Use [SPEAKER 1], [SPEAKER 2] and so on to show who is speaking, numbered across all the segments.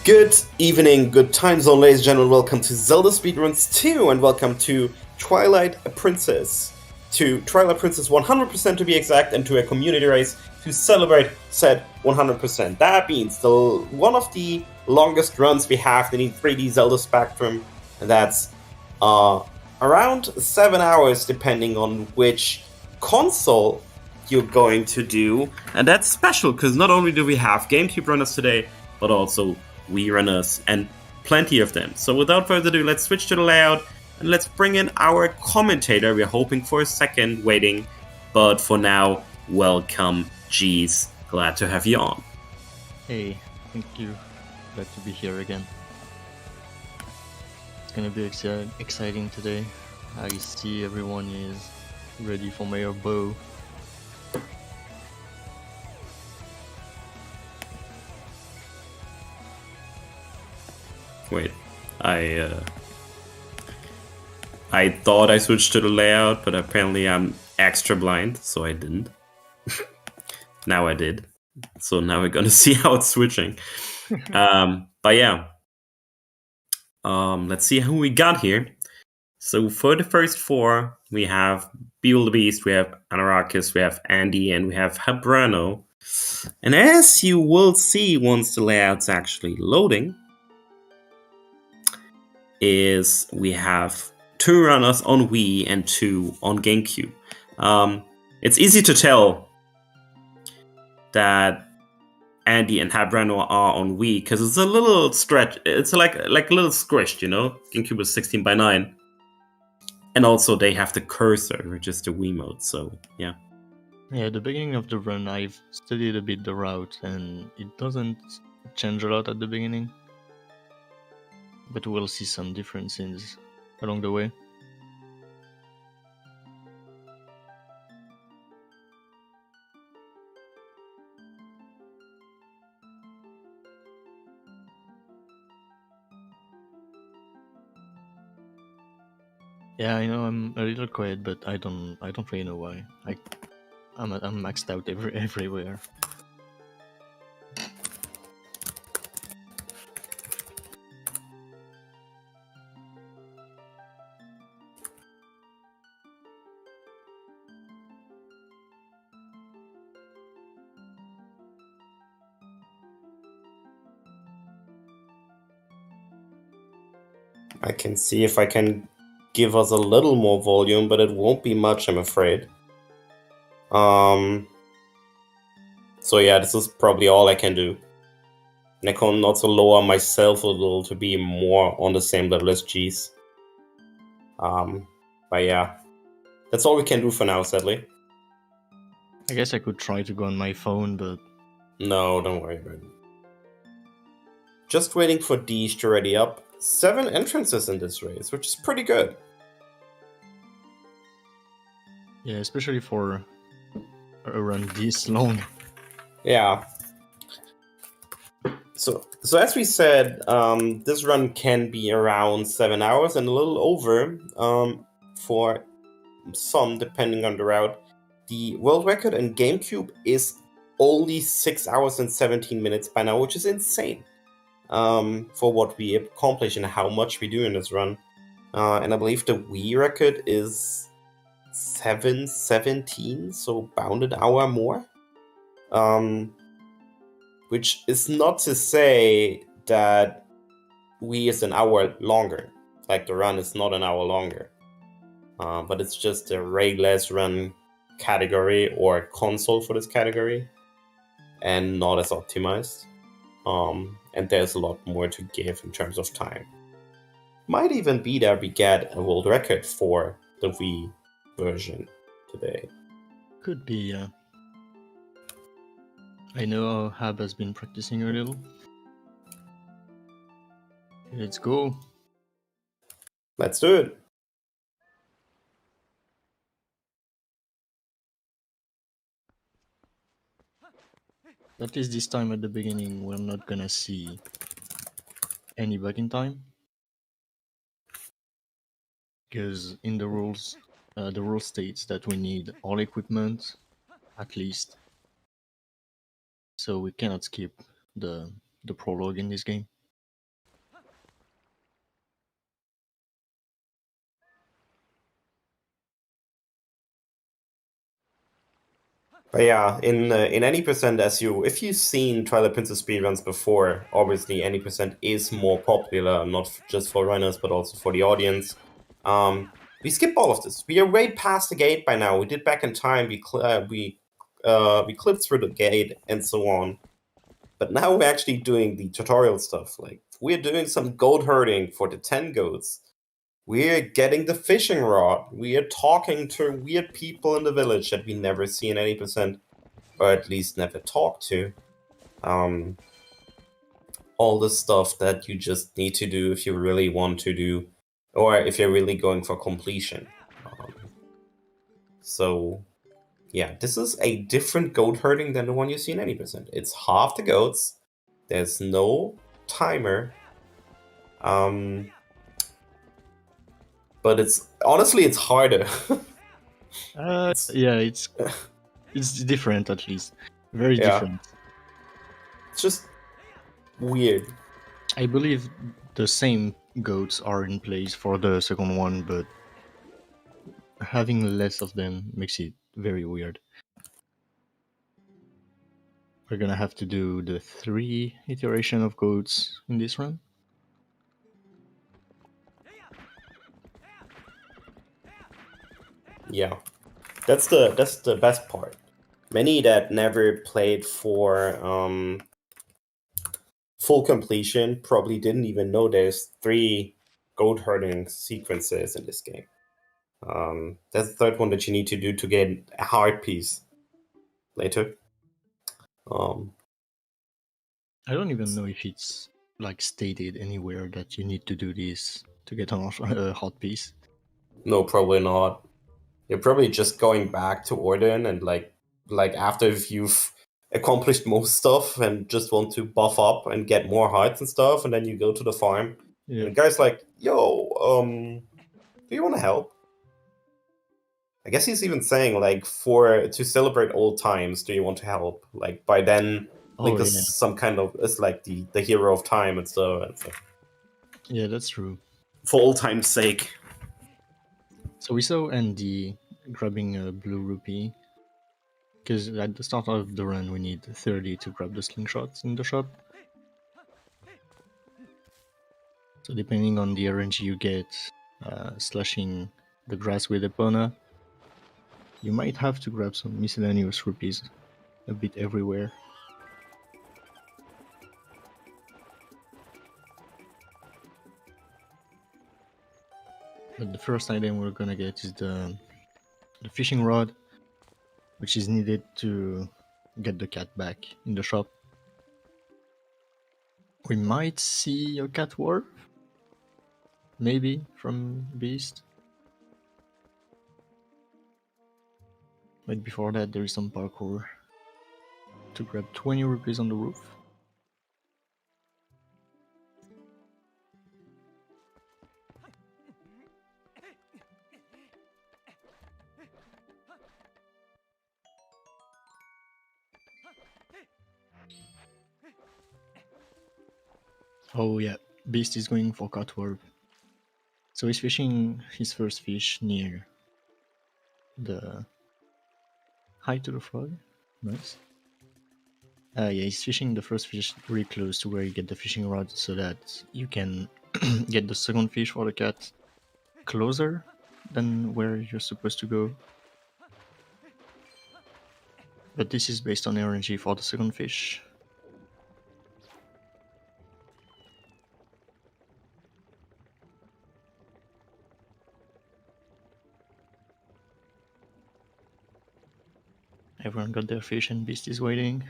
[SPEAKER 1] Good evening, good time zone, ladies and gentlemen. Welcome to Zelda Speedruns 2, and welcome to Twilight Princess. To Twilight Princess 100% to be exact, and to a community race to celebrate said 100%. That means one of the longest runs we have in the 3D Zelda spectrum, and that's around 7 hours, depending on which console you're going to do. And that's special, because not only do we have GameCube runners today, but also Wii runners, and plenty of them. So without further ado, let's switch to the layout and let's bring in our commentator. We're hoping for a second, waiting, but for now, welcome, Jeez. Glad to have you on.
[SPEAKER 2] Hey, thank you. Glad to be here again. It's gonna be exciting today. I see everyone is ready for my bow.
[SPEAKER 1] Wait, I thought I switched to the layout, but apparently I'm extra blind, so I didn't. Now I did. So now we're gonna see how it's switching. But yeah. Let's see who we got here. So for the first four, we have Beetle the Beast, we have Anarakis, we have Andy, and we have Habrano. And as you will see once the layout's actually loading, is we have 2 runners on Wii and 2 on GameCube. It's easy to tell that Andy and Habrano are on Wii because it's a little stretch. It's like a little squished, you know. GameCube is 16:9, and also they have the cursor, which is the Wiimote. So yeah.
[SPEAKER 2] Yeah, at the beginning of the run, I've studied a bit the route, and it doesn't change a lot at the beginning. But we'll see some differences along the way. Yeah, I know I'm a little quiet, but I don't really know why. I'm maxed out everywhere.
[SPEAKER 1] I can see if I can give us a little more volume, but it won't be much, I'm afraid. So yeah, this is probably all I can do. And I can also lower myself a little to be more on the same level as G's. But yeah, that's all we can do for now, sadly.
[SPEAKER 2] I guess I could try to go on my phone, but...
[SPEAKER 1] No, don't worry about it. Just waiting for Deesh to ready up. 7 entrances in this race, which is pretty good.
[SPEAKER 2] Yeah, especially for a run this long.
[SPEAKER 1] Yeah. So as we said, this run can be around 7 hours and a little over for some, depending on the route. The world record in GameCube is only 6 hours and 17 minutes by now, which is insane for what we accomplish and how much we do in this run. And I believe the Wii record is 7:17, so about an hour more. Which is not to say that Wii is an hour longer. Like the run is not an hour longer. But it's just a Rayless run category or console for this category, and not as optimized. And there's a lot more to give in terms of time. Might even be that we get a world record for the Wii version today.
[SPEAKER 2] Could be, yeah. I know Hab has been practicing a little. Let's go.
[SPEAKER 1] Let's do it.
[SPEAKER 2] At least this time at the beginning, we're not gonna see any back-in time. Because in the rules states that we need all equipment, at least. So we cannot skip the prologue in this game.
[SPEAKER 1] But yeah, in any percent, if you've seen Twilight Princess speedruns before, obviously any percent is more popular, not just for runners but also for the audience. We skip all of this. We are way past the gate by now. We did back in time. We clipped through the gate and so on. But now we're actually doing the tutorial stuff. Like we're doing some goat herding for the 10 goats. We're getting the fishing rod. We are talking to weird people in the village that we never see in any percent, or at least never talk to. All the stuff that you just need to do if you really want to do, or if you're really going for completion. So, yeah, this is a different goat herding than the one you see in any percent. It's half the goats. There's no timer. But it's honestly it's harder.
[SPEAKER 2] Yeah, it's different at least. Very different.
[SPEAKER 1] It's just weird.
[SPEAKER 2] I believe the same goats are in place for the second one, but having less of them makes it very weird. We're gonna have to do the 3 iteration of goats in this run.
[SPEAKER 1] Yeah, that's the best part. Many that never played for full completion probably didn't even know there's 3 goat herding sequences in this game. That's the third one that you need to do to get a heart piece later.
[SPEAKER 2] I don't even know if it's like stated anywhere that you need to do this to get a hot piece.
[SPEAKER 1] No, probably not. You're probably just going back to Orden and like after you've accomplished most stuff and just want to buff up and get more hearts and stuff, and then you go to the farm.
[SPEAKER 2] Yeah.
[SPEAKER 1] And the guy's like, "Yo, do you want to help?" I guess he's even saying like to celebrate old times, do you want to help? Like by then, like this is some kind of it's like the hero of time and stuff. And so.
[SPEAKER 2] Yeah, that's true.
[SPEAKER 1] For old time's sake.
[SPEAKER 2] So we saw Andy grabbing a blue rupee, because at the start of the run we need 30 to grab the slingshots in the shop. So depending on the RNG you get, slashing the grass with Epona, you might have to grab some miscellaneous rupees a bit everywhere. But the first item we're gonna get is the fishing rod, which is needed to get the cat back in the shop. We might see a cat warp, maybe, from Beast. But before that, there is some parkour to grab 20 rupees on the roof. Oh yeah, Beast is going for cat warp. So he's fishing his first fish near the Hi to the frog. Nice. Yeah, he's fishing the first fish really close to where you get the fishing rod so that you can get the second fish for the cat closer than where you're supposed to go. But this is based on RNG for the second fish. Everyone got their fish and Beast is waiting.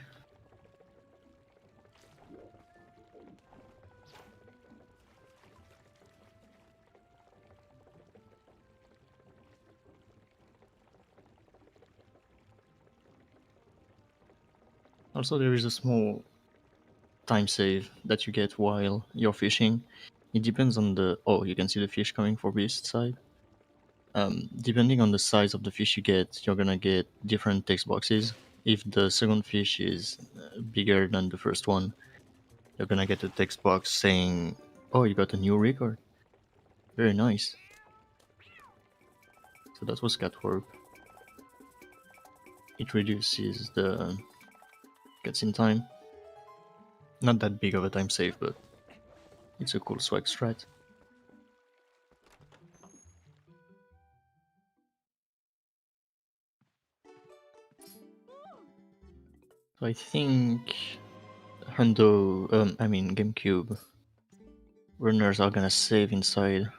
[SPEAKER 2] Also, there is a small time save that you get while you're fishing. It depends on the... Oh, you can see the fish coming for Beast side. Depending on the size of the fish you get, you're gonna get different text boxes. If the second fish is bigger than the first one, you're gonna get a text box saying, "Oh, you got a new record. Very nice." So that was cat warp. it reduces the cutscene time. Not that big of a time save, but it's a cool swag strat. So I think GameCube runners are gonna save inside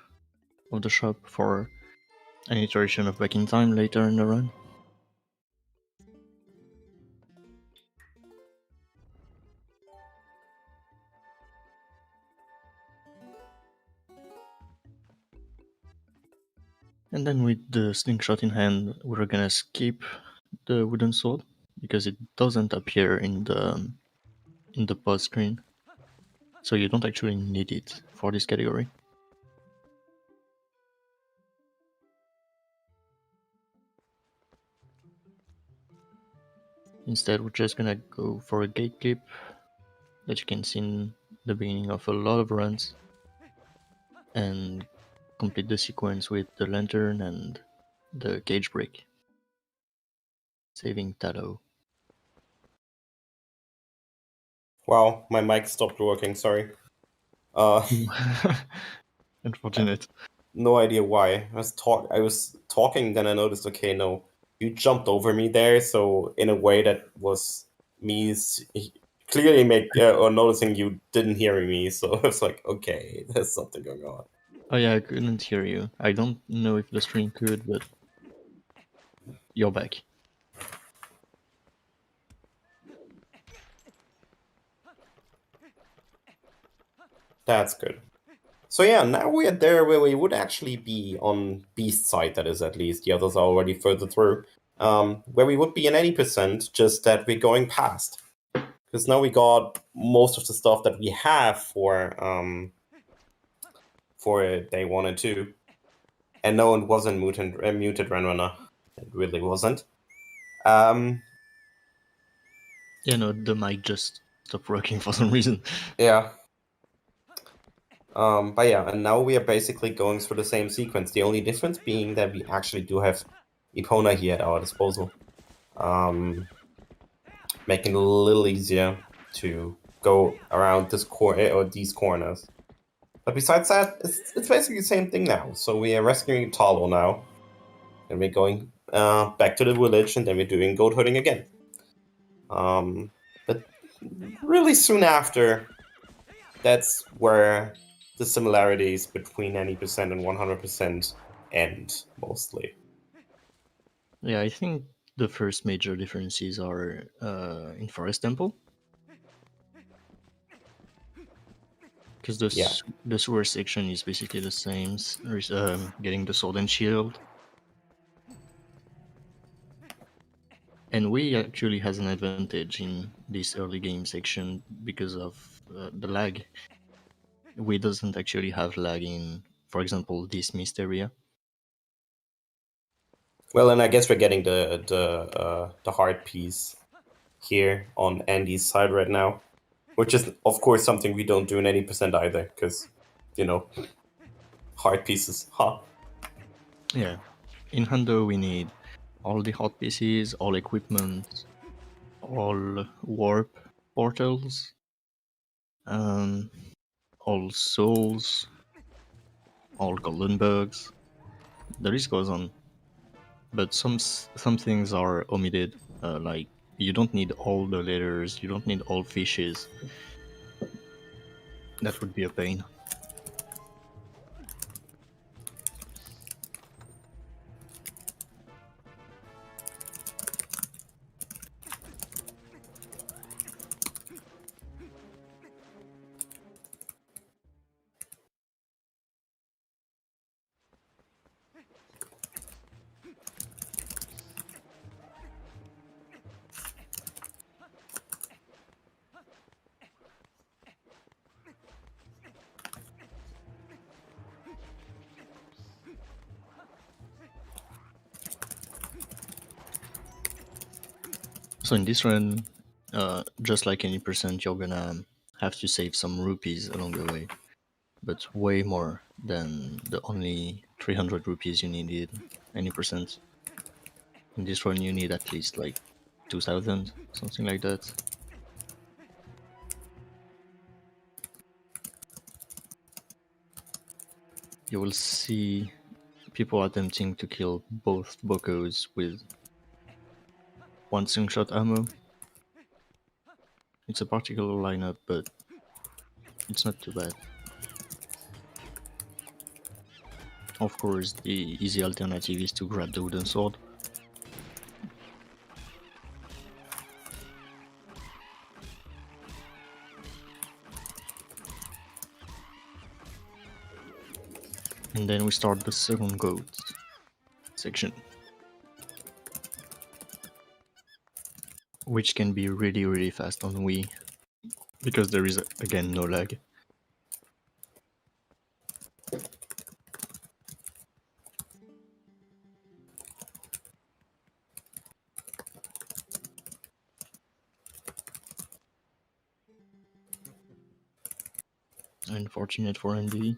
[SPEAKER 2] of the shop for an iteration of Back in Time later in the run. And then with the slingshot in hand, we're gonna skip the wooden sword because it doesn't appear in the pause screen. So you don't actually need it for this category. Instead, we're just gonna go for a gate clip that you can see in the beginning of a lot of runs and complete the sequence with the lantern and the cage break. Saving Tallow.
[SPEAKER 1] Wow, my mic stopped working, sorry.
[SPEAKER 2] Unfortunate.
[SPEAKER 1] No idea why. I was talking, then I noticed, okay, no, you jumped over me there, so in a way that was me clearly or noticing you didn't hear me, so I was like, okay, there's something going on.
[SPEAKER 2] Oh yeah, I couldn't hear you. I don't know if the stream could, but you're back.
[SPEAKER 1] That's good. So yeah, now we are there where we would actually be on Beast's side, that is at least. The others are already further through. Where we would be in any percent, just that we're going past. Because now we got most of the stuff that we have for day 1 and 2. And no, it wasn't muted run runner. It really wasn't.
[SPEAKER 2] Yeah, no, the mic just stopped working for some reason.
[SPEAKER 1] Yeah. But yeah, and now we are basically going through the same sequence. The only difference being that we actually do have Epona here at our disposal. Making it a little easier to go around this or these corners. But besides that, it's basically the same thing now. So we are rescuing Talo now, and we're going back to the village, and then we're doing goat herding again. But really soon after, that's where the similarities between 90% and 100% end, mostly.
[SPEAKER 2] Yeah, I think the first major differences are in Forest Temple. Because the sewer section is basically the same, getting the sword and shield. And we actually has an advantage in this early game section because of the lag. We doesn't actually have lag in, for example, this mist area.
[SPEAKER 1] Well, and I guess we're getting the hard piece here on Andy's side right now, which is of course something we don't do in any percent either, because hard pieces, huh?
[SPEAKER 2] Yeah, in Hundo we need all the hot pieces, all equipment, all warp portals, all souls, all golden bugs. The list goes on, but some things are omitted. Like you don't need all the letters, you don't need all fishes. That would be a pain. So in this run, just like any percent, you're gonna have to save some rupees along the way, but way more than the only 300 rupees you needed any percent. In this run you need at least like 2000, something like that. You will see people attempting to kill both Bokos with one slingshot ammo. It's a particular lineup, but it's not too bad. Of course, the easy alternative is to grab the wooden sword. And then we start the second goat section, which can be really fast on Wii, because there is again no lag. Unfortunate for ND.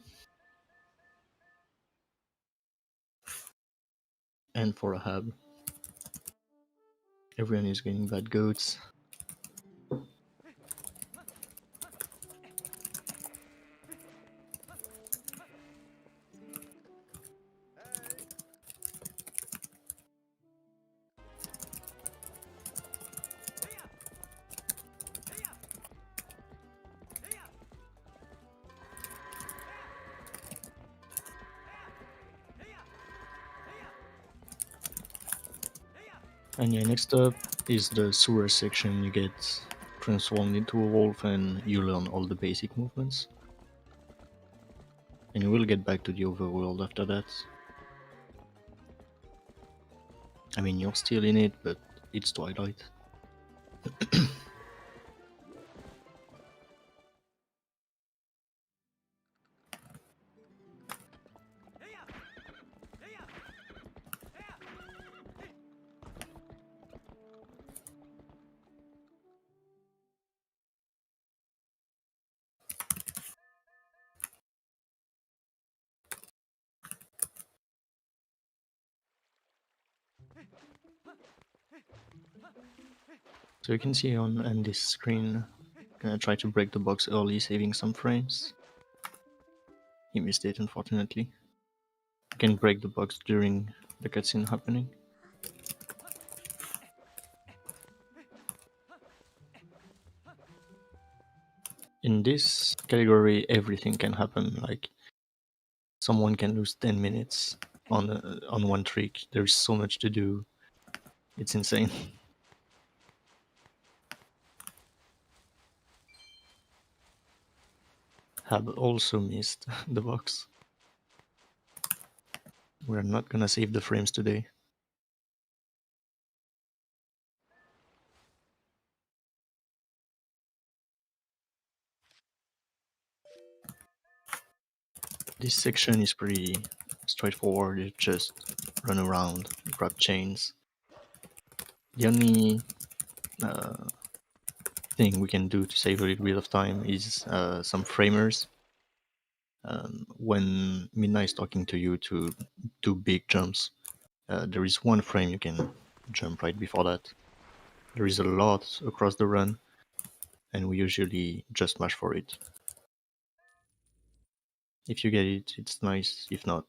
[SPEAKER 2] And for a hub. Everyone is getting bad goats. And yeah, next up is the sewer section. You get transformed into a wolf and you learn all the basic movements. And you will get back to the overworld after that. I mean, you're still in it, but it's Twilight. So you can see on this screen, gonna try to break the box early, saving some frames. He missed it, unfortunately. You can break the box during the cutscene happening. In this category, everything can happen. Like, someone can lose 10 minutes on one trick. There's so much to do. It's insane. Have also missed the box. We're not gonna save the frames today. This section is pretty straightforward. You just run around, grab chains. The only thing we can do to save a little bit of time is some framers. When Midna is talking to you to do big jumps, there is one frame you can jump right before that. There is a lot across the run, and we usually just mash for it. If you get it, it's nice. If not,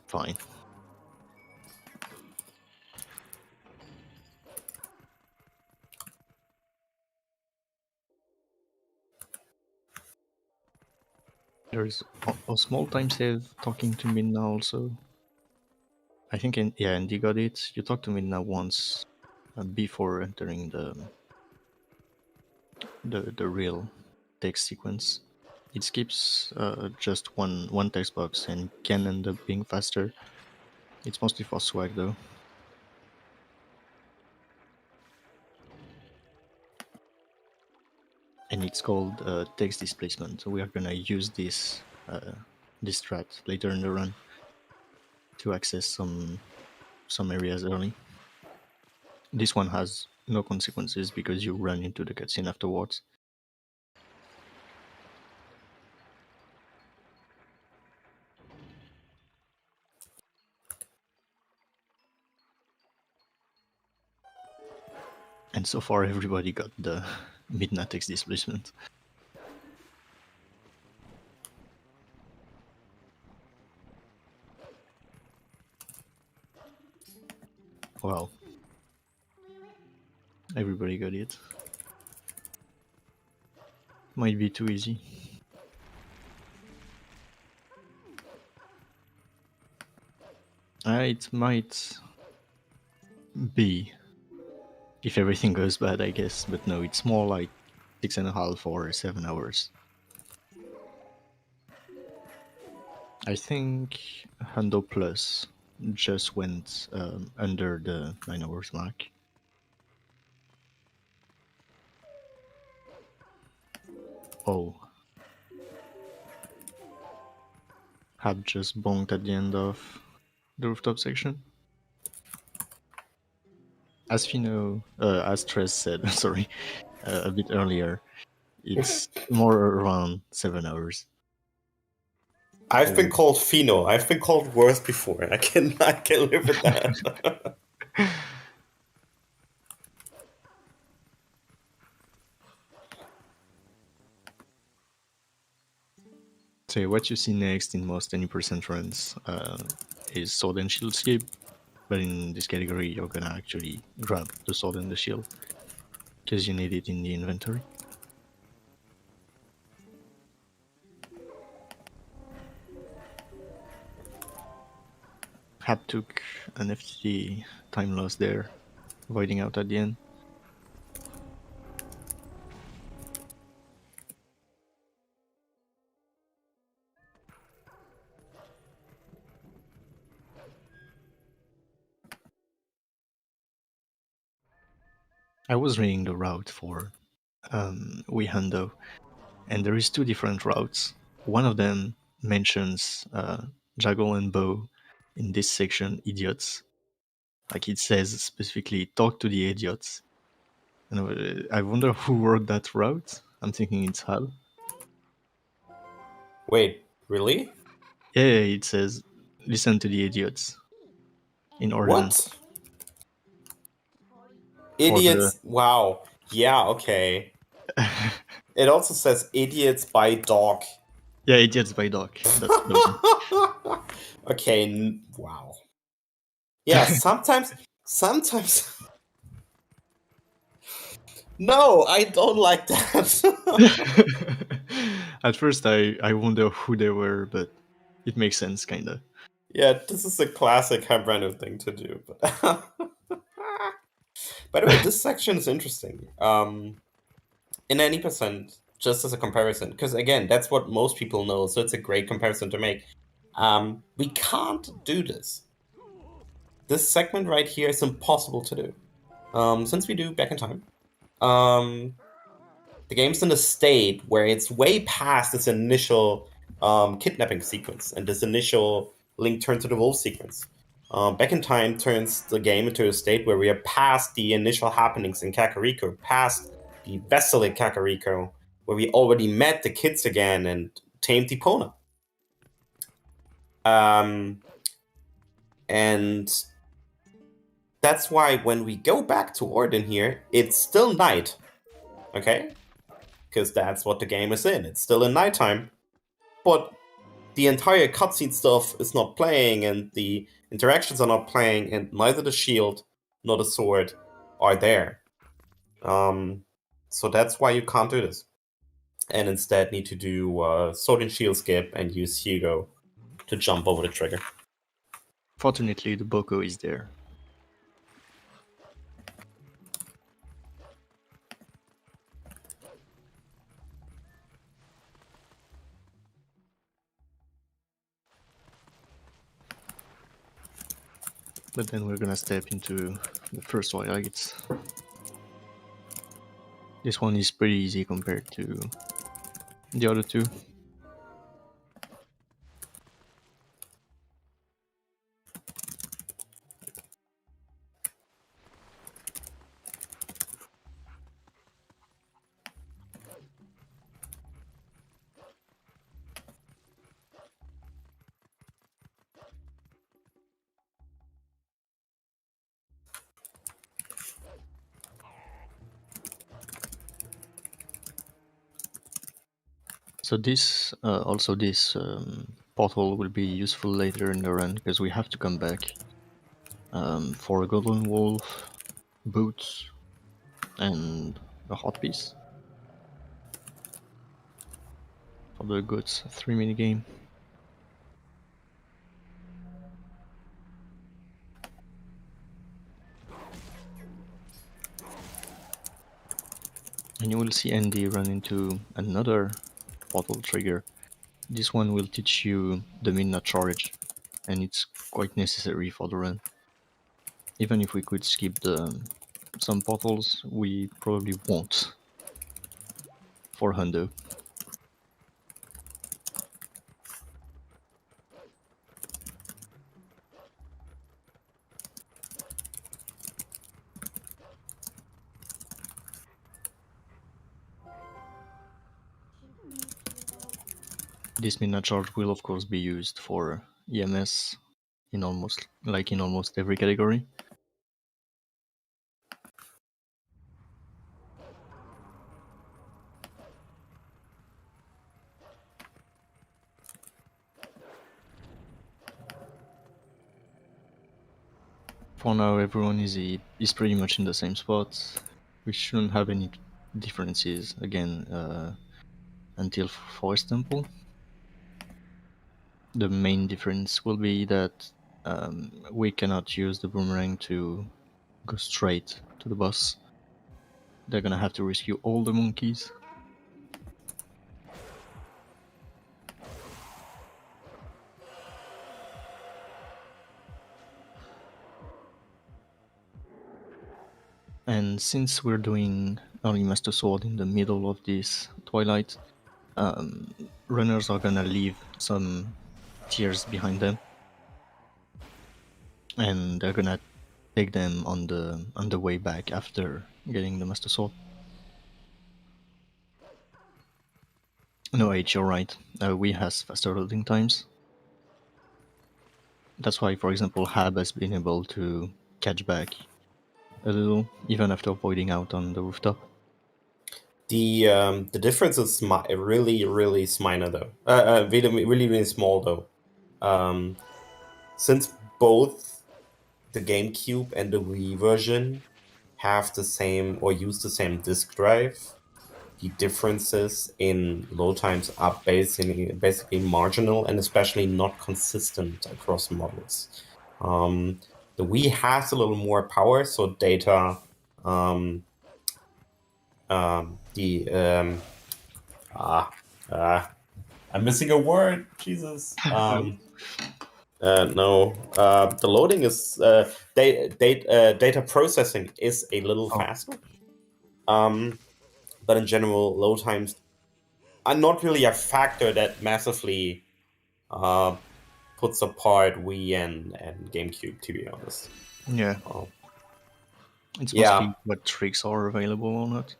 [SPEAKER 2] fine. There's a small time save talking to Midna also. I think, Andy got it. You talk to Midna once before entering the real text sequence. It skips just one text box and can end up being faster. It's mostly for swag though. And it's called text displacement. So we are gonna use this strat later in the run to access some areas early. This one has no consequences because you run into the cutscene afterwards. And so far, everybody got the midnight X displacement. Wow. Everybody got it. Might be too easy. It might be if everything goes bad, I guess. But no, it's more like 6.5 or 7 hours. I think Hundo Plus just went under the 9 hours mark. Oh. Had just bonked at the end of the rooftop section. As Tres said, sorry, a bit earlier, it's more around 7 hours.
[SPEAKER 1] I've been called Fino. I've been called worse before. I can live with that.
[SPEAKER 2] So what you see next in most 20% runs is Sword and Shield skip, but in this category you're gonna actually grab the sword and the shield because you need it in the inventory. Hab took an FTD time loss there, voiding out at the end. I was reading the route for Hundo, and there is 2 different routes. One of them mentions Jaggle and Bow in this section, idiots. Like it says specifically, talk to the idiots. And I wonder who wrote that route. I'm thinking it's Hal.
[SPEAKER 1] Wait, really?
[SPEAKER 2] Yeah, it says, listen to the idiots in ordinance.
[SPEAKER 1] What?
[SPEAKER 2] For the
[SPEAKER 1] Idiots? Wow. Yeah, okay. It also says idiots by dog.
[SPEAKER 2] yeah, idiots by Doc. That's the one.
[SPEAKER 1] Okay, wow. Yeah, sometimes. No, I don't like that.
[SPEAKER 2] At first, I wonder who they were, but it makes sense, kinda.
[SPEAKER 1] Yeah, this is a classic Habrano thing to do. But by the way, this section is interesting. In any percent, just as a comparison, because again, that's what most people know, so it's a great comparison to make. We can't do this. This segment right here is impossible to do. Since we do back in time, the game's in a state where it's way past this initial kidnapping sequence and this initial Link turn to the wolf sequence. Back in time turns the game into a state where we are past the initial happenings in Kakariko, past the vessel in Kakariko, where we already met the kids again and tamed Epona. And that's why when we go back to Orden here, it's still night. Okay? Because that's what the game is in. It's still in nighttime. But the entire cutscene stuff is not playing, and the interactions are not playing, and neither the shield nor the sword are there. So that's why you can't do this. And instead need to do sword and shield skip and use Hugo to jump over the trigger.
[SPEAKER 2] Fortunately, the Boko is there. But then we're gonna step into the first Twilight. This one is pretty easy compared to the other 2. So this portal will be useful later in the run because we have to come back for a golden wolf, boots, and a hot piece for the goods 3-minute game. And you will see Andy run into another portal trigger. This one will teach you the midnight charge, and it's quite necessary for the run. Even if we could skip some portals, we probably won't for Hundo. This midnight charge will of course be used for EMS in almost every category. For now, everyone is pretty much in the same spot. We shouldn't have any differences again until Forest Temple. The main difference will be that we cannot use the boomerang to go straight to the boss. They're gonna have to rescue all the monkeys. And since we're doing early Master Sword in the middle of this Twilight, runners are gonna leave some tiers behind them, and they're gonna take them on the way back after getting the Master Sword. No, H, you're right. We has faster loading times. That's why, for example, Hab has been able to catch back a little, even after avoiding out on the rooftop.
[SPEAKER 1] The difference is really minor though. Really small though. Since both the GameCube and the Wii version have the same or use the same disk drive, the differences in load times are basically marginal and especially not consistent across models. The Wii has a little more power, so data. I'm missing a word. Jesus. No. The loading is data processing is a little faster. But in general, load times are not really a factor that massively puts apart Wii and GameCube, to be honest.
[SPEAKER 2] Yeah.
[SPEAKER 1] Oh.
[SPEAKER 2] It's
[SPEAKER 1] Yeah.
[SPEAKER 2] mostly what tricks are available or not.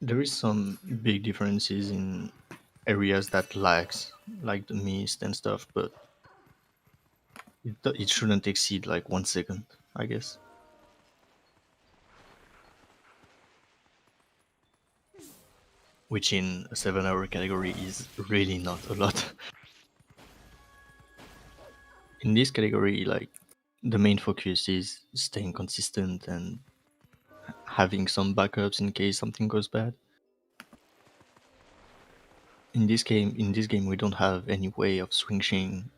[SPEAKER 2] There is some big differences in areas that lags, like the mist and stuff, but it shouldn't exceed like 1 second, I guess. Which in a 7-hour category is really not a lot. In this category, like, the main focus is staying consistent and having some backups in case something goes bad. In this game, we don't have any way of switching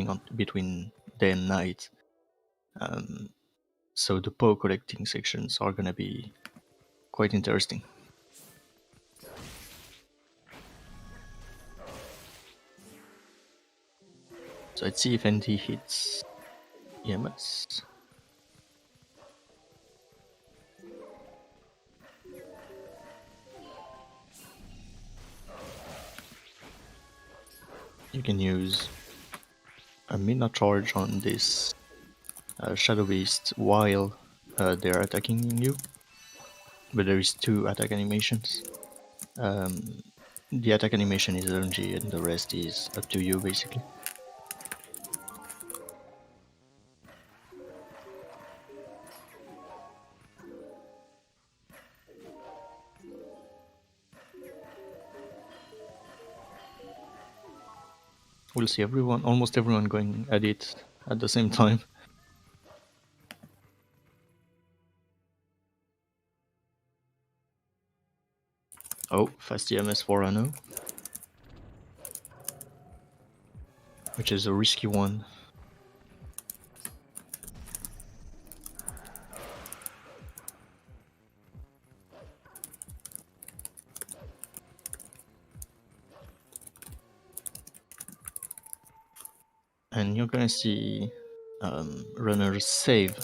[SPEAKER 2] on between day and night. So the PO collecting sections are gonna be quite interesting. So let's see if NT hits EMS. You can use a midnight charge on this Shadow Beast while they're attacking you. But there is 2 attack animations. The attack animation is RNG and the rest is up to you, basically. We'll see almost everyone going at it at the same time. Oh, fast EMS for Anno, which is a risky one. And you're gonna see runners save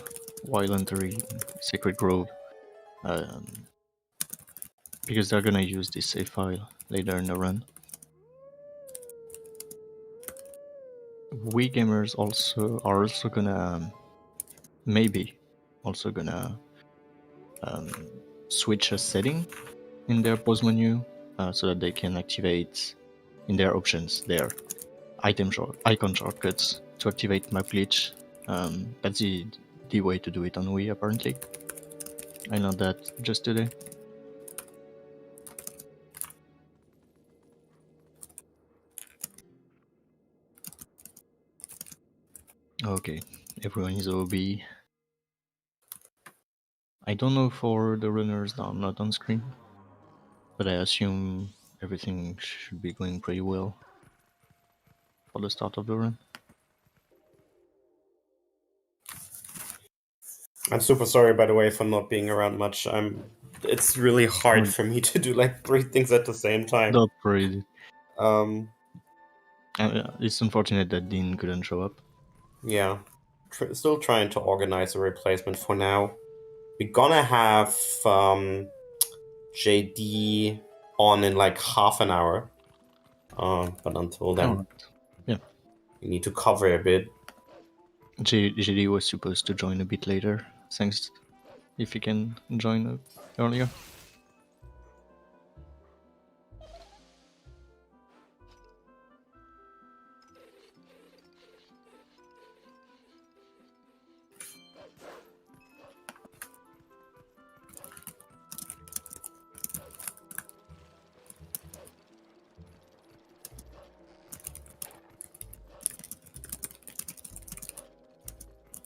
[SPEAKER 2] while entering Sacred Grove, because they're gonna use this save file later in the run. We gamers are also gonna maybe also gonna switch a setting in their pause menu so that they can activate in their options their icon shortcuts to activate map glitch. That's the way to do it on Wii, apparently. I learned that just today. Okay, everyone is OB. I don't know for the runners that are not on screen, but I assume everything should be going pretty well for the start of the run.
[SPEAKER 1] I'm super sorry, by the way, for not being around much. It's really hard for me to do like 3 things at the same time.
[SPEAKER 2] Not pretty.
[SPEAKER 1] Um,
[SPEAKER 2] It's unfortunate that Dean couldn't show up.
[SPEAKER 1] yeah. Still trying to organize a replacement for now. We're gonna have JD on in like half an hour. But until then,
[SPEAKER 2] Alright. Yeah.
[SPEAKER 1] we need to cover a bit.
[SPEAKER 2] JD was supposed to join a bit later. Thanks if he can join earlier.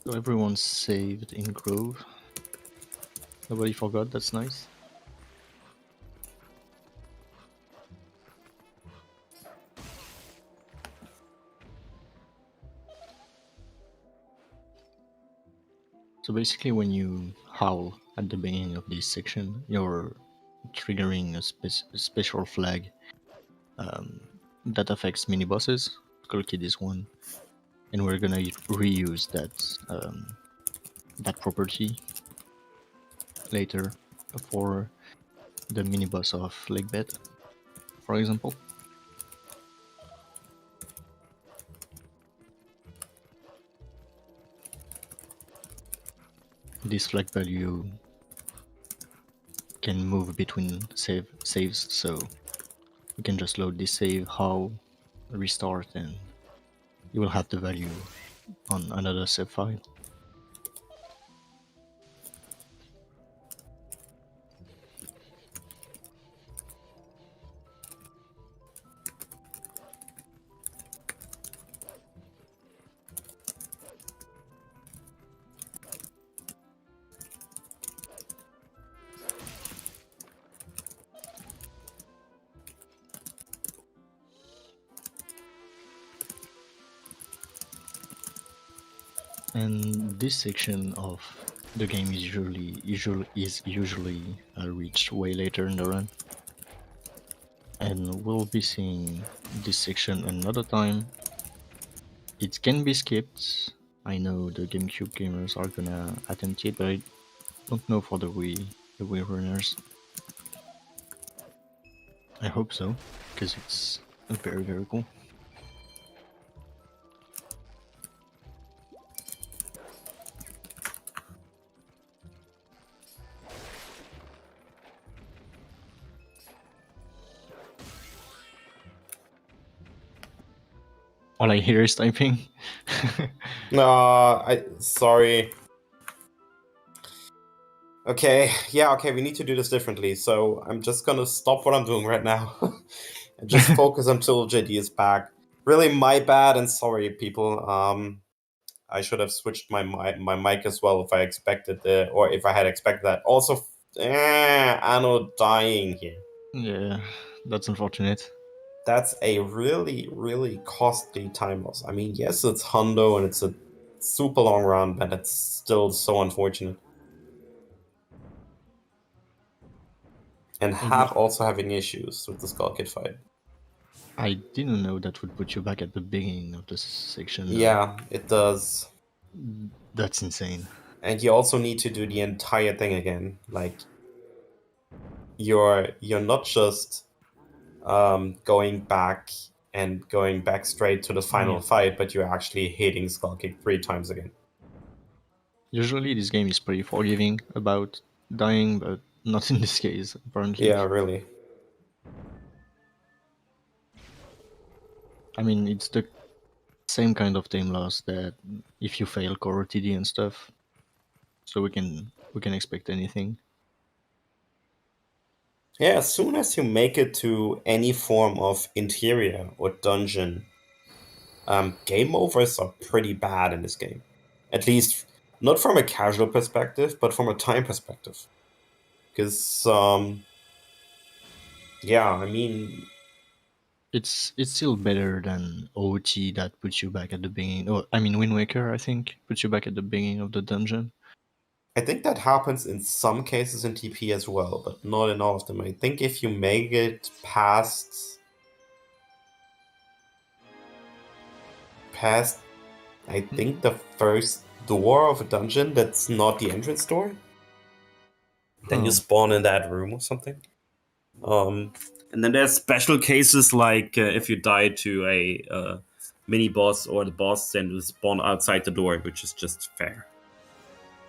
[SPEAKER 2] So everyone's saved in Grove. Nobody forgot, that's nice. So basically when you howl at the beginning of this section, you're triggering a special flag that affects mini-bosses. Skull Kid is one. And we're gonna reuse that property later for the mini-boss of Lake Bed, for example. This flag value can move between saves, so you can just load this save, how, restart, and you will have the value on another save file. And this section of the game is usually reached way later in the run, and we'll be seeing this section another time. It can be skipped. I know the GameCube gamers are gonna attempt it, but I don't know for the Wii runners. I hope so, because it's very, very cool. All I hear is typing.
[SPEAKER 1] Sorry. Okay, we need to do this differently, so I'm just gonna stop what I'm doing right now and just focus until JD is back. Really, my bad and sorry, people. I should have switched my mic as well if I expected or if I had expected that. Also, Anno dying here.
[SPEAKER 2] Yeah, that's unfortunate.
[SPEAKER 1] That's a really, really costly time loss. I mean, yes, it's Hondo and it's a super long run, but it's still so unfortunate. And Hab also having issues with the Skull Kid fight.
[SPEAKER 2] I didn't know that would put you back at the beginning of the section.
[SPEAKER 1] Yeah, it does.
[SPEAKER 2] That's insane.
[SPEAKER 1] And you also need to do the entire thing again. Like, you're not just going back straight to the final fight, but you're actually hitting Skull Kid 3 times again.
[SPEAKER 2] Usually this game is pretty forgiving about dying, but not in this case, apparently.
[SPEAKER 1] Yeah, really.
[SPEAKER 2] I mean, it's the same kind of time loss that if you fail core TD and stuff, so we can expect anything.
[SPEAKER 1] Yeah, as soon as you make it to any form of interior or dungeon, game overs are pretty bad in this game. At least, not from a casual perspective, but from a time perspective. Because, yeah, I mean...
[SPEAKER 2] It's still better than OT that puts you back at the beginning. Oh, I mean, Wind Waker, I think, puts you back at the beginning of the dungeon.
[SPEAKER 1] I think that happens in some cases in TP as well, but not in all of them. I think if you make it past, I think the first door of a dungeon that's not the entrance door, then you spawn in that room or something. And then there's special cases like if you die to a mini boss or the boss, then you spawn outside the door, which is just fair.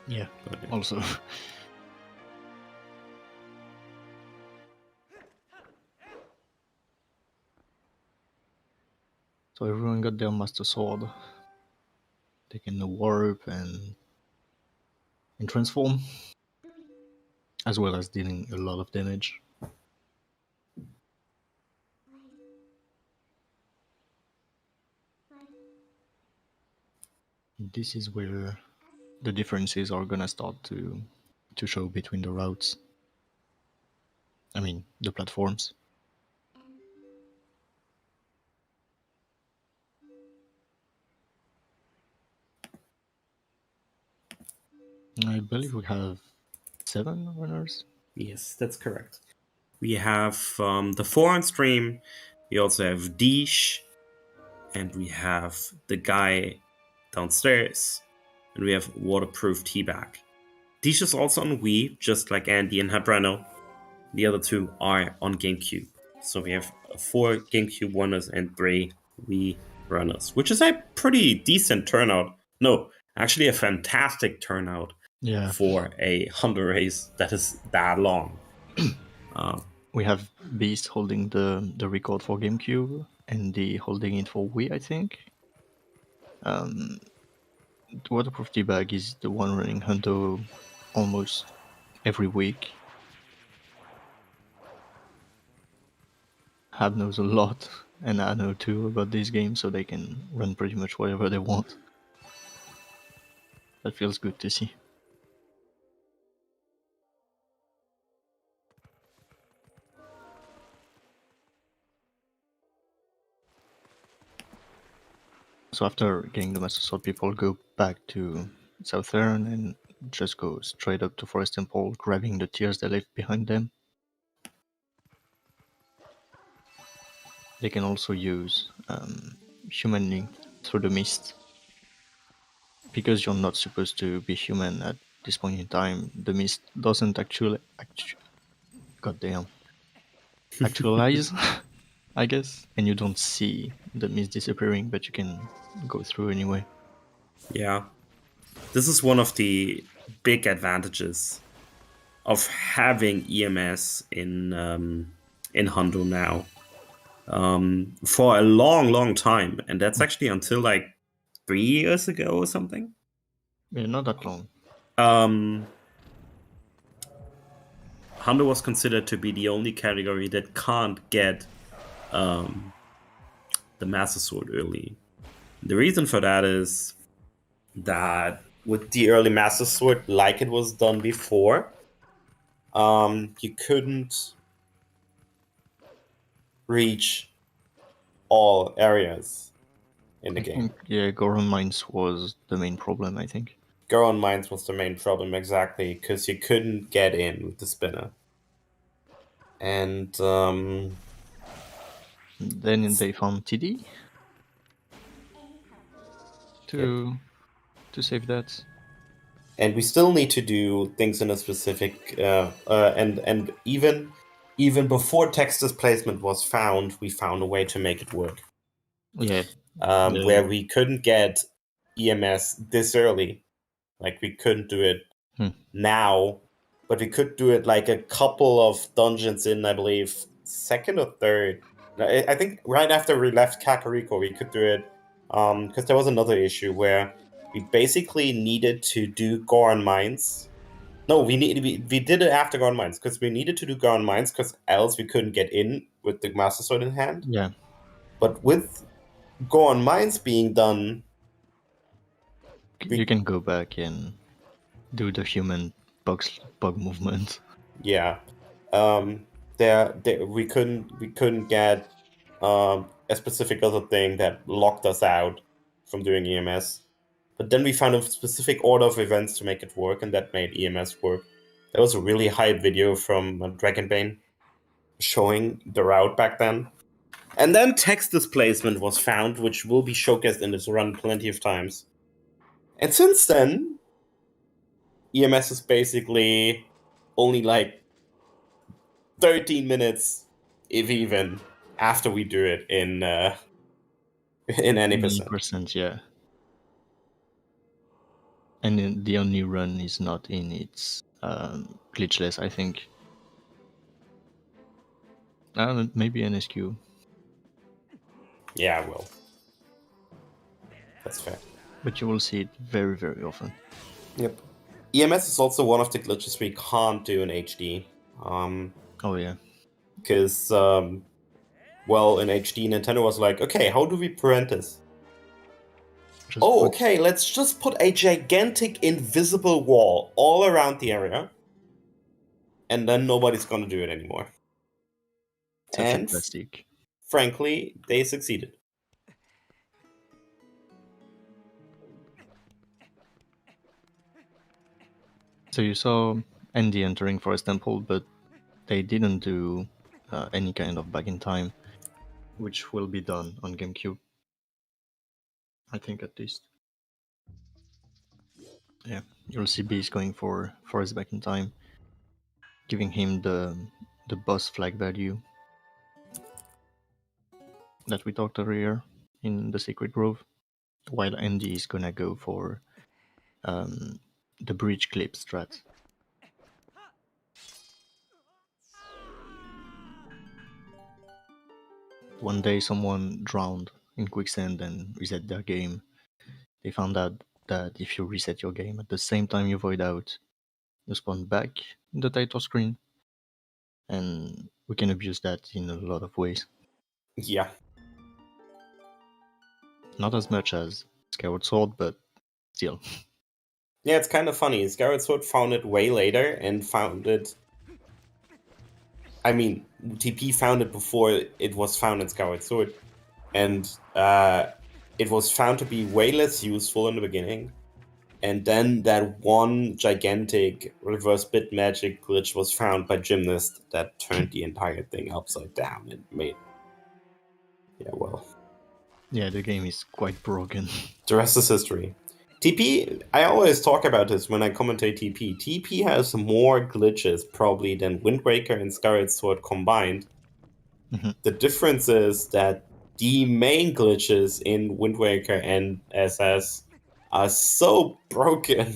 [SPEAKER 2] Yeah, also. So everyone got their Master Sword. They can warp and transform, as well as dealing a lot of damage. This is where the differences are gonna start to show between the routes. I mean, the platforms. I believe we have 7 runners.
[SPEAKER 1] Yes, that's correct. We have the 4 on stream. We also have Deesh, and we have the guy downstairs, and we have Waterproof Teabag. Deesh is also on Wii, just like Andy and Habrano. The other 2 are on GameCube. So we have 4 GameCube runners and 3 Wii runners, which is a pretty decent turnout. No, actually a fantastic turnout for a Honda race that is that long.
[SPEAKER 2] We have Beast holding the record for GameCube, and the holding it for Wii, I think. The Waterproof Teabag is the one running Hundo almost every week. Hab knows a lot, and I know too about this game, so they can run pretty much whatever they want. That feels good to see. So after getting the Master Sword, people go back to Southern and just go straight up to Forest Temple, grabbing the tears they left behind them. They can also use Human Link through the mist. Because you're not supposed to be human at this point in time, the mist doesn't actualize, I guess, and you don't see the mist disappearing, but you can go through anyway.
[SPEAKER 1] Yeah. This is one of the big advantages of having EMS in Hondo now. For a long time, and that's actually until like 3 years ago or something.
[SPEAKER 2] Yeah, not that long.
[SPEAKER 1] Hondo was considered to be the only category that can't get the Master Sword early. The reason for that is that with the early Master Sword, like it was done before, you couldn't reach all areas in the game.
[SPEAKER 2] Yeah, Goron Mines was the main problem, I think.
[SPEAKER 1] Goron Mines was the main problem, exactly, because you couldn't get in with the spinner. And
[SPEAKER 2] then they found TD to save that.
[SPEAKER 1] And we still need to do things in a specific and even before text displacement was found, we found a way to make it work.
[SPEAKER 2] Yeah.
[SPEAKER 1] Where we couldn't get EMS this early, like we couldn't do it now, but we could do it like a couple of dungeons in, I believe, second or third. I think right after we left Kakariko, we could do it because there was another issue where we basically needed to do Goron Mines. No, we did it after Goron Mines because we needed to do Goron Mines because else we couldn't get in with the Master Sword in hand.
[SPEAKER 2] Yeah.
[SPEAKER 1] But with Goron Mines being done,
[SPEAKER 2] you can go back and do the human bug movement.
[SPEAKER 1] Yeah, we couldn't get a specific other thing that locked us out from doing EMS. But then we found a specific order of events to make it work, and that made EMS work. There was a really hype video from Dragonbane showing the route back then. And then text displacement was found, which will be showcased in this run plenty of times. And since then, EMS is basically only like 13 minutes, if even, after we do it in any percent.
[SPEAKER 2] Yeah. And then the only run is not in its glitchless, I think. Maybe NSQ.
[SPEAKER 1] Yeah, well, that's fair.
[SPEAKER 2] But you will see it very, very often.
[SPEAKER 1] Yep. EMS is also one of the glitches we can't do in HD.
[SPEAKER 2] Oh yeah.
[SPEAKER 1] Because, well, in HD, Nintendo was like, okay, how do we prevent this? Okay, let's just put a gigantic invisible wall all around the area, and then nobody's gonna do it anymore. And
[SPEAKER 2] fantastic.
[SPEAKER 1] Frankly, they succeeded.
[SPEAKER 2] So you saw Andy entering Forest Temple, but they didn't do any kind of back in time, which will be done on GameCube. I think at least. Yeah, you'll see Beast going for Forest back in time, giving him the boss flag value that we talked earlier in the Sacred Grove, while Andy is gonna go for the bridge clip strat. One day someone drowned in quicksand and reset their game. They found out that if you reset your game at the same time you void out, you spawn back in the title screen, and we can abuse that in a lot of ways.
[SPEAKER 1] Yeah.
[SPEAKER 2] Not as much as Skyward Sword, but still.
[SPEAKER 1] Yeah, it's kind of funny. Skyward Sword found it way later and found it... I mean, TP found it before it was found in Skyward Sword. And it was found to be way less useful in the beginning. And then that one gigantic reverse bit magic glitch was found by Gymnast that turned the entire thing upside down and made... Yeah, well...
[SPEAKER 2] Yeah, the game is quite broken.
[SPEAKER 1] The rest is history. TP, I always talk about this when I commentate TP. TP has more glitches probably than Wind Waker and Skyward Sword combined.
[SPEAKER 2] Mm-hmm.
[SPEAKER 1] The difference is that the main glitches in Wind Waker and SS are so broken.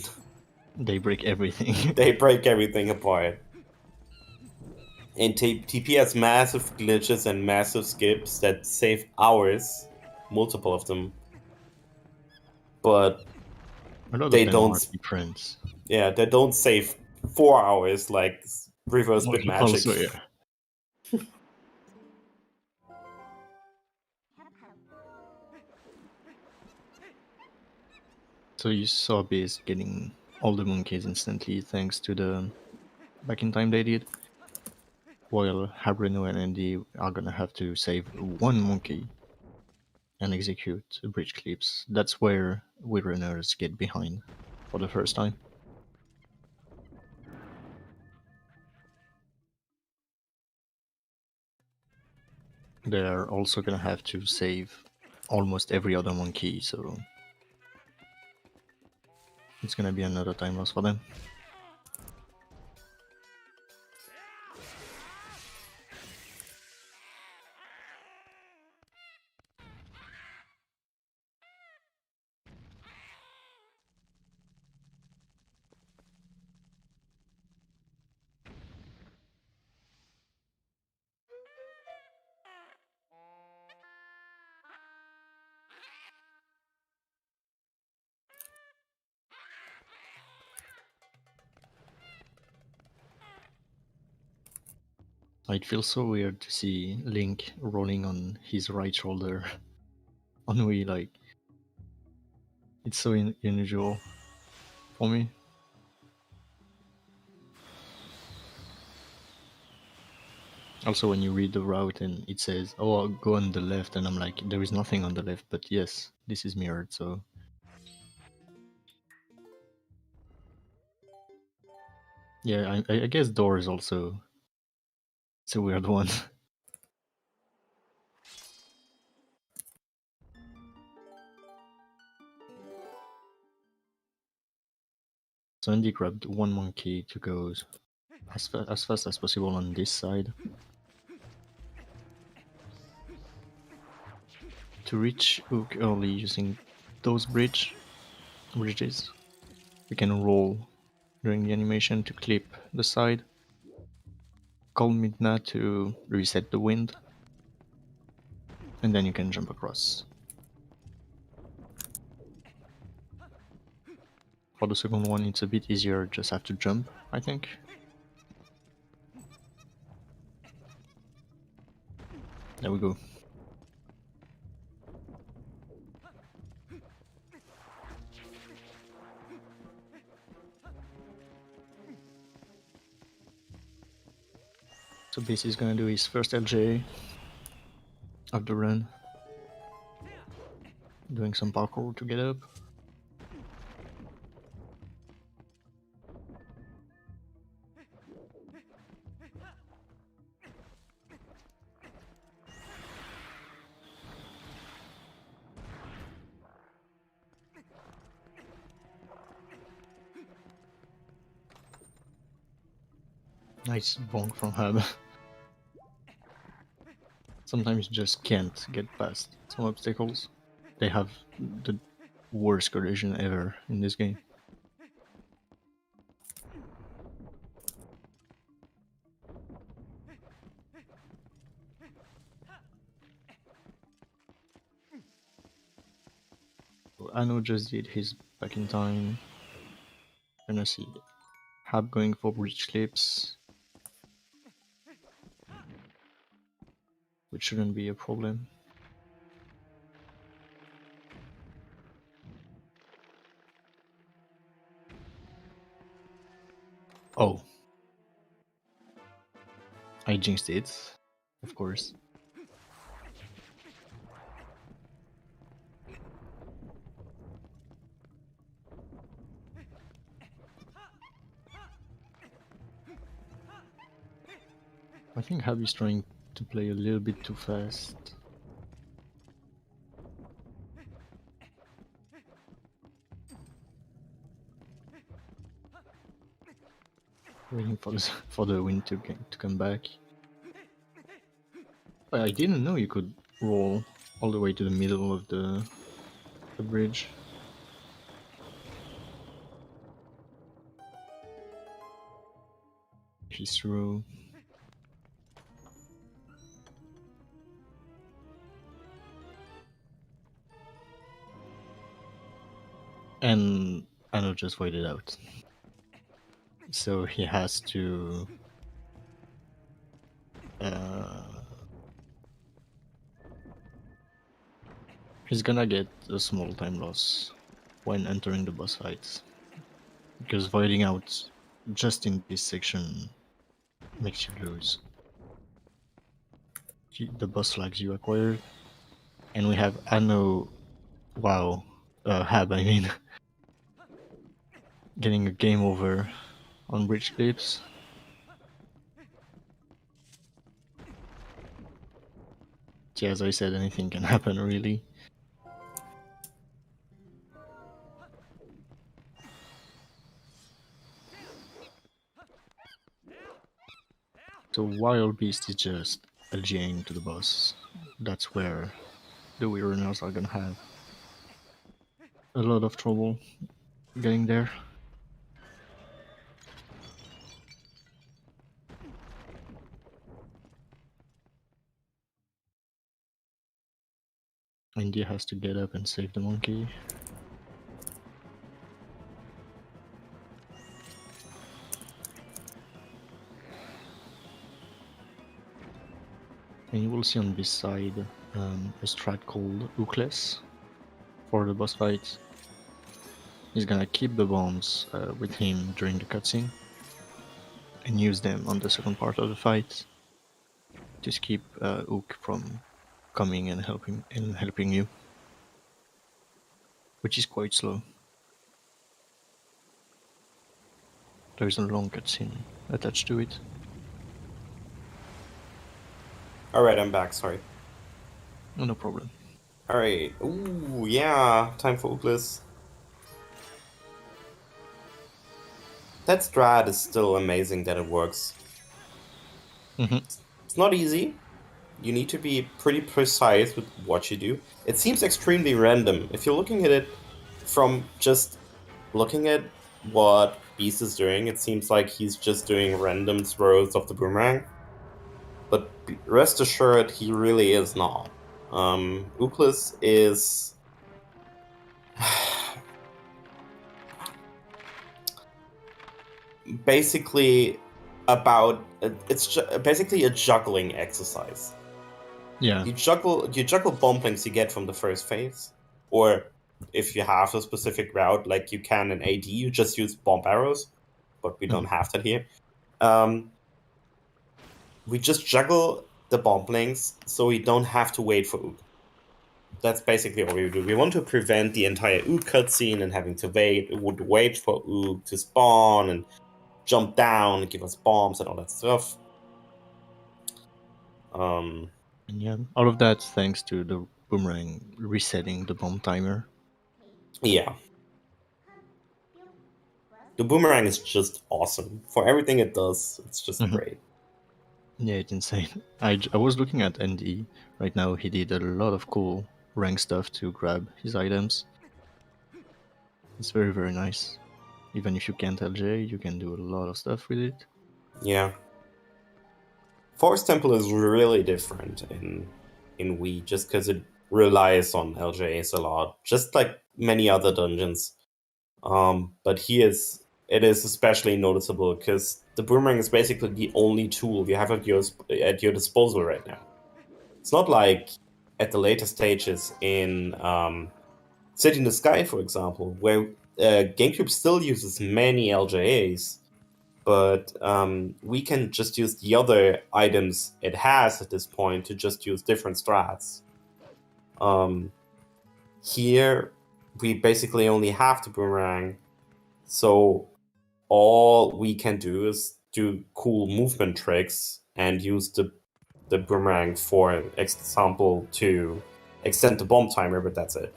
[SPEAKER 2] They break everything.
[SPEAKER 1] They break everything apart. And TP has massive glitches and massive skips that save hours, multiple of them. But they don't.
[SPEAKER 2] Difference.
[SPEAKER 1] Yeah, they don't save 4 hours like reverse bit magic.
[SPEAKER 2] Also, yeah. So you saw Biz getting all the monkeys instantly thanks to the back in time they did, while Habreno and Andy are gonna have to save one monkey and execute bridge clips. That's where we runners get behind for the first time. They're also gonna have to save almost every other monkey, so it's gonna be another time loss for them. It feels so weird to see Link rolling on his right shoulder on Wii, like, it's so unusual for me. Also, when you read the route and it says, oh, I'll go on the left, and I'm like, there is nothing on the left, but yes, this is mirrored, so... Yeah, I guess door is also... it's a weird one. So Andy grabbed one monkey to go as fast as possible on this side. To reach Hook early using those bridges, we can roll during the animation to clip the side. Call Midna to reset the wind, and then you can jump across. For the second one, it's a bit easier, just have to jump, I think. There we go. So Bass is gonna do his first LJ of the run. Doing some parkour to get up. Nice bonk from Hub. Sometimes you just can't get past some obstacles. They have the worst collision ever in this game. Anno just did his back in time. Gonna see Hab going for bridge clips, which shouldn't be a problem. Oh, I jinxed it, of course. I think Hab is trying to play a little bit too fast. Waiting for the wind to come back. I didn't know you could roll all the way to the middle of the bridge. She's through. And Anno just waited out. So he has to... he's gonna get a small time loss when entering the boss fights, because voiding out just in this section makes you lose. The boss flags you acquired, and we have Anno, wow, Hab, I mean, getting a game over on bridge clips. Yeah, as I said, anything can happen, really. So Wild Beast is just LGing to the boss. That's where the Wii runners are gonna have a lot of trouble getting there. India has to get up and save the monkey. And you will see on this side a strat called Hookless for the boss fight. He's gonna keep the bombs with him during the cutscene and use them on the second part of the fight to keep Ook from coming and helping you, which is quite slow. There's a long cutscene attached to it.
[SPEAKER 1] Alright, I'm back, sorry.
[SPEAKER 2] Oh, no problem.
[SPEAKER 1] Alright, ooh, yeah, time for Ooklis. That strat is still amazing that it works. It's not easy. You need to be pretty precise with what you do. It seems extremely random. If you're looking at it from just looking at what Beast is doing, it seems like he's just doing random throws of the boomerang. But rest assured, he really is not. Ooklis is... basically about... it's basically a juggling exercise.
[SPEAKER 2] Yeah.
[SPEAKER 1] You juggle bomb links you get from the first phase, or if you have a specific route like you can in AD, you just use bomb arrows, but we don't have that here. We just juggle the bomb links so we don't have to wait for Ook. That's basically what we do. We want to prevent the entire Ook cutscene and having to wait for Ook to spawn and jump down and give us bombs and all that stuff.
[SPEAKER 2] And yeah, all of that thanks to the boomerang resetting the bomb timer.
[SPEAKER 1] Yeah. The boomerang is just awesome. For everything it does, it's just great.
[SPEAKER 2] Yeah, it's insane. I was looking at ND right now. He did a lot of cool rank stuff to grab his items. It's very, very nice. Even if you can't LJ, you can do a lot of stuff with it.
[SPEAKER 1] Yeah. Forest Temple is really different in Wii, just because it relies on LJs a lot, just like many other dungeons. But it is especially noticeable because the boomerang is basically the only tool you have at your disposal right now. It's not like at the later stages in City in the Sky, for example, where GameCube still uses many LJAs, but we can just use the other items it has at this point to just use different strats. Here, we basically only have the boomerang, so all we can do is do cool movement tricks and use the boomerang, for example, to extend the bomb timer, but that's it.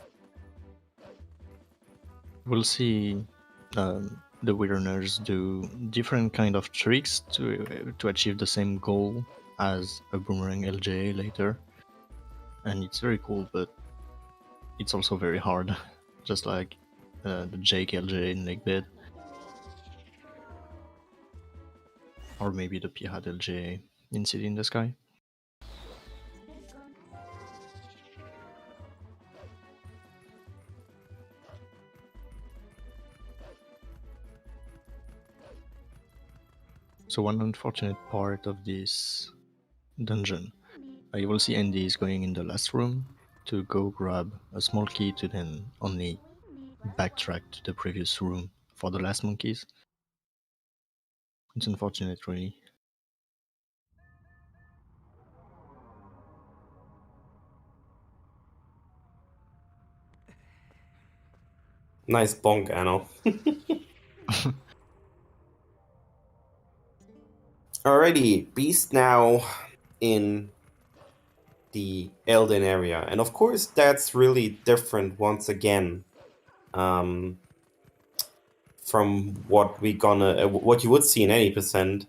[SPEAKER 2] We'll see the winners do different kind of tricks to achieve the same goal as a boomerang LJ later, and it's very cool, but it's also very hard, just like the Jake LJ in Lake Bed, or maybe the Pirate LJ in City in the Sky. So one unfortunate part of this dungeon, you will see Andy is going in the last room to go grab a small key to then only backtrack to the previous room for the last monkeys. It's unfortunate, really.
[SPEAKER 1] Nice bonk, Anno. Alrighty, Beast now in the Elden area. And of course, that's really different once again from what what you would see in any percent.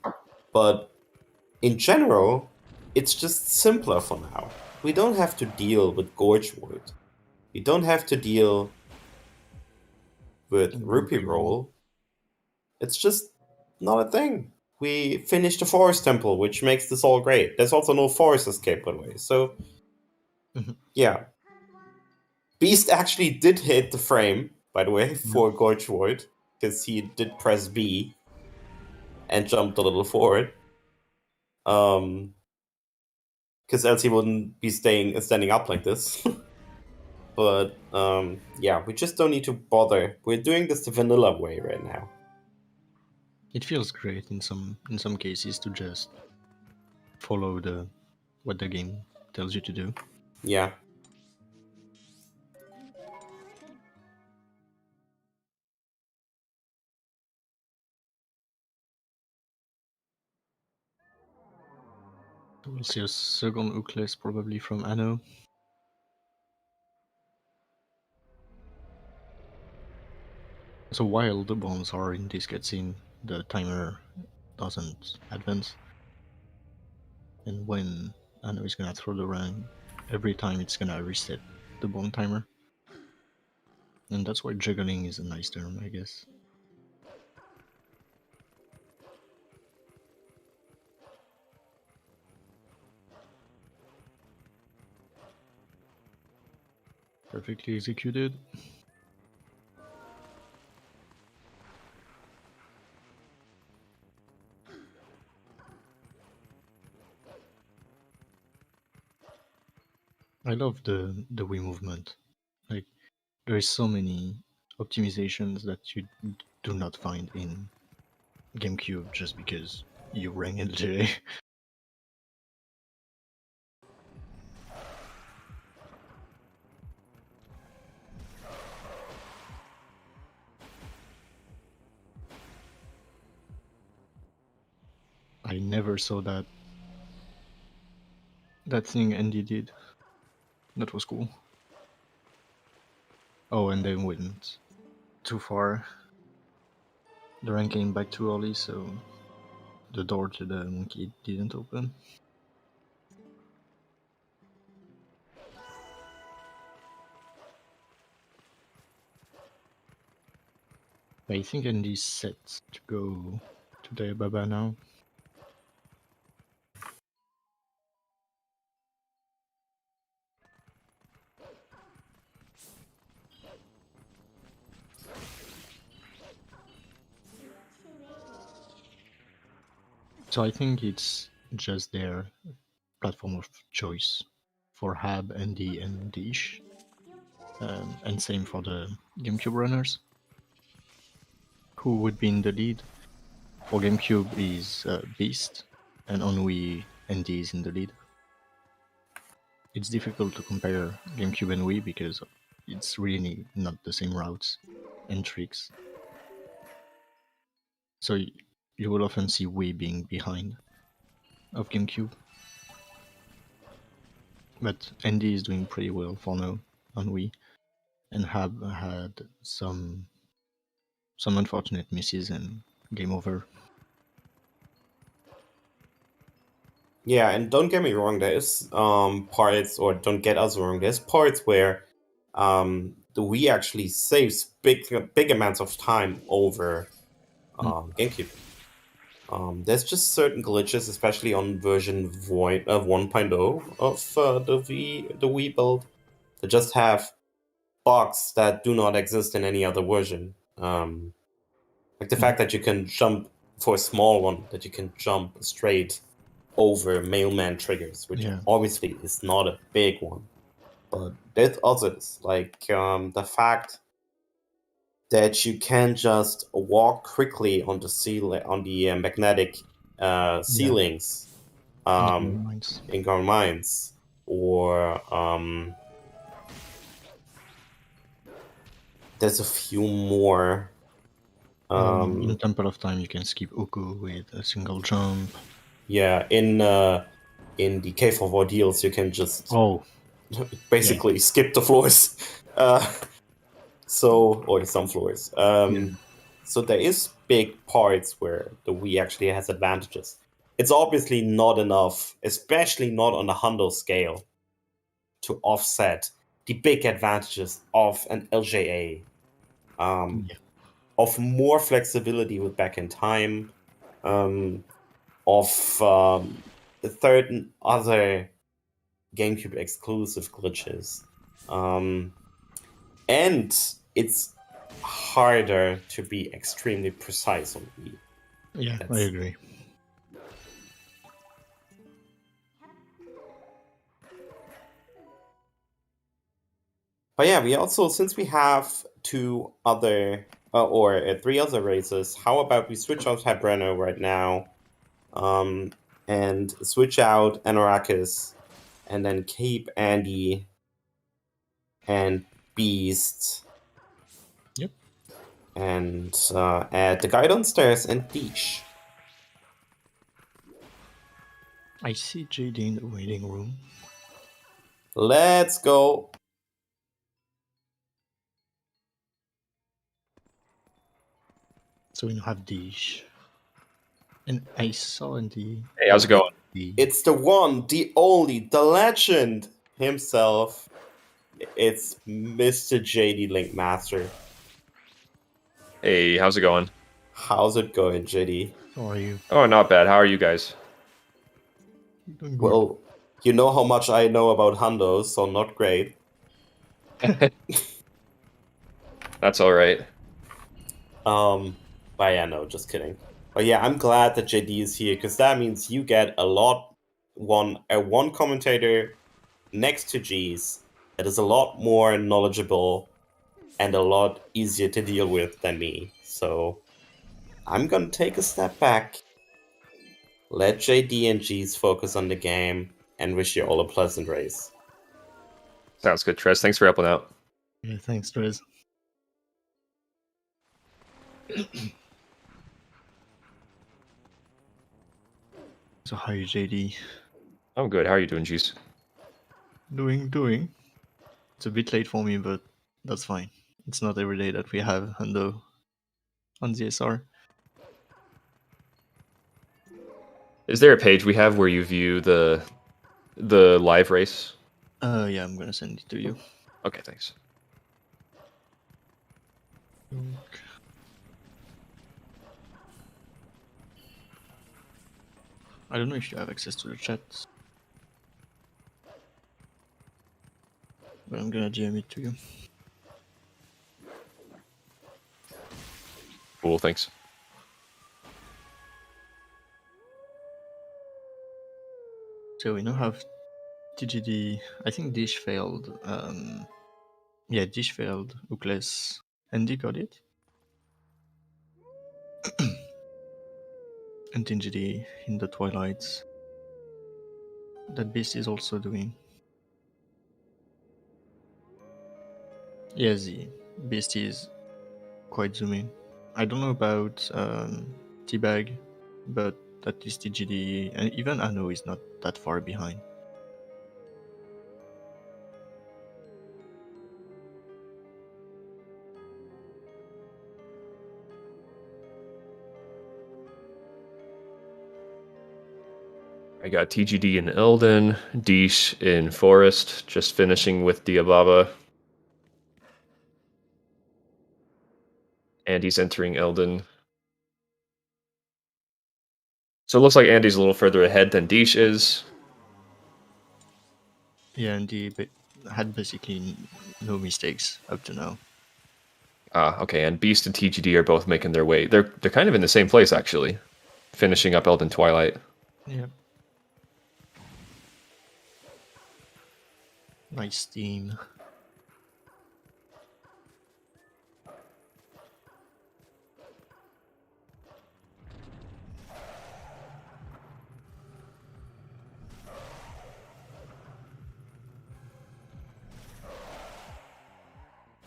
[SPEAKER 1] But in general, it's just simpler for now. We don't have to deal with Gorge Wood. We don't have to deal with Rupee Roll. It's just not a thing. We finished the Forest Temple, which makes this all great. There's also no Forest Escape, by the way. So, yeah. Beast actually did hit the frame, by the way, for Gorge Void, because he did press B and jumped a little forward. Because else he wouldn't be standing up like this. But yeah, we just don't need to bother. We're doing this the vanilla way right now.
[SPEAKER 2] It feels great in some cases to just follow what the game tells you to do.
[SPEAKER 1] Yeah.
[SPEAKER 2] We'll see a second Hookles probably from Anno. So while the bombs are in this cutscene, the timer doesn't advance. And when Anno is gonna throw the run, every time it's gonna reset the bomb timer. And that's why juggling is a nice term, I guess. Perfectly executed. I love the Wii movement. Like, there is so many optimizations that you do not find in GameCube just because you rang it today. I never saw that thing Andy did. That was cool. Oh, and then went too far. The rank came back too early, so the door to the monkey didn't open. I think Andy's set to go to the Baba now. So I think it's just their platform of choice for Hab, Andy, and Dish. And same for the GameCube runners. Who would be in the lead? For GameCube is Beast, and on Wii, Andy is in the lead. It's difficult to compare GameCube and Wii because it's really not the same routes and tricks. So you will often see Wii being behind of GameCube. But Andy is doing pretty well for now on Wii, and Hab had some unfortunate misses and game over.
[SPEAKER 1] Yeah, and don't get me wrong, there's parts, or don't get us wrong, there's parts where the Wii actually saves big amounts of time over GameCube. There's just certain glitches, especially on version 1.0 of the Wii build, that just have bugs that do not exist in any other version. Like the fact that you can jump for a small one, that you can jump straight over mailman triggers, which obviously is not a big one. But there's others, like the fact that you can just walk quickly on the magnetic ceilings
[SPEAKER 2] In the gold mines.
[SPEAKER 1] in Garden Mines, or there's a few more.
[SPEAKER 2] In Temple of Time, you can skip Oko with a single jump.
[SPEAKER 1] Yeah, in the Cave of Ordeals, you can just basically skip the floors. Or some floors. So there is big parts where the Wii actually has advantages. It's obviously not enough, especially not on a hundo scale, to offset the big advantages of an LJA. Of more flexibility with back in time, of certain other GameCube exclusive glitches. And it's harder to be extremely precise on Wii.
[SPEAKER 2] Yeah, I agree.
[SPEAKER 1] But yeah, we also, since we have three other races, how about we switch out Hibreno right now, and switch out Anorakis, and then keep Andy and Beast.
[SPEAKER 2] Yep.
[SPEAKER 1] And add the guy downstairs and Deesh.
[SPEAKER 2] I see JD in the waiting room.
[SPEAKER 1] Let's go.
[SPEAKER 2] So we now have Deesh. And I saw in the...
[SPEAKER 3] Hey, how's it going?
[SPEAKER 1] It's the one, the only, the legend himself. It's Mr. JD Link Master.
[SPEAKER 3] Hey, how's it going?
[SPEAKER 1] How's it going, JD?
[SPEAKER 2] How are you?
[SPEAKER 3] Oh, not bad. How are you guys?
[SPEAKER 2] Doing good.
[SPEAKER 1] Well, you know how much I know about Hundos, so not great.
[SPEAKER 3] That's all right.
[SPEAKER 1] But yeah, no, just kidding. But yeah, I'm glad that JD is here, because that means you get one commentator next to G's that is a lot more knowledgeable and a lot easier to deal with than me. So I'm gonna take a step back, let JD and G's focus on the game, and wish you all a pleasant race.
[SPEAKER 3] Sounds good, Trez. Thanks for helping out.
[SPEAKER 2] Yeah, thanks, Trez. So how are you, JD?
[SPEAKER 3] I'm good. How are you doing, G's?
[SPEAKER 2] Doing. It's a bit late for me, but that's fine. It's not every day that we have Hundo on the SR.
[SPEAKER 3] Is there a page we have where you view the live race?
[SPEAKER 2] Yeah, I'm gonna send it to you.
[SPEAKER 3] Okay, thanks.
[SPEAKER 2] I don't know if you have access to the chat, but I'm gonna DM it to you.
[SPEAKER 3] Cool, thanks.
[SPEAKER 2] So we now have TGD. I think Dish failed. Yeah, Dish failed. Ukles. Andy got it. And TGD in the Twilight. That Beast is also doing. Yeah, the Beast is quite zooming. I don't know about Teabag, but at least TGD, and even Anno is not that far behind.
[SPEAKER 3] I got TGD in Elden, Deesh in Forest, just finishing with Diababa. Andy's entering Elden. So it looks like Andy's a little further ahead than Deesh is.
[SPEAKER 2] Yeah, Andy had basically no mistakes up to now.
[SPEAKER 3] Okay, and Beast and TGD are both making their way. They're kind of in the same place, actually. Finishing up Elden Twilight.
[SPEAKER 2] Yep. Nice team.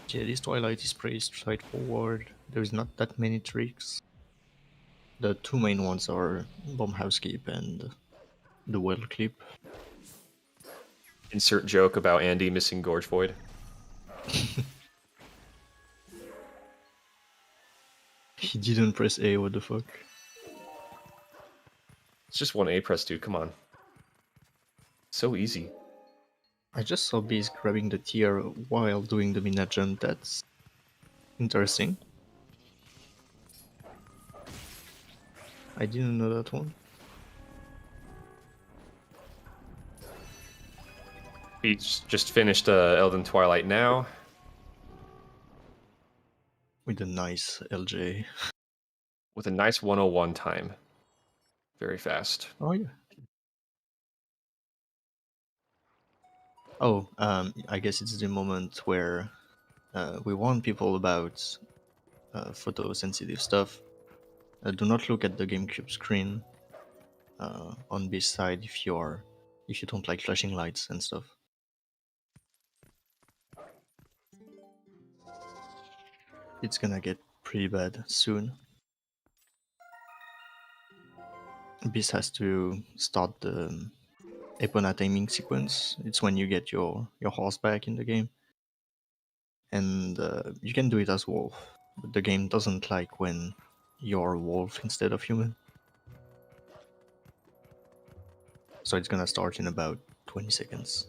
[SPEAKER 2] Yeah, this Twilight is pretty straightforward. There's not that many tricks. The two main ones are Bomb House Keep and the Well Clip.
[SPEAKER 3] Insert joke about Andy missing Gorge Void.
[SPEAKER 2] He didn't press A, what the fuck?
[SPEAKER 3] It's just one A press, dude. Come on. So easy.
[SPEAKER 2] I just saw Beast grabbing the tier while doing the Mina jump. That's interesting. I didn't know that one.
[SPEAKER 3] He's just finished Elden Twilight now.
[SPEAKER 2] With a nice LJ.
[SPEAKER 3] With a nice 101 time. Very fast.
[SPEAKER 2] Oh yeah. Oh, I guess it's the moment where we warn people about photosensitive stuff. Do not look at the GameCube screen on this side if you don't like flashing lights and stuff. It's gonna get pretty bad soon. Beast has to start the Epona taming sequence. It's when you get your horse back in the game. And you can do it as wolf, but the game doesn't like when you're wolf instead of human. So it's gonna start in about 20 seconds.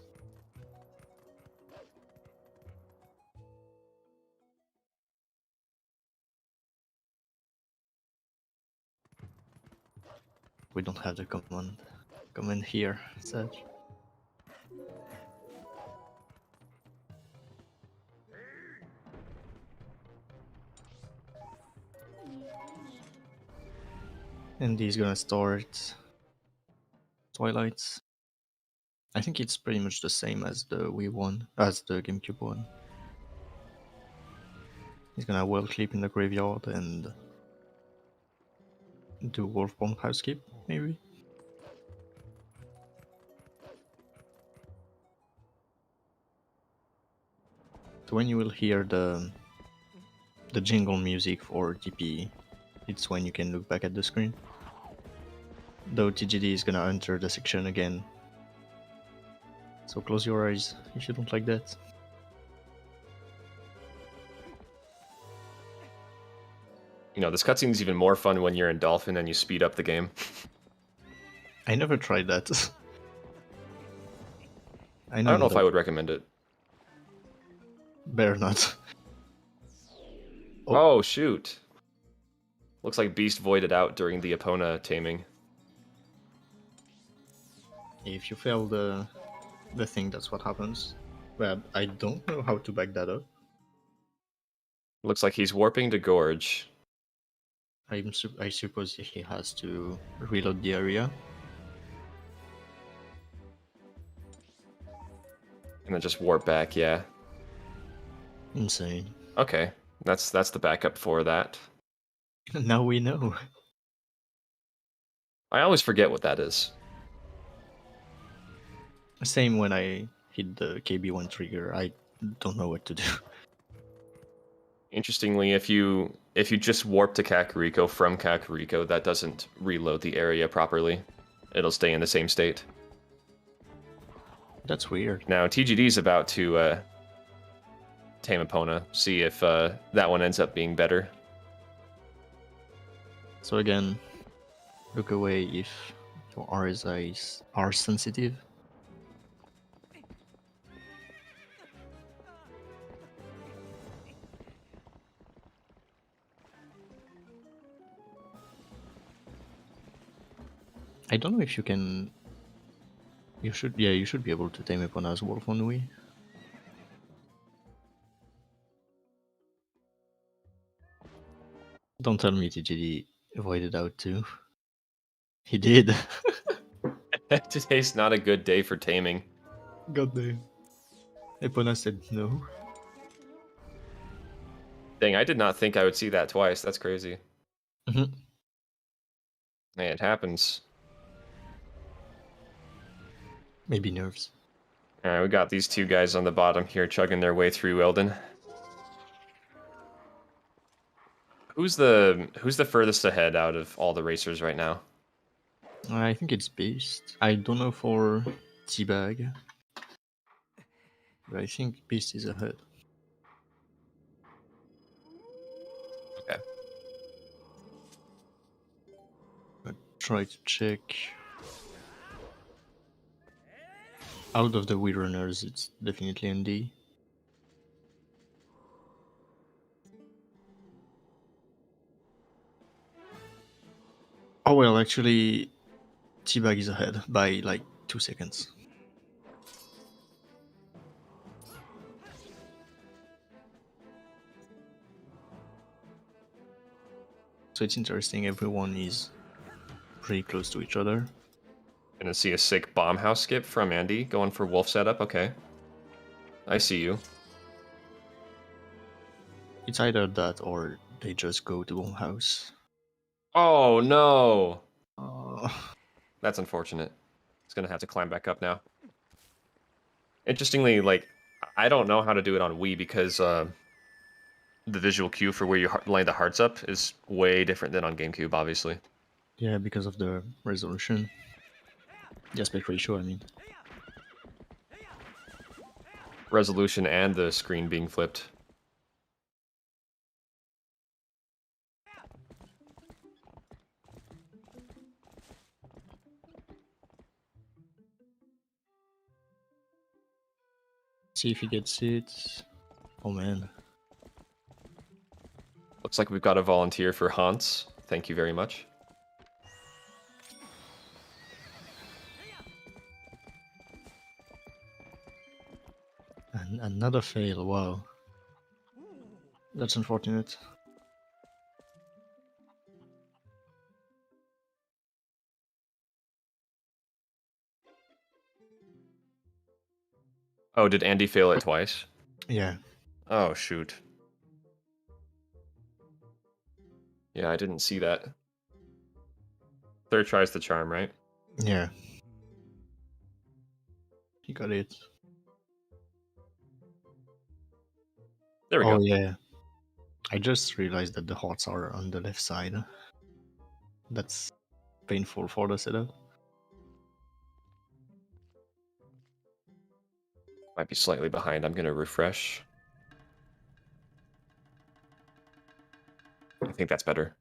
[SPEAKER 2] We don't have the command here, sad. And he's gonna start Twilight. I think it's pretty much the same as the Wii one, as the GameCube one. He's gonna well clip in the graveyard and do Wolf Bomb House Keep, maybe? So when you will hear the jingle music for TP, it's when you can look back at the screen. Though TGD is gonna enter the section again. So close your eyes if you don't like that.
[SPEAKER 3] You know, this cutscene is even more fun when you're in Dolphin and you speed up the game.
[SPEAKER 2] I never tried that.
[SPEAKER 3] I don't know if I would recommend it.
[SPEAKER 2] Better not.
[SPEAKER 3] Oh, shoot. Looks like Beast voided out during the Epona taming.
[SPEAKER 2] If you fail the thing, that's what happens. But I don't know how to back that up.
[SPEAKER 3] Looks like he's warping to Gorge.
[SPEAKER 2] I suppose he has to reload the area.
[SPEAKER 3] And then just warp back, yeah.
[SPEAKER 2] Insane.
[SPEAKER 3] Okay, that's the backup for that.
[SPEAKER 2] Now we know.
[SPEAKER 3] I always forget what that is.
[SPEAKER 2] Same when I hit the KB1 trigger, I don't know what to do.
[SPEAKER 3] Interestingly, if you just warp to Kakariko from Kakariko, that doesn't reload the area properly. It'll stay in the same state.
[SPEAKER 2] That's weird.
[SPEAKER 3] Now, TGD's about to tame Epona, see if that one ends up being better.
[SPEAKER 2] So again, look away if your RSIs are sensitive. I don't know if you can. You should be able to tame Epona as wolf on Wii. Don't tell me TGD avoided out too. He did.
[SPEAKER 3] Today's not a good day for taming.
[SPEAKER 2] God damn. Epona said no.
[SPEAKER 3] Dang, I did not think I would see that twice. That's crazy.
[SPEAKER 2] Mhm.
[SPEAKER 3] Hey, it happens.
[SPEAKER 2] Maybe nerves.
[SPEAKER 3] Alright, we got these two guys on the bottom here chugging their way through Elden. Who's the furthest ahead out of all the racers right now?
[SPEAKER 2] I think it's Beast. I don't know for Teabag, but I think Beast is ahead.
[SPEAKER 3] Okay.
[SPEAKER 2] Try to check. Out of the Wii runners, it's definitely Andy. Oh well, actually, Teabag is ahead by like 2 seconds. So it's interesting, everyone is pretty close to each other.
[SPEAKER 3] Gonna see a sick bomb house skip from Andy going for wolf setup. Okay. I see you.
[SPEAKER 2] It's either that or they just go to Home House.
[SPEAKER 3] Oh no!
[SPEAKER 2] Oh.
[SPEAKER 3] That's unfortunate. It's gonna have to climb back up now. Interestingly, like, I don't know how to do it on Wii because the visual cue for where you line the hearts up is way different than on GameCube, obviously.
[SPEAKER 2] Yeah, because of the resolution. The aspect ratio, I mean.
[SPEAKER 3] Resolution and the screen being flipped.
[SPEAKER 2] See if he gets it. Oh man.
[SPEAKER 3] Looks like we've got a volunteer for Hans. Thank you very much.
[SPEAKER 2] And another fail, wow. That's unfortunate.
[SPEAKER 3] Oh, did Andy fail it twice?
[SPEAKER 2] Yeah.
[SPEAKER 3] Oh, shoot. Yeah, I didn't see that. Third try's the charm, right?
[SPEAKER 2] Yeah. He got it.
[SPEAKER 3] There we
[SPEAKER 2] Oh
[SPEAKER 3] go.
[SPEAKER 2] yeah. I just realized that the hearts are on the left side. That's painful for the setup.
[SPEAKER 3] Might be slightly behind. I'm gonna refresh. I think that's better.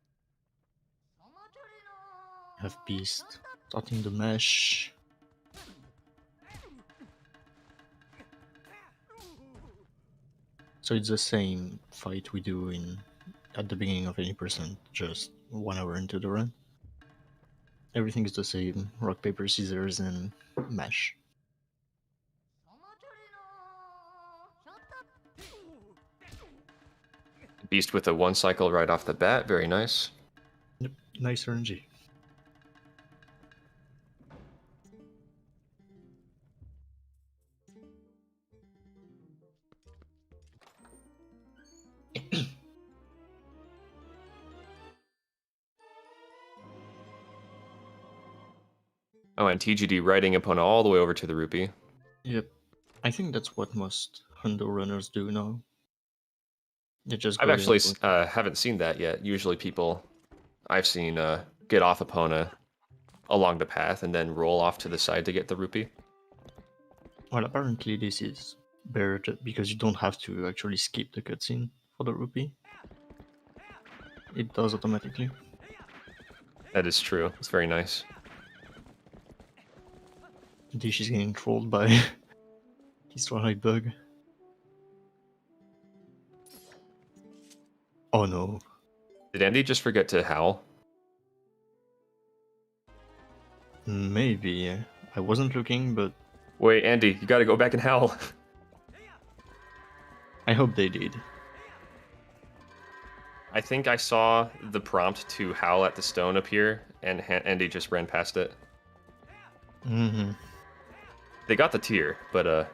[SPEAKER 2] Have Beast starting the mesh. So it's the same fight we do in at the beginning of any percent, just 1 hour into the run. Everything is the same: rock, paper, scissors, and mash.
[SPEAKER 3] Beast with a one cycle right off the bat. Very nice.
[SPEAKER 2] Yep, nice RNG.
[SPEAKER 3] Oh, and TGD riding Epona all the way over to the rupee.
[SPEAKER 2] Yep, I think that's what most Hundo runners do now. They just
[SPEAKER 3] I've
[SPEAKER 2] go there.
[SPEAKER 3] actually haven't seen that yet. Usually people I've seen get off Epona along the path and then roll off to the side to get the rupee.
[SPEAKER 2] Well, apparently this is better because you don't have to actually skip the cutscene for the rupee. It does automatically.
[SPEAKER 3] That is true. It's very nice.
[SPEAKER 2] Dish is getting trolled by his Twilight bug. Oh no.
[SPEAKER 3] Did Andy just forget to howl?
[SPEAKER 2] Maybe, yeah. I wasn't looking, but
[SPEAKER 3] Wait, Andy, you gotta go back and howl.
[SPEAKER 2] I hope they did.
[SPEAKER 3] I think I saw the prompt to howl at the stone appear, and Andy just ran past it.
[SPEAKER 2] Mm-hmm.
[SPEAKER 3] They got the tier, but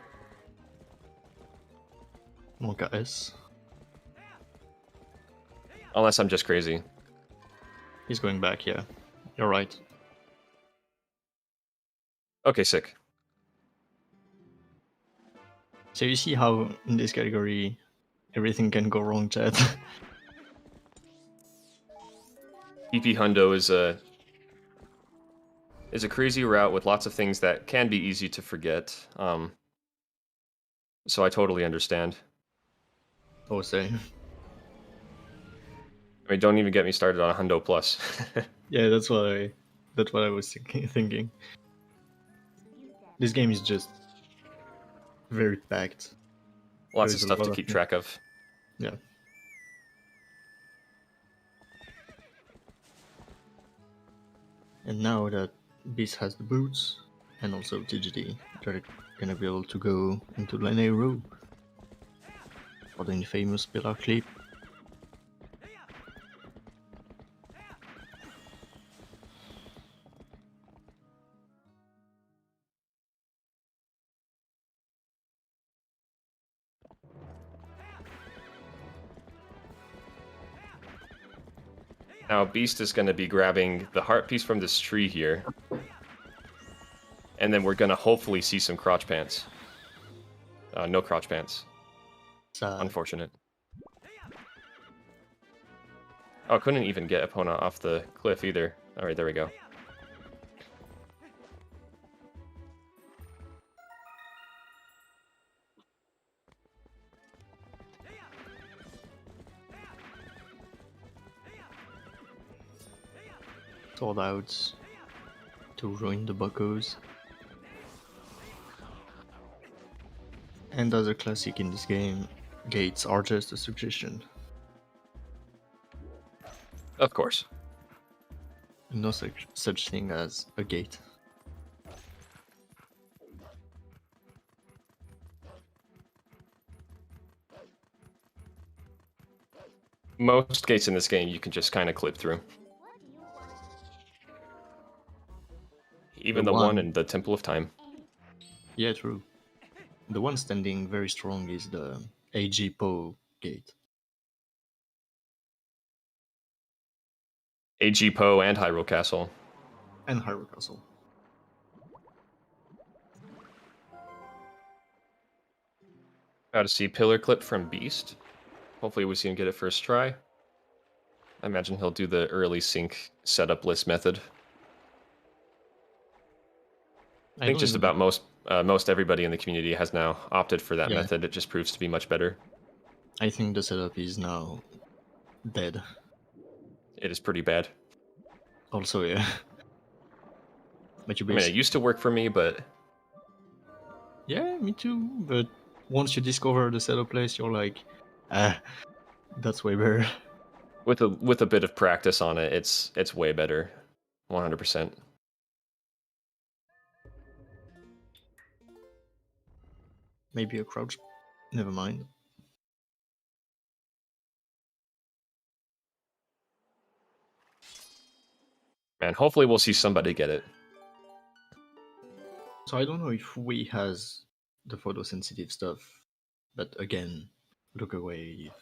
[SPEAKER 2] Monka S.
[SPEAKER 3] unless I'm just crazy.
[SPEAKER 2] He's going back, yeah. You're right.
[SPEAKER 3] Okay, sick.
[SPEAKER 2] So you see how in this category everything can go wrong, chat.
[SPEAKER 3] PP Hundo is a crazy route with lots of things that can be easy to forget. So I totally understand.
[SPEAKER 2] Oh, same.
[SPEAKER 3] I mean, don't even get me started on Hundo Plus.
[SPEAKER 2] Yeah, that's what I was thinking. This game is just very packed.
[SPEAKER 3] Lots of
[SPEAKER 2] There's a
[SPEAKER 3] stuff
[SPEAKER 2] lot
[SPEAKER 3] to
[SPEAKER 2] of
[SPEAKER 3] keep track of.
[SPEAKER 2] Yeah. And now that Beast has the boots, and also TGD, they're gonna be able to go into Lane A row for the infamous pillar clip.
[SPEAKER 3] Now, Beast is going to be grabbing the heart piece from this tree here. And then we're going to hopefully see some crotch pants. No crotch pants.
[SPEAKER 2] Sad.
[SPEAKER 3] Unfortunate. Oh, couldn't even get Epona off the cliff either. Alright, there we go.
[SPEAKER 2] Sword outs to ruin the buckos. And as a classic in this game, gates are just a suggestion.
[SPEAKER 3] Of course.
[SPEAKER 2] No such thing as a gate.
[SPEAKER 3] Most gates in this game you can just kind of clip through. Even the one in the Temple of Time.
[SPEAKER 2] Yeah, true. The one standing very strong is the AG Po gate.
[SPEAKER 3] AG Po and Hyrule Castle.
[SPEAKER 2] And Hyrule Castle.
[SPEAKER 3] Got to see pillar clip from Beast. Hopefully we see him get it first try. I imagine he'll do the early sync setup list method. I think just about most everybody in the community has now opted for that method. It just proves to be much better.
[SPEAKER 2] I think the setup is now dead.
[SPEAKER 3] It is pretty bad.
[SPEAKER 2] Also, yeah. But you
[SPEAKER 3] I mean, it used to work for me, but...
[SPEAKER 2] Yeah, me too. But once you discover the setup list, you're like, that's way better.
[SPEAKER 3] With a bit of practice on it, it's way better. 100%.
[SPEAKER 2] Maybe a crouch. Never mind.
[SPEAKER 3] Man, hopefully we'll see somebody get it.
[SPEAKER 2] So I don't know if we has the photosensitive stuff, but again, look away if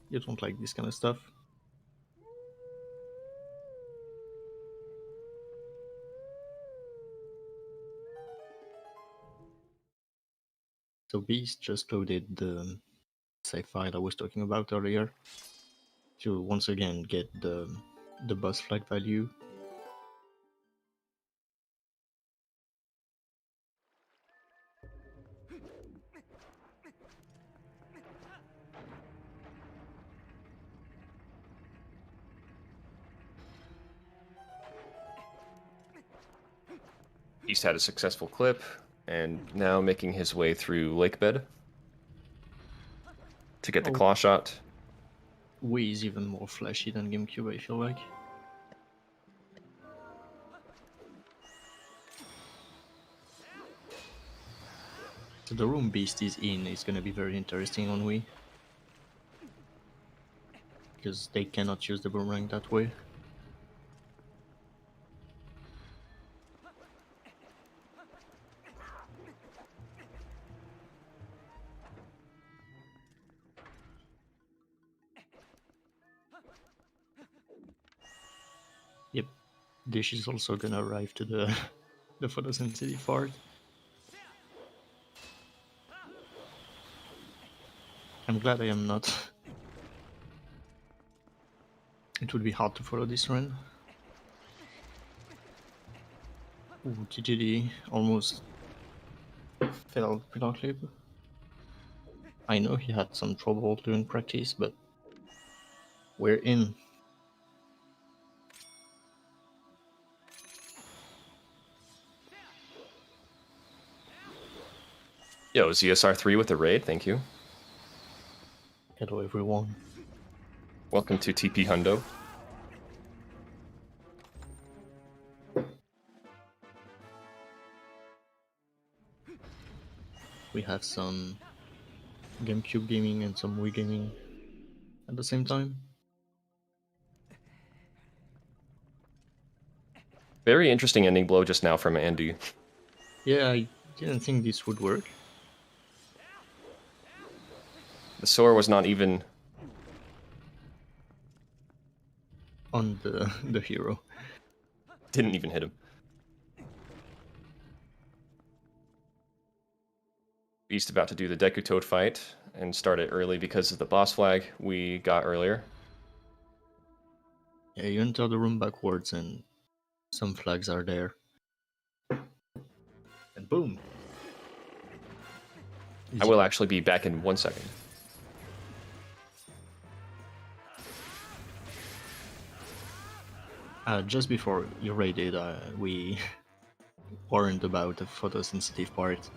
[SPEAKER 2] you don't like this kind of stuff. So Beast just loaded the save file I was talking about earlier to once again get the boss flag value.
[SPEAKER 3] Beast had a successful clip, and now making his way through Lakebed to get the claw shot.
[SPEAKER 2] Wii is even more flashy than GameCube, I feel like. So the room Beast is in is gonna be very interesting on Wii. Because they cannot use the boomerang that way. Yep, Dish is also gonna arrive to the photosensitive part. I'm glad I am not It would be hard to follow this run. Ooh, TGD almost fell without clip. I know he had some trouble during practice, but we're in.
[SPEAKER 3] Yo, ZSR3 with the raid, thank you.
[SPEAKER 2] Hello everyone.
[SPEAKER 3] Welcome to TP Hundo.
[SPEAKER 2] We have some GameCube gaming and some Wii gaming at the same time.
[SPEAKER 3] Very interesting ending blow just now from Andy.
[SPEAKER 2] Yeah, I didn't think this would work.
[SPEAKER 3] The sword was not even
[SPEAKER 2] On the hero.
[SPEAKER 3] didn't even hit him. Beast about to do the Deku Toad fight and start it early because of the boss flag we got earlier.
[SPEAKER 2] Yeah, you enter the room backwards and some flags are there. And boom!
[SPEAKER 3] I will actually be back in 1 second.
[SPEAKER 2] Just before you raided, we warned about the photosensitive part,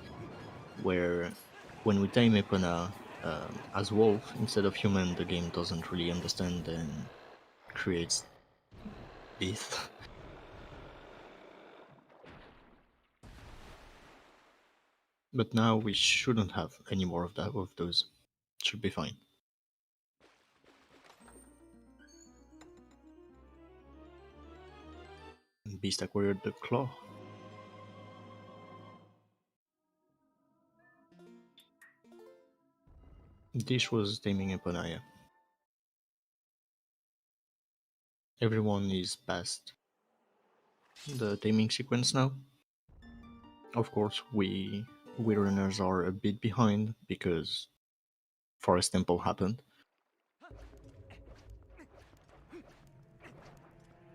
[SPEAKER 2] where when we tame Epona as wolf instead of human, the game doesn't really understand and creates death. But now we shouldn't have any more of those. Should be fine. Beast acquired the claw. Dish was taming Eponaya. Everyone is past the taming sequence now. Of course, we runners are a bit behind because Forest Temple happened.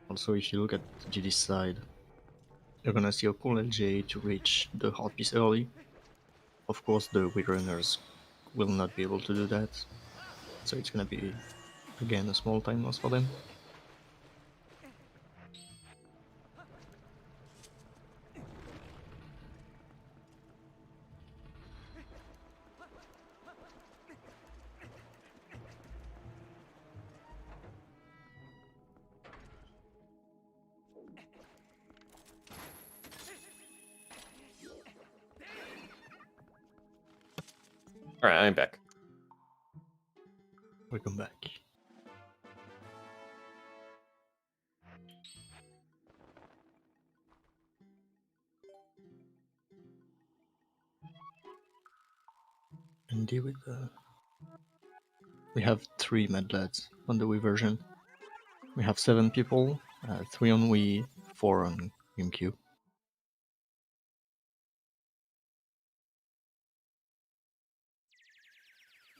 [SPEAKER 2] Also, if you look at GD's side, you're gonna see a cool LJ to reach the hard piece early. Of course, the Wii runners will not be able to do that, so it's gonna be again a small time loss for them.
[SPEAKER 3] Alright, I'm back.
[SPEAKER 2] Welcome back. And deal with we have 3 Mad Lads on the Wii version. We have 7 people, 3 on Wii, 4 on GameCube.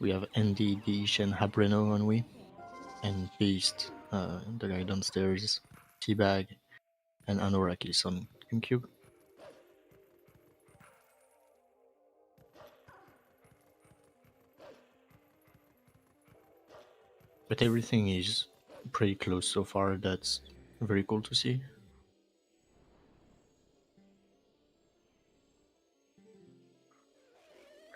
[SPEAKER 2] We have Andy, Dish, and Habreno on Wii, and Beast, the guy downstairs, Teabag, and Anorakis on GameCube. But everything is pretty close so far, that's very cool to see.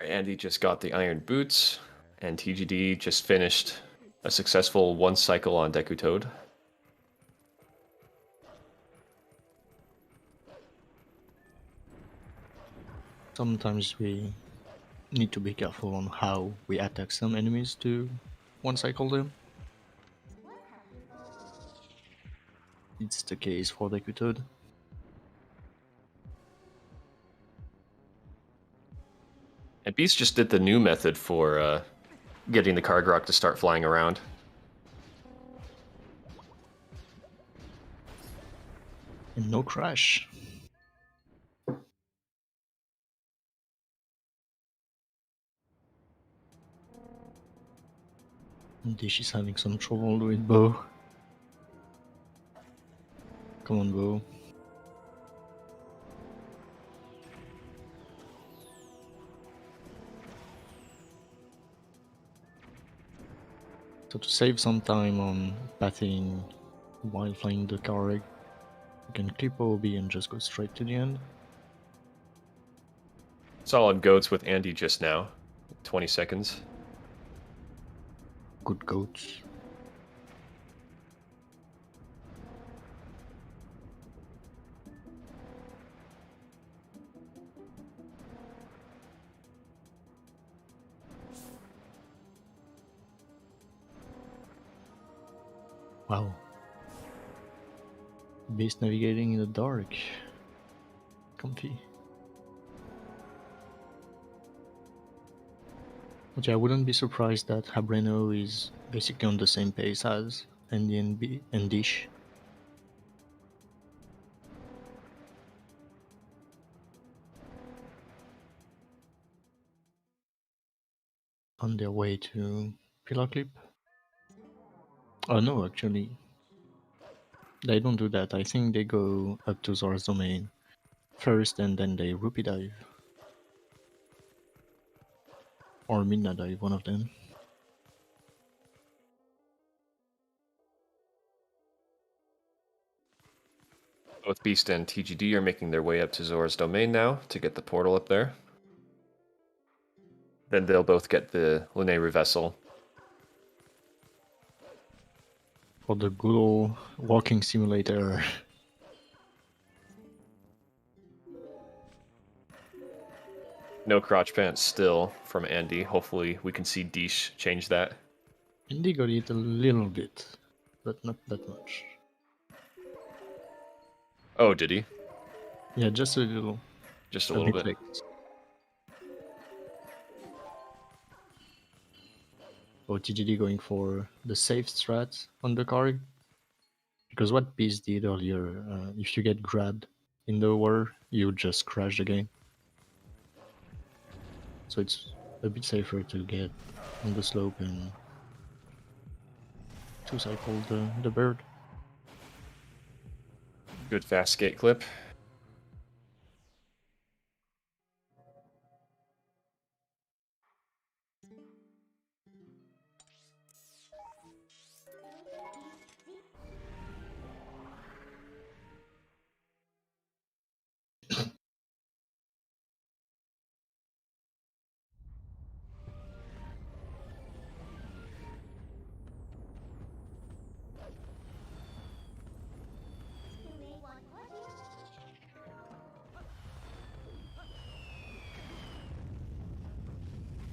[SPEAKER 3] Andy just got the iron boots, and TGD just finished a successful 1 cycle on Deku Toad.
[SPEAKER 2] Sometimes we need to be careful on how we attack some enemies to one-cycle them. It's the case for Deku Toad.
[SPEAKER 3] And Beast just did the new method for getting the card rock to start flying around.
[SPEAKER 2] And no crash. And Dish is having some trouble with bow. Come on, Bo. So to save some time on pathing while flying the car rig, you can clip OB and just go straight to the end.
[SPEAKER 3] Solid goats with Andy just now. 20 seconds.
[SPEAKER 2] Good goats. Wow. Beast navigating in the dark. Comfy. But yeah, I wouldn't be surprised that Habreno is basically on the same pace as Andy and Dish. On their way to Pillar Clip. Oh no, actually. They don't do that. I think they go up to Zora's Domain first and then they Rupee Dive. Or Midnight Dive, one of them.
[SPEAKER 3] Both Beast and TGD are making their way up to Zora's Domain now to get the portal up there. Then they'll both get the Linnaeus vessel.
[SPEAKER 2] For the good old walking simulator.
[SPEAKER 3] No crotch pants still from Andy. Hopefully we can see Deesh change that.
[SPEAKER 2] Andy got it a little bit, but not that much.
[SPEAKER 3] Oh, did he?
[SPEAKER 2] Yeah, just a little.
[SPEAKER 3] Just a little bit.
[SPEAKER 2] Late. Or TGD going for the safe strat on the card. Because what Beast did earlier, if you get grabbed in the water, you just crash the game. So it's a bit safer to get on the slope and to cycle the bird.
[SPEAKER 3] Good fast skate clip.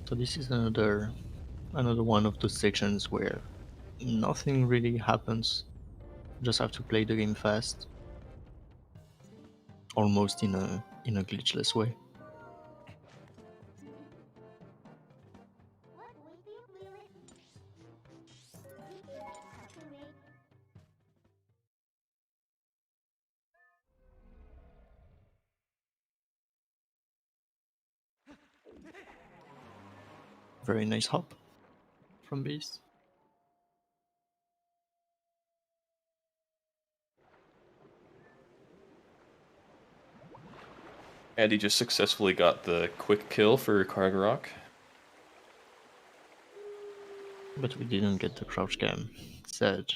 [SPEAKER 2] So this is another one of those sections where nothing really happens. You just have to play the game fast. Almost in a glitchless way. Very nice hop from Beast.
[SPEAKER 3] Andy just successfully got the quick kill for Kargarok.
[SPEAKER 2] But we didn't get the crouch cam. Sad.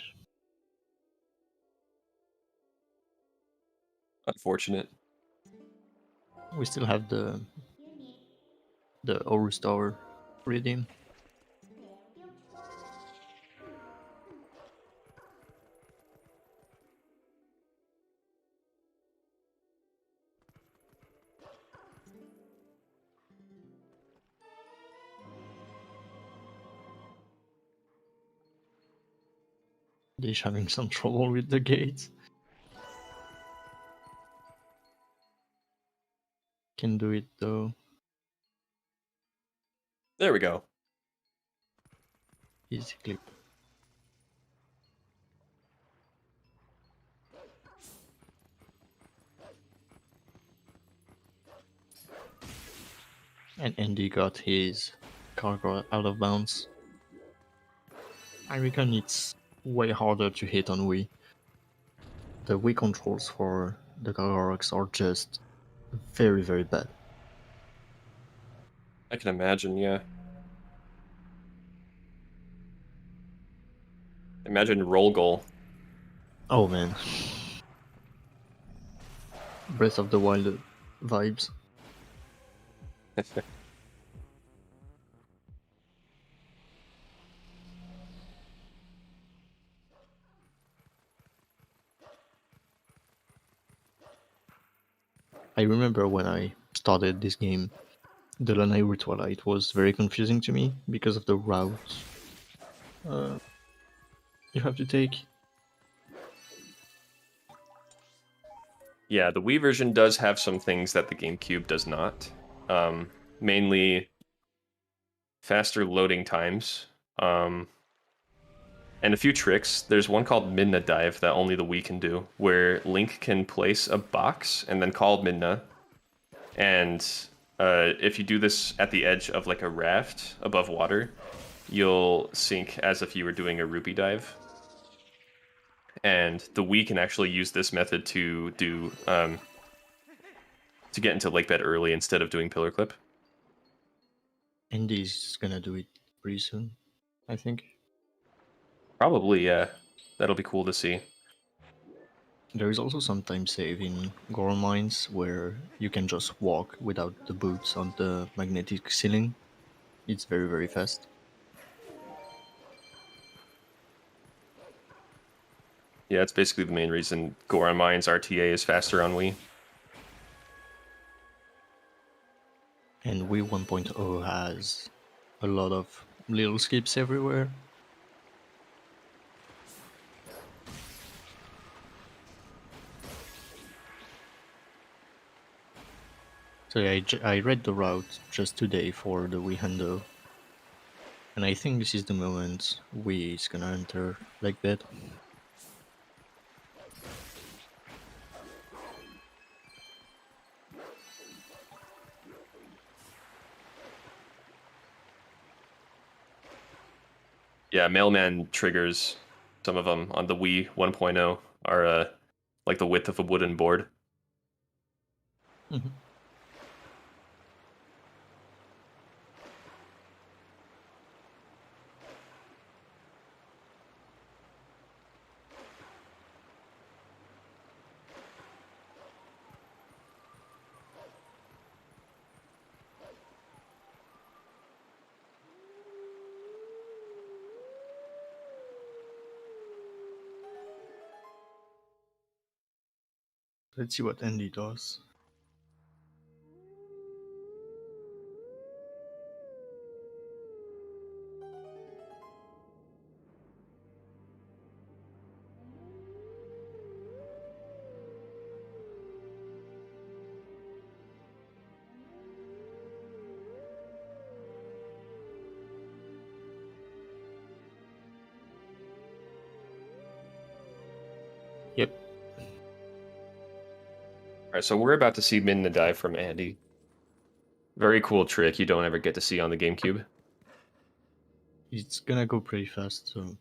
[SPEAKER 3] Unfortunate.
[SPEAKER 2] We still have the Horus Tower redeem. Dish having some trouble with the gates. Can do it though.
[SPEAKER 3] There we go.
[SPEAKER 2] Easy clip. And Andy got his cargo out of bounds. I reckon it's way harder to hit on Wii. the Wii controls for the Gargaroks are just very, very bad.
[SPEAKER 3] I can imagine, yeah. Imagine roll goal.
[SPEAKER 2] Oh man. Breath of the Wild vibes. I remember when I started this game, the Lanayru Twilight was very confusing to me because of the routes you have to take.
[SPEAKER 3] Yeah, the Wii version does have some things that the GameCube does not. Mainly faster loading times. And a few tricks. There's one called Midna Dive that only the Wii can do, where Link can place a box and then call Midna. And if you do this at the edge of like a raft above water, you'll sink as if you were doing a rupee dive. And the Wii can actually use this method to do to get into lake bed early instead of doing pillar clip.
[SPEAKER 2] Andy's gonna do it pretty soon, I think.
[SPEAKER 3] Probably, yeah. That'll be cool to see.
[SPEAKER 2] There is also some time save in Goron Mines where you can just walk without the boots on the magnetic ceiling. It's very, very fast.
[SPEAKER 3] Yeah, it's basically the main reason Goron Mines RTA is faster on Wii.
[SPEAKER 2] And Wii 1.0 has a lot of little skips everywhere. So yeah, I read the route just today for the Wii Hando. And I think this is the moment Wii is gonna enter like that.
[SPEAKER 3] Yeah, Mailman triggers, some of them on the Wii 1.0 are like the width of a wooden board.
[SPEAKER 2] Mhm. Let's see what Andy does. Yep.
[SPEAKER 3] Alright, so we're about to see Midna Dive from Andy. Very cool trick you don't ever get to see on the GameCube.
[SPEAKER 2] It's gonna go pretty fast, so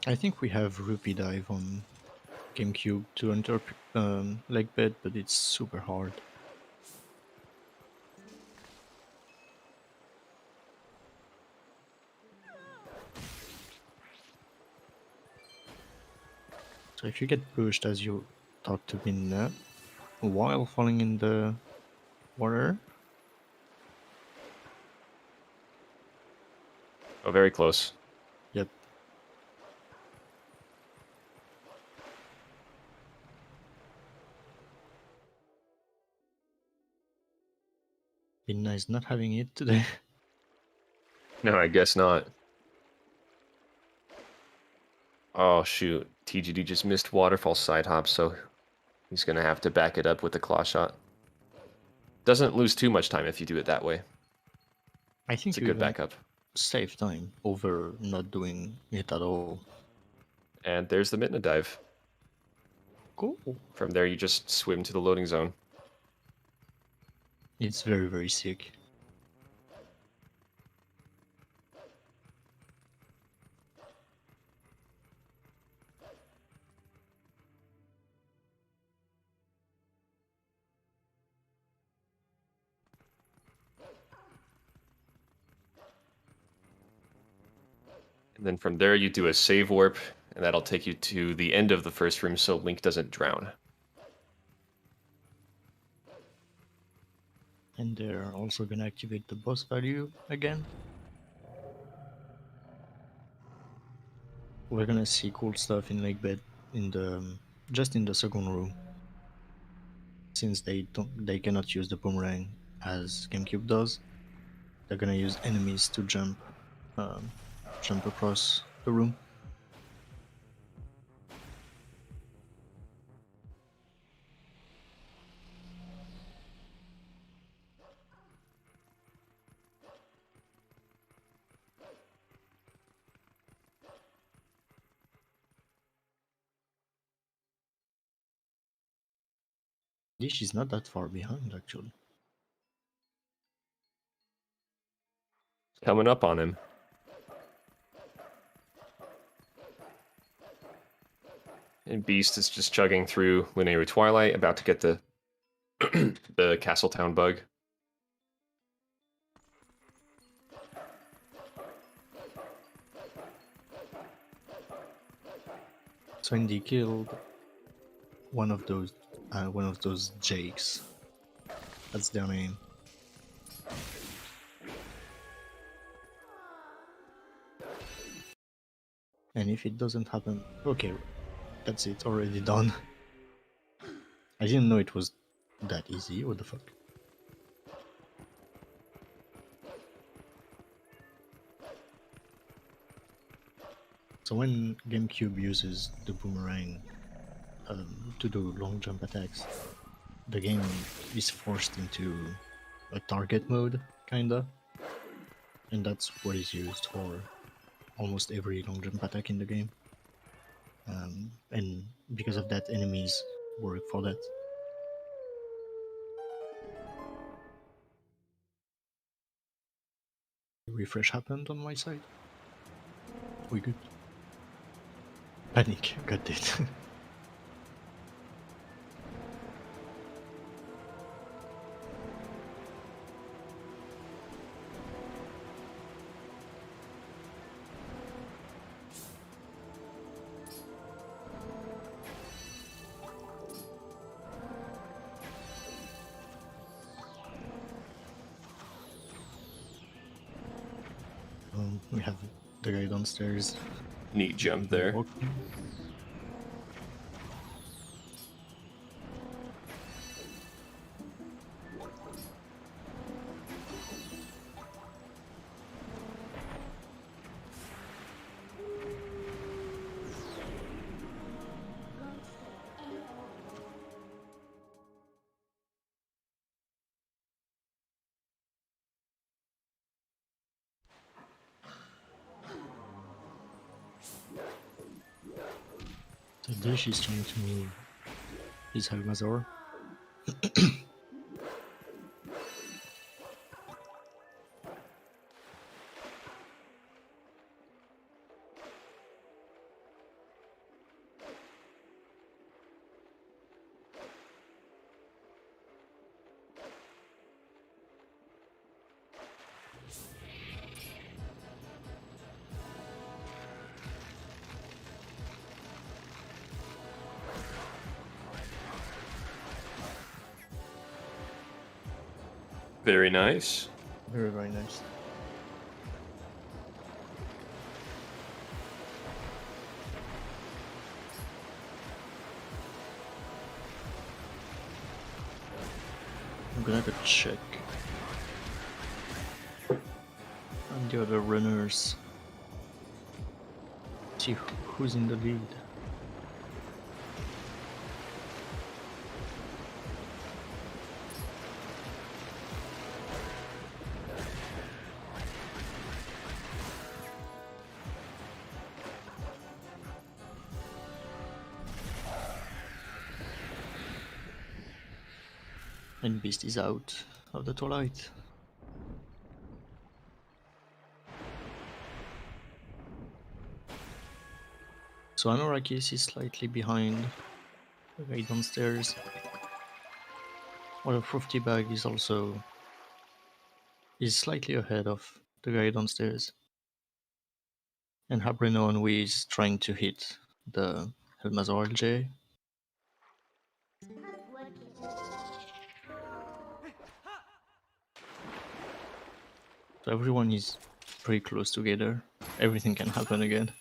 [SPEAKER 2] I think we have Rupee Dive on GameCube to enter leg bed, but it's super hard. So if you get pushed as you talk to Binna while falling in the water,
[SPEAKER 3] Oh, very close.
[SPEAKER 2] yep. Binna is not having it today.
[SPEAKER 3] No, I guess not. Oh, shoot. TGD just missed waterfall side hop, so he's going to have to back it up with the claw shot. Doesn't lose too much time if you do it that way.
[SPEAKER 2] I think
[SPEAKER 3] It's a
[SPEAKER 2] you
[SPEAKER 3] good
[SPEAKER 2] even
[SPEAKER 3] backup.
[SPEAKER 2] save time over not doing it at all.
[SPEAKER 3] And there's the Midna Dive.
[SPEAKER 2] Cool.
[SPEAKER 3] From there, you just swim to the loading zone.
[SPEAKER 2] It's very, very sick.
[SPEAKER 3] And then from there, you do a save warp, and that'll take you to the end of the first room so Link doesn't drown.
[SPEAKER 2] And they're also gonna activate the boss value again. We're gonna see cool stuff in Lake Bed in the just in the second room, since they cannot use the boomerang as GameCube does. They're gonna use enemies to jump across the room. This is not that far behind, actually.
[SPEAKER 3] Coming up on him. And Beast is just chugging through Linear Twilight, about to get the the Castletown bug.
[SPEAKER 2] So Indy killed one of those Jakes. That's their name. And if it doesn't happen, okay, that's it, already done. I didn't know it was that easy. What the fuck? So when GameCube uses the boomerang to do long jump attacks, the game is forced into a target mode, kinda, and that's what is used for almost every long jump attack in the game. And because of that, enemies work for that. Refresh happened on my side. We good. Panic, got it. We have the guy downstairs.
[SPEAKER 3] Neat jump there.
[SPEAKER 2] Walking. So Dish is trying to move his Helmazor.
[SPEAKER 3] Very nice.
[SPEAKER 2] Very, very nice. I'm gonna go check on the other runners. See who's in the lead. And Beast is out of the Twilight. So Anorakis is slightly behind the guy downstairs. While the Frufty Bag is also slightly ahead of the guy downstairs. And Habrino is trying to hit the Helmazor LJ. So everyone is pretty close together. Everything can happen again.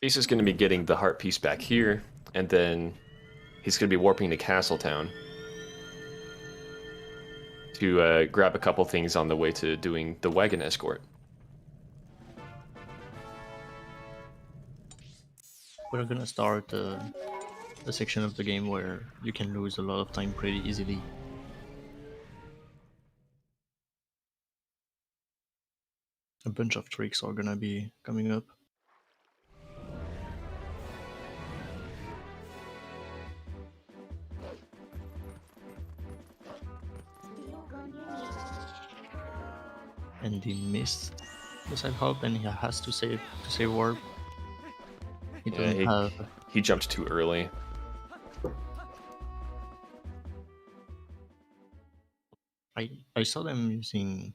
[SPEAKER 3] Beast is going to be getting the heart piece back here, and then he's going to be warping to Castletown to grab a couple things on the way to doing the wagon escort.
[SPEAKER 2] We're gonna start a section of the game where you can lose a lot of time pretty easily. A bunch of tricks are gonna be coming up. And he missed the side hop, and he has to save warp. He doesn't have.
[SPEAKER 3] He jumped too early.
[SPEAKER 2] I saw them using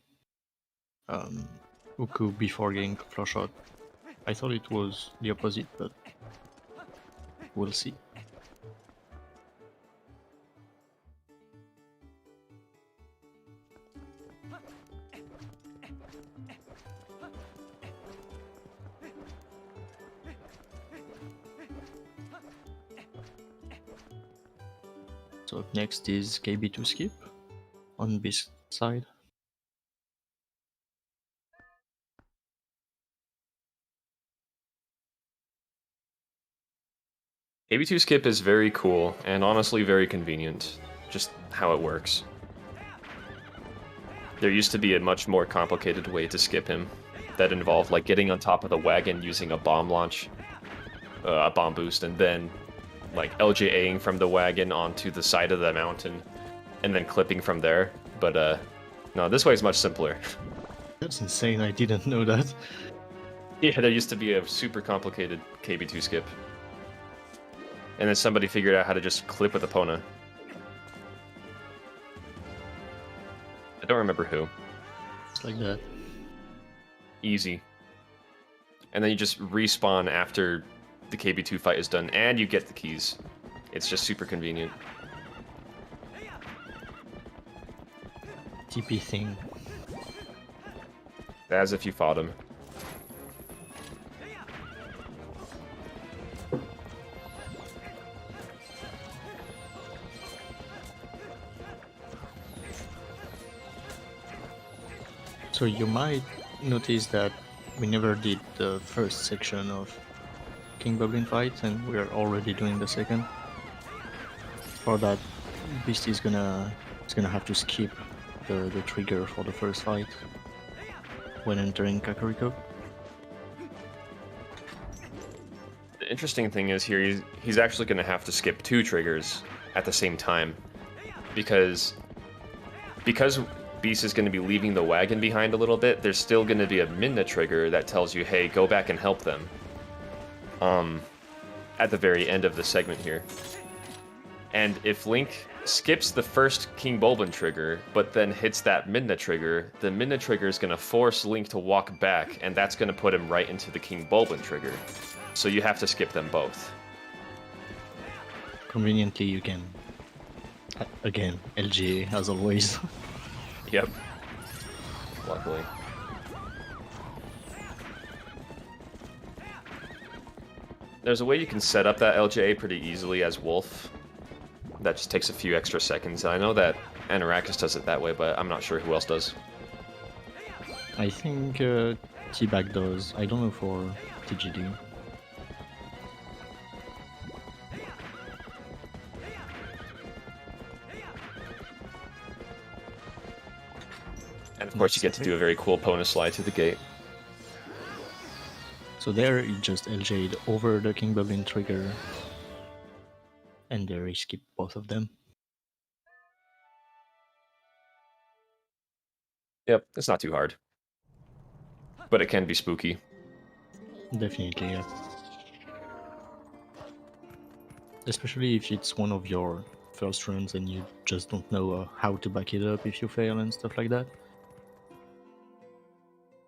[SPEAKER 2] Uku before getting flush shot. I thought it was the opposite, but we'll see. So up next is KB2 skip on this side.
[SPEAKER 3] AB2 skip is very cool and honestly very convenient, just how it works. There used to be a much more complicated way to skip him that involved like getting on top of the wagon using a bomb launch, a bomb boost, and then like LJAing from the wagon onto the side of the mountain and then clipping from there. But no, this way is much simpler.
[SPEAKER 2] That's insane, I didn't know that.
[SPEAKER 3] Yeah, there used to be a super complicated KB2 skip. And then somebody figured out how to just clip with Epona. I don't remember who.
[SPEAKER 2] It's like that.
[SPEAKER 3] Easy. And then you just respawn after the KB2 fight is done, and you get the keys. It's just super convenient.
[SPEAKER 2] TP thing.
[SPEAKER 3] As if you fought him.
[SPEAKER 2] So you might notice that we never did the first section of King Goblin fight, and we are already doing the second. For that, Beast is gonna have to skip the trigger for the first fight when entering Kakariko.
[SPEAKER 3] The interesting thing is here, he's actually going to have to skip 2 triggers at the same time. Because Beast is going to be leaving the wagon behind a little bit, there's still going to be a Midna trigger that tells you, hey, go back and help them. At the very end of the segment here. And if Link skips the first King Bulbin trigger, but then hits that Midna trigger, the Midna trigger is going to force Link to walk back, and that's going to put him right into the King Bulbin trigger. So you have to skip them both.
[SPEAKER 2] Conveniently, you can, again, LGA as always.
[SPEAKER 3] Yep. Luckily. There's a way you can set up that LJA pretty easily as Wolf. That just takes a few extra seconds. I know that Anarakis does it that way, but I'm not sure who else does.
[SPEAKER 2] I think T-Bag does. I don't know for TGD.
[SPEAKER 3] And of course you get to do a very cool Pona slide to the gate.
[SPEAKER 2] So there he just LJ'd over the King Goblin trigger, and there he skipped both of them.
[SPEAKER 3] Yep, it's not too hard. But it can be spooky.
[SPEAKER 2] Definitely, yeah. Especially if it's one of your first runs and you just don't know how to back it up if you fail and stuff like that.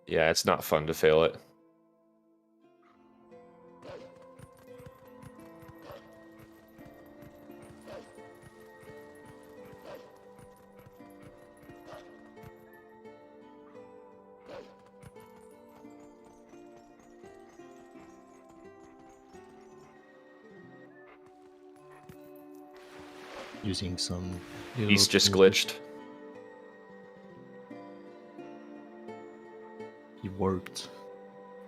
[SPEAKER 3] Yeah, it's not fun to fail it.
[SPEAKER 2] Using some...
[SPEAKER 3] He's just glitched.
[SPEAKER 2] He worked.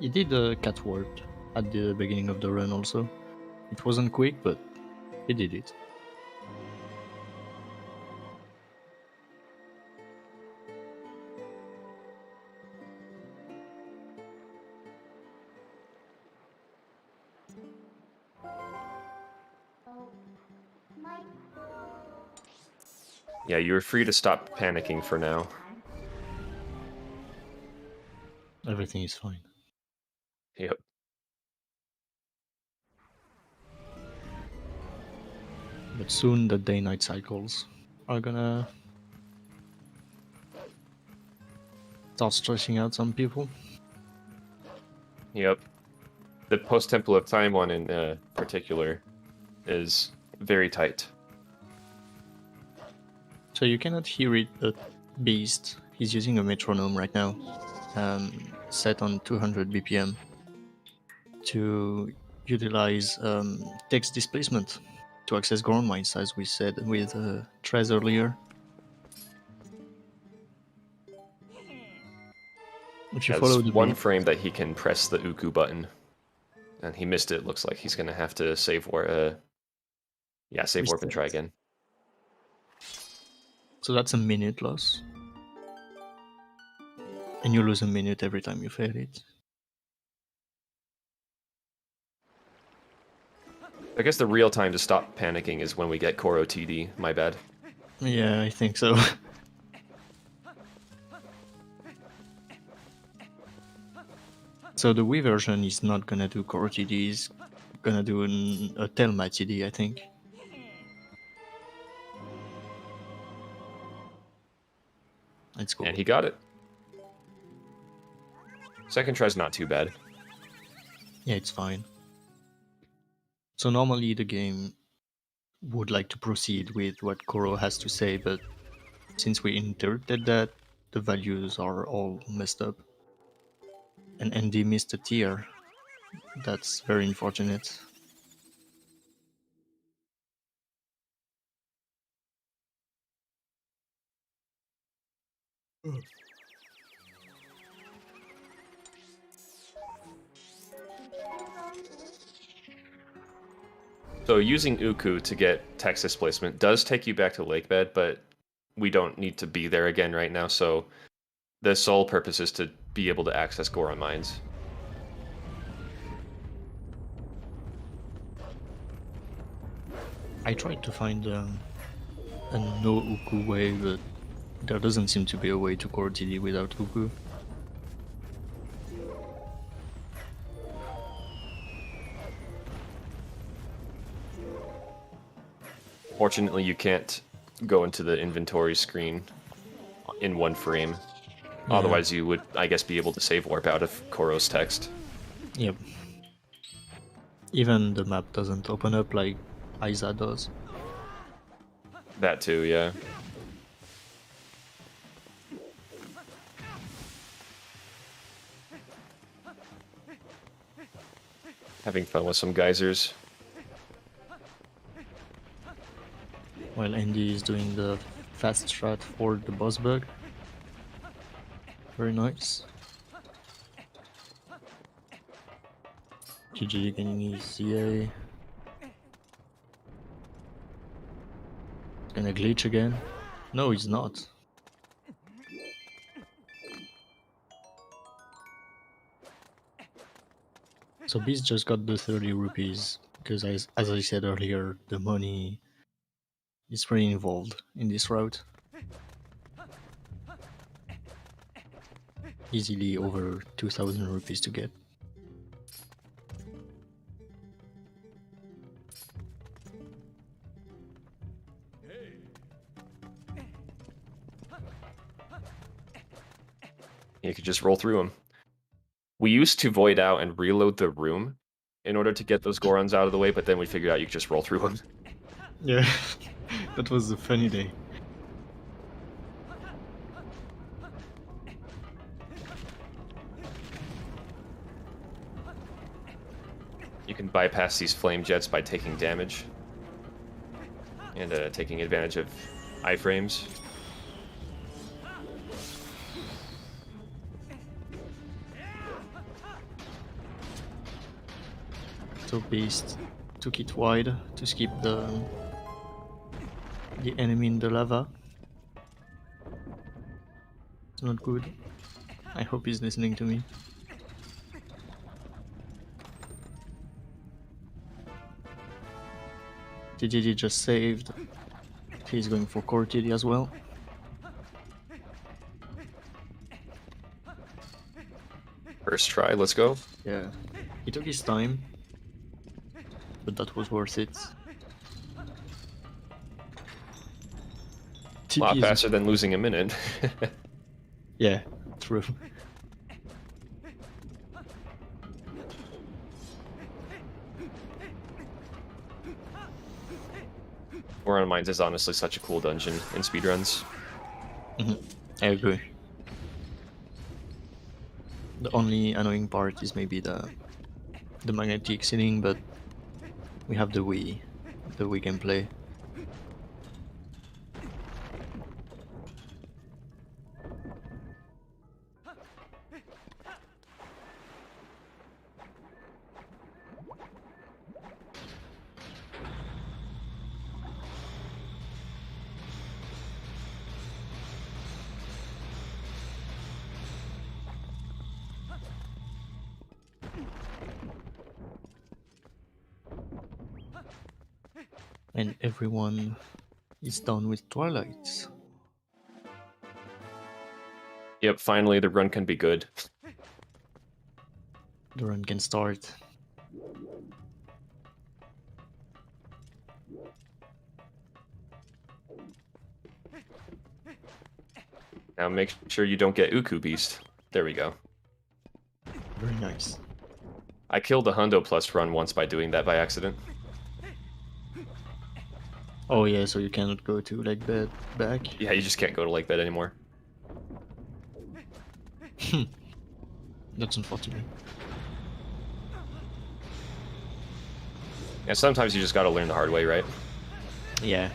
[SPEAKER 2] He did a catwalk at the beginning of the run also. It wasn't quick, but he did it.
[SPEAKER 3] Yeah, you were free to stop panicking for now.
[SPEAKER 2] Everything is fine.
[SPEAKER 3] Yep.
[SPEAKER 2] But soon the day-night cycles are gonna start stressing out some people.
[SPEAKER 3] Yep. The post-Temple of Time one in particular is very tight.
[SPEAKER 2] So you cannot hear it, but Beast, he's using a metronome right now, set on 200 BPM to utilize text displacement to access ground mines, as we said with Trez earlier. If you follow the
[SPEAKER 3] one
[SPEAKER 2] beat,
[SPEAKER 3] frame that he can press the Uku button, and he missed it. Looks like he's gonna have to save warp. Save warp and try again.
[SPEAKER 2] So that's a minute loss, and you lose a minute every time you fail it.
[SPEAKER 3] I guess the real time to stop panicking is when we get Koro TD. My bad.
[SPEAKER 2] Yeah, I think so. So the Wii version is not gonna do Core TD, it's gonna do a Telma TD, I think. It's cool.
[SPEAKER 3] And he got it. Second try's not too bad.
[SPEAKER 2] Yeah, it's fine. So normally the game would like to proceed with what Koro has to say, but since we interrupted that, the values are all messed up. And Andy missed a tier. That's very unfortunate.
[SPEAKER 3] So using Uku to get text displacement does take you back to Lakebed, but we don't need to be there again right now, so the sole purpose is to be able to access Goron Mines.
[SPEAKER 2] I tried to find a no Uku way, but there doesn't seem to be a way to core TD without Uku.
[SPEAKER 3] Fortunately, you can't go into the inventory screen in one frame.
[SPEAKER 2] Yeah.
[SPEAKER 3] Otherwise, you would, I guess, be able to save warp out of Koro's text.
[SPEAKER 2] Yep. Even the map doesn't open up like Aiza does.
[SPEAKER 3] That too, yeah. Having fun with some geysers.
[SPEAKER 2] While Andy is doing the fast strat for the boss bug. Very nice. GG getting his CA. Gonna glitch again? No, he's not. So Beast just got the 30 rupees because, as I said earlier, the money is pretty involved in this route. Easily over 2,000 rupees to get.
[SPEAKER 3] You could just roll through them. We used to void out and reload the room in order to get those Gorons out of the way, but then we figured out you could just roll through them.
[SPEAKER 2] Yeah, that was a funny day.
[SPEAKER 3] You can bypass these flame jets by taking damage and taking advantage of iframes.
[SPEAKER 2] So Beast took it wide to skip the enemy in the lava. It's not good. I hope he's listening to me. TGD just saved. He's going for core TD as well.
[SPEAKER 3] First try, let's go.
[SPEAKER 2] Yeah, he took his time, but that was worth it.
[SPEAKER 3] A lot
[SPEAKER 2] TP is...
[SPEAKER 3] faster than losing a minute.
[SPEAKER 2] Yeah, true.
[SPEAKER 3] War on Mines is honestly such a cool dungeon in speedruns.
[SPEAKER 2] I agree. The only annoying part is maybe the magnetic ceiling, but we have the Wii gameplay. And everyone is done with Twilight.
[SPEAKER 3] Yep, finally the run can be good.
[SPEAKER 2] The run can start.
[SPEAKER 3] Now make sure you don't get Uku Beast. There we go.
[SPEAKER 2] Very nice.
[SPEAKER 3] I killed a Hundo Plus run once by doing that by accident.
[SPEAKER 2] Oh yeah, so you cannot go to like bed back?
[SPEAKER 3] Yeah, you just can't go to Lake Bed anymore.
[SPEAKER 2] That's unfortunate.
[SPEAKER 3] Yeah, sometimes you just gotta learn the hard way, right?
[SPEAKER 2] Yeah.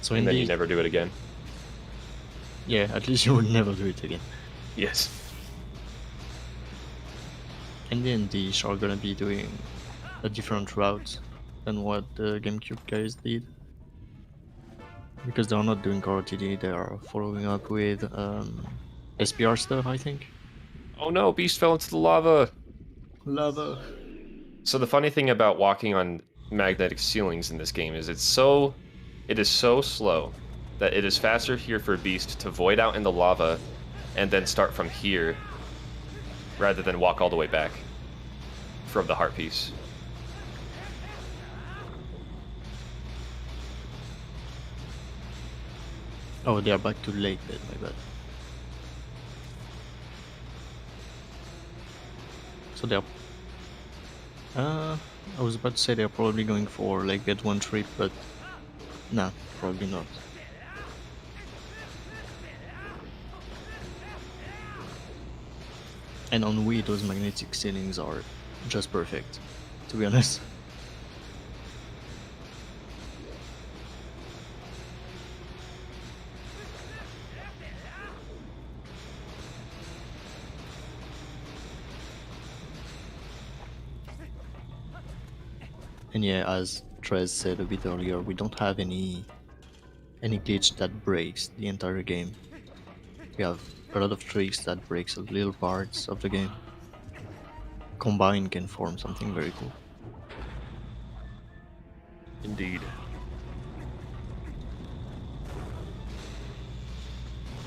[SPEAKER 2] So
[SPEAKER 3] And then you
[SPEAKER 2] indeed,
[SPEAKER 3] never do it again.
[SPEAKER 2] yeah, at least you will never do it again.
[SPEAKER 3] Yes.
[SPEAKER 2] And then the are gonna be doing a different route than what the GameCube guys did. Because they're not doing core TD, they are following up with SPR stuff, I think.
[SPEAKER 3] Oh no, Beast fell into the lava!
[SPEAKER 2] Lava.
[SPEAKER 3] So the funny thing about walking on magnetic ceilings in this game is it is so slow that it is faster here for Beast to void out in the lava and then start from here rather than walk all the way back from the heart piece.
[SPEAKER 2] Oh, they are back to late bed, my bad. So they're... I was about to say they're probably going for like get one trip, but nah, probably not. And on Wii, those magnetic ceilings are just perfect, to be honest. And yeah, as Trez said a bit earlier, we don't have any glitch that breaks the entire game. We have a lot of tricks that breaks little parts of the game. Combined can form something very cool.
[SPEAKER 3] Indeed.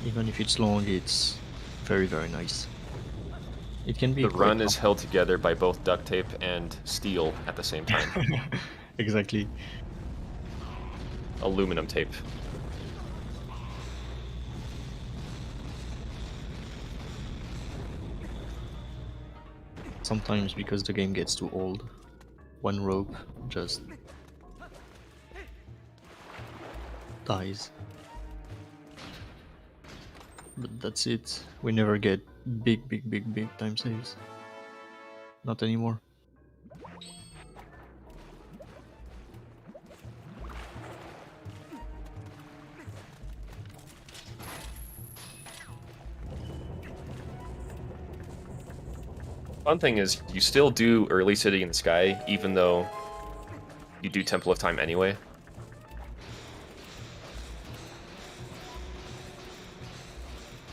[SPEAKER 2] Even if it's long, it's very, very nice. It can be
[SPEAKER 3] The
[SPEAKER 2] quite
[SPEAKER 3] run is held together by both duct tape and steel at the same time.
[SPEAKER 2] Exactly.
[SPEAKER 3] Aluminum tape.
[SPEAKER 2] Sometimes because the game gets too old, one rope just dies. But that's it. We never get big time saves. Not anymore.
[SPEAKER 3] Fun thing is, you still do early City in the Sky, even though you do Temple of Time anyway.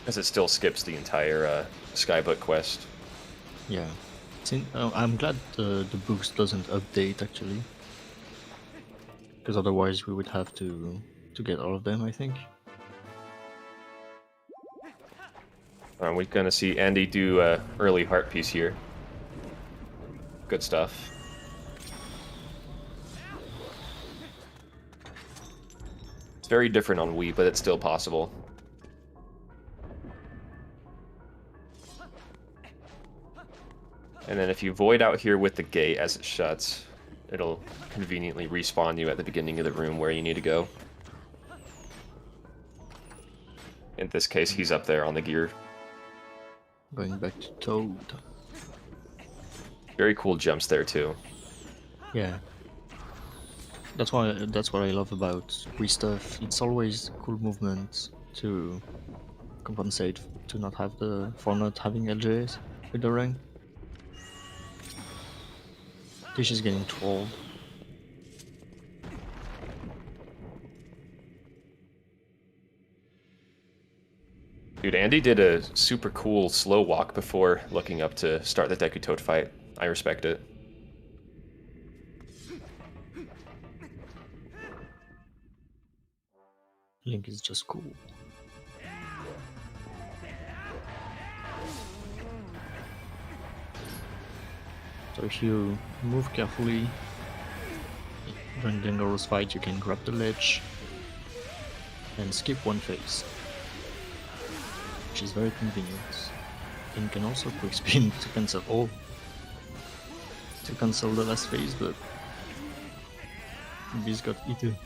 [SPEAKER 3] Because it still skips the entire Skybook quest.
[SPEAKER 2] Yeah. I'm glad the books doesn't update actually. Because otherwise we would have to get all of them, I think.
[SPEAKER 3] We're gonna see Andy do early heart piece here. Good stuff. It's very different on Wii, but it's still possible. And then if you void out here with the gate as it shuts, it'll conveniently respawn you at the beginning of the room where you need to go. In this case, he's up there on the gear.
[SPEAKER 2] Going back to Toad.
[SPEAKER 3] Very cool jumps there too.
[SPEAKER 2] Yeah. That's what I love about Wii stuff. It's always cool movement to compensate to not have for not having LJs with the ring. Dish is getting trolled.
[SPEAKER 3] Dude, Andy did a super cool slow walk before looking up to start the Deku Toad fight. I respect it.
[SPEAKER 2] Link is just cool. So if you move carefully during Glengarro's fight, you can grab the ledge and skip one phase, which is very convenient. And you can also quick spin to cancel the last phase, but Beast got eaten.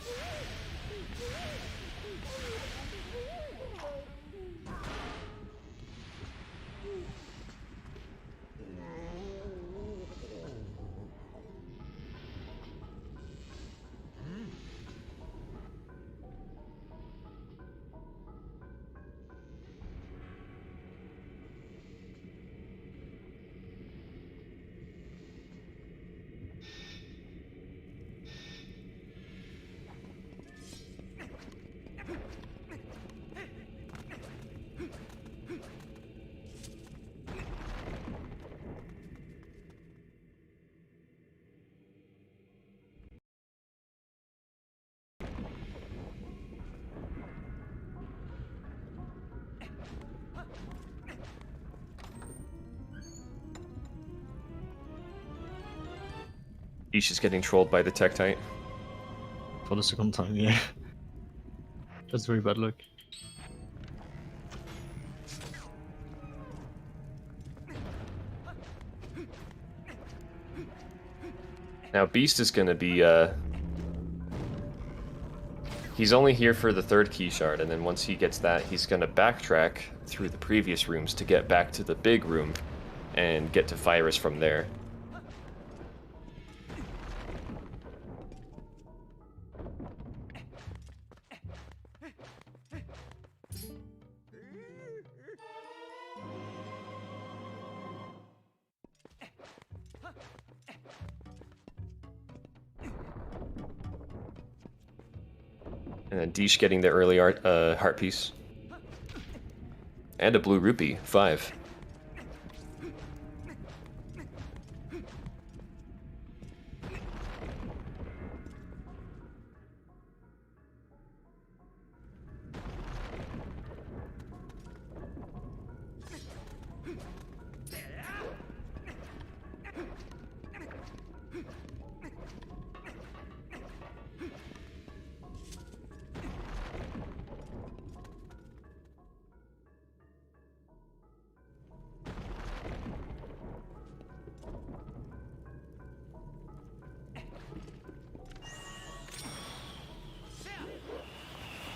[SPEAKER 3] Ish is getting trolled by the Tektite.
[SPEAKER 2] For the second time, yeah. That's very bad luck.
[SPEAKER 3] Now Beast is gonna be he's only here for the third key shard, and then once he gets that, he's gonna backtrack through the previous rooms to get back to the big room and get to Fyrus from there. And then Deesh getting the early heart piece. And a blue rupee, 5.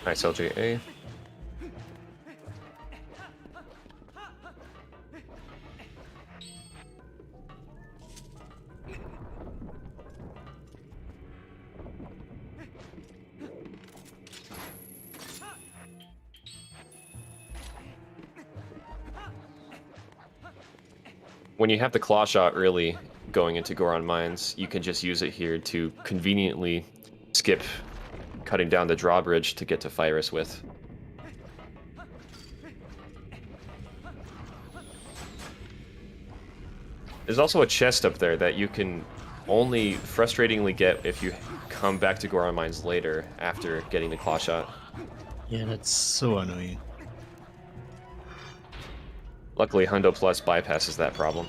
[SPEAKER 3] Nice LJA. When you have the claw shot really going into Goron Mines, you can just use it here to conveniently skip cutting down the drawbridge to get to Pyrus with. There's also a chest up there that you can only frustratingly get if you come back to Goron Mines later after getting the claw shot.
[SPEAKER 2] Yeah, that's so annoying.
[SPEAKER 3] Luckily, Hundo Plus bypasses that problem.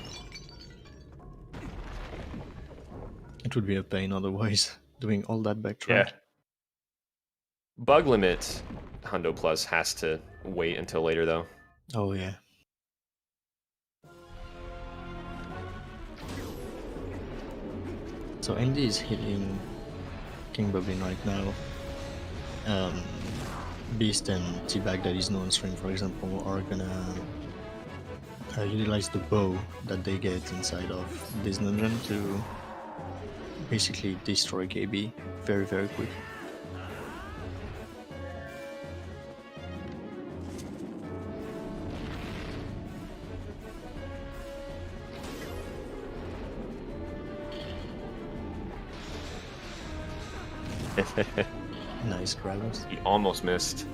[SPEAKER 2] It would be a pain otherwise, doing all that backtrack.
[SPEAKER 3] Yeah. Bug limit, Hundo Plus has to wait until later, though.
[SPEAKER 2] Oh yeah. So Andy is hitting King Boblin right now. Beast and T-Bag that is no on stream, for example, are gonna utilize the bow that they get inside of this dungeon to basically destroy KB very, very quick. Nice grabs.
[SPEAKER 3] He almost missed.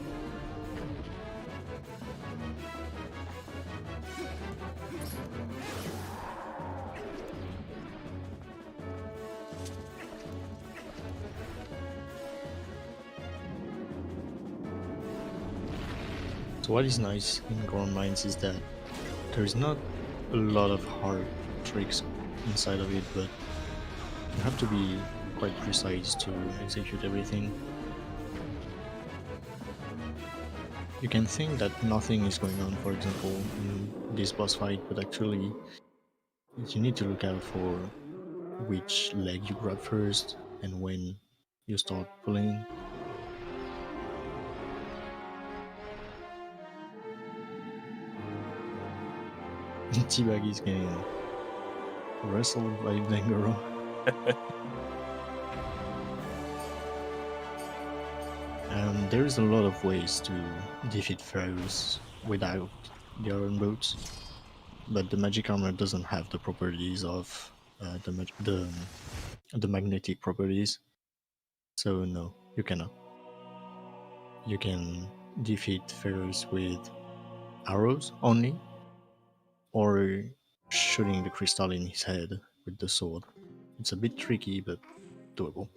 [SPEAKER 2] So what is nice in Goron Mines is that there is not a lot of hard tricks inside of it, but you have to be quite precise to execute everything. You can think that nothing is going on, for example, in this boss fight, but actually you need to look out for which leg you grab first and when you start pulling. T-Bag is getting wrestled by Dangaro. There is a lot of ways to defeat Pharaohs without the iron boats, but the magic armor doesn't have the properties of the magnetic properties, so no, you cannot. You can defeat Pharaohs with arrows only, or shooting the crystal in his head with the sword. It's a bit tricky, but doable.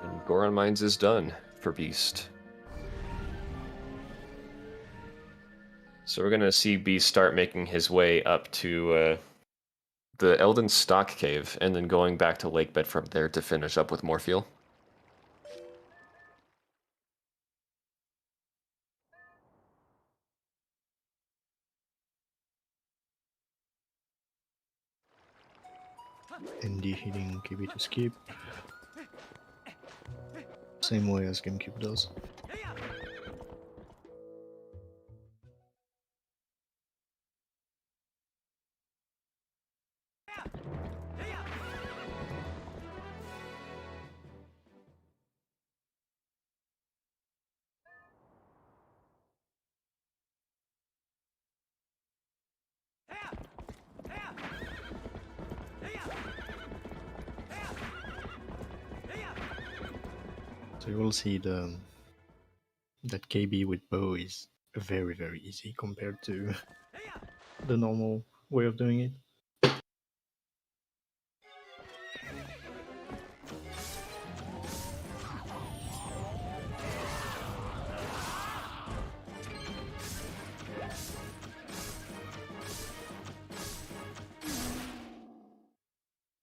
[SPEAKER 3] And Goron Mines is done for Beast. So we're gonna see Beast start making his way up to the Elden Stock Cave, and then going back to Lakebed from there to finish up with Morpheal.
[SPEAKER 2] Andy hitting KB to skip. Same way as GameCube does. So you will see that KB with bow is very, very easy compared to the normal way of doing it.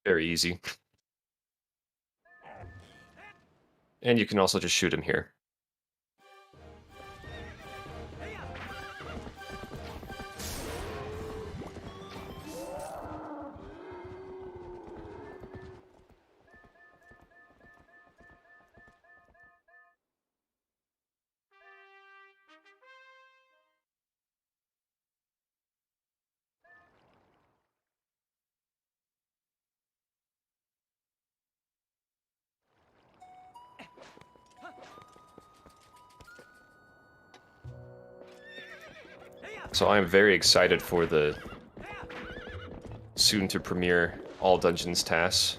[SPEAKER 3] Very easy. And you can also just shoot him here. So I'm very excited for the soon to premiere All Dungeons tasks.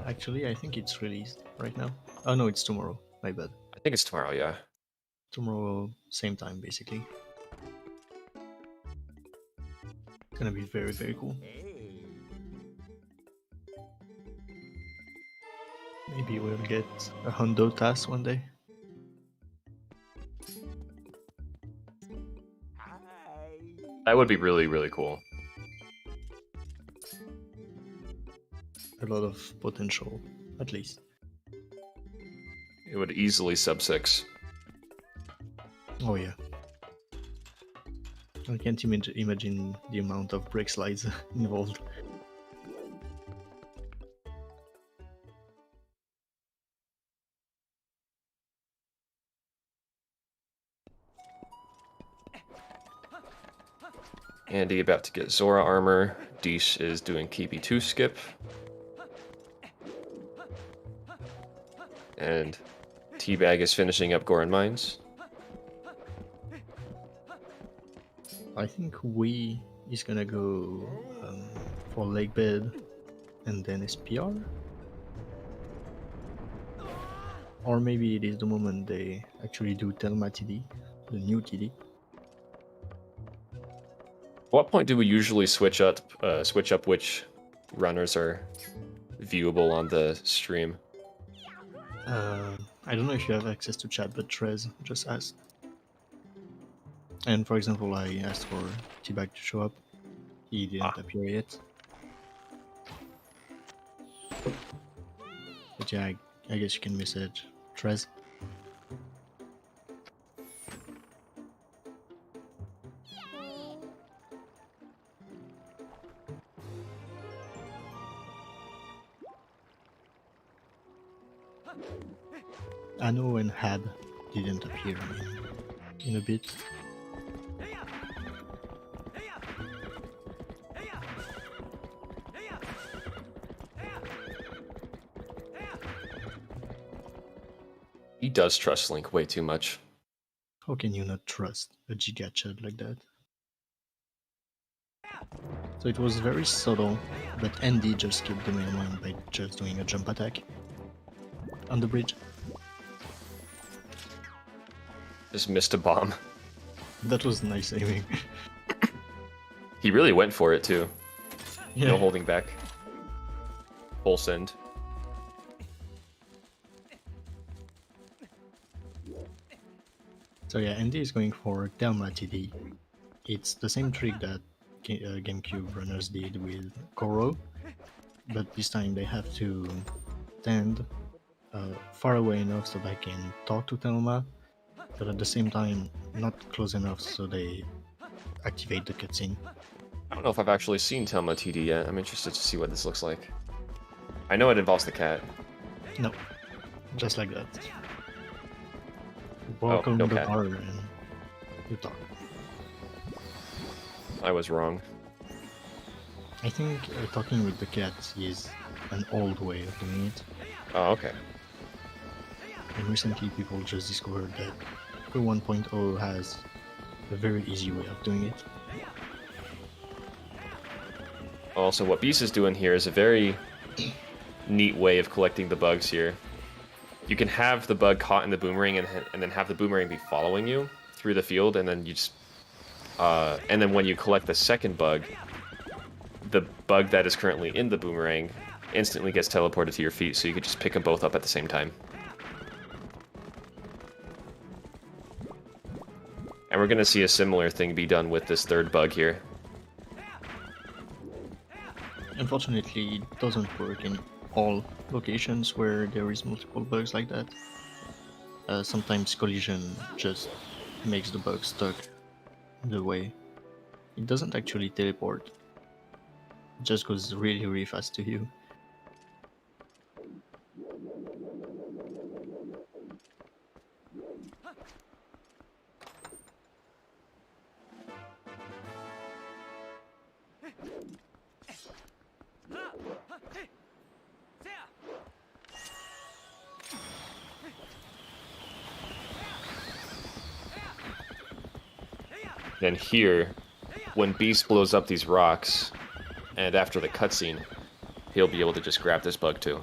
[SPEAKER 2] Actually, I think it's released right now. Oh no, it's tomorrow. My bad.
[SPEAKER 3] I think it's tomorrow, yeah.
[SPEAKER 2] Tomorrow, same time, basically. It's gonna be very, very cool. Maybe we'll get a hundo task one day.
[SPEAKER 3] That would be really, really cool.
[SPEAKER 2] A lot of potential, at least.
[SPEAKER 3] It would easily sub 6.
[SPEAKER 2] Oh yeah. I can't imagine the amount of break slides involved.
[SPEAKER 3] Andy about to get Zora armor. Deesh is doing KP2 skip. And Teabag is finishing up Goron Mines.
[SPEAKER 2] I think we is gonna go for Lake Bed and then SPR. Or maybe it is the moment they actually do Telma TD, the new TD.
[SPEAKER 3] What point do we usually switch up which runners are viewable on the stream?
[SPEAKER 2] I don't know if you have access to chat, but Trez just asked. And for example, I asked for T-Bag to show up. He didn't appear yet. But yeah, I guess you can message Trez. Anno and Had didn't appear in a bit.
[SPEAKER 3] He does trust Link way too much.
[SPEAKER 2] How can you not trust a Giga Chad like that? So it was very subtle, but Andy just killed the main one by just doing a jump attack on the bridge.
[SPEAKER 3] Just missed a bomb.
[SPEAKER 2] That was nice aiming.
[SPEAKER 3] He really went for it too.
[SPEAKER 2] Yeah.
[SPEAKER 3] No holding back. Full send.
[SPEAKER 2] So yeah, Andy is going for Thelma TD. It's the same trick that GameCube runners did with Koro, but this time they have to stand far away enough so they can talk to Thelma, but at the same time not close enough so they activate the cutscene.
[SPEAKER 3] I don't know if I've actually seen Telma TD yet. I'm interested to see what this looks like. I know it involves the cat.
[SPEAKER 2] No, just like that. Walk on
[SPEAKER 3] no
[SPEAKER 2] the
[SPEAKER 3] cat.
[SPEAKER 2] bar and you talk.
[SPEAKER 3] I was wrong.
[SPEAKER 2] I think talking with the cat is an old way of doing it.
[SPEAKER 3] Oh, okay.
[SPEAKER 2] And recently people just discovered that the 1.0 has a very easy way of doing it.
[SPEAKER 3] Also, what Beast is doing here is a very neat way of collecting the bugs here. You can have the bug caught in the boomerang and then have the boomerang be following you through the field, and then you just and then when you collect the second bug, the bug that is currently in the boomerang instantly gets teleported to your feet, so you could just pick them both up at the same time. And we're going to see a similar thing be done with this third bug here.
[SPEAKER 2] Unfortunately, it doesn't work in all locations where there is multiple bugs like that. Sometimes collision just makes the bug stuck in the way. It doesn't actually teleport. It just goes really, really fast to you.
[SPEAKER 3] Then here, when Beast blows up these rocks, and after the cutscene, he'll be able to just grab this bug too.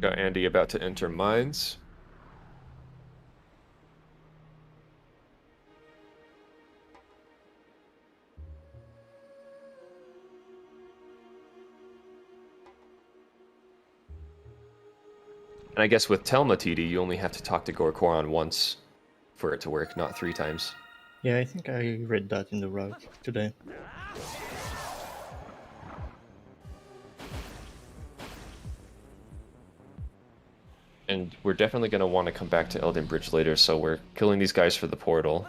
[SPEAKER 3] Got Andy about to enter mines. And I guess with Telma TD, you only have to talk to Gorkoron once for it to work, not 3 times.
[SPEAKER 2] Yeah, I think I read that in the route today.
[SPEAKER 3] And we're definitely going to want to come back to Elden Bridge later, so we're killing these guys for the portal.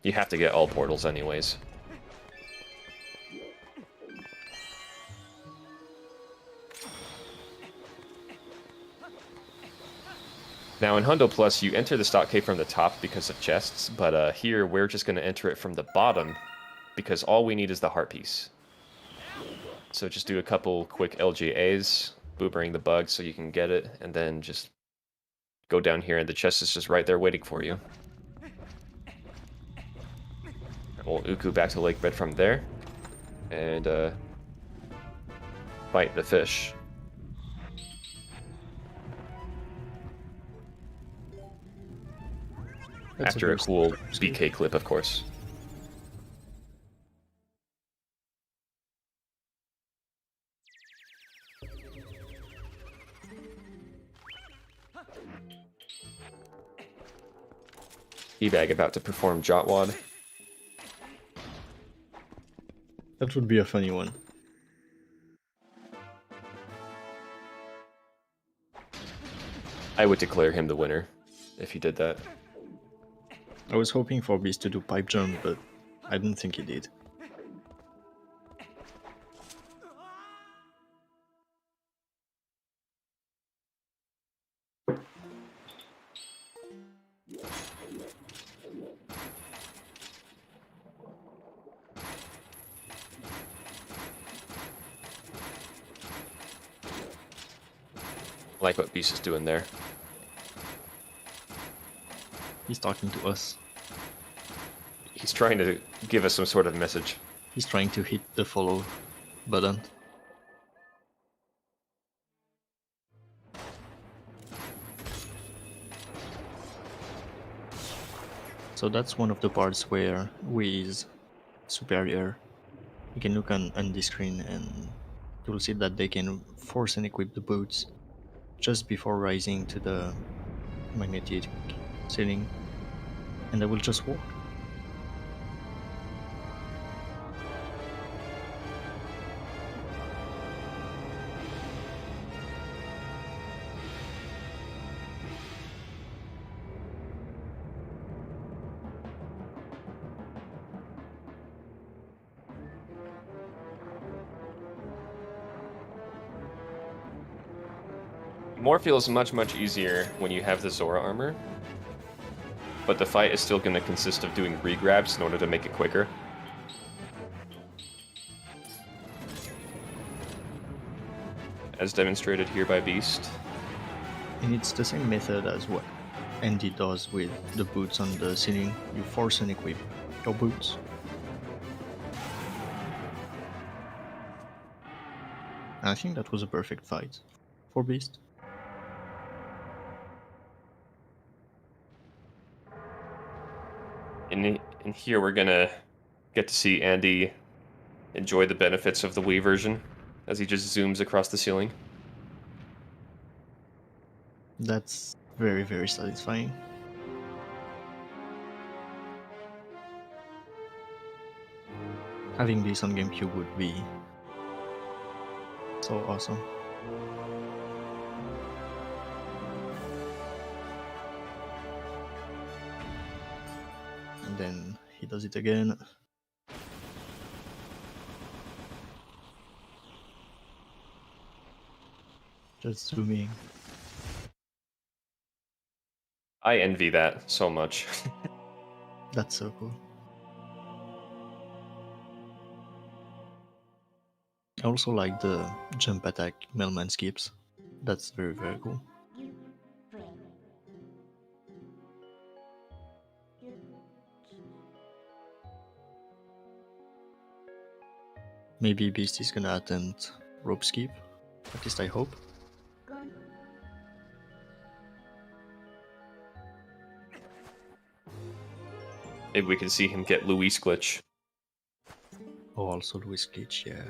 [SPEAKER 3] You have to get all portals anyways. Now in Hundo Plus, you enter the stock cave from the top because of chests, but here we're just going to enter it from the bottom because all we need is the heart piece. So just do a couple quick LGAs, boobering the bug so you can get it, and then just go down here and the chest is just right there waiting for you. We'll Uku back to Lake Bed from there, and fight the fish.
[SPEAKER 2] That's
[SPEAKER 3] After a
[SPEAKER 2] burst.
[SPEAKER 3] cool BK clip, of course. Ebag about to perform Jotwad.
[SPEAKER 2] That would be a funny one.
[SPEAKER 3] I would declare him the winner if he did that.
[SPEAKER 2] I was hoping for Beast to do pipe jump, but I didn't think he did.
[SPEAKER 3] I like what Beast is doing there.
[SPEAKER 2] He's talking to us.
[SPEAKER 3] He's trying to give us some sort of message.
[SPEAKER 2] He's trying to hit the follow button. So that's one of the parts where Wii is superior. You can look on the screen and you'll see that they can force and equip the boots just before rising to the magnetic ceiling, and they will just walk.
[SPEAKER 3] More feels much easier when you have the Zora armor, but the fight is still going to consist of doing regrabs in order to make it quicker. As demonstrated here by Beast.
[SPEAKER 2] And it's the same method as what Andy does with the boots on the ceiling. You force and equip your boots. I think that was a perfect fight for Beast.
[SPEAKER 3] In here we're gonna get to see Andy enjoy the benefits of the Wii version as he just zooms across the ceiling.
[SPEAKER 2] That's very, very satisfying. Having this on GameCube would be so awesome. And then he does it again. Just zooming.
[SPEAKER 3] I envy that so much.
[SPEAKER 2] That's so cool. I also like the jump attack Mailman skips. That's very, very cool. Maybe Beast is gonna attempt rope skip. At least I hope.
[SPEAKER 3] Maybe we can see him get Luis glitch.
[SPEAKER 2] Oh, also Luis glitch, yeah.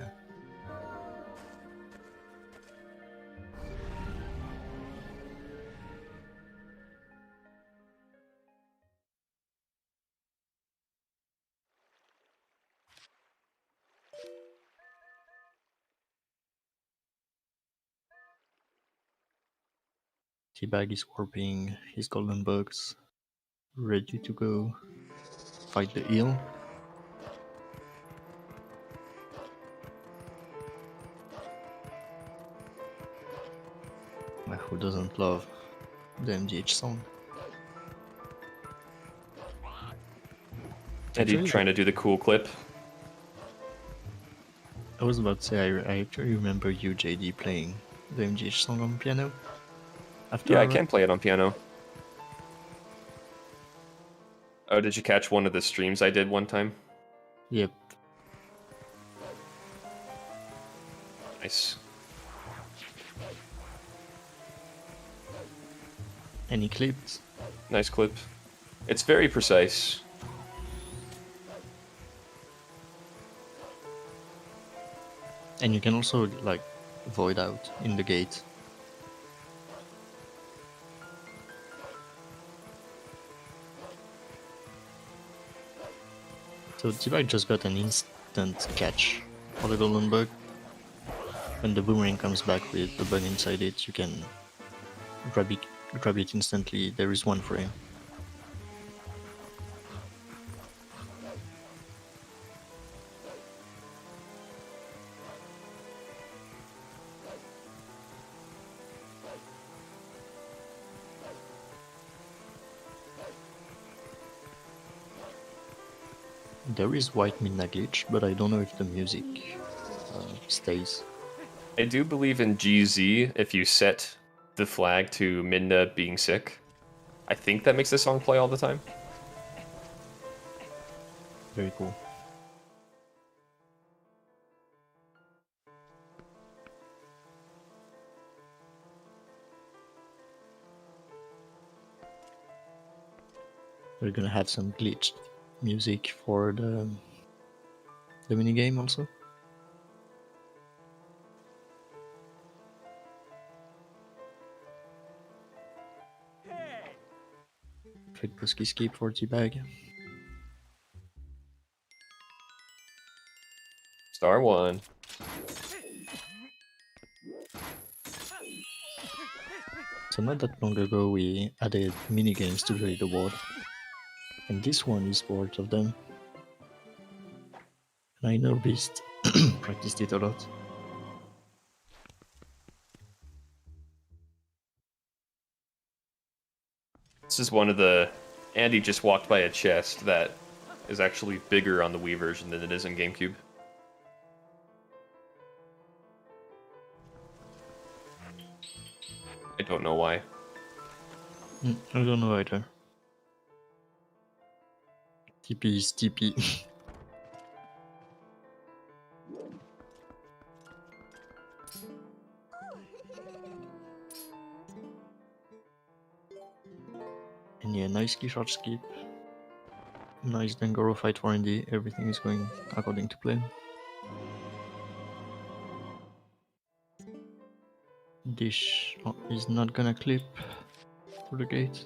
[SPEAKER 2] T-Bag is warping his golden bugs, ready to go fight the eel. Who doesn't love the MDH song?
[SPEAKER 3] Eddie trying to do the cool clip.
[SPEAKER 2] I was about to say, I actually remember you, JD, playing the MGH song on piano. After
[SPEAKER 3] Yeah, I can play it on piano. Oh, did you catch one of the streams I did one time?
[SPEAKER 2] Yep.
[SPEAKER 3] Nice.
[SPEAKER 2] Any clips?
[SPEAKER 3] Nice clip. It's very precise.
[SPEAKER 2] And you can also, like, void out in the gate. So T-Bag just got an instant catch for the golden bug. When the boomerang comes back with the bug inside it, you can grab it instantly. There is one frame. There is white midnight glitch, but I don't know if the music stays.
[SPEAKER 3] I do believe in GZ if you set the flag to Midna being sick. I think that makes the song play all the time.
[SPEAKER 2] Very cool. We're gonna have some glitched music for the minigame also. Quick Brusky skip for T-Bag.
[SPEAKER 3] Star 1.
[SPEAKER 2] So not that long ago we added minigames to the leaderboard. And this one is part of them. And I know Beast practiced it a lot.
[SPEAKER 3] This is one of the... Andy just walked by a chest that is actually bigger on the Wii version than it is in GameCube. I don't know why.
[SPEAKER 2] I don't know either. TP is TP. And yeah, nice key shot skip. Nice Dengoro fight for Andy. Everything is going according to plan. Dish is not gonna clip through the gate.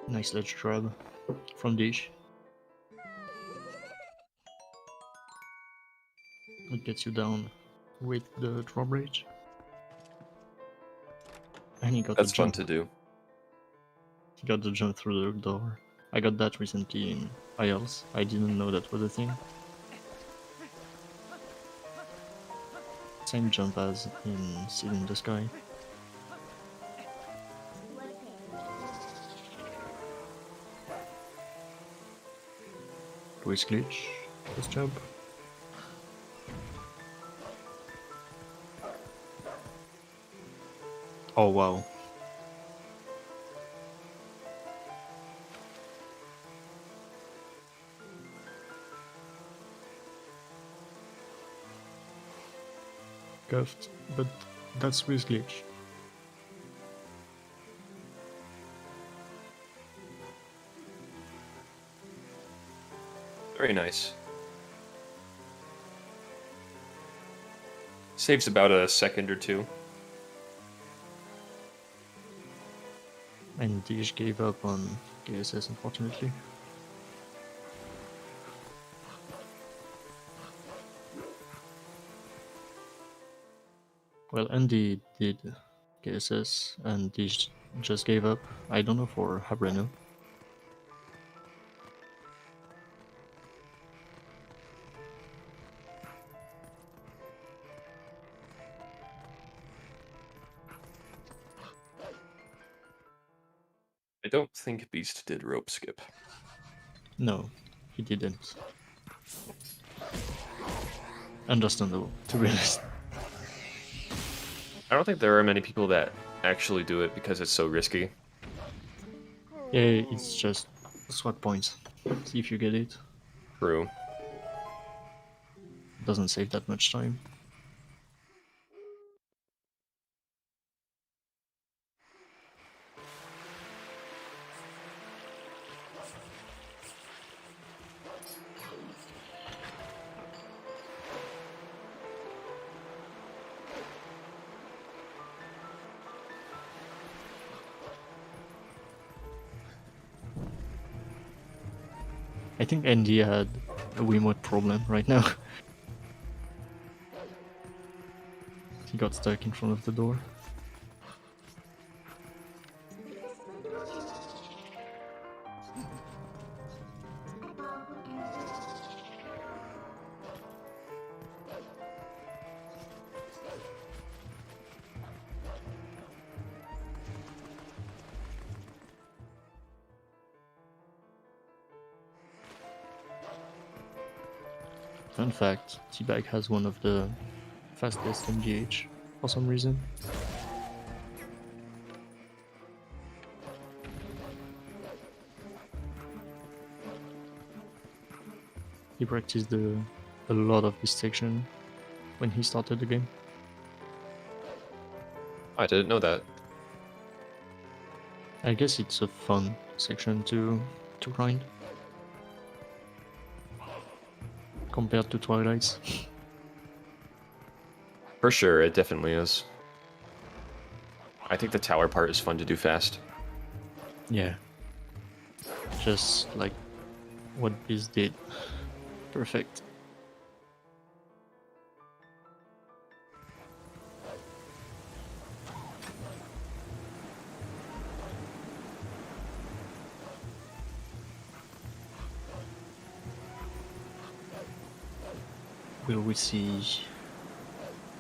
[SPEAKER 2] Nice ledge grab from Dish. It gets you down with the drawbridge. And he got
[SPEAKER 3] That's
[SPEAKER 2] the
[SPEAKER 3] fun
[SPEAKER 2] jump.
[SPEAKER 3] to do.
[SPEAKER 2] He got the jump through the door. I got that recently in IELTS. I didn't know that was a thing. Same jump as in Seed in the Sky. Twist glitch. Let's jump. Oh wow. Cuffed, but that's with glitch.
[SPEAKER 3] Very nice. Saves about a second or two.
[SPEAKER 2] And Dish gave up on KSS, unfortunately. Well, Andy did KSS and Dish just gave up. I don't know for Habreno.
[SPEAKER 3] I don't think Beast did rope skip.
[SPEAKER 2] No, he didn't. Understandable, to be honest.
[SPEAKER 3] I don't think there are many people that actually do it because it's so risky.
[SPEAKER 2] Yeah, it's just swap points. See if you get it.
[SPEAKER 3] True.
[SPEAKER 2] Doesn't save that much time. I think Andy had a Wiimote problem right now. He got stuck in front of the door. Fun fact, Teabag has one of the fastest MGH for some reason. He practiced a lot of this section when he started the game.
[SPEAKER 3] I didn't know that.
[SPEAKER 2] I guess it's a fun section to grind. Compared to Twilight's.
[SPEAKER 3] For sure, it definitely is. I think the tower part is fun to do fast.
[SPEAKER 2] Yeah. Just like what Biz did. Perfect. Will we see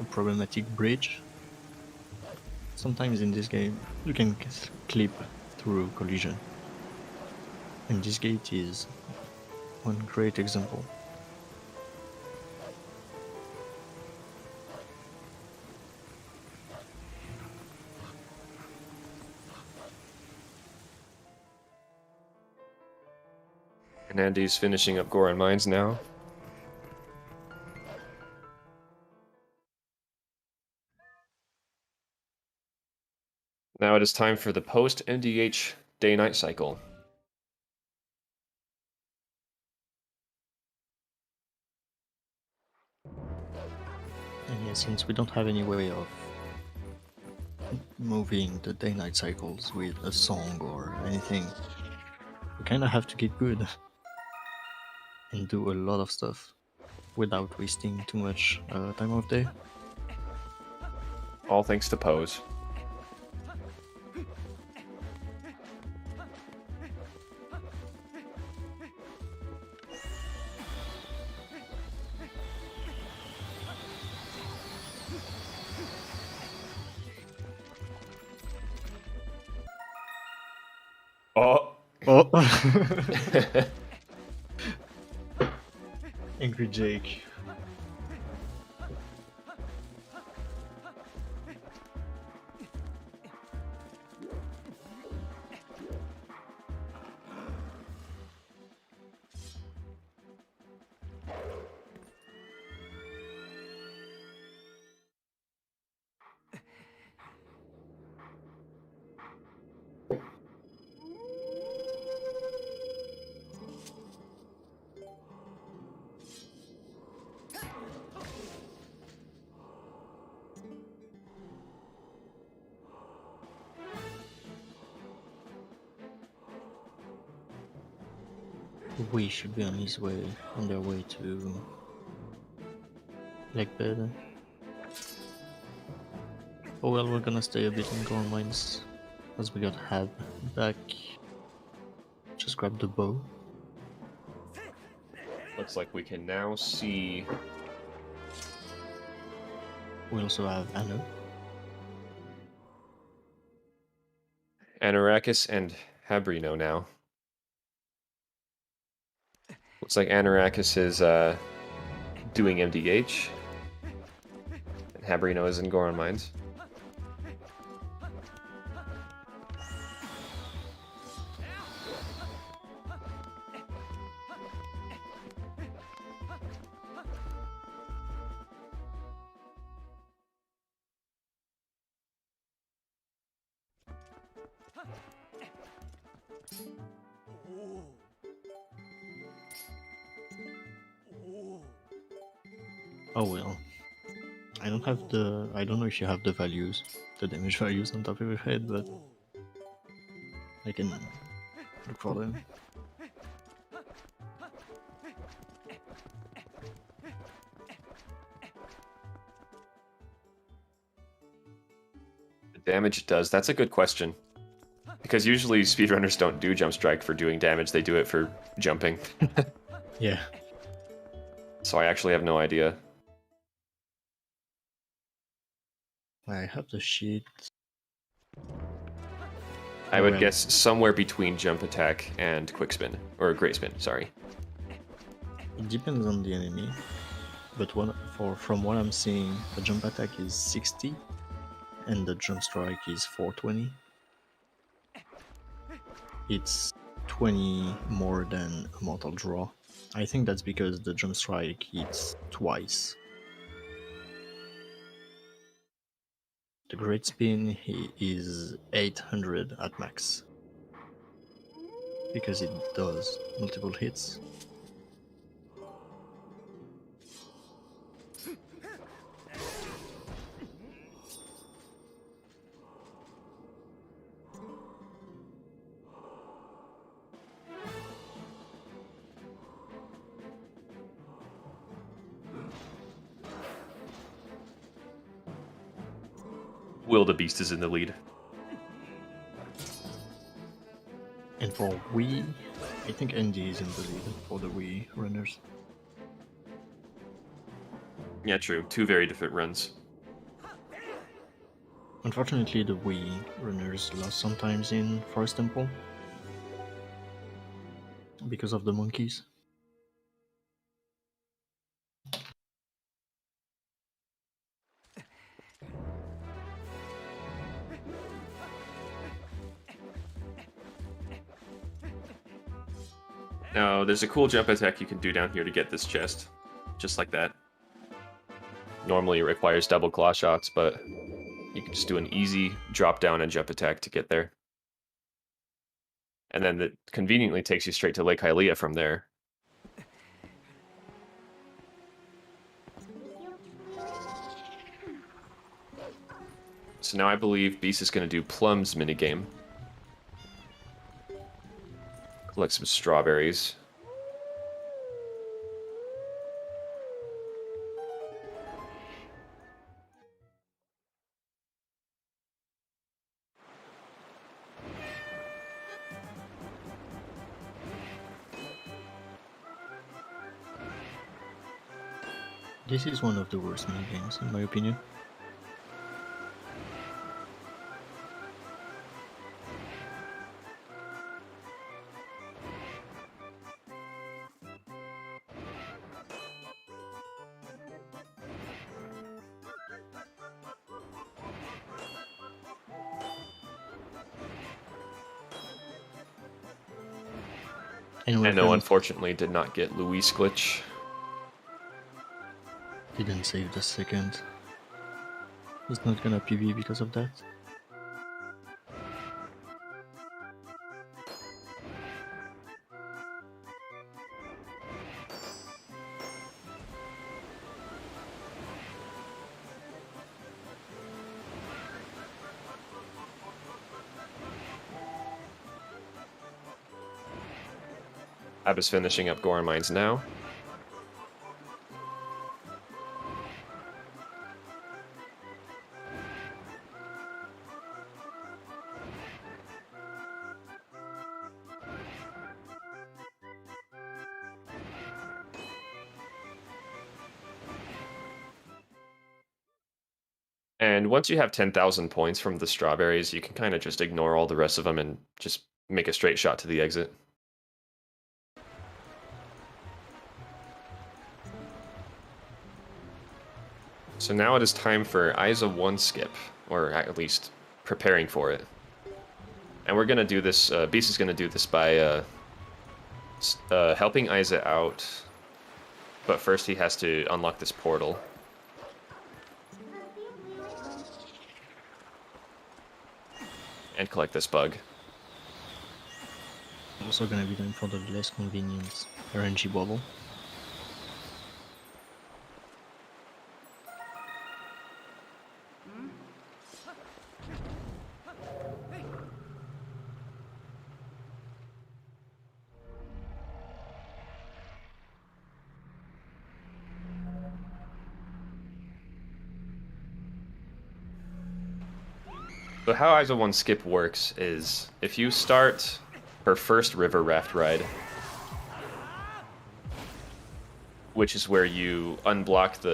[SPEAKER 2] a problematic bridge? Sometimes in this game you can clip through collision, and this gate is one great example.
[SPEAKER 3] And Andy's finishing up Goron Mines now. Now it is time for the post-MDH day-night cycle.
[SPEAKER 2] And yeah, since we don't have any way of moving the day-night cycles with a song or anything, we kinda have to get good and do a lot of stuff without wasting too much time of day.
[SPEAKER 3] All thanks to Pose. Oh!
[SPEAKER 2] Oh! Angry Jake. We should be on their way to Lake Bed. Oh well, we're gonna stay a bit in Goron Mines as we got Hab back. Just grab the bow.
[SPEAKER 3] Looks like we can now see...
[SPEAKER 2] We also have Anu.
[SPEAKER 3] Anarakis and Habrino now. Looks like Anarakis is doing MDH, and Habrino is in Goron Mines.
[SPEAKER 2] Oh well. I don't know if you have the values, the damage values on top of your head, but I can look for them.
[SPEAKER 3] The damage it does, that's a good question. Because usually speedrunners don't do Jump Strike for doing damage, they do it for jumping.
[SPEAKER 2] Yeah.
[SPEAKER 3] So I actually have no idea.
[SPEAKER 2] I have the sheet.
[SPEAKER 3] I would
[SPEAKER 2] Well,
[SPEAKER 3] guess somewhere between Jump Attack and Quick Spin. Or Great Spin, sorry.
[SPEAKER 2] It depends on the enemy, but from what I'm seeing, the jump attack is 60 and the jump strike is 420. It's 20 more than a mortal draw. I think that's because the jump strike hits twice. The great spin is 800 at max because it does multiple hits.
[SPEAKER 3] Will the Beast is in the lead.
[SPEAKER 2] And for Wii, I think Andy is in the lead for the Wii runners.
[SPEAKER 3] Yeah, true. Two very different runs.
[SPEAKER 2] Unfortunately, the Wii runners lost sometimes in Forest Temple because of the monkeys.
[SPEAKER 3] Now, there's a cool jump attack you can do down here to get this chest. Just like that. Normally it requires double claw shots, but you can just do an easy drop down and jump attack to get there. And then it conveniently takes you straight to Lake Hylia from there. So now I believe Beast is going to do Plum's minigame. Collect some strawberries.
[SPEAKER 2] This is one of the worst minigames, in my opinion. Anyway,
[SPEAKER 3] And no, unfortunately, did not get Luis glitch.
[SPEAKER 2] didn't save the second. He's not gonna PB because of that.
[SPEAKER 3] Abba's finishing up Goron Mines now. And once you have 10,000 points from the strawberries, you can kind of just ignore all the rest of them and just make a straight shot to the exit. So now it is time for Isa 1 skip, or at least preparing for it. And we're going to do this, Beast is going to do this by helping Isa out, but first he has to unlock this portal. And collect this bug.
[SPEAKER 2] Also gonna be done for the less convenient RNG bubble.
[SPEAKER 3] So how Isa 1 skip works is, if you start her first river raft ride, which is where you unblock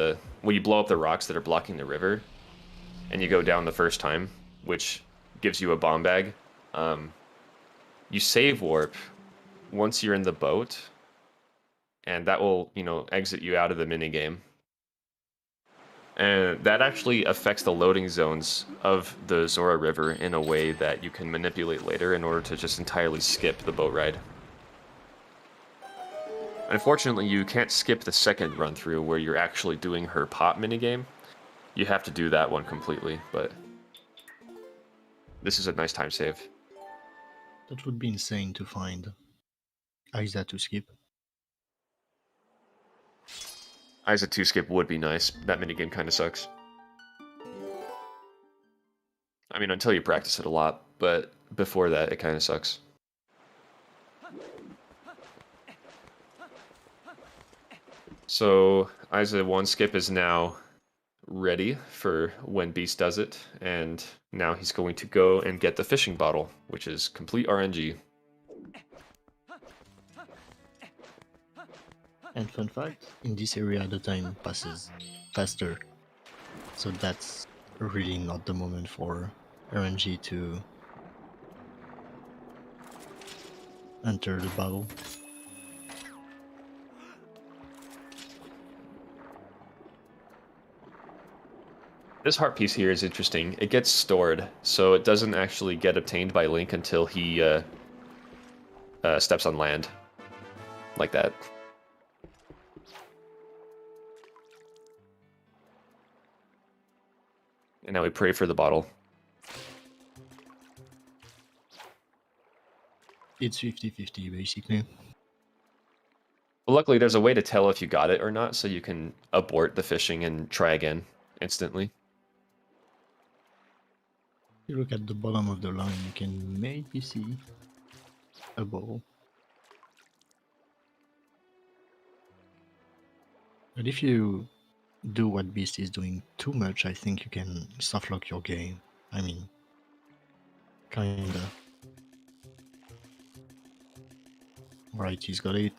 [SPEAKER 3] you blow up the rocks that are blocking the river, and you go down the first time, which gives you a bomb bag, you save warp once you're in the boat, and that will, exit you out of the minigame. And that actually affects the loading zones of the Zora River in a way that you can manipulate later in order to just entirely skip the boat ride. Unfortunately, you can't skip the second run through where you're actually doing her pop minigame. You have to do that one completely, but this is a nice time save.
[SPEAKER 2] That would be insane to find Isa to skip.
[SPEAKER 3] Isa 2 skip would be nice. That minigame kind of sucks. I mean, until you practice it a lot, but before that, it kind of sucks. So, Isa 1 skip is now ready for when Beast does it, and now he's going to go and get the fishing bottle, which is complete RNG.
[SPEAKER 2] And fun fact, in this area the time passes faster. So that's really not the moment for RNG to enter the battle.
[SPEAKER 3] This heart piece here is interesting. It gets stored, so it doesn't actually get obtained by Link until he steps on land. Like that. And now we pray for the bottle.
[SPEAKER 2] It's 50-50 basically.
[SPEAKER 3] But luckily, there's a way to tell if you got it or not, so you can abort the fishing and try again instantly.
[SPEAKER 2] If you look at the bottom of the line, you can maybe see a ball. But if you do what Beast is doing too much, I think you can softlock your game. I mean, kinda. Right, he's got it.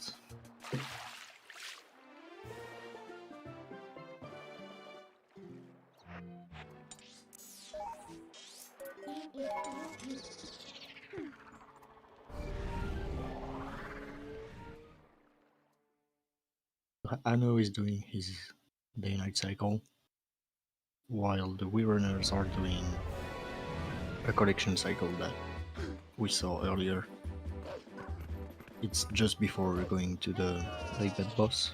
[SPEAKER 2] Anno is doing his day-night cycle, while the Wii runners are doing a collection cycle that we saw earlier. It's just before we're going to the Big Bad Boss.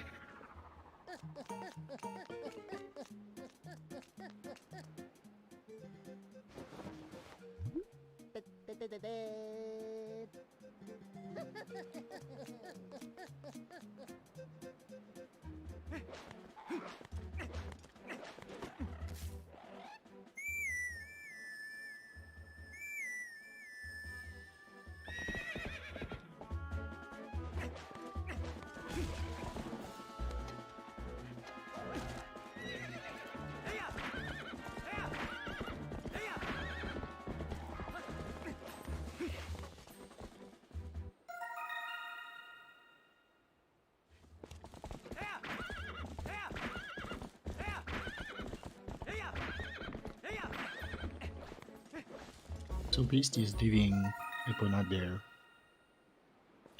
[SPEAKER 2] So Beast is leaving Epona there,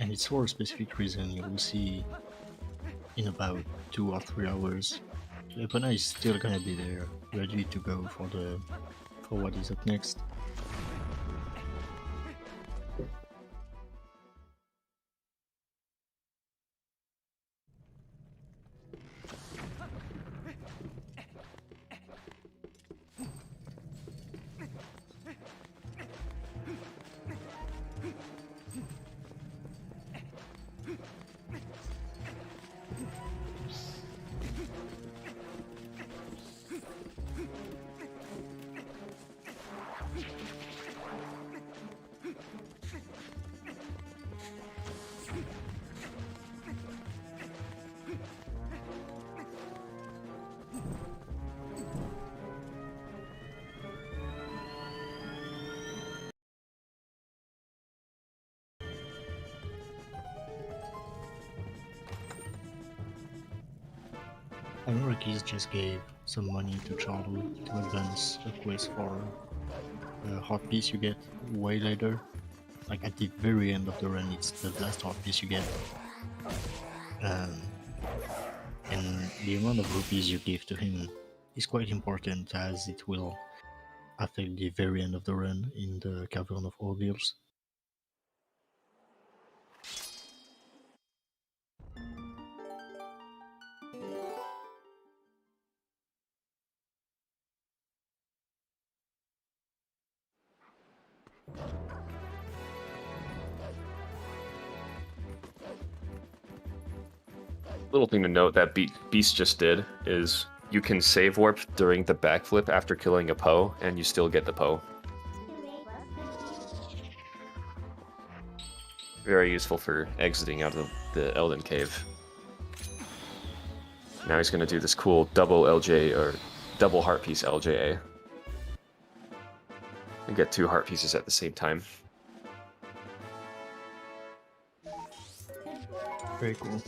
[SPEAKER 2] and it's for a specific reason. You will see in about 2 or 3 hours. Epona is still gonna be there, ready to go for what is up next. Americans just gave some money to Charlie to advance a quest for a heart piece you get way later. Like at the very end of the run, it's the last heart piece you get. And the amount of rupees you give to him is quite important, as it will affect the very end of the run in the Cavern of Ordeals.
[SPEAKER 3] Little thing to note that Beast just did is you can save warp during the backflip after killing a Poe, and you still get the Poe. Very useful for exiting out of the Elden Cave. Now he's going to do this cool double LJ, or double heart piece LJA. And get 2 heart pieces at the same time.
[SPEAKER 2] Very cool.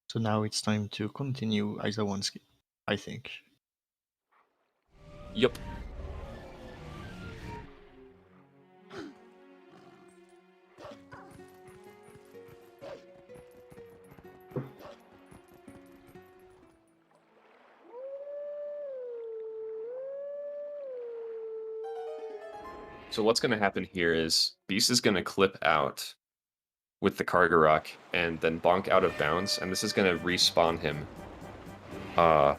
[SPEAKER 2] So now it's time to continue Isa 1 skip, I think.
[SPEAKER 3] Yup. So what's going to happen here is Beast is going to clip out with the Kargarok and then bonk out of bounds, and this is going to respawn him on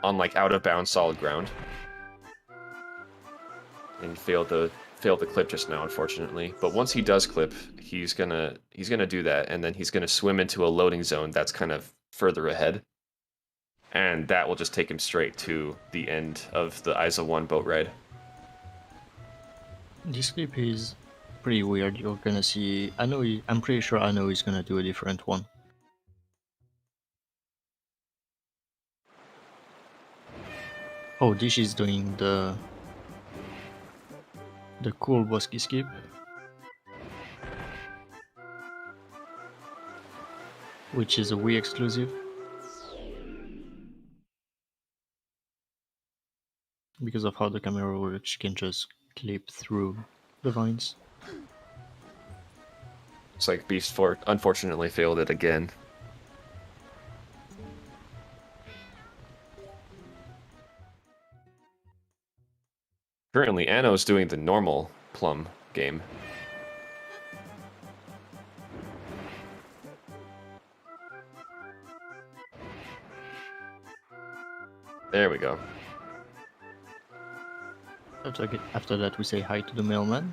[SPEAKER 3] like out of bounds solid ground. And failed the clip just now, unfortunately. But once he does clip, he's gonna do that, and then he's gonna swim into a loading zone that's kind of further ahead. And that will just take him straight to the end of the Isa 1 boat ride.
[SPEAKER 2] This clip is pretty weird. You're gonna see. I'm pretty sure I know he's gonna do a different one. Oh, this is doing the cool bosky skip. Which is a Wii exclusive. Because of how the camera works, you can just clip through the vines.
[SPEAKER 3] It's like Beast unfortunately failed it again. Currently, Anno's doing the normal Plum game. There we go.
[SPEAKER 2] After that, we say hi to the mailman.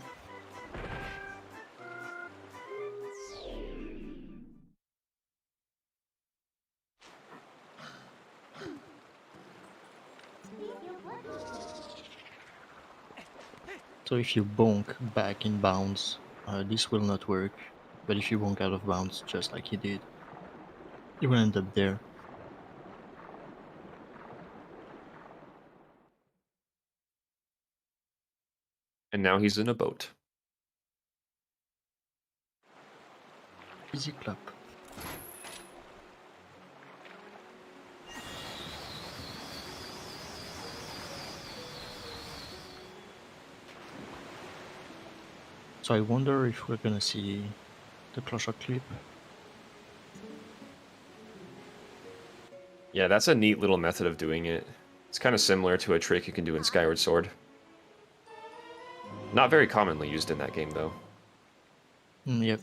[SPEAKER 2] So if you bonk back in bounds, this will not work. But if you bonk out of bounds, just like he did, you will end up there.
[SPEAKER 3] And now he's in a boat.
[SPEAKER 2] Easy clap. So I wonder if we're gonna see the closer clip.
[SPEAKER 3] Yeah, that's a neat little method of doing it. It's kind of similar to a trick you can do in Skyward Sword. Not very commonly used in that game, though.
[SPEAKER 2] Yep.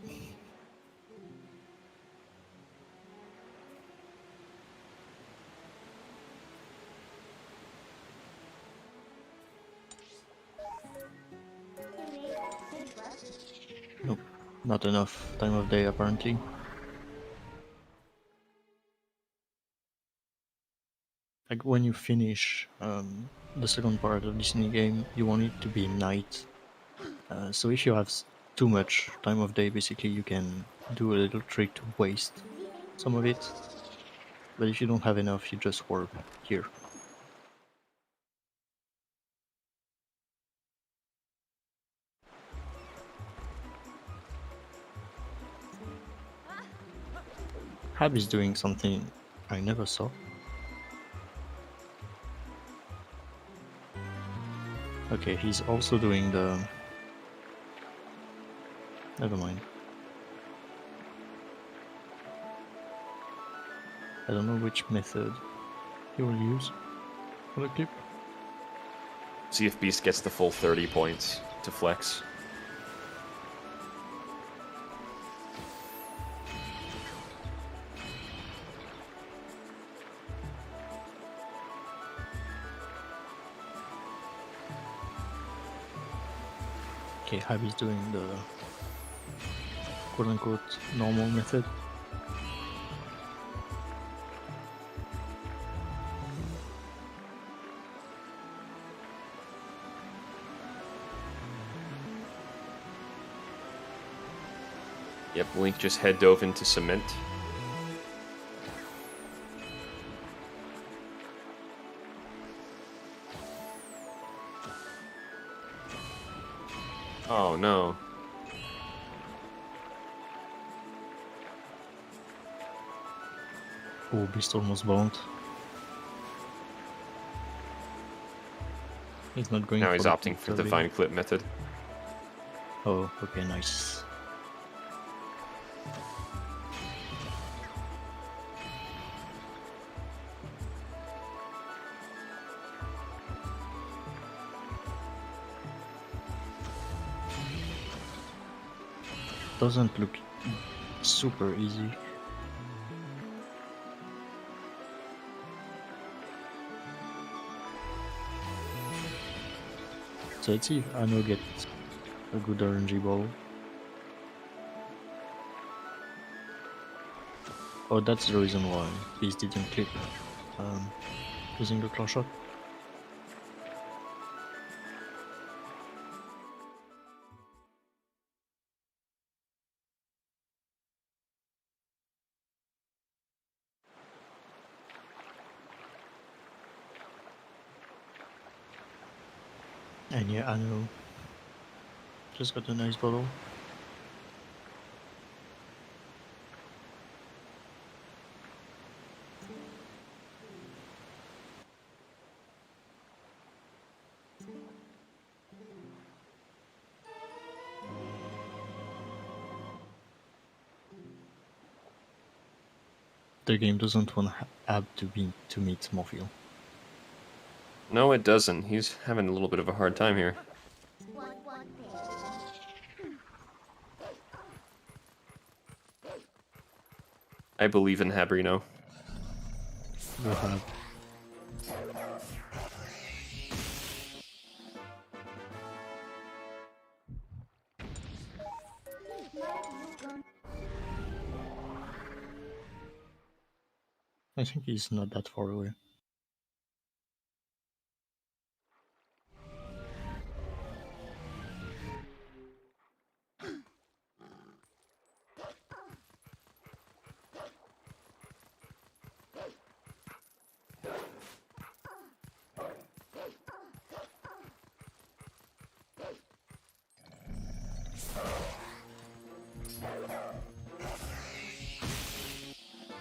[SPEAKER 2] Nope, not enough time of day apparently. Like when you finish the second part of this game, you want it to be night. So if you have too much time of day, basically you can do a little trick to waste some of it. But if you don't have enough, you just warp here. Hab is doing something I never saw. Okay, he's also doing the... Never mind. I don't know which method he will use for the clip.
[SPEAKER 3] See if Beast gets the full 30 points to flex.
[SPEAKER 2] Okay, Hab is doing the quote-unquote normal method.
[SPEAKER 3] Yep, Link just head dove into cement. Oh no.
[SPEAKER 2] Oh, Beast almost bonked. He's not going
[SPEAKER 3] Now
[SPEAKER 2] for
[SPEAKER 3] he's
[SPEAKER 2] the
[SPEAKER 3] opting for the vine clip method.
[SPEAKER 2] Oh, okay, nice. Doesn't look super easy. So let's see if Anno gets a good RNG ball. Oh, that's the reason why Beast didn't clip using the claw shot. And yeah, Anno just got a nice bottle. The game doesn't want Ab to meet Morpheal.
[SPEAKER 3] No, it doesn't. He's having a little bit of a hard time here. I believe in Habrino.
[SPEAKER 2] Go Ab. I think he's not that far away.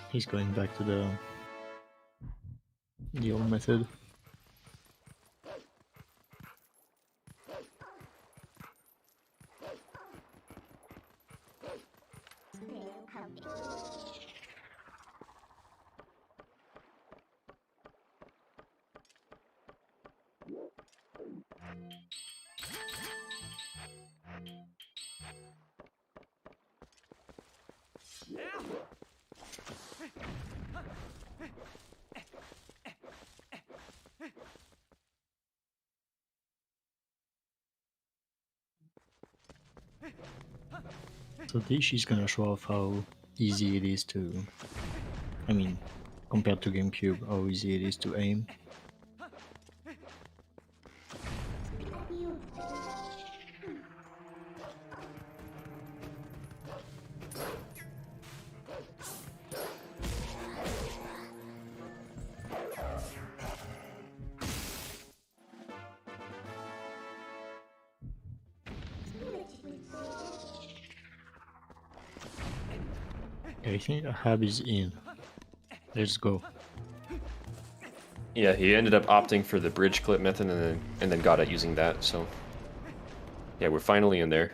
[SPEAKER 2] He's going back to the old method. So this is gonna show off how easy it is to, I mean, compared to GameCube, how easy it is to aim. I think a hub is in. Let's go.
[SPEAKER 3] Yeah, he ended up opting for the bridge clip method and then got it using that, so... Yeah, we're finally in there.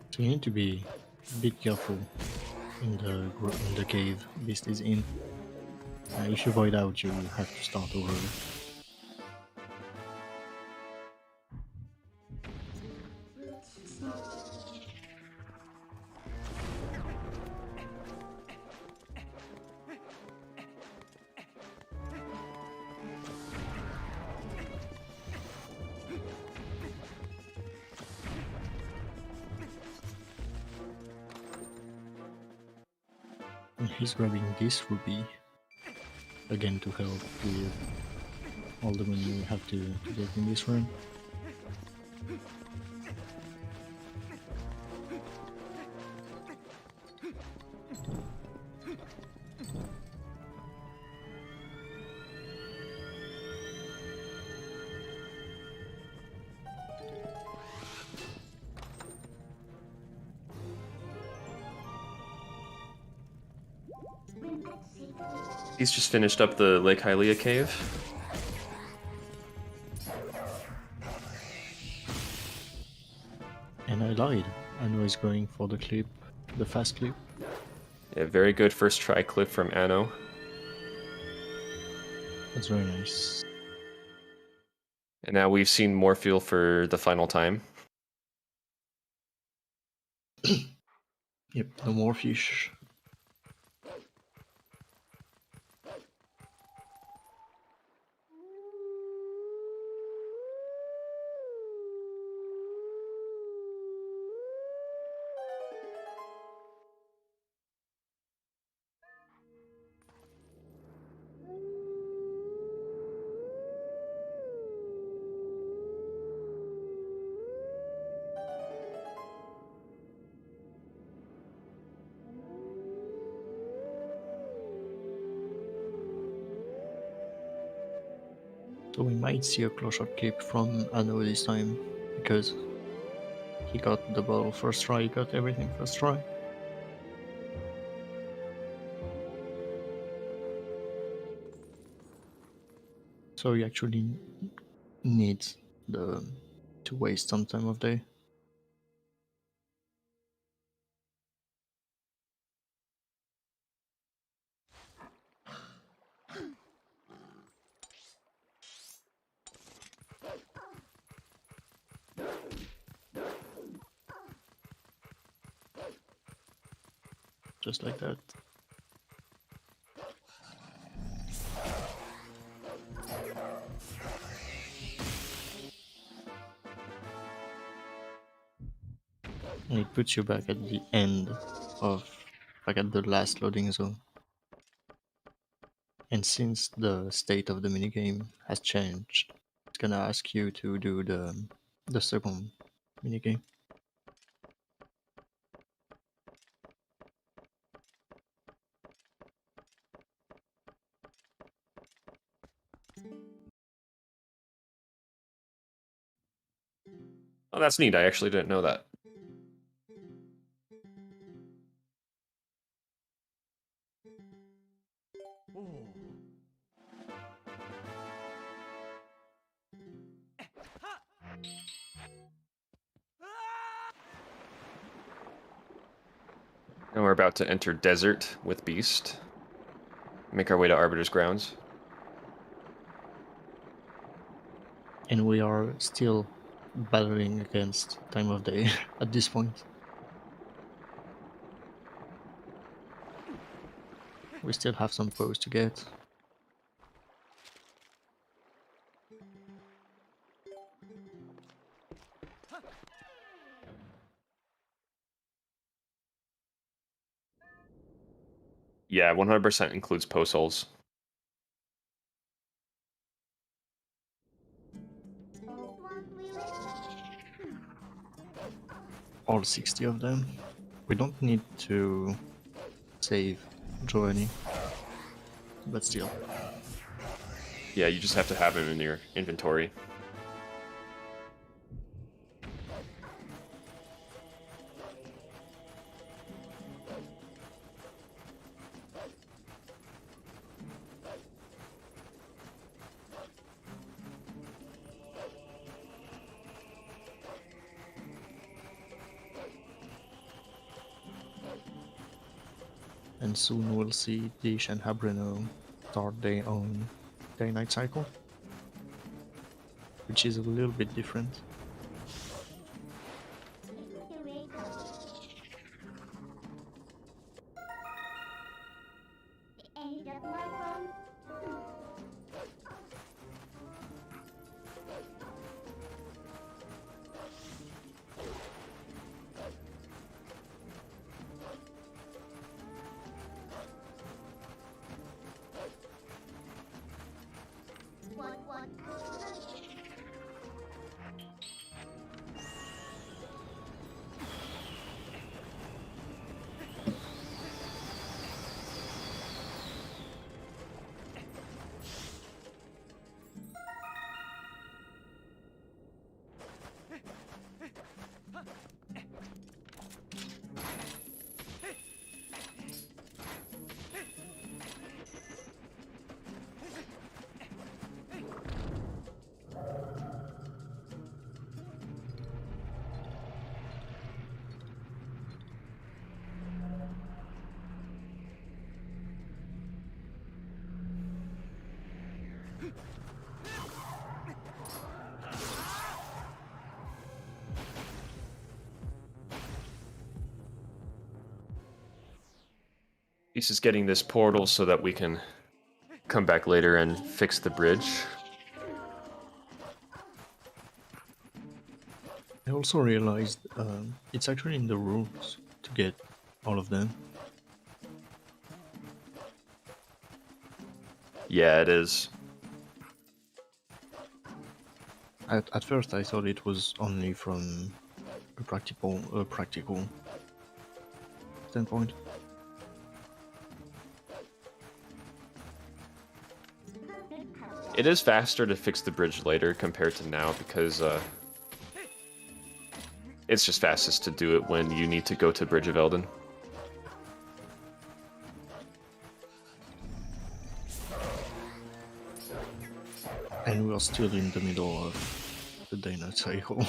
[SPEAKER 2] So you need to be a bit careful in the cave Beast is in. If you void out, you have to start over. He's grabbing this ruby again to help with all the money we have to get in this run.
[SPEAKER 3] He's just finished up the Lake Hylia cave.
[SPEAKER 2] And I lied. I know he's going for the clip, the fast clip.
[SPEAKER 3] Yeah, very good first try clip from Anno.
[SPEAKER 2] That's very nice.
[SPEAKER 3] And now we've seen Morpheal for the final time.
[SPEAKER 2] Yep, no more fish. So we might see a close shot clip from Anno this time, because he got the ball first try, he got everything first try. So he actually needs to waste some time of day. Just like that. And it puts you back at the end of, back at the last loading zone. And since the state of the minigame has changed, it's gonna ask you to do the second minigame.
[SPEAKER 3] Oh, that's neat. I actually didn't know that. And we're about to enter Desert with Beast. Make our way to Arbiter's Grounds.
[SPEAKER 2] And we are still battling against time of day at this point. We still have some pose to get.
[SPEAKER 3] Yeah, 100% includes post holes.
[SPEAKER 2] All 60 of them. We don't need to save Giovanni, but still.
[SPEAKER 3] Yeah, you just have to have him in your inventory.
[SPEAKER 2] And soon we'll see Dish and Habreno start their own day-night cycle, which is a little bit different.
[SPEAKER 3] He's just getting this portal so that we can come back later and fix the bridge.
[SPEAKER 2] I also realized it's actually in the rules to get all of them.
[SPEAKER 3] Yeah, it is.
[SPEAKER 2] At first, I thought it was only from a practical standpoint.
[SPEAKER 3] It is faster to fix the bridge later compared to now because it's just fastest to do it when you need to go to Bridge of Elden.
[SPEAKER 2] And we're still in the middle of the day night cycle.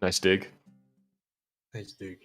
[SPEAKER 3] Nice dig.
[SPEAKER 2] Nice dig.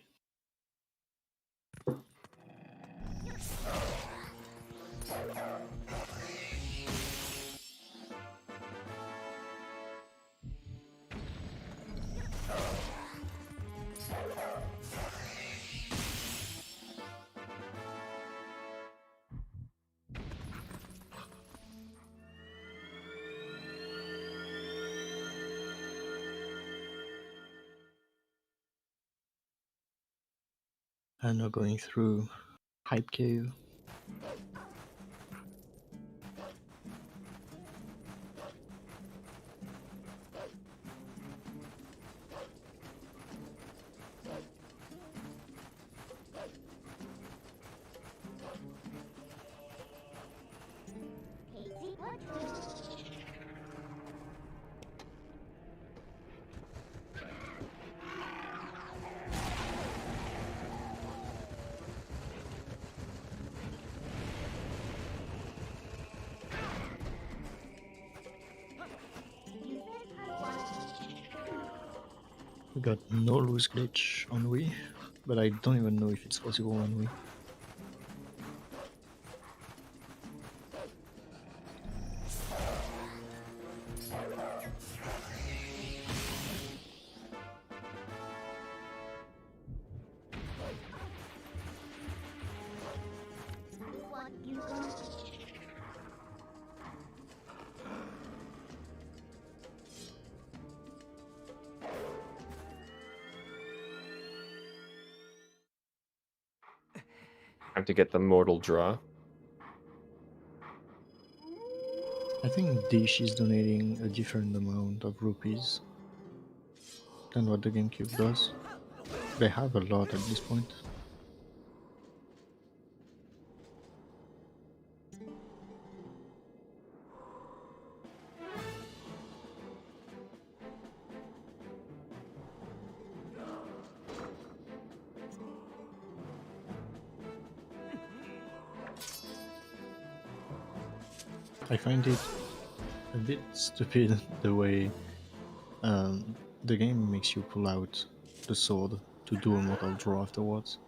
[SPEAKER 2] And now going through Hype Cave. We got no loose glitch on Wii, but I don't even know if it's possible on Wii.
[SPEAKER 3] Time to get the mortal draw.
[SPEAKER 2] I think Dish is donating a different amount of rupees than what the GameCube does. They have a lot at this point. I find it a bit stupid the way the game makes you pull out the sword to do a mortal draw afterwards.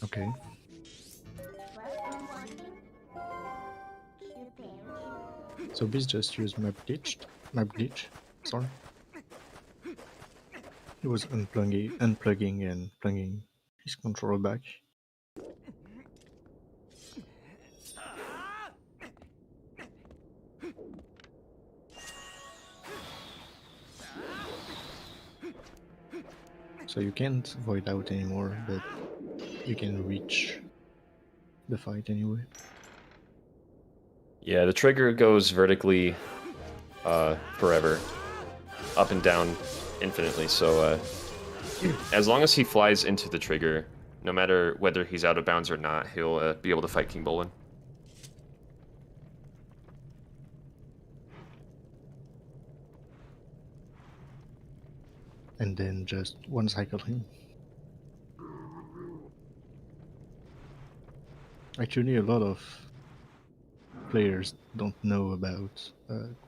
[SPEAKER 2] Okay. So Biz just used map glitch. Sorry. He was unplugging and plugging his controller back. So you can't void out anymore, but you can reach the fight anyway.
[SPEAKER 3] Yeah, the trigger goes vertically forever, up and down infinitely. So as long as he flies into the trigger, no matter whether he's out of bounds or not, he'll be able to fight King Bolin.
[SPEAKER 2] And then just one cycle him. Actually, a lot of players don't know about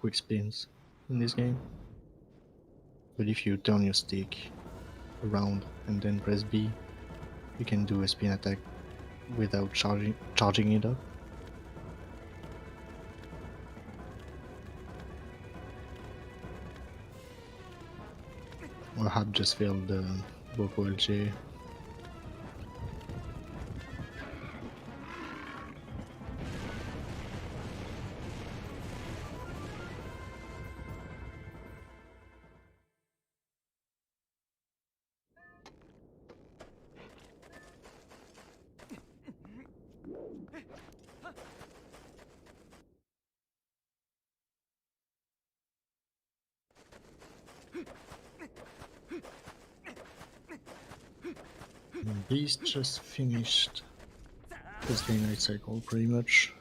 [SPEAKER 2] quick spins in this game. But if you turn your stick around and then press B, you can do a spin attack without charging it up. Or Hab just failed the Boko LJ. Beast just finished his day night cycle pretty much.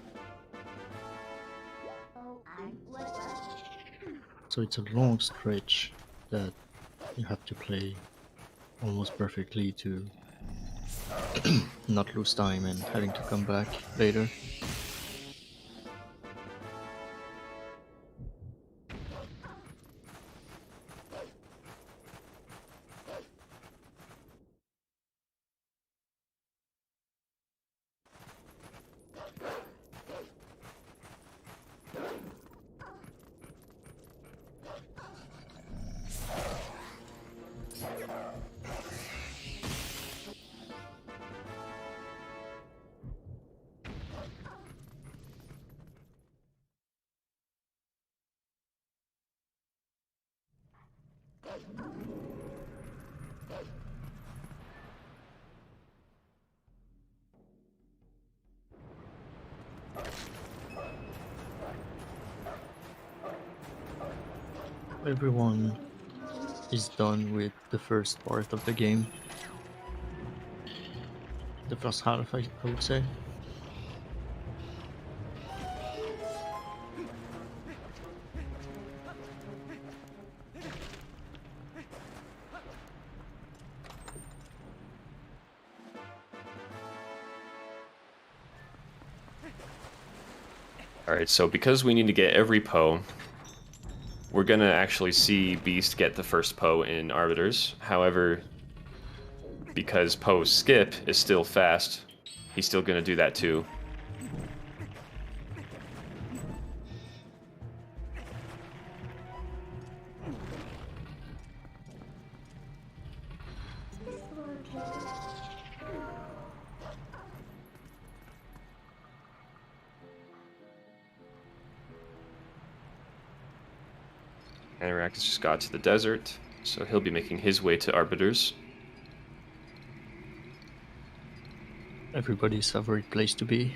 [SPEAKER 2] So it's a long stretch that you have to play almost perfectly to not lose time and having to come back later. Everyone is done with the first part of the game. The first half, I would say.
[SPEAKER 3] Alright, so because we need to get every Poe, we're gonna actually see Beast get the first Poe in Arbiters. However, because Poe's skip is still fast, he's still gonna do that too. Anorak has just got to the desert, so he'll be making his way to Arbiters.
[SPEAKER 2] Everybody's favorite place to be.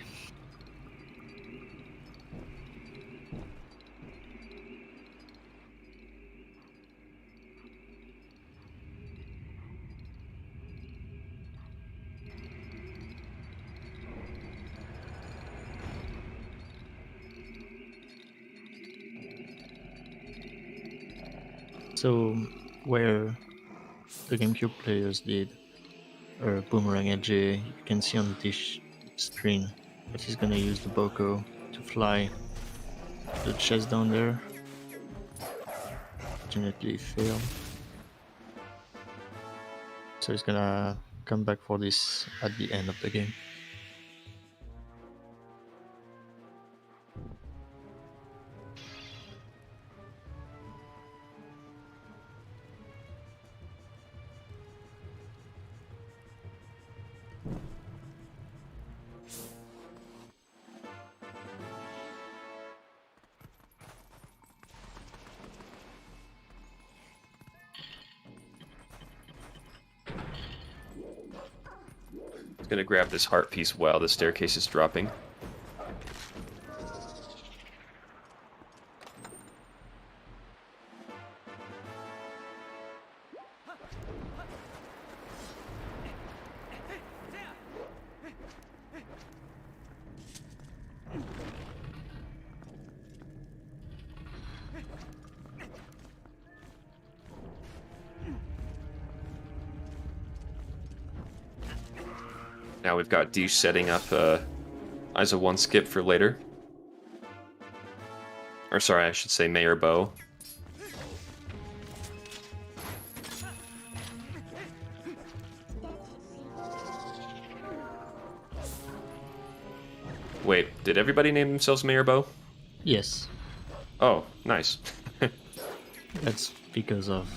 [SPEAKER 2] So, where the GameCube players did Boomerang LJ, you can see on this screen that he's gonna use the Boko to fly the chest down there. Fortunately failed. So he's gonna come back for this at the end of the game.
[SPEAKER 3] I'm gonna grab this heart piece while the staircase is dropping. Now we've got Deesh setting up Isa 1 skip for later. Or sorry, I should say Mayor Bow. Wait, did everybody name themselves Mayor Bow?
[SPEAKER 2] Yes,
[SPEAKER 3] Oh, nice.
[SPEAKER 2] that's because of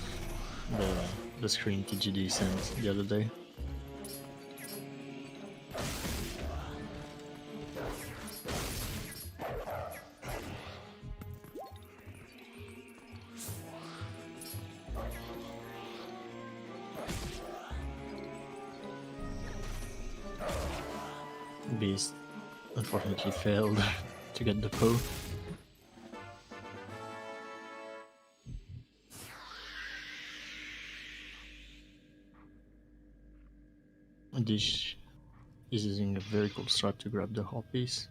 [SPEAKER 2] the screen TGD sent the other day. Beast unfortunately failed to get the Poe. Dish is using a very cool strat to grab the hot piece.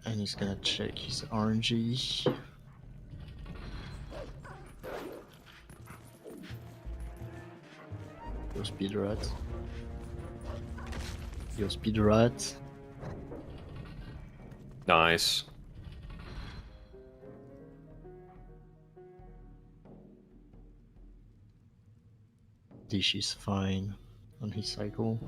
[SPEAKER 2] And he's gonna check his RNG. Go speed rat. Go speed rat.
[SPEAKER 3] Nice.
[SPEAKER 2] Dish is fine on his cycle.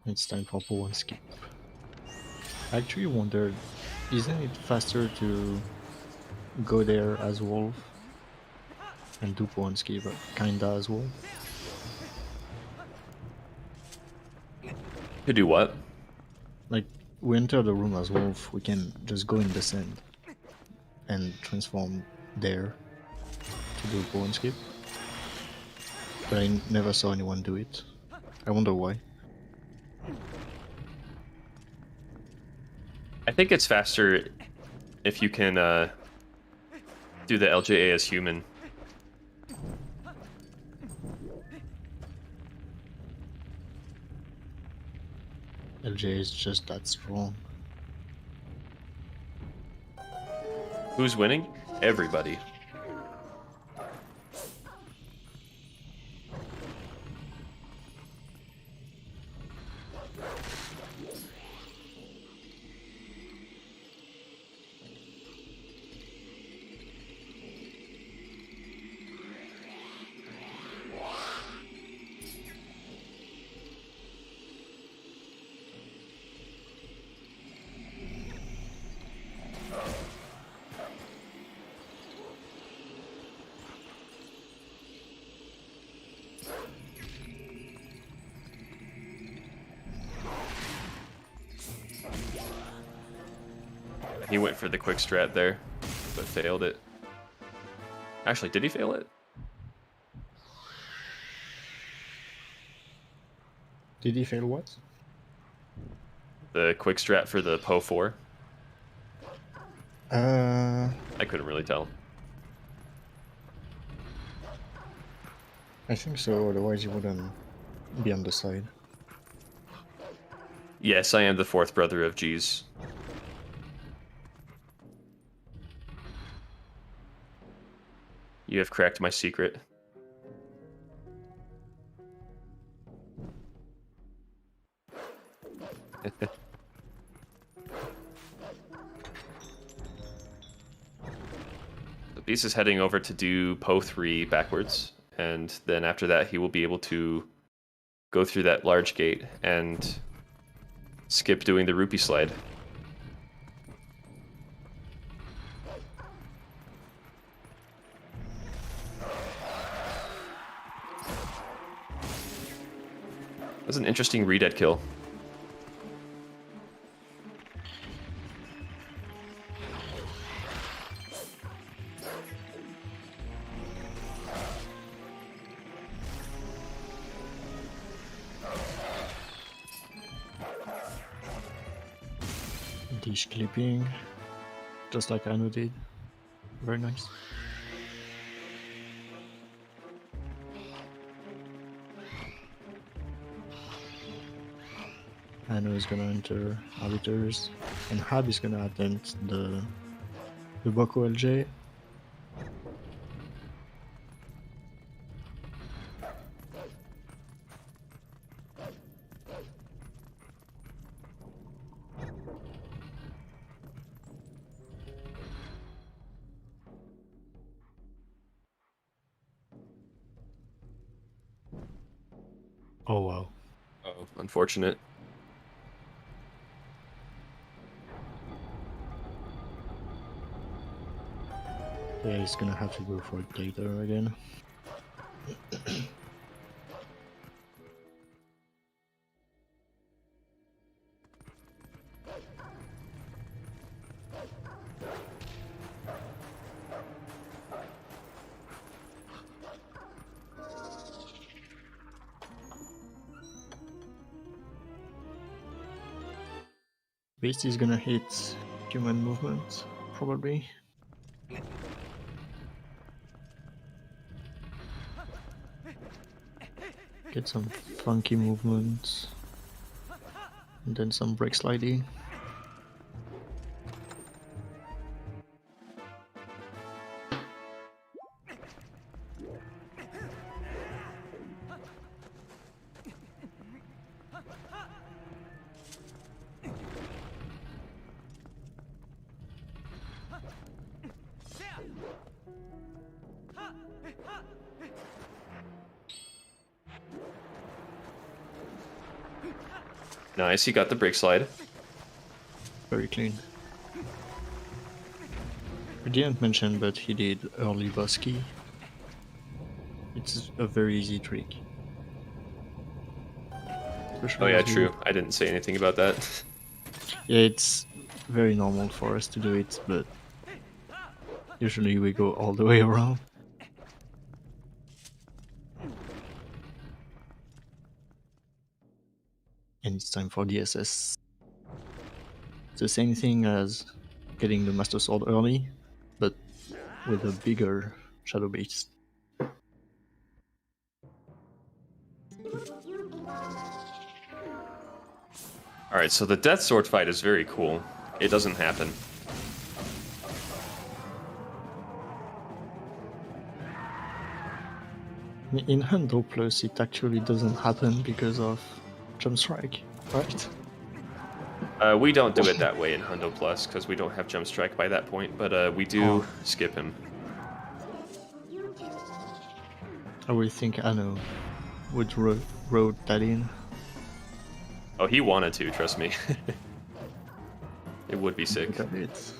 [SPEAKER 2] It's time for pull and skip. I actually wondered, isn't it faster to go there as Wolf and do pull and skip kinda as well?
[SPEAKER 3] To do what?
[SPEAKER 2] Like, we enter the room as Wolf, we can just go in Descent and transform there to do pull and skip. But I never saw anyone do it. I wonder why.
[SPEAKER 3] I think it's faster if you can do the LJA as human.
[SPEAKER 2] LJ is just that strong.
[SPEAKER 3] Who's winning? Everybody. He went for the quick strat there, but failed it. Actually, did he fail it?
[SPEAKER 2] Did he fail what?
[SPEAKER 3] The quick strat for the Poe 4?
[SPEAKER 2] I
[SPEAKER 3] I couldn't really tell.
[SPEAKER 2] think so, otherwise he wouldn't be on the side.
[SPEAKER 3] Yes, I am the fourth brother of G's. You have cracked my secret. Beast is heading over to do Po 3 backwards, and then after that he will be able to go through that large gate and skip doing the rupee slide. That's an interesting redead kill.
[SPEAKER 2] Dish clipping, just like Anu did. Very nice. Anu is gonna enter Arbiters, and Hab is gonna attempt the Boko LJ. Oh wow.
[SPEAKER 3] Oh, unfortunate.
[SPEAKER 2] Yeah, he's gonna have to go for data again. Beast is gonna hit human movement, probably. Get some funky movements, and then some break sliding.
[SPEAKER 3] Nice, he got the break slide.
[SPEAKER 2] Very clean. I didn't mention, but he did early boss key. It's a very easy trick.
[SPEAKER 3] Oh yeah, true. I didn't say anything about that.
[SPEAKER 2] Yeah, it's very normal for us to do it, but usually we go all the way around. And it's time for DSS. It's the same thing as getting the Master Sword early, but with a bigger Shadow Beast.
[SPEAKER 3] Alright, so the Death Sword fight is very cool. It doesn't happen.
[SPEAKER 2] In Handle Plus, it actually doesn't happen because of Jump Strike, right?
[SPEAKER 3] We don't do it that way in Hundo Plus, because we don't have Jump Strike by that point, but we do skip him.
[SPEAKER 2] I would think Anno would wrote that in.
[SPEAKER 3] Oh, he wanted to, trust me. It would be sick.
[SPEAKER 2] Look at it.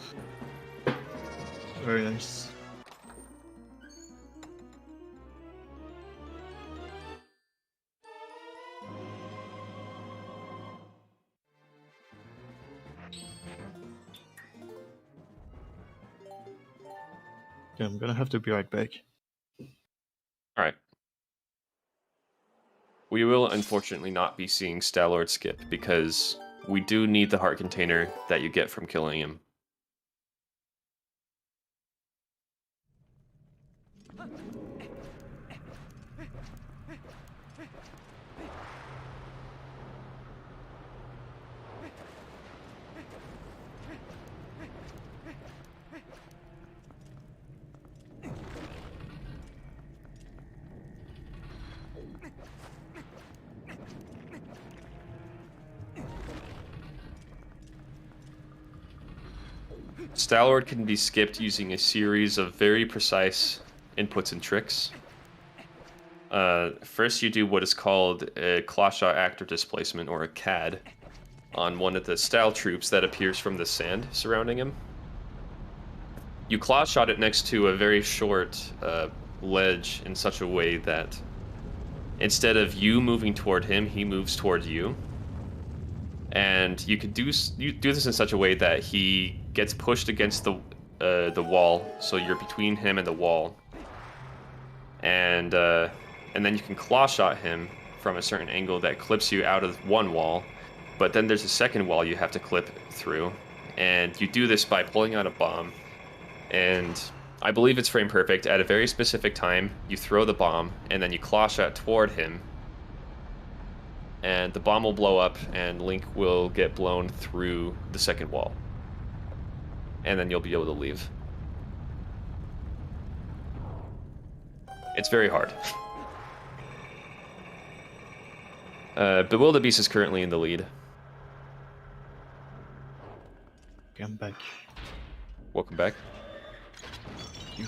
[SPEAKER 2] Very nice. Yeah, I'm gonna have to be right back.
[SPEAKER 3] Alright. We will unfortunately not be seeing Stalord skip, because we do need the heart container that you get from killing him. Stalwart can be skipped using a series of very precise inputs and tricks. First, you do what is called a claw shot actor displacement, or a CAD, on one of the style troops that appears from the sand surrounding him. You claw shot it next to a very short ledge in such a way that instead of you moving toward him, he moves toward you. And you do this in such a way that he gets pushed against the wall, so you're between him and the wall. And then you can claw shot him from a certain angle that clips you out of one wall, but then there's a second wall you have to clip through. And you do this by pulling out a bomb, and I believe it's frame perfect. At a very specific time, you throw the bomb, and then you claw shot toward him, and the bomb will blow up, and Link will get blown through the second wall. And then you'll be able to leave. It's very hard. Bewildebeest is currently in the lead.
[SPEAKER 2] I'm back.
[SPEAKER 3] Welcome back.
[SPEAKER 2] Thank you.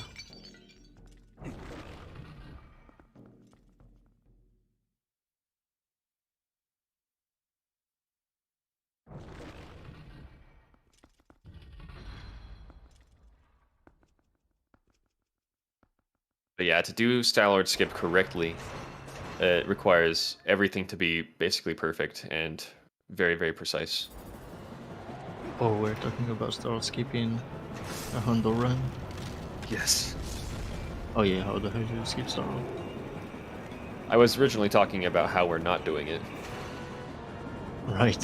[SPEAKER 3] But yeah, to do Stalwart skip correctly, it requires everything to be basically perfect and very, very precise.
[SPEAKER 2] Oh, we're talking about start skipping a handle run.
[SPEAKER 3] Yes.
[SPEAKER 2] Oh yeah, how the hell do you skip start?
[SPEAKER 3] I was originally talking about how we're not doing it.
[SPEAKER 2] Right.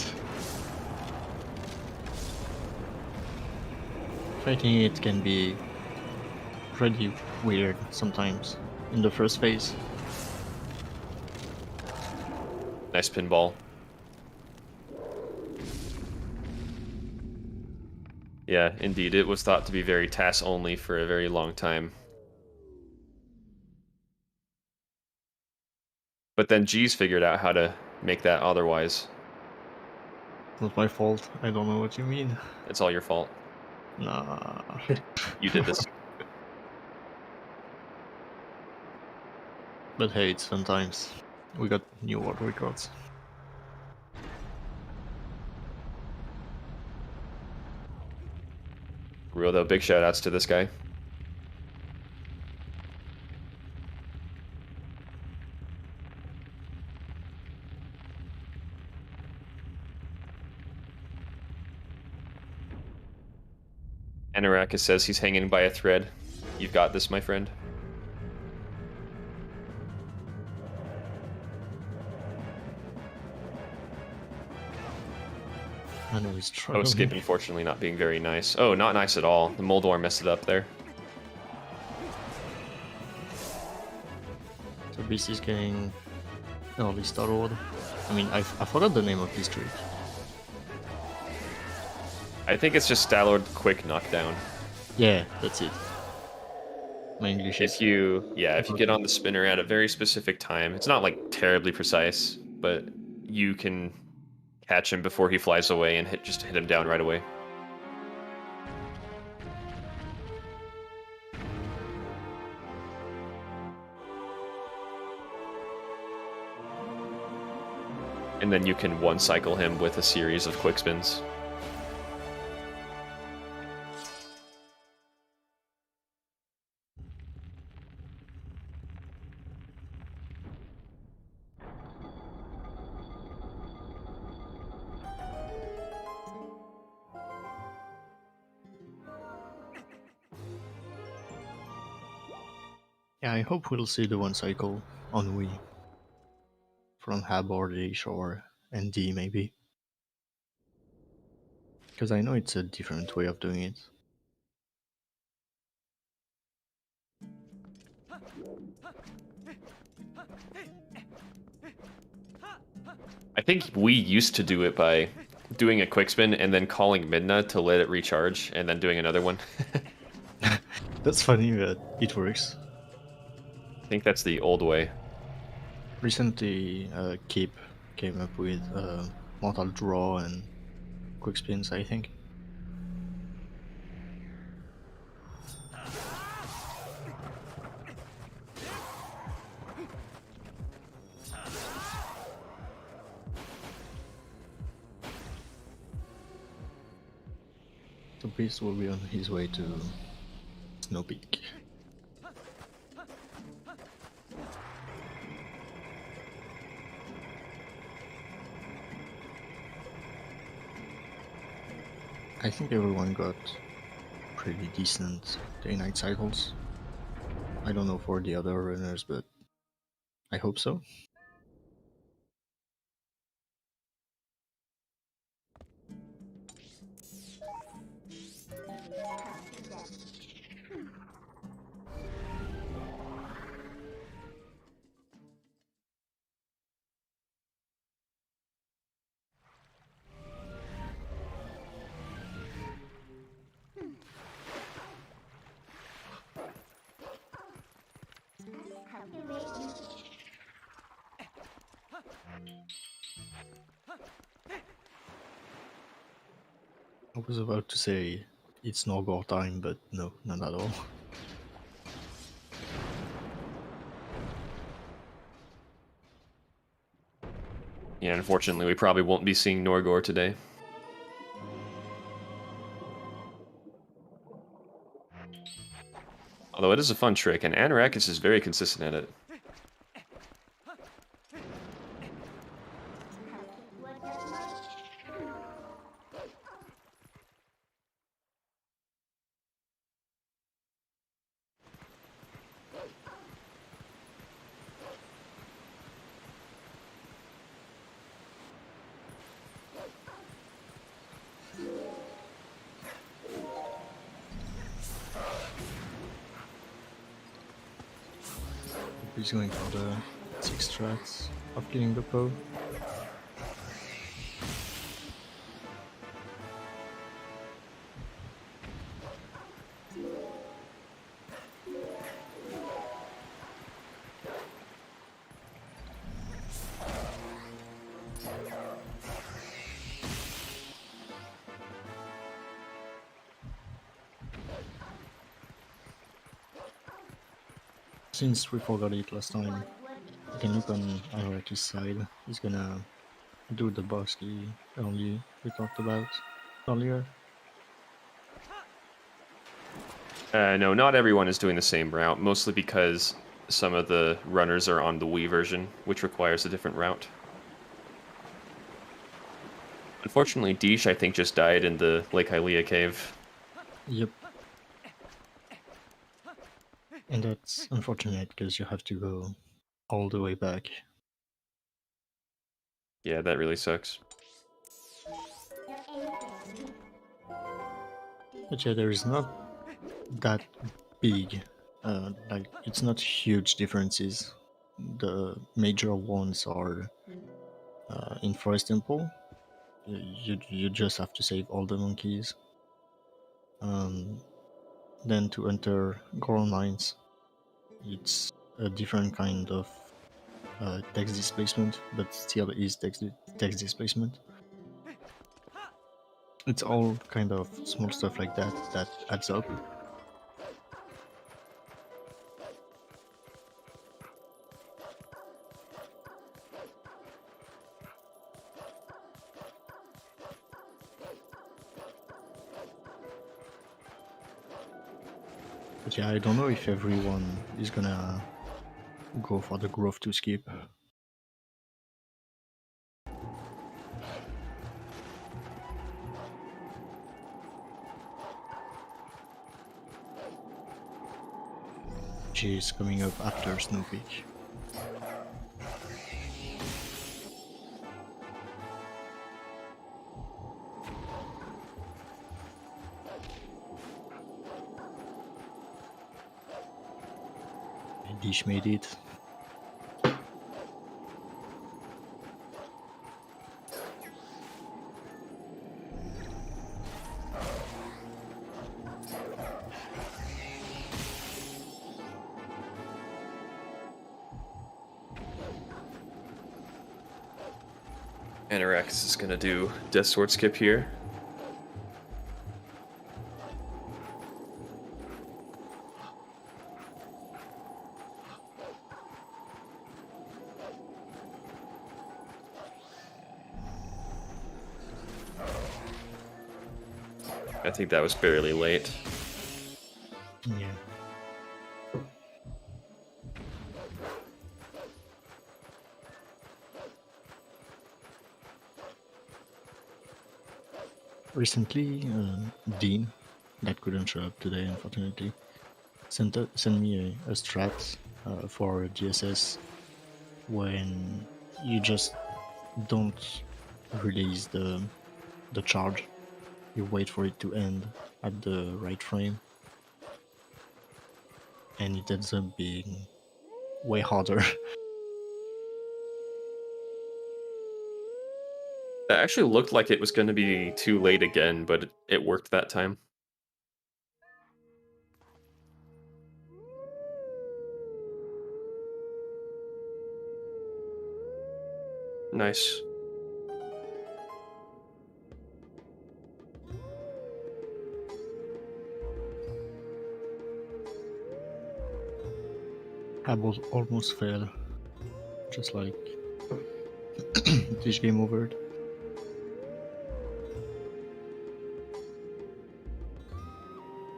[SPEAKER 2] Fighting it can be pretty weird sometimes in the first phase.
[SPEAKER 3] Nice pinball. Yeah, indeed, it was thought to be very TAS only for a very long time. But then G's figured out how to make that otherwise.
[SPEAKER 2] Not my fault. I don't know what you mean.
[SPEAKER 3] It's all your fault.
[SPEAKER 2] Nah.
[SPEAKER 3] You did this.
[SPEAKER 2] But hey, it's fun times. We got new world records.
[SPEAKER 3] Real though, big shout outs to this guy. Anarakis says he's hanging by a thread. You've got this, my friend.
[SPEAKER 2] I know he's struggling.
[SPEAKER 3] Oh, skip unfortunately not being very nice. Oh, not nice at all. The Moldor messed it up there.
[SPEAKER 2] So Beast is getting early Star Wars. I mean, I forgot the name of this trick.
[SPEAKER 3] I think it's just Stalwart quick knockdown.
[SPEAKER 2] Yeah, that's it. My English is...
[SPEAKER 3] If you get on the spinner at a very specific time, it's not like terribly precise, but you can catch him before he flies away and just hit him down right away. And then you can one-cycle him with a series of quick spins.
[SPEAKER 2] Yeah, I hope we'll see the one cycle on Wii. From Hab or Dish or ND maybe. Because I know it's a different way of doing it.
[SPEAKER 3] I think we used to do it by doing a quick spin and then calling Midna to let it recharge and then doing another one.
[SPEAKER 2] That's funny, but it works.
[SPEAKER 3] I think that's the old way.
[SPEAKER 2] Recently, Keep came up with Mortal Draw and quick spins, I think. The beast will be on his way to Snow Peak. I think everyone got pretty decent day-night cycles. I don't know for the other runners, but I hope so. I was about to say it's Norgor time, but no, not at all.
[SPEAKER 3] Yeah, unfortunately, we probably won't be seeing Norgor today. Although it is a fun trick, and Anorakis is very consistent at it.
[SPEAKER 2] He's going for the 6 strats of killing the Poe. Since we forgot it last time, you can look on Araki's side. He's gonna do the boss key only we talked about earlier.
[SPEAKER 3] No, not everyone is doing the same route, mostly because some of the runners are on the Wii version, which requires a different route. Unfortunately, Deesh, I think, just died in the Lake Hylia cave.
[SPEAKER 2] Yep. And that's unfortunate because you have to go all the way back.
[SPEAKER 3] Yeah, that really sucks.
[SPEAKER 2] But yeah, there is not that big, like it's not huge differences. The major ones are in Forest Temple. You just have to save all the monkeys. Then to enter Goron Mines, it's a different kind of text displacement, but still is text displacement. It's all kind of small stuff like that that adds up. But yeah, I don't know if everyone is gonna go for the growth to skip. Which is coming up after Snow Peak. Dish made it.
[SPEAKER 3] Anorakis is gonna do Death Sword skip here. I think that was barely late.
[SPEAKER 2] Yeah. Recently, Dean, that couldn't show up today, unfortunately, sent me a strat for DSS when you just don't release the charge. You wait for it to end at the right frame, and it ends up being way harder.
[SPEAKER 3] That actually looked like it was going to be too late again, but it worked that time. Nice.
[SPEAKER 2] I almost failed, just like this game over.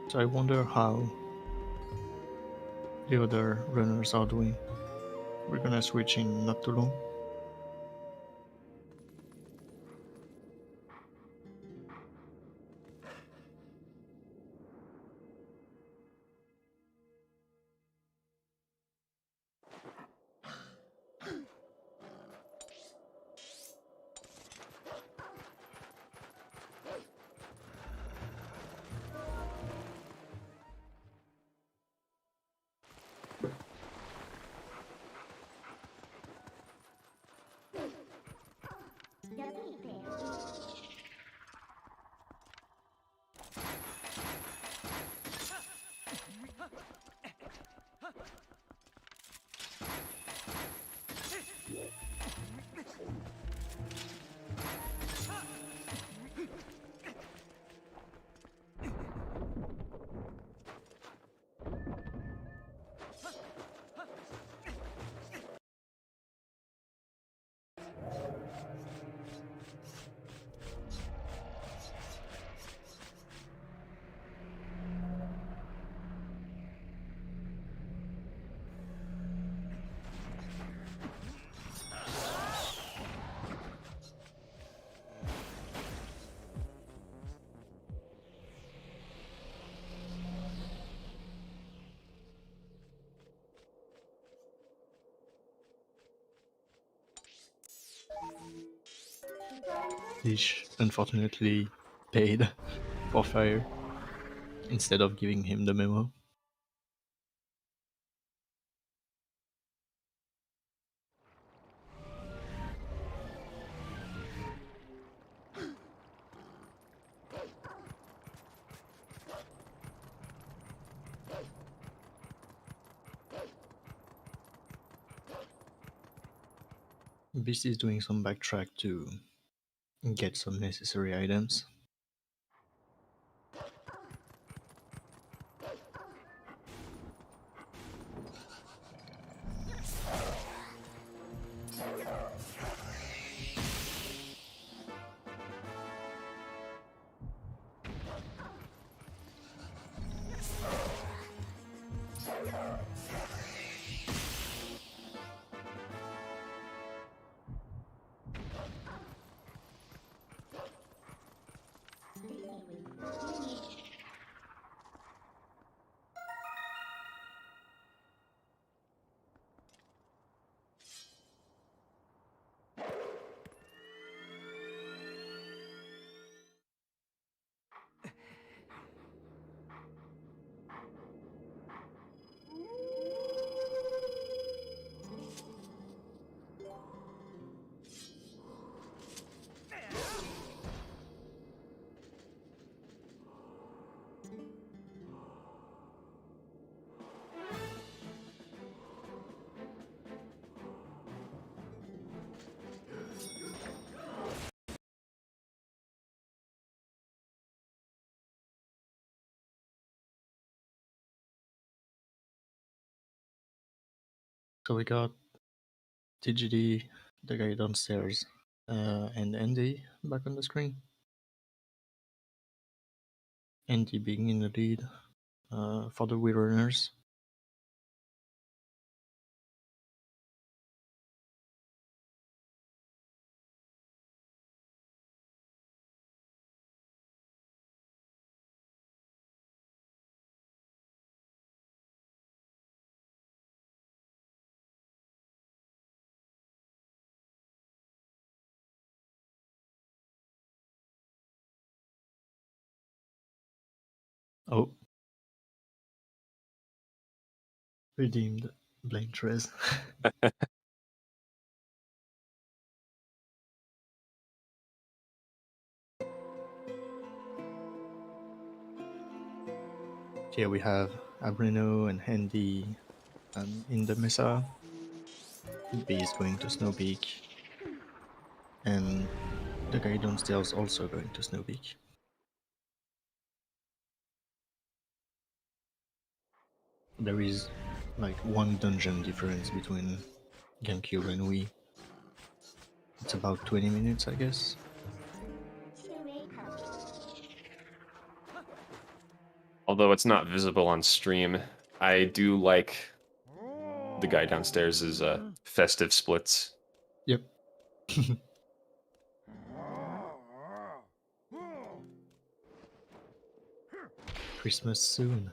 [SPEAKER 2] So I wonder how the other runners are doing. We're gonna switch in not too long. Fish unfortunately paid for fire instead of giving him the memo. Beast is doing some backtrack to get some necessary items. So we got TGD, the guy downstairs, and Andy back on the screen. Andy being in the lead for the Wii runners. Oh. Redeemed. Blame Trez. Here we have Abrino and Handy in the Mesa. B is going to Snowpeak. And the guy downstairs also going to Snowpeak. There is like one dungeon difference between GameCube and Wii. It's about 20 minutes, I guess.
[SPEAKER 3] Although it's not visible on stream, I do like the guy downstairs' festive splits.
[SPEAKER 2] Yep. Christmas soon.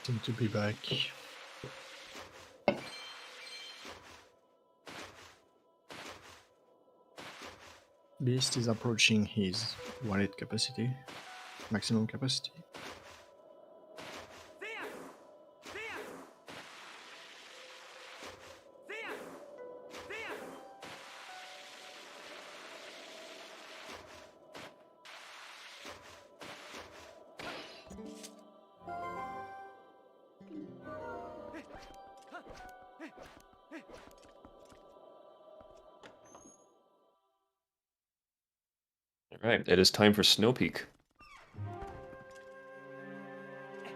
[SPEAKER 2] Seem to be back. Beast is approaching his wallet capacity, maximum capacity.
[SPEAKER 3] Alright, it is time for Snowpeak.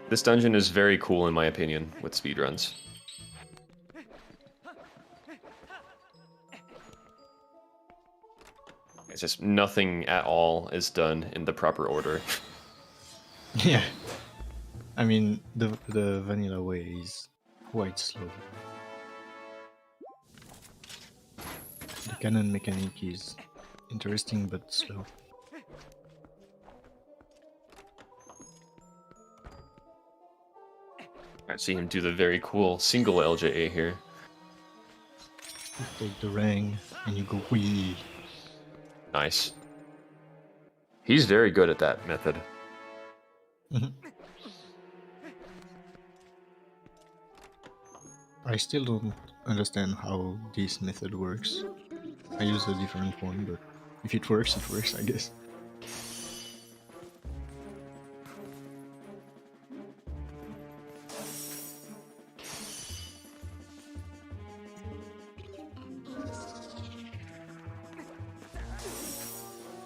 [SPEAKER 3] This dungeon is very cool in my opinion with speedruns. It's just nothing at all is done in the proper order.
[SPEAKER 2] Yeah. I mean, the vanilla way is quite slow. The cannon mechanic is interesting but slow.
[SPEAKER 3] I see him do the very cool single LJA here.
[SPEAKER 2] You take the ring and you go wee.
[SPEAKER 3] Nice. He's very good at that method.
[SPEAKER 2] I still don't understand how this method works. I use a different one, but if it works, I guess.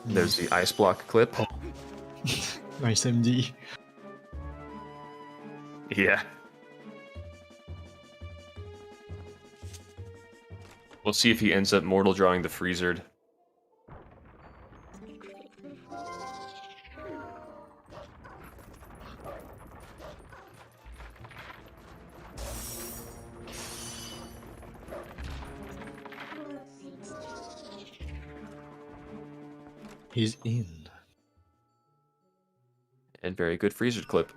[SPEAKER 3] There's the ice block clip.
[SPEAKER 2] Oh. Nice MD.
[SPEAKER 3] Yeah. We'll see if he ends up mortal drawing the Freezered.
[SPEAKER 2] He's in.
[SPEAKER 3] And very good freezer clip.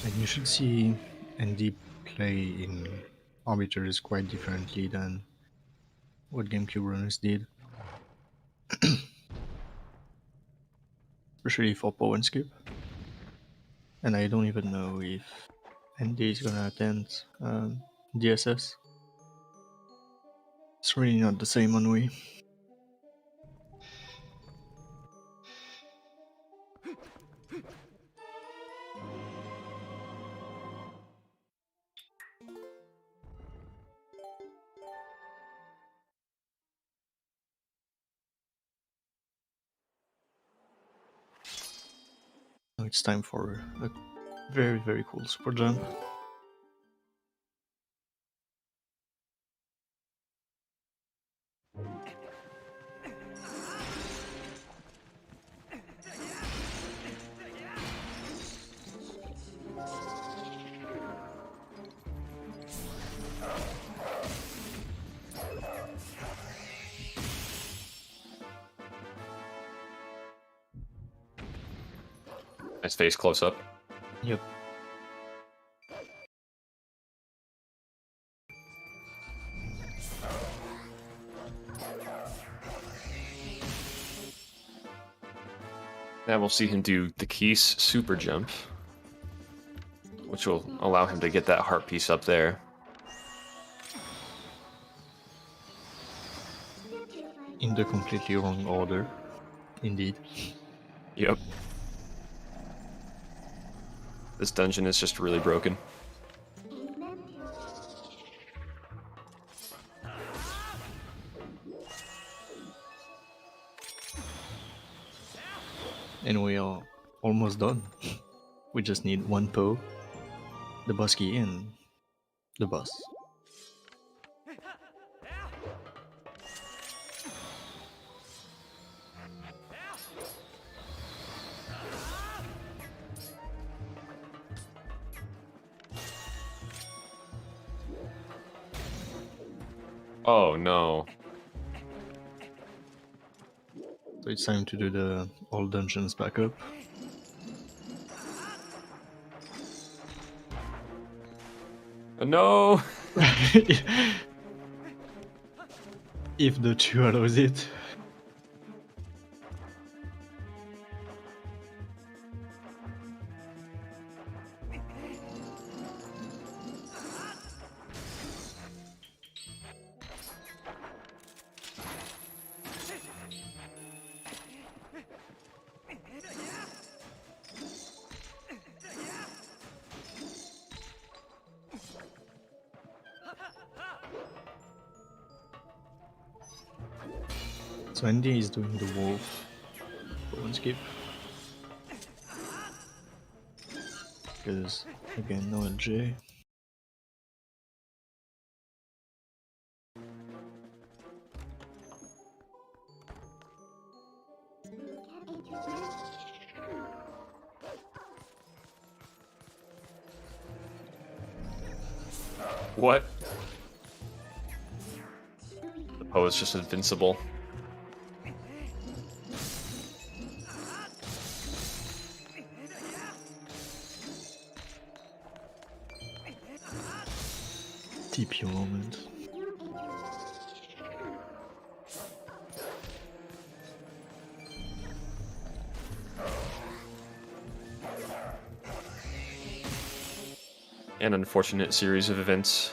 [SPEAKER 2] And you should see Andy play in arbiters quite differently than what GameCube runners did. Especially for power and skip. And I don't even know if Andy is gonna attend DSS. It's really not the same on Wii. Now it's time for a very, very cool super jump.
[SPEAKER 3] Nice face close up.
[SPEAKER 2] Yep.
[SPEAKER 3] Now we'll see him do the Keys super jump, which will allow him to get that heart piece up there.
[SPEAKER 2] In the completely wrong order, indeed.
[SPEAKER 3] Yep. This dungeon is just really broken.
[SPEAKER 2] And we are almost done. We just need one Poe, the boss key, and the boss.
[SPEAKER 3] Oh no.
[SPEAKER 2] So it's time to do the all dungeons back up.
[SPEAKER 3] No!
[SPEAKER 2] If the 2 allows it. So Andy is doing the wolf for one skip. Because again, no LJ.
[SPEAKER 3] What? The Poe is just invincible.
[SPEAKER 2] TP moment.
[SPEAKER 3] An unfortunate series of events.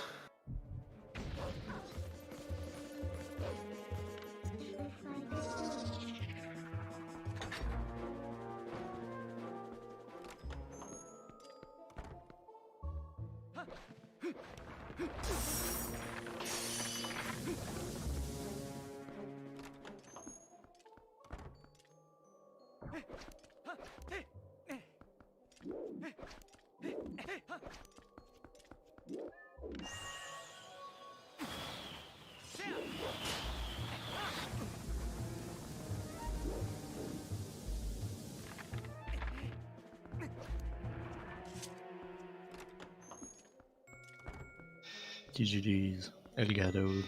[SPEAKER 2] TGD's Elgato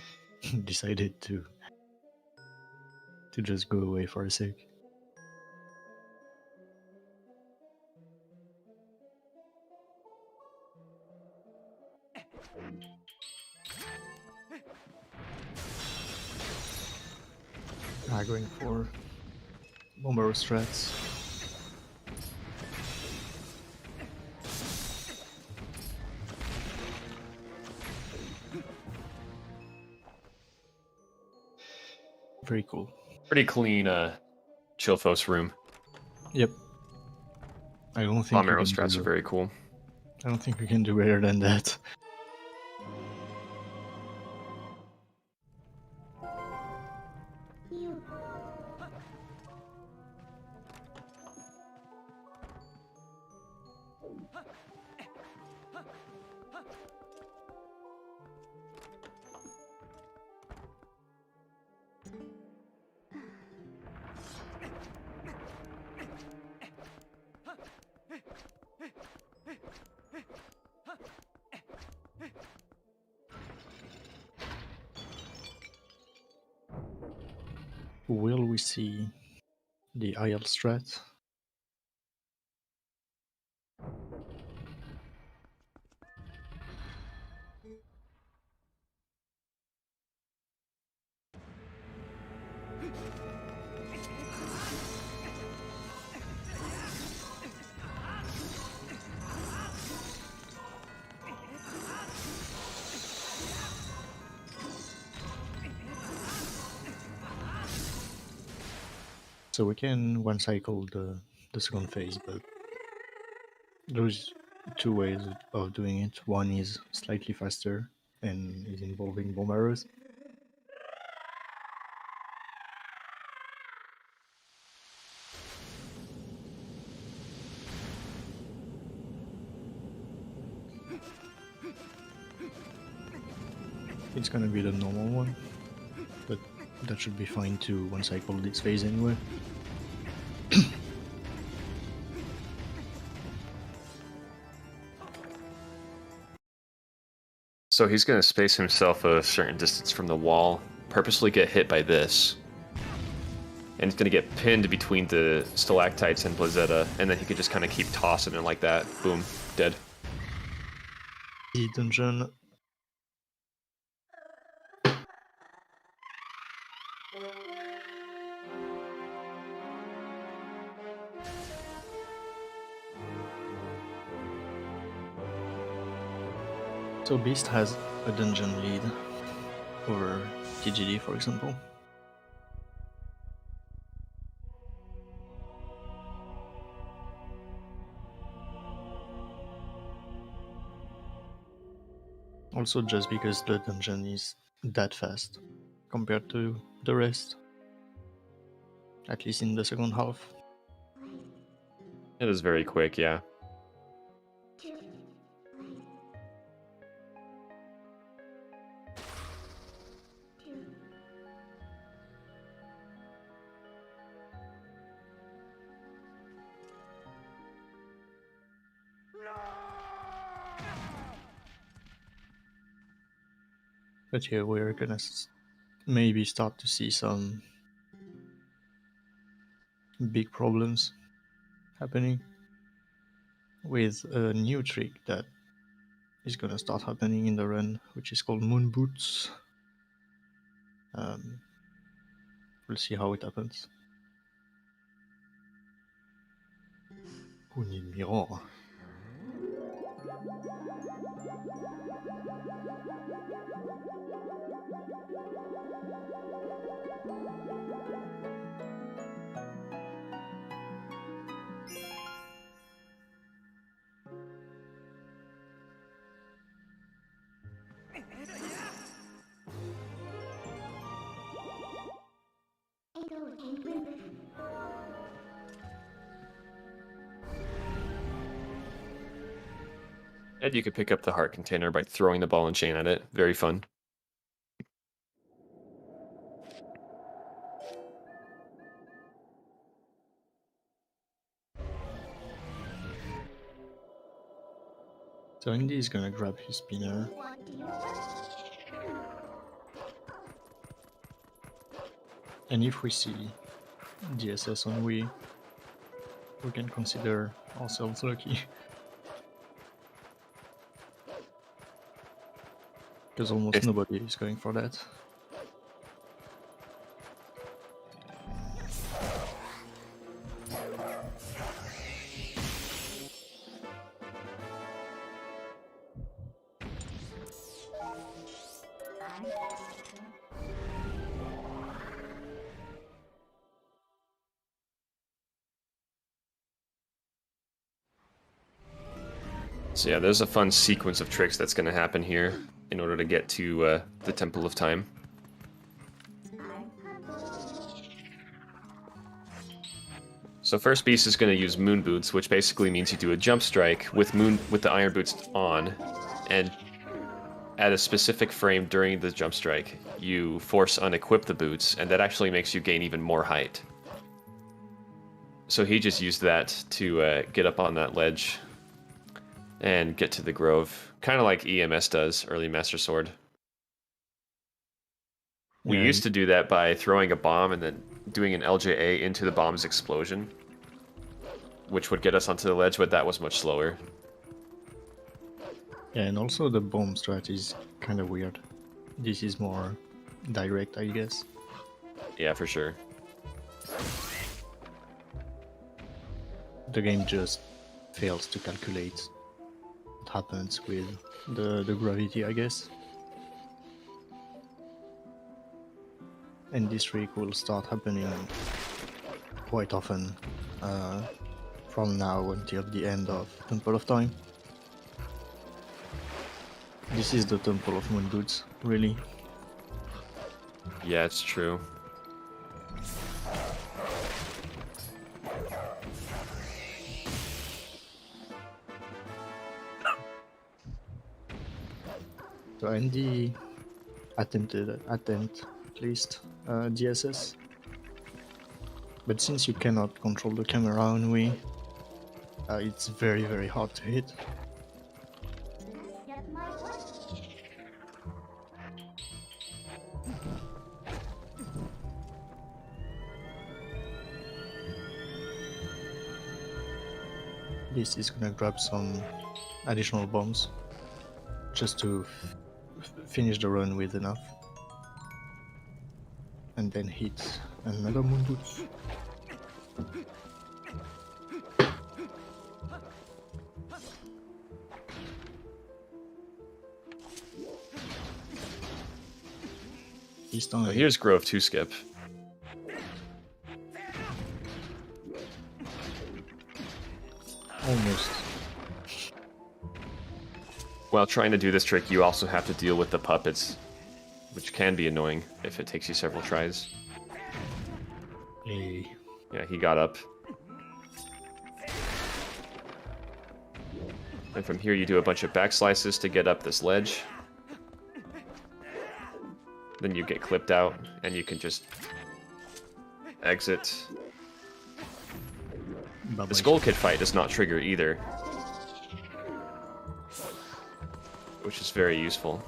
[SPEAKER 2] decided to just go away for a sec. Going for bomber strats. Very cool.
[SPEAKER 3] Pretty clean Chilphos room.
[SPEAKER 2] Yep. I don't think
[SPEAKER 3] Bomb arrow strats are very cool.
[SPEAKER 2] I don't think we can do better than that. Will we see the IL strat? So we can one cycle the second phase, but there's two ways of doing it. One is slightly faster and is involving bomb arrows. It's gonna be the normal one, but that should be fine to one cycle this phase anyway.
[SPEAKER 3] So he's going to space himself a certain distance from the wall, purposely get hit by this, and he's going to get pinned between the stalactites and Blazetta, and then he could just kind of keep tossing it like that. Boom, dead.
[SPEAKER 2] The dungeon. So Beast has a dungeon lead over TGD, for example. Also just because the dungeon is that fast compared to the rest. At least in the second half.
[SPEAKER 3] It is very quick, yeah.
[SPEAKER 2] But here we're gonna maybe start to see some big problems happening with a new trick that is gonna start happening in the run, which is called Moon Boots. We'll see how it happens. Who need mirror?
[SPEAKER 3] And you could pick up the heart container by throwing the ball and chain at it. Very fun.
[SPEAKER 2] So Indy is gonna grab his spinner. And if we see DSS on Wii, we can consider ourselves lucky. Because almost nobody is going for that.
[SPEAKER 3] So yeah, there's a fun sequence of tricks that's going to happen here in order to get to the Temple of Time. So first beast is going to use moon boots, which basically means you do a jump strike with the iron boots on, and at a specific frame during the jump strike, you force unequip the boots, and that actually makes you gain even more height. So he just used that to get up on that ledge and get to the grove, kind of like EMS does, early Master Sword. We used to do that by throwing a bomb and then doing an LJA into the bomb's explosion, which would get us onto the ledge, but that was much slower.
[SPEAKER 2] Yeah, and also the bomb strat is kind of weird. This is more direct, I guess.
[SPEAKER 3] Yeah, for sure.
[SPEAKER 2] The game just fails to calculate what happens with the gravity, I guess. And this trick will start happening quite often from now until the end of Temple of Time. This is the Temple of Moon Boots, really.
[SPEAKER 3] Yeah, it's true.
[SPEAKER 2] So Andy attempt at least DSS, but since you cannot control the camera on Wii, it's very hard to hit. This is gonna grab some additional bombs just to finish the run with enough, and then hit another moon boot. This time.
[SPEAKER 3] Oh, here's Grove 2 skip.
[SPEAKER 2] Almost.
[SPEAKER 3] While trying to do this trick, you also have to deal with the puppets, which can be annoying if it takes you several tries.
[SPEAKER 2] Hey.
[SPEAKER 3] Yeah, he got up. And from here you do a bunch of back slices to get up this ledge. Then you get clipped out, and you can just exit.
[SPEAKER 2] Bye-bye.
[SPEAKER 3] The Skull Kid fight does not trigger either, which is very useful.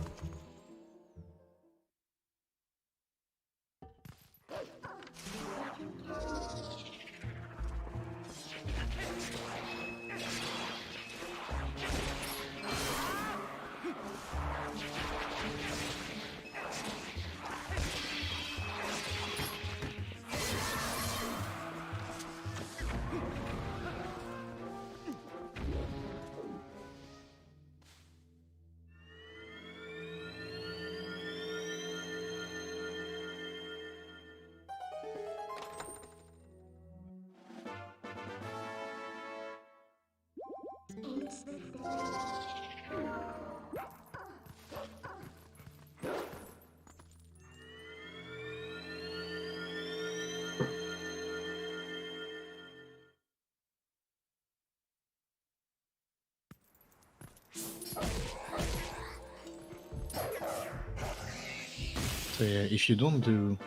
[SPEAKER 2] So yeah, if you don't do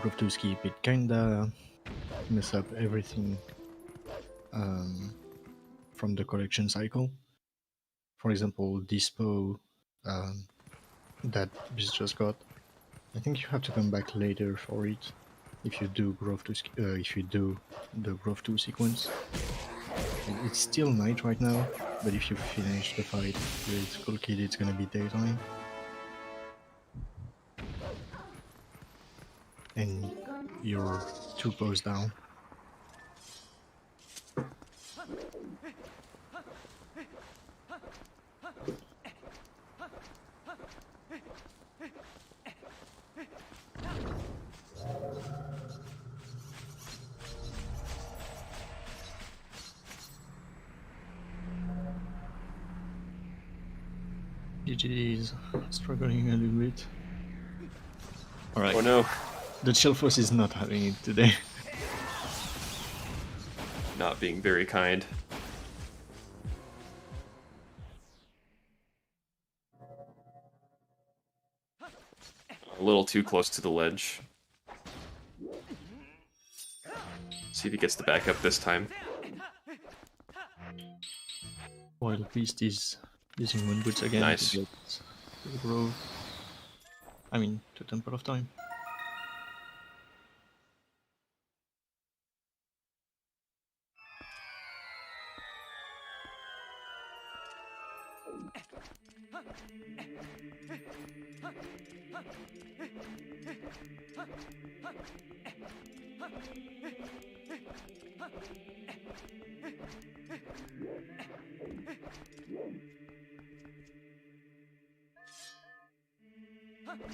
[SPEAKER 2] Grove 2 skip, it kinda mess up everything from the collection cycle. For example, Dispo that Biz just got. I think you have to come back later for it. if you do if you do the growth 2 sequence. It's still night right now, but if you finish the fight with Cool Kid, it's gonna be daytime. And you're 2 posts down. GG is struggling a little bit. Alright.
[SPEAKER 3] Oh no.
[SPEAKER 2] The Chill Force is not having it today.
[SPEAKER 3] Not being very kind. A little too close to the ledge. See if he gets the back up this time.
[SPEAKER 2] Wild Beast is using Moon Boots again
[SPEAKER 3] Nice.
[SPEAKER 2] to get to the grove. I mean, to Temple of Time.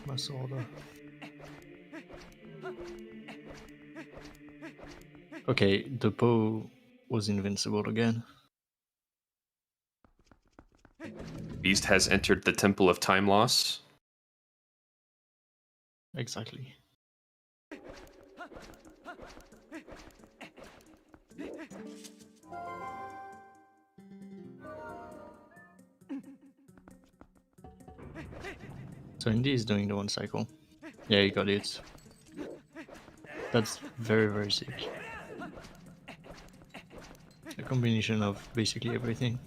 [SPEAKER 2] Masorda. Okay, the Poe was invincible again.
[SPEAKER 3] Beast has entered the Temple of Time Loss.
[SPEAKER 2] Exactly. So Indy is doing the 1 cycle. Yeah, you got it. That's very, very sick. A combination of basically everything.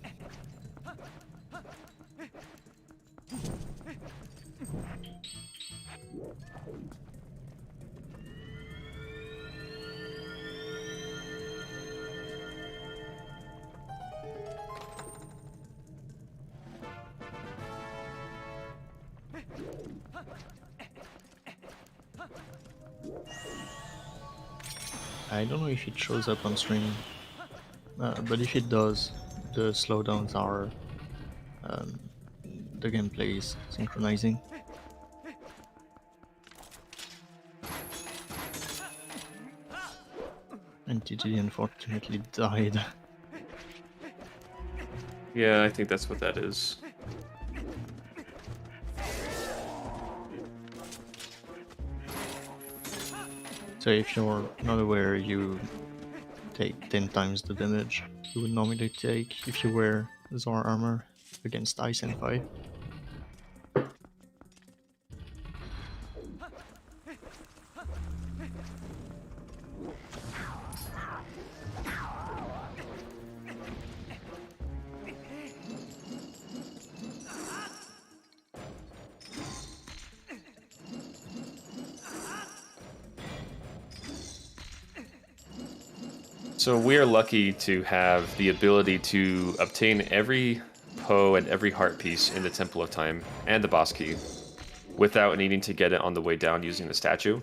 [SPEAKER 2] I don't know if it shows up on stream, but if it does, the slowdowns are the gameplay is synchronizing. And TG unfortunately died.
[SPEAKER 3] Yeah, I think that's what that is.
[SPEAKER 2] So if you're not aware, you take 10 times the damage you would normally take if you wear Zora armor against ice and fire.
[SPEAKER 3] So we are lucky to have the ability to obtain every Poe and every heart piece in the Temple of Time and the boss key without needing to get it on the way down using the statue.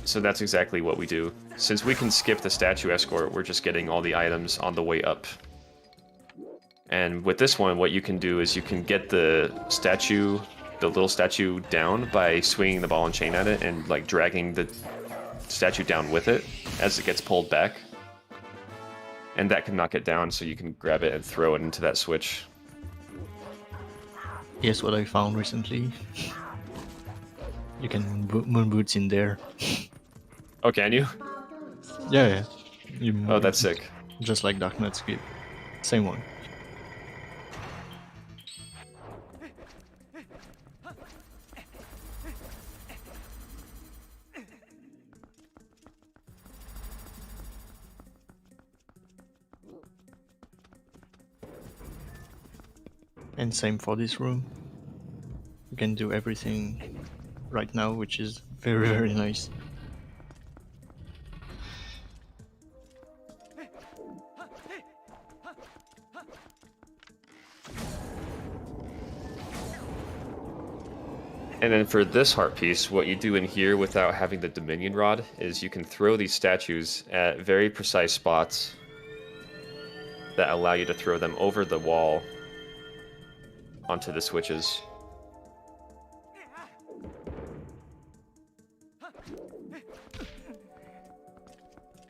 [SPEAKER 3] So that's exactly what we do. Since we can skip the statue escort, we're just getting all the items on the way up. And with this one, what you can do is you can get the statue, the little statue down by swinging the ball and chain at it and like dragging the statue down with it as it gets pulled back. And that can knock it down, so you can grab it and throw it into that switch.
[SPEAKER 2] Here's what I found recently. You can moon boots in there.
[SPEAKER 3] Oh, can you?
[SPEAKER 2] Yeah. You
[SPEAKER 3] Oh, that's sick.
[SPEAKER 2] Just like Dark Knight's Skip. Same one. And same for this room. You can do everything right now, which is Very, very nice.
[SPEAKER 3] And then for this heart piece, what you do in here without having the Dominion Rod is you can throw these statues at very precise spots that allow you to throw them over the wall onto the switches.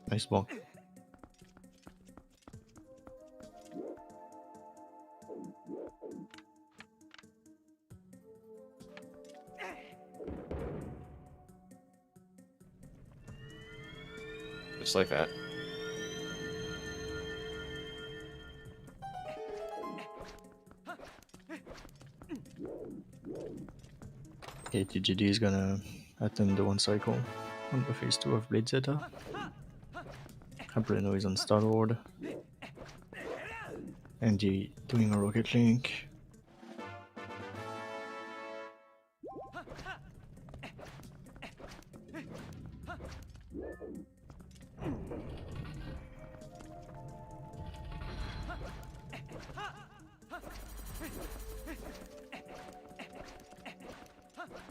[SPEAKER 2] Nice block.
[SPEAKER 3] Just like that.
[SPEAKER 2] Okay, TGD is gonna attend the one cycle on the phase 2 of Blade Zeta. Abreno is on Star-Lord. Andy doing a Rocket Link.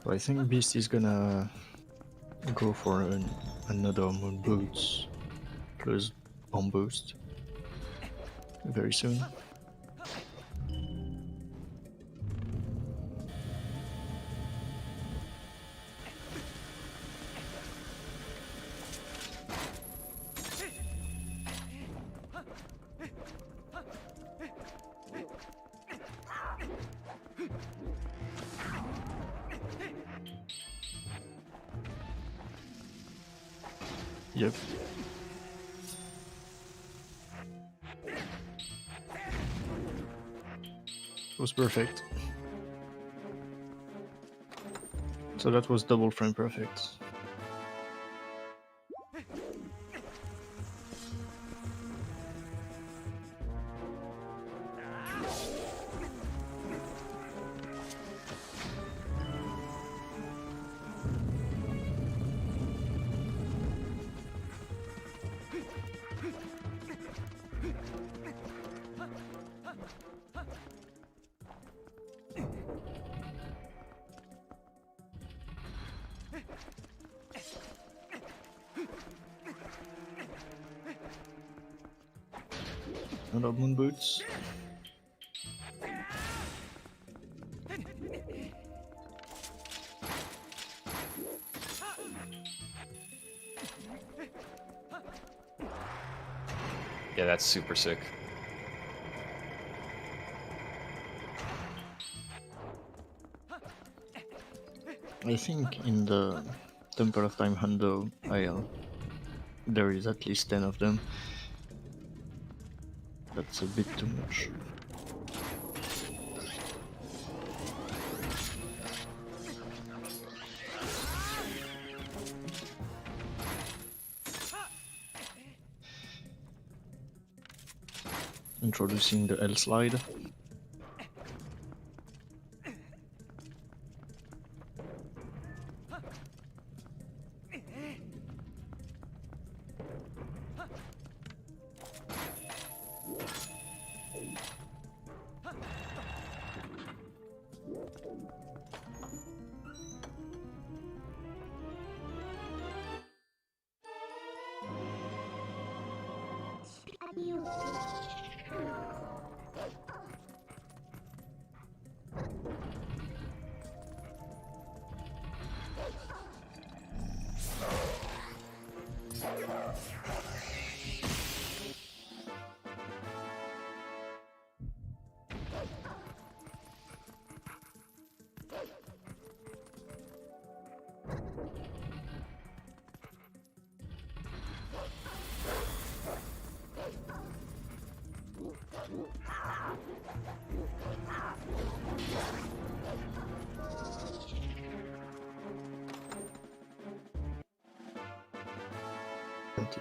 [SPEAKER 2] So I think Beast is gonna go for another Moon Boots plus Bomb Boost very soon. Yep. It was perfect. So that was double frame perfect. Another Moon Boots.
[SPEAKER 3] Yeah, that's super sick.
[SPEAKER 2] I think in the Temple of Time Hundo Isle there is at least 10 of them. That's a bit too much. Introducing the L slide.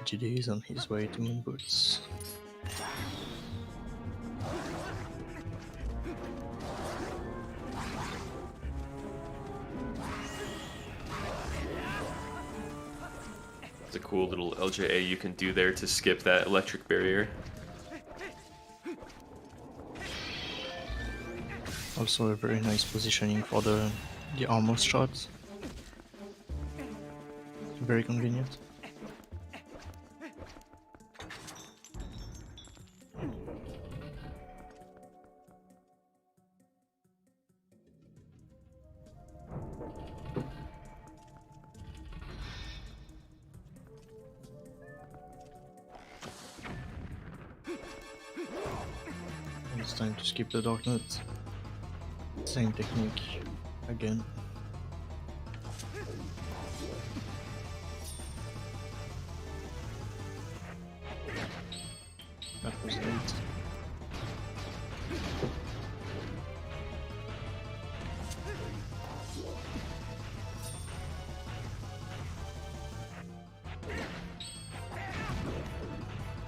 [SPEAKER 2] TGD is on his way to Moon Boots.
[SPEAKER 3] It's a cool little LJA you can do there to skip that electric barrier.
[SPEAKER 2] Also a very nice positioning for the armor shots. Very convenient. It's time to skip the dark nut. Same technique again. That was 8.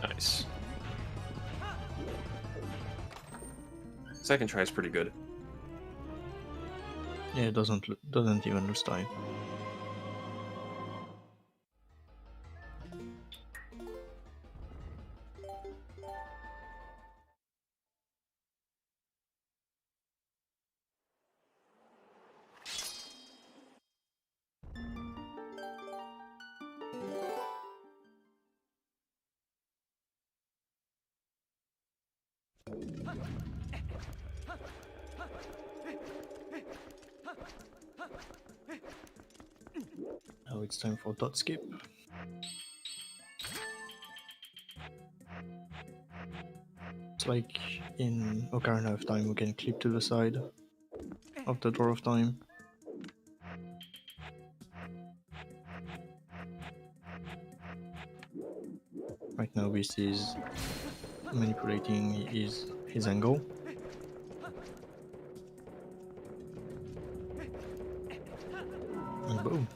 [SPEAKER 3] Nice. Second try is pretty good.
[SPEAKER 2] Yeah, it doesn't even lose time. Now it's time for dot skip. It's like in Ocarina of Time, we can clip to the side of the Door of Time. Right now, Beast is manipulating his angle. And boom.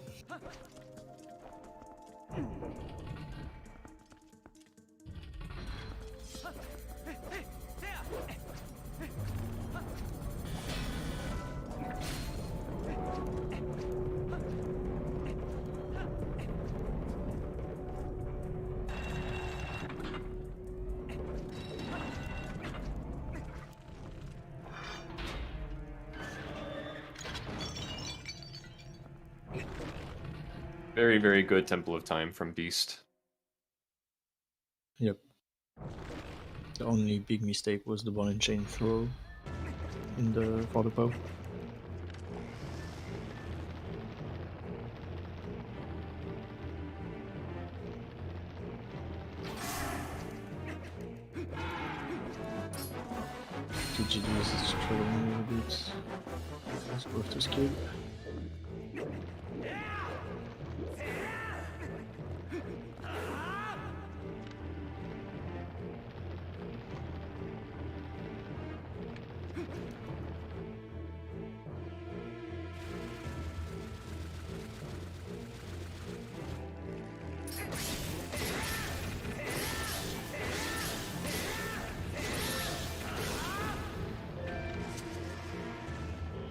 [SPEAKER 3] Very, very good Temple of Time from Beast.
[SPEAKER 2] Yep. The only big mistake was the ball and chain throw in the for the bow. TGD is struggling a little bit. Let's go to skip.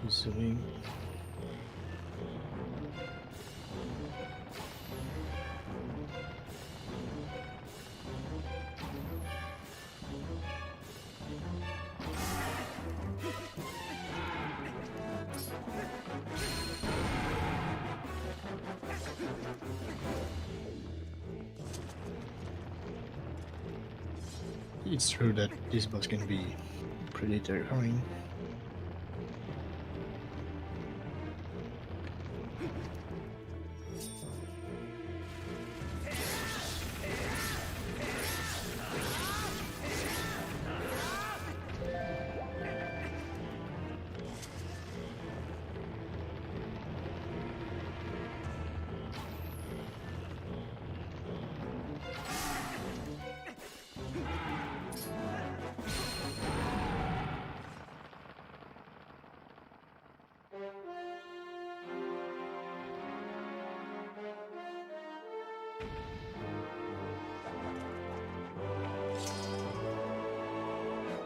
[SPEAKER 2] Zooming. It's true that this boss can be pretty terrifying.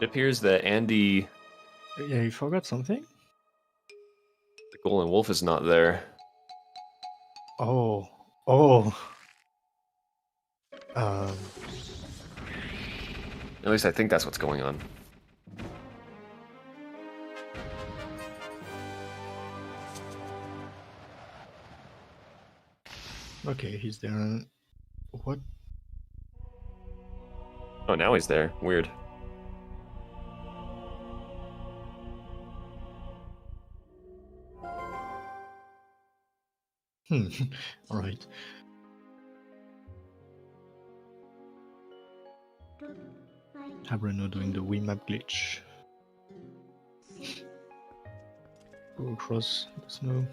[SPEAKER 3] It appears that Andy,
[SPEAKER 2] Yeah, you forgot something?
[SPEAKER 3] the Golden Wolf, is not there.
[SPEAKER 2] Oh. Um,
[SPEAKER 3] At least I think that's what's going on.
[SPEAKER 2] okay, he's there. What?
[SPEAKER 3] Oh, now he's there. Weird.
[SPEAKER 2] Alright. Habrano doing the Wii map glitch. Go across the snow.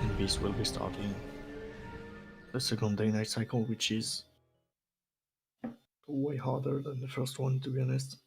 [SPEAKER 2] And this will be starting the second day night cycle, which is way harder than the first one, to be honest.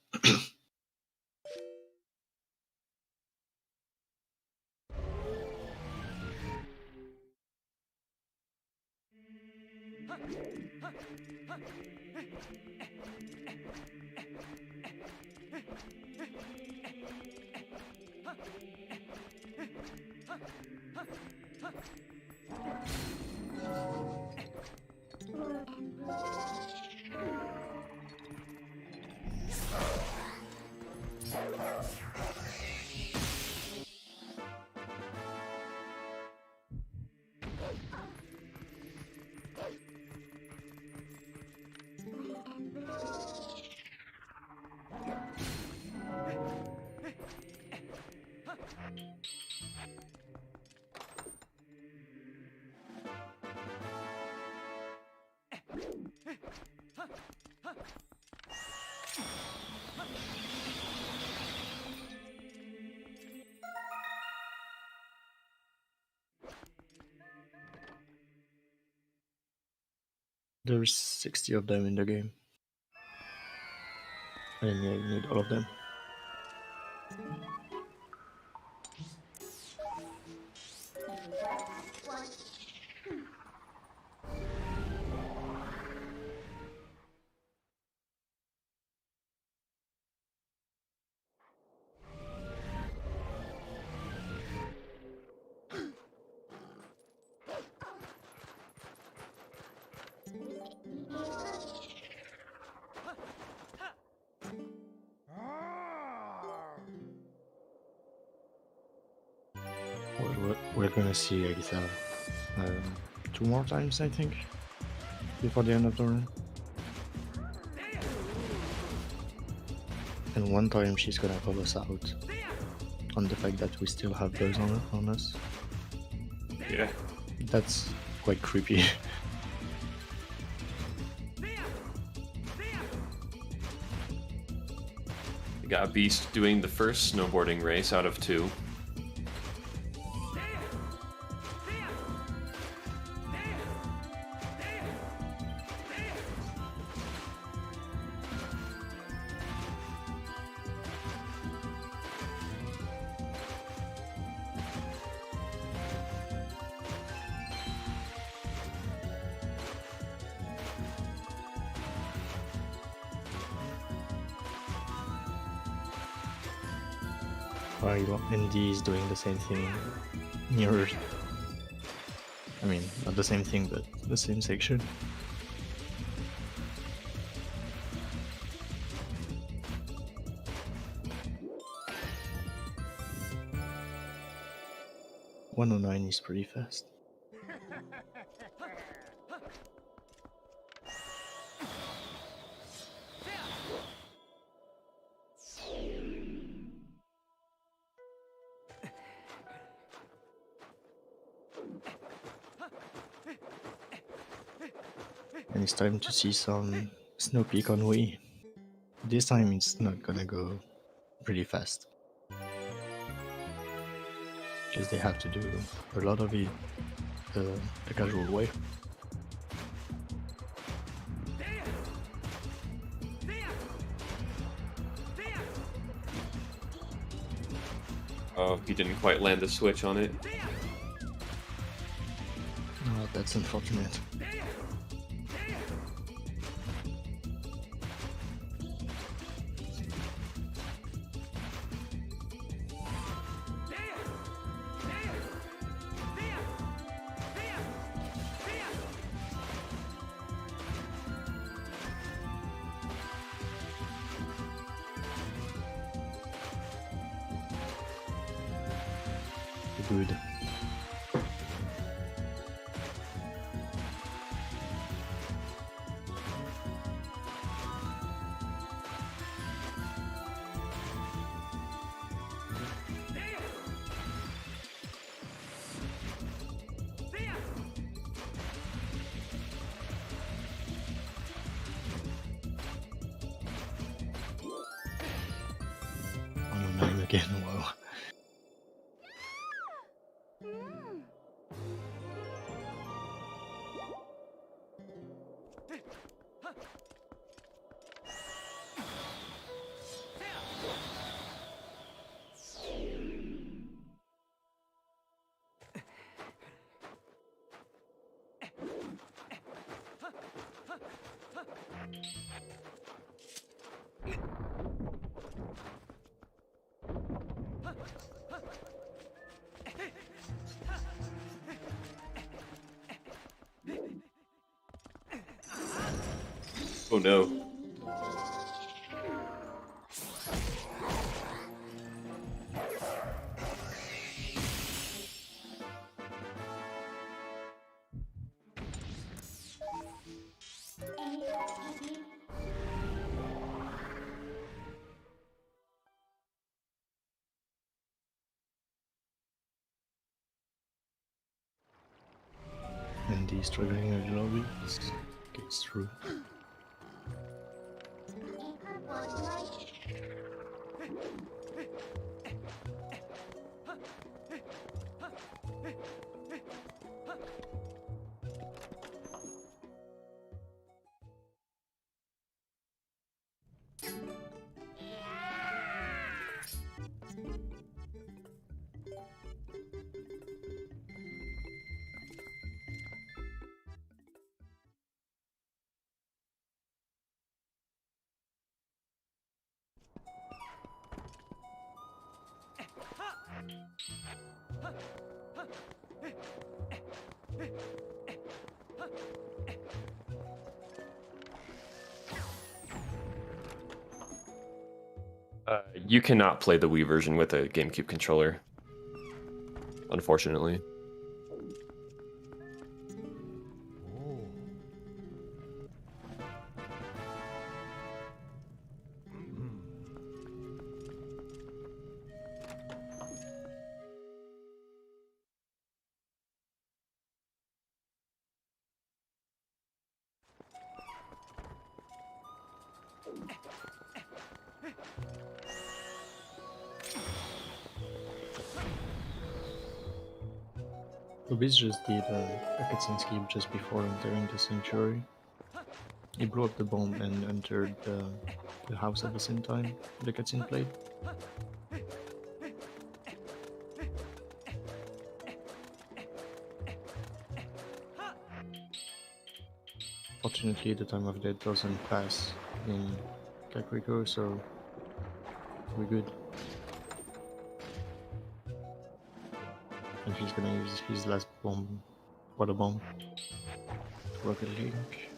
[SPEAKER 2] There's 60 of them in the game. And yeah, you need all of them. We're gonna see Agatha 2 more times, I think, before the end of the run. And one time she's gonna call us out on the fact that we still have those on us.
[SPEAKER 3] Yeah.
[SPEAKER 2] That's quite creepy.
[SPEAKER 3] We got Beast doing the first snowboarding race out of 2.
[SPEAKER 2] While Andy is doing the same thing nearer. I mean, not the same thing, but the same section. .109 is pretty fast. And it's time to see some snow peak on Wii. This time it's not gonna go pretty fast, because they have to do a lot of it the casual way.
[SPEAKER 3] Oh, he didn't quite land the switch on it.
[SPEAKER 2] That's unfortunate. Good. On the 9 again, wow.
[SPEAKER 3] Oh no.
[SPEAKER 2] And he's struggling in the lobby. Gets through.
[SPEAKER 3] You cannot play the Wii version with a GameCube controller, unfortunately.
[SPEAKER 2] Lubis just did a cutscene skip just before entering the sanctuary. He blew up the bomb and entered the house at the same time the cutscene played. Fortunately, the time of death doesn't pass in Kakariko, so we're good. And he's gonna use his last bomb, water bomb, to Rocket Link.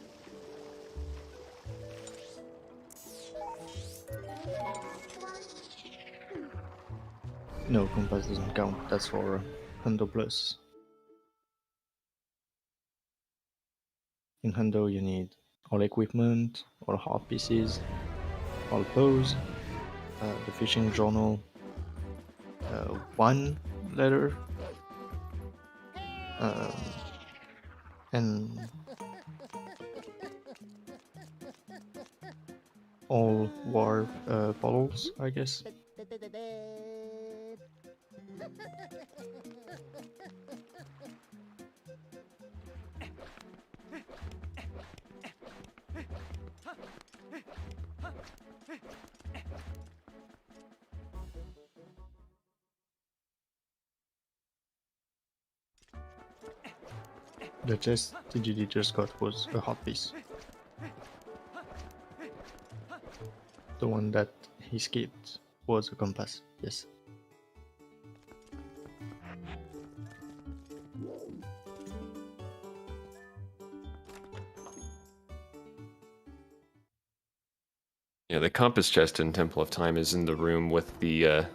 [SPEAKER 2] No, compass doesn't count, that's for Hundo Plus. In Hundo you need all equipment, all hard pieces, all pose, the fishing journal, 1 letter, and all war bottles, I guess. The chest TGD just got was a hot piece. The one that he skipped was a compass, yes.
[SPEAKER 3] Yeah, the compass chest in Temple of Time is in the room with the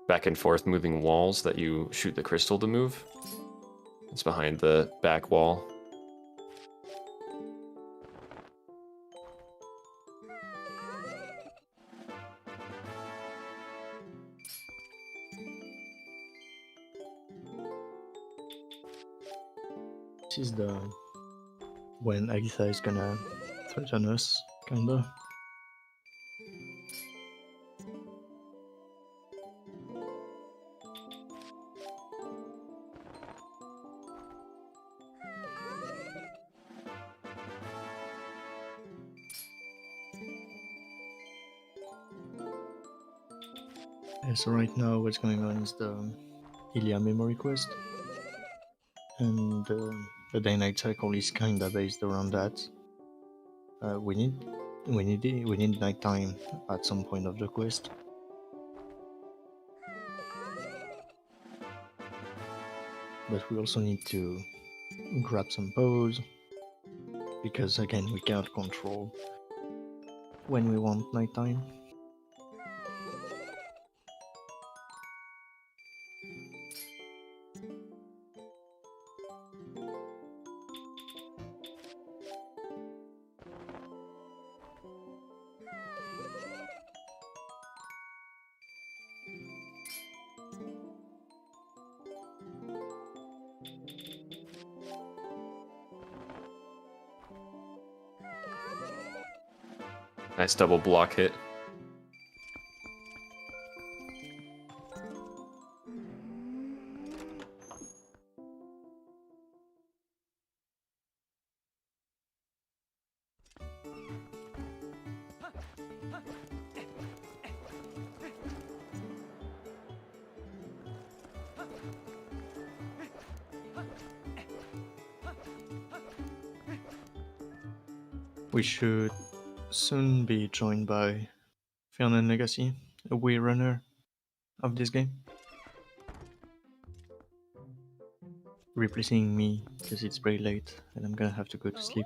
[SPEAKER 3] back and forth moving walls that you shoot the crystal to move. It's behind the back wall.
[SPEAKER 2] This is the when Agatha is gonna threaten us, kinda. Yeah, so right now what's going on is the Ilia memory quest, and the day-night cycle is kinda based around that. We need nighttime at some point of the quest. But we also need to grab some bows, because again we can't control when we want nighttime.
[SPEAKER 3] Nice double block hit.
[SPEAKER 2] We should soon be joined by Fernand Legacy, a way runner of this game, replacing me because it's very late and I'm gonna have to go to sleep.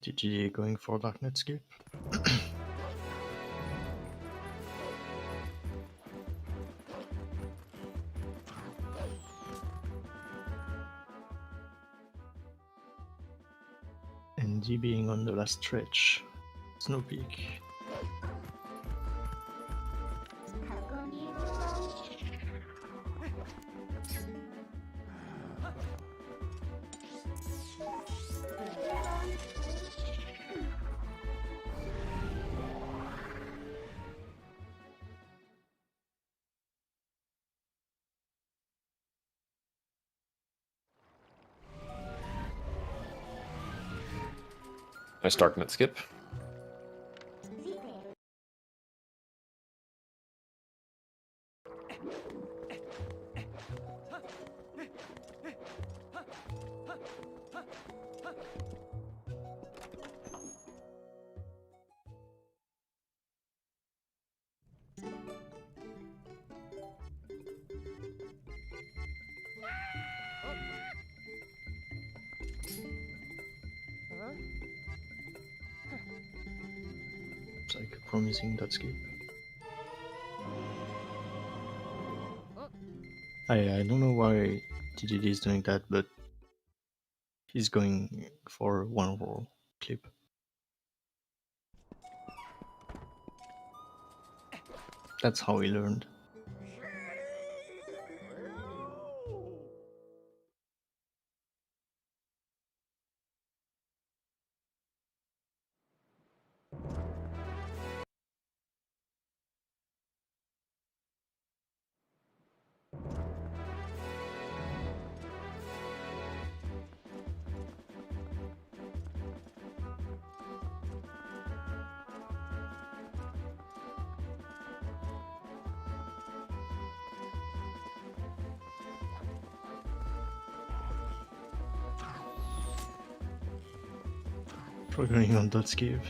[SPEAKER 2] GG going for Darknet skip. And D being on the last stretch. Snow Peak.
[SPEAKER 3] Nice Darknet skip.
[SPEAKER 2] It's like a promising dot skip. I don't know why TDD is doing that, but he's going for one roll clip. That's how he learned. Struggling on dot skip.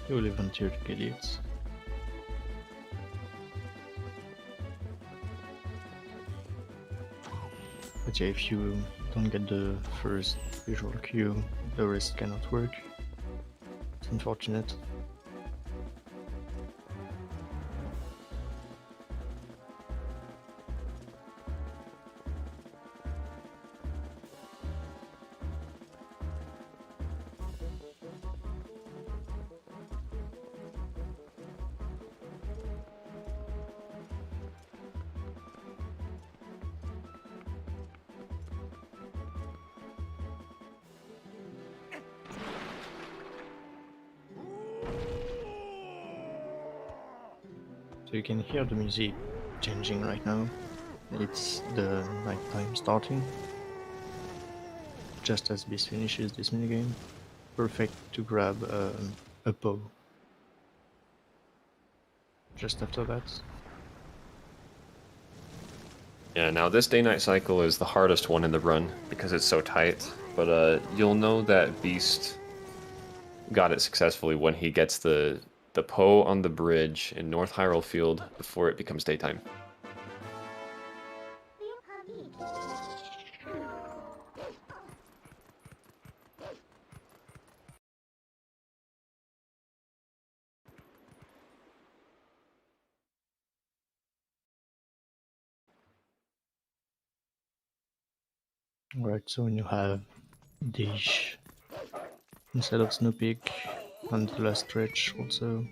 [SPEAKER 2] He will volunteer to get it. But yeah, if you don't get the first visual cue, the rest cannot work. It's unfortunate. So you can hear the music changing right now. It's the nighttime starting. Just as Beast finishes this minigame. Perfect to grab a bow. Just after that.
[SPEAKER 3] Yeah, now this day-night cycle is the hardest one in the run because it's so tight. But you'll know that Beast got it successfully when he gets the Poe on the bridge in North Hyrule Field before it becomes daytime.
[SPEAKER 2] Alright, so when you have Dish instead of Snoopig on the last stretch also,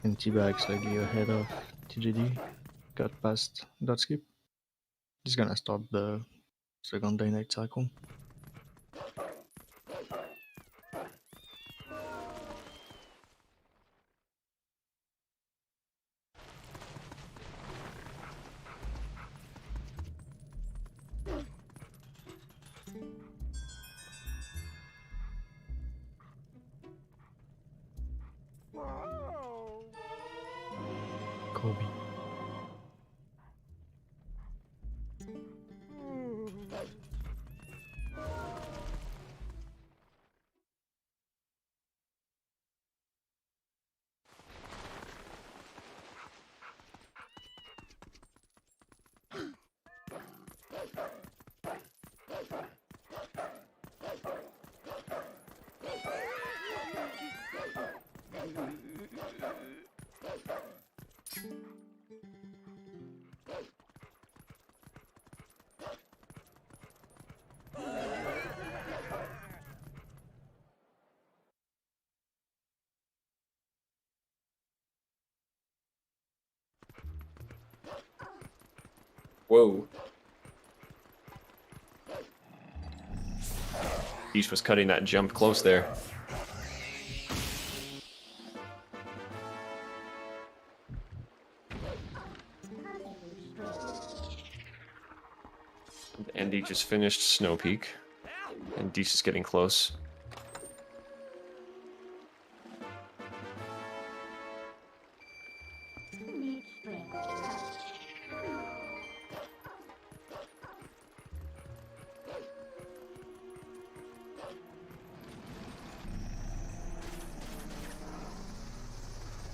[SPEAKER 2] and T-Bag slightly ahead of TGD, got past dot skip. He's gonna start the second day night cycle. Kobe.
[SPEAKER 3] Whoa. Beast was cutting that jump close there. Andy just finished Snow Peak, and Deesh is getting close.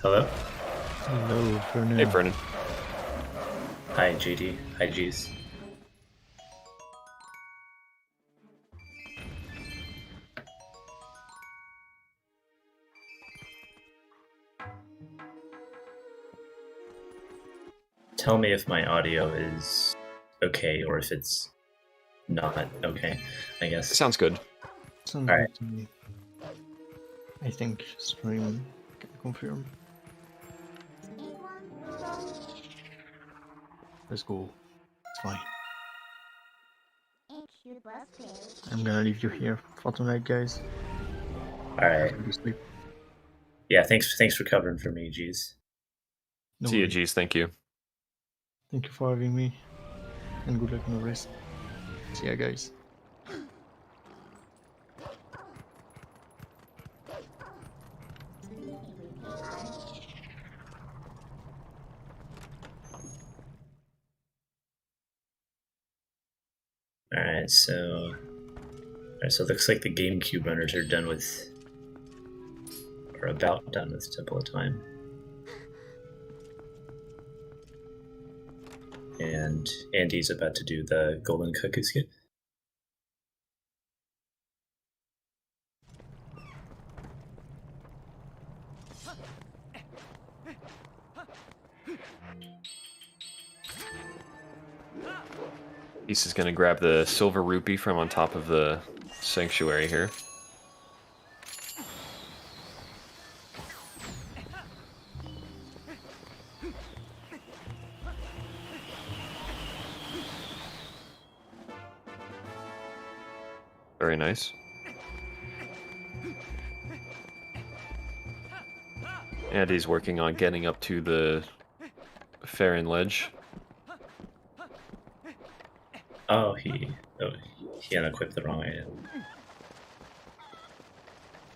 [SPEAKER 4] Hello?
[SPEAKER 2] Hello, Vernon.
[SPEAKER 3] Hey, Vernon.
[SPEAKER 4] Hi, JD. Hi, G's. Tell me if my audio is okay or if it's not okay, I guess.
[SPEAKER 3] Sounds good.
[SPEAKER 2] Sounds
[SPEAKER 4] Alright.
[SPEAKER 2] good to me. I think stream can confirm. Let's go. It's fine. I'm gonna leave you here for tonight, guys.
[SPEAKER 4] Alright.
[SPEAKER 2] Go to sleep.
[SPEAKER 4] Yeah, thanks for covering for me, G's.
[SPEAKER 2] No
[SPEAKER 3] See you,
[SPEAKER 2] worries.
[SPEAKER 3] G's. Thank you.
[SPEAKER 2] Thank you for having me. And good luck on the rest. See ya, guys.
[SPEAKER 4] Alright, so it looks like the GameCube runners are done with, or about done with Temple of Time. And Andy's about to do the Golden Cuckoo skip.
[SPEAKER 3] Deesh is gonna grab the silver rupee from on top of the sanctuary here. Very nice. Andy's working on getting up to the Farron Ledge.
[SPEAKER 4] Oh, he unequipped the wrong item.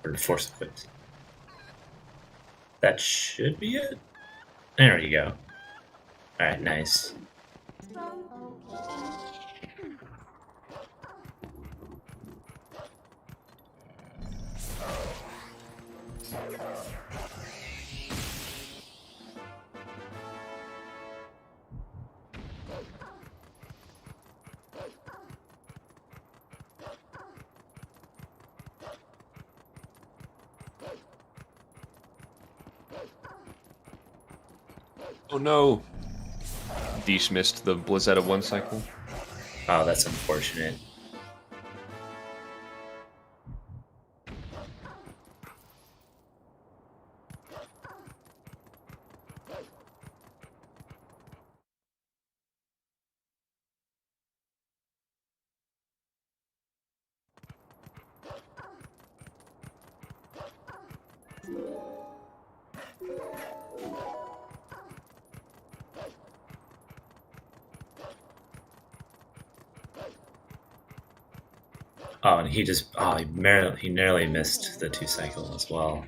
[SPEAKER 4] Or force equipped. That should be it. There you go. Alright, nice.
[SPEAKER 3] Oh no! Deesh missed the Blizzetta 1 cycle.
[SPEAKER 4] Oh, that's unfortunate. Oh, and he narrowly missed the 2 cycle as well.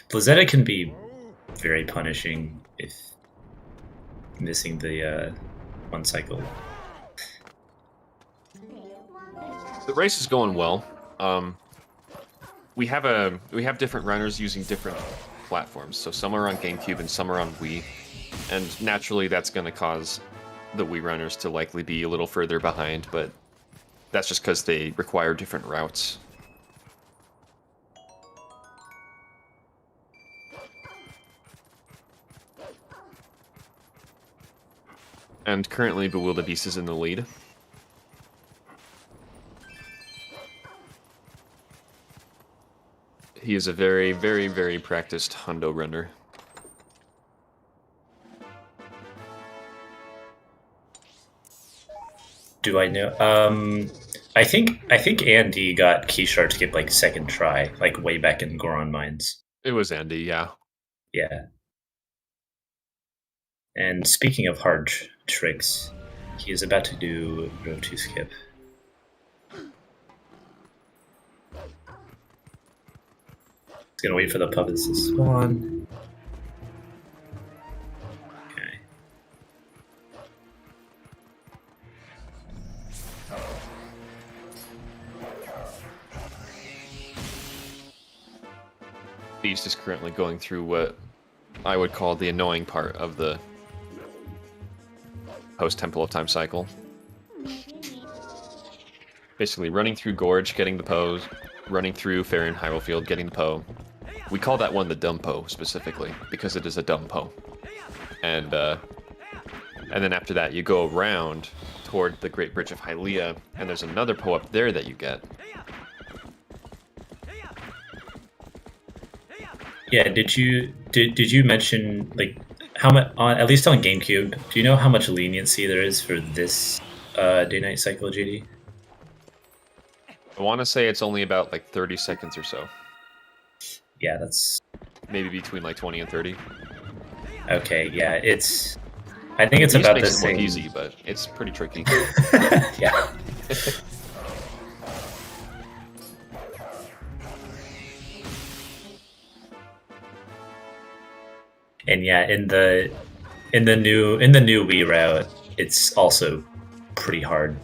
[SPEAKER 4] Blizzetta can be very punishing if missing the 1 cycle.
[SPEAKER 3] The race is going well. We have different runners using different platforms. So some are on GameCube and some are on Wii, and naturally that's going to cause the Wii runners to likely be a little further behind. But that's just because they require different routes. And currently, Bewildebeest is in the lead. He is a very, very, very practiced hundo runner.
[SPEAKER 4] Do I know? I think Andy got Key Shard skip like second try, like way back in Goron Mines.
[SPEAKER 3] It was Andy, yeah.
[SPEAKER 4] Yeah. And speaking of hard tricks, he is about to do row 2 skip. He's gonna wait for the puppets to spawn. Okay.
[SPEAKER 3] Beast is currently going through what I would call the annoying part of the post Temple of Time cycle. Basically, running through Gorge, getting the pose, running through Fair and Hyrule Field, getting the Po. We call that one the dumb Po specifically because it is a dumb Po. And then after that, you go around toward the Great Bridge of Hylia, and there's another Po up there that you get.
[SPEAKER 4] Yeah, did you mention like how much at least on GameCube? Do you know how much leniency there is for this day-night cycle, JD?
[SPEAKER 3] I want to say it's only about like 30 seconds or so.
[SPEAKER 4] Yeah, that's
[SPEAKER 3] Maybe between like 20 and 30.
[SPEAKER 4] okay. Yeah, it's. I think it's
[SPEAKER 3] Beast
[SPEAKER 4] about
[SPEAKER 3] makes
[SPEAKER 4] the
[SPEAKER 3] it more
[SPEAKER 4] same.
[SPEAKER 3] easy, but it's pretty tricky.
[SPEAKER 4] Yeah. And yeah, in the new Wii route, it's also pretty hard.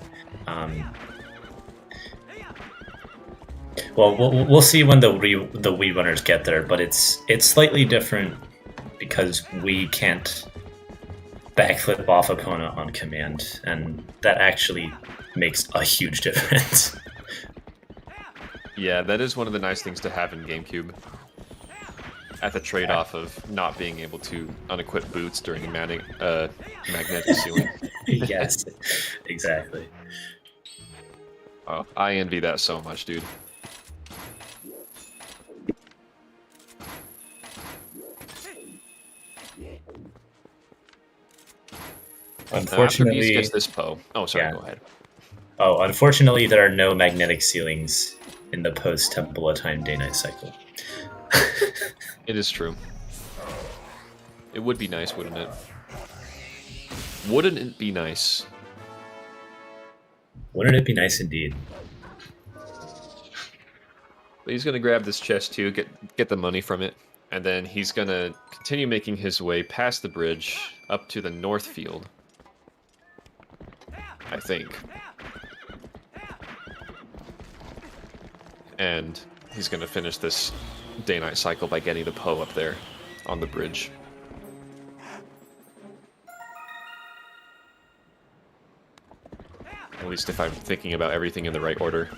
[SPEAKER 4] Well, we'll see when the Wii runners get there, but it's slightly different because we can't backflip off opponent on command, and that actually makes a huge difference.
[SPEAKER 3] Yeah, that is one of the nice things to have in GameCube. At the trade-off of not being able to unequip boots during magnetic ceiling.
[SPEAKER 4] Yes, exactly.
[SPEAKER 3] Oh, I envy that so much, dude.
[SPEAKER 4] Unfortunately,
[SPEAKER 3] Beast gets this Po. Oh, sorry,
[SPEAKER 4] yeah.
[SPEAKER 3] Go ahead.
[SPEAKER 4] Oh, unfortunately, there are no magnetic ceilings in the post Temple of Time day-night cycle.
[SPEAKER 3] It is true. It would be nice, wouldn't it? Wouldn't it be nice?
[SPEAKER 4] Wouldn't it be nice indeed?
[SPEAKER 3] But he's gonna grab this chest too, get the money from it, and then he's gonna continue making his way past the bridge up to the north field. I think. And he's gonna finish this day-night cycle by getting the Po up there on the bridge. At least if I'm thinking about everything in the right order.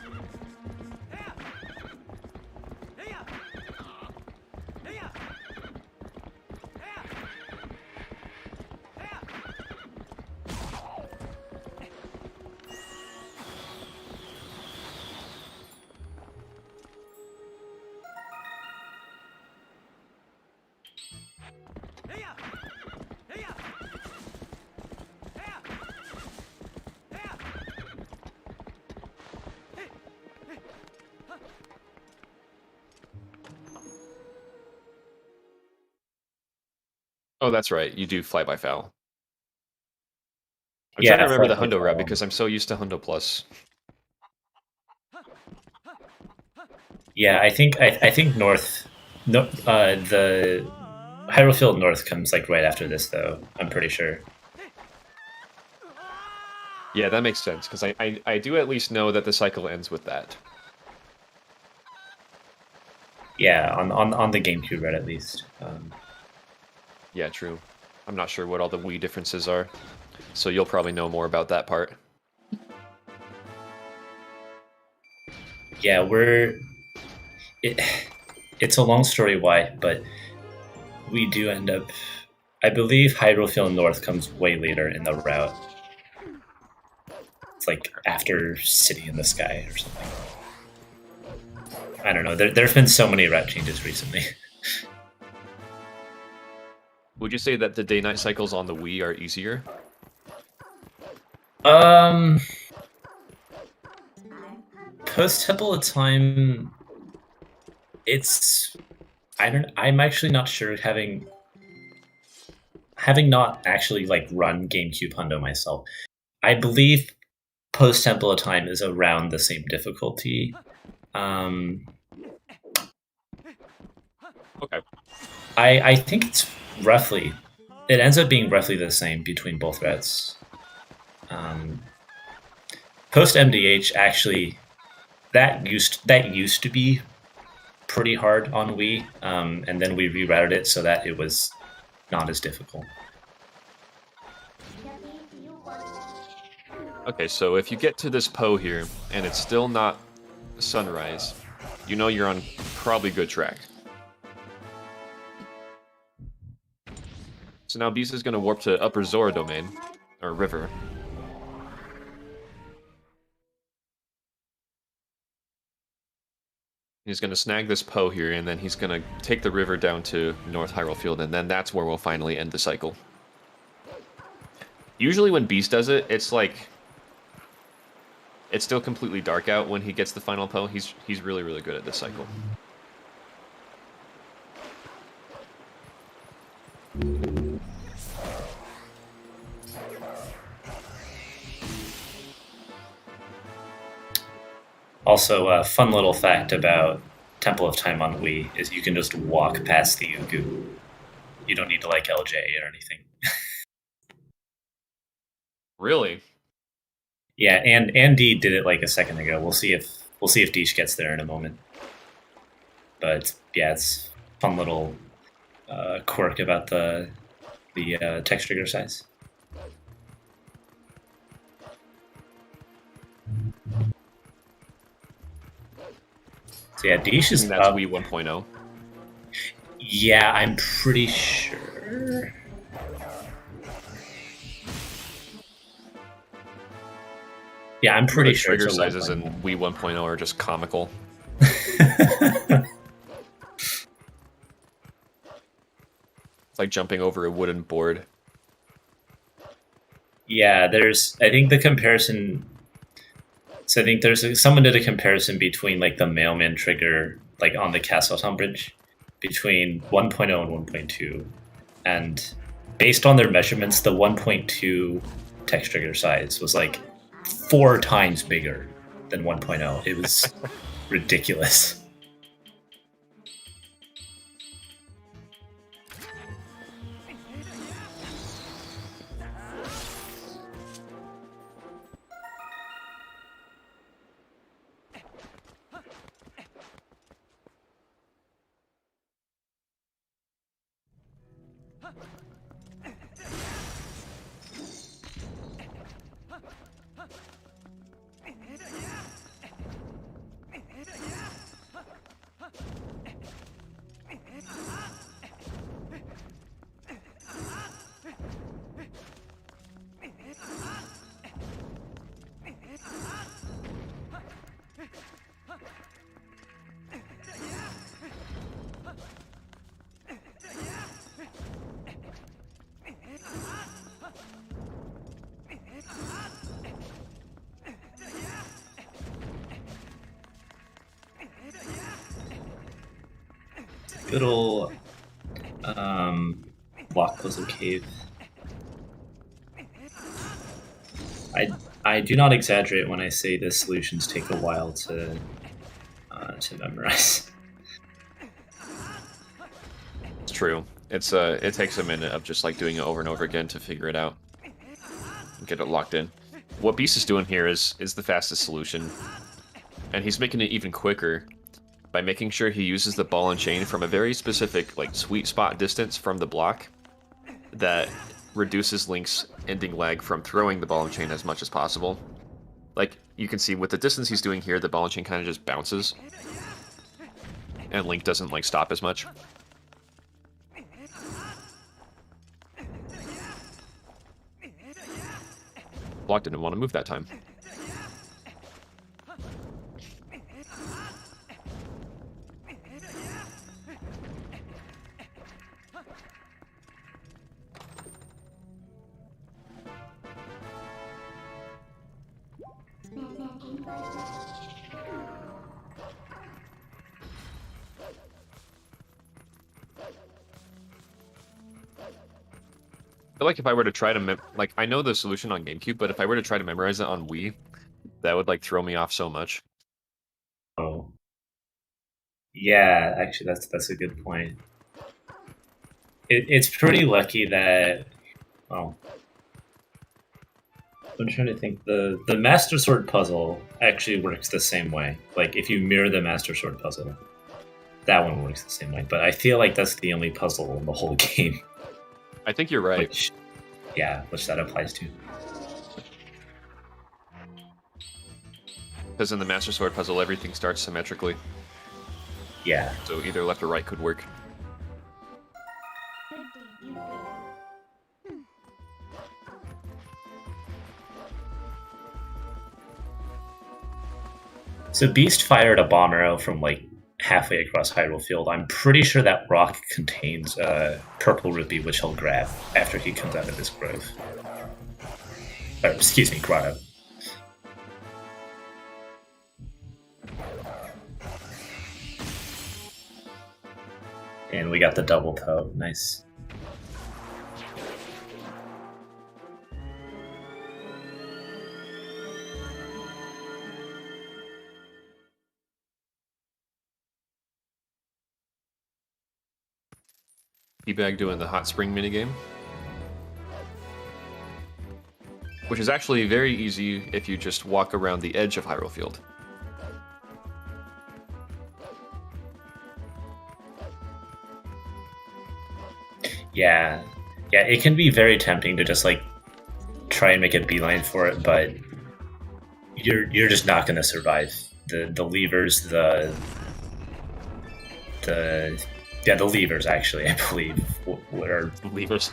[SPEAKER 3] Oh, that's right. You do fly by foul. I'm trying to remember the Hundo route because I'm so used to Hundo Plus.
[SPEAKER 4] Yeah, I think North, no, the Hyrule Field North comes like right after this, though. I'm pretty sure.
[SPEAKER 3] Yeah, that makes sense because I do at least know that the cycle ends with that.
[SPEAKER 4] Yeah, on the GameCube route at least.
[SPEAKER 3] Yeah, true. I'm not sure what all the Wii differences are, so you'll probably know more about that part.
[SPEAKER 4] Yeah, it's a long story why, but we do end up. I believe Hyrule Field North comes way later in the route. It's like after City in the Sky or something. I don't know. There've been so many route changes recently.
[SPEAKER 3] Would you say that the day-night cycles on the Wii are easier?
[SPEAKER 4] Post Temple of Time, I'm actually not sure having not actually like run GameCube Hundo myself, I believe Post Temple of Time is around the same difficulty.
[SPEAKER 3] Okay.
[SPEAKER 4] I think it's roughly. It ends up being roughly the same between both routes. Post MDH actually that used to be pretty hard on Wii, and then we rerouted it so that it was not as difficult.
[SPEAKER 3] Okay, so if you get to this Poe here and it's still not sunrise, you know you're on probably good track. So now Beast is going to warp to Upper Zora Domain, or River. He's going to snag this Poe here, and then he's going to take the river down to North Hyrule Field, and then that's where we'll finally end the cycle. Usually when Beast does it, it's like... It's still completely dark out when he gets the final Poe. He's really, really good at this cycle.
[SPEAKER 4] Also, a fun little fact about Temple of Time on Wii is you can just walk past the Ugu. You don't need to like LJ or anything.
[SPEAKER 3] Really?
[SPEAKER 4] Yeah, and Andy did it like a second ago. We'll see if Deesh gets there in a moment. But yeah, it's a fun little quirk about the text trigger size. So yeah, Deesh is
[SPEAKER 3] that's
[SPEAKER 4] up.
[SPEAKER 3] Wii 1.0.
[SPEAKER 4] Yeah, I'm pretty sure. Yeah, I'm pretty sure.
[SPEAKER 3] Trigger sizes in Wii 1.0 are just comical. It's like jumping over a wooden board.
[SPEAKER 4] Yeah, I think the comparison. So I think someone did a comparison between like the mailman trigger, like on the Castletown Bridge, between 1.0 and 1.2, and based on their measurements, the 1.2 text trigger size was like 4 times bigger than 1.0. It was ridiculous. Good old block puzzle cave. I do not exaggerate when I say the solutions take a while to memorize.
[SPEAKER 3] It's true. It takes a minute of just like doing it over and over again to figure it out. And get it locked in. What Beast is doing here is the fastest solution. And he's making it even quicker by making sure he uses the ball and chain from a very specific like sweet spot distance from the block that reduces Link's ending lag from throwing the ball and chain as much as possible. Like, you can see with the distance he's doing here, the ball and chain kind of just bounces. And Link doesn't like stop as much. Block didn't want to move that time. feel like if I were to try to like I know the solution on GameCube, but if I were to try to memorize it on Wii, that would like throw me off so much.
[SPEAKER 4] Oh. Yeah, actually, that's a good point. It's pretty lucky that. Well, I'm trying to think. The Master Sword puzzle actually works the same way. Like if you mirror the Master Sword puzzle, that one works the same way. But I feel like that's the only puzzle in the whole game.
[SPEAKER 3] I think you're right.
[SPEAKER 4] Which that applies to.
[SPEAKER 3] Because in the Master Sword puzzle, everything starts symmetrically.
[SPEAKER 4] Yeah.
[SPEAKER 3] So either left or right could work.
[SPEAKER 4] So Beast fired a bomb arrow from like halfway across Hyrule Field. I'm pretty sure that rock contains purple rupee, which he'll grab after he comes out of this grove. Or, excuse me, grotto. And we got the double toe. Nice.
[SPEAKER 3] Teabag doing the hot spring minigame. Which is actually very easy if you just walk around the edge of Hyrule Field.
[SPEAKER 4] Yeah, it can be very tempting to just like try and make a beeline for it, but you're just not going to survive. The levers, the levers actually, I believe, are
[SPEAKER 3] Levers.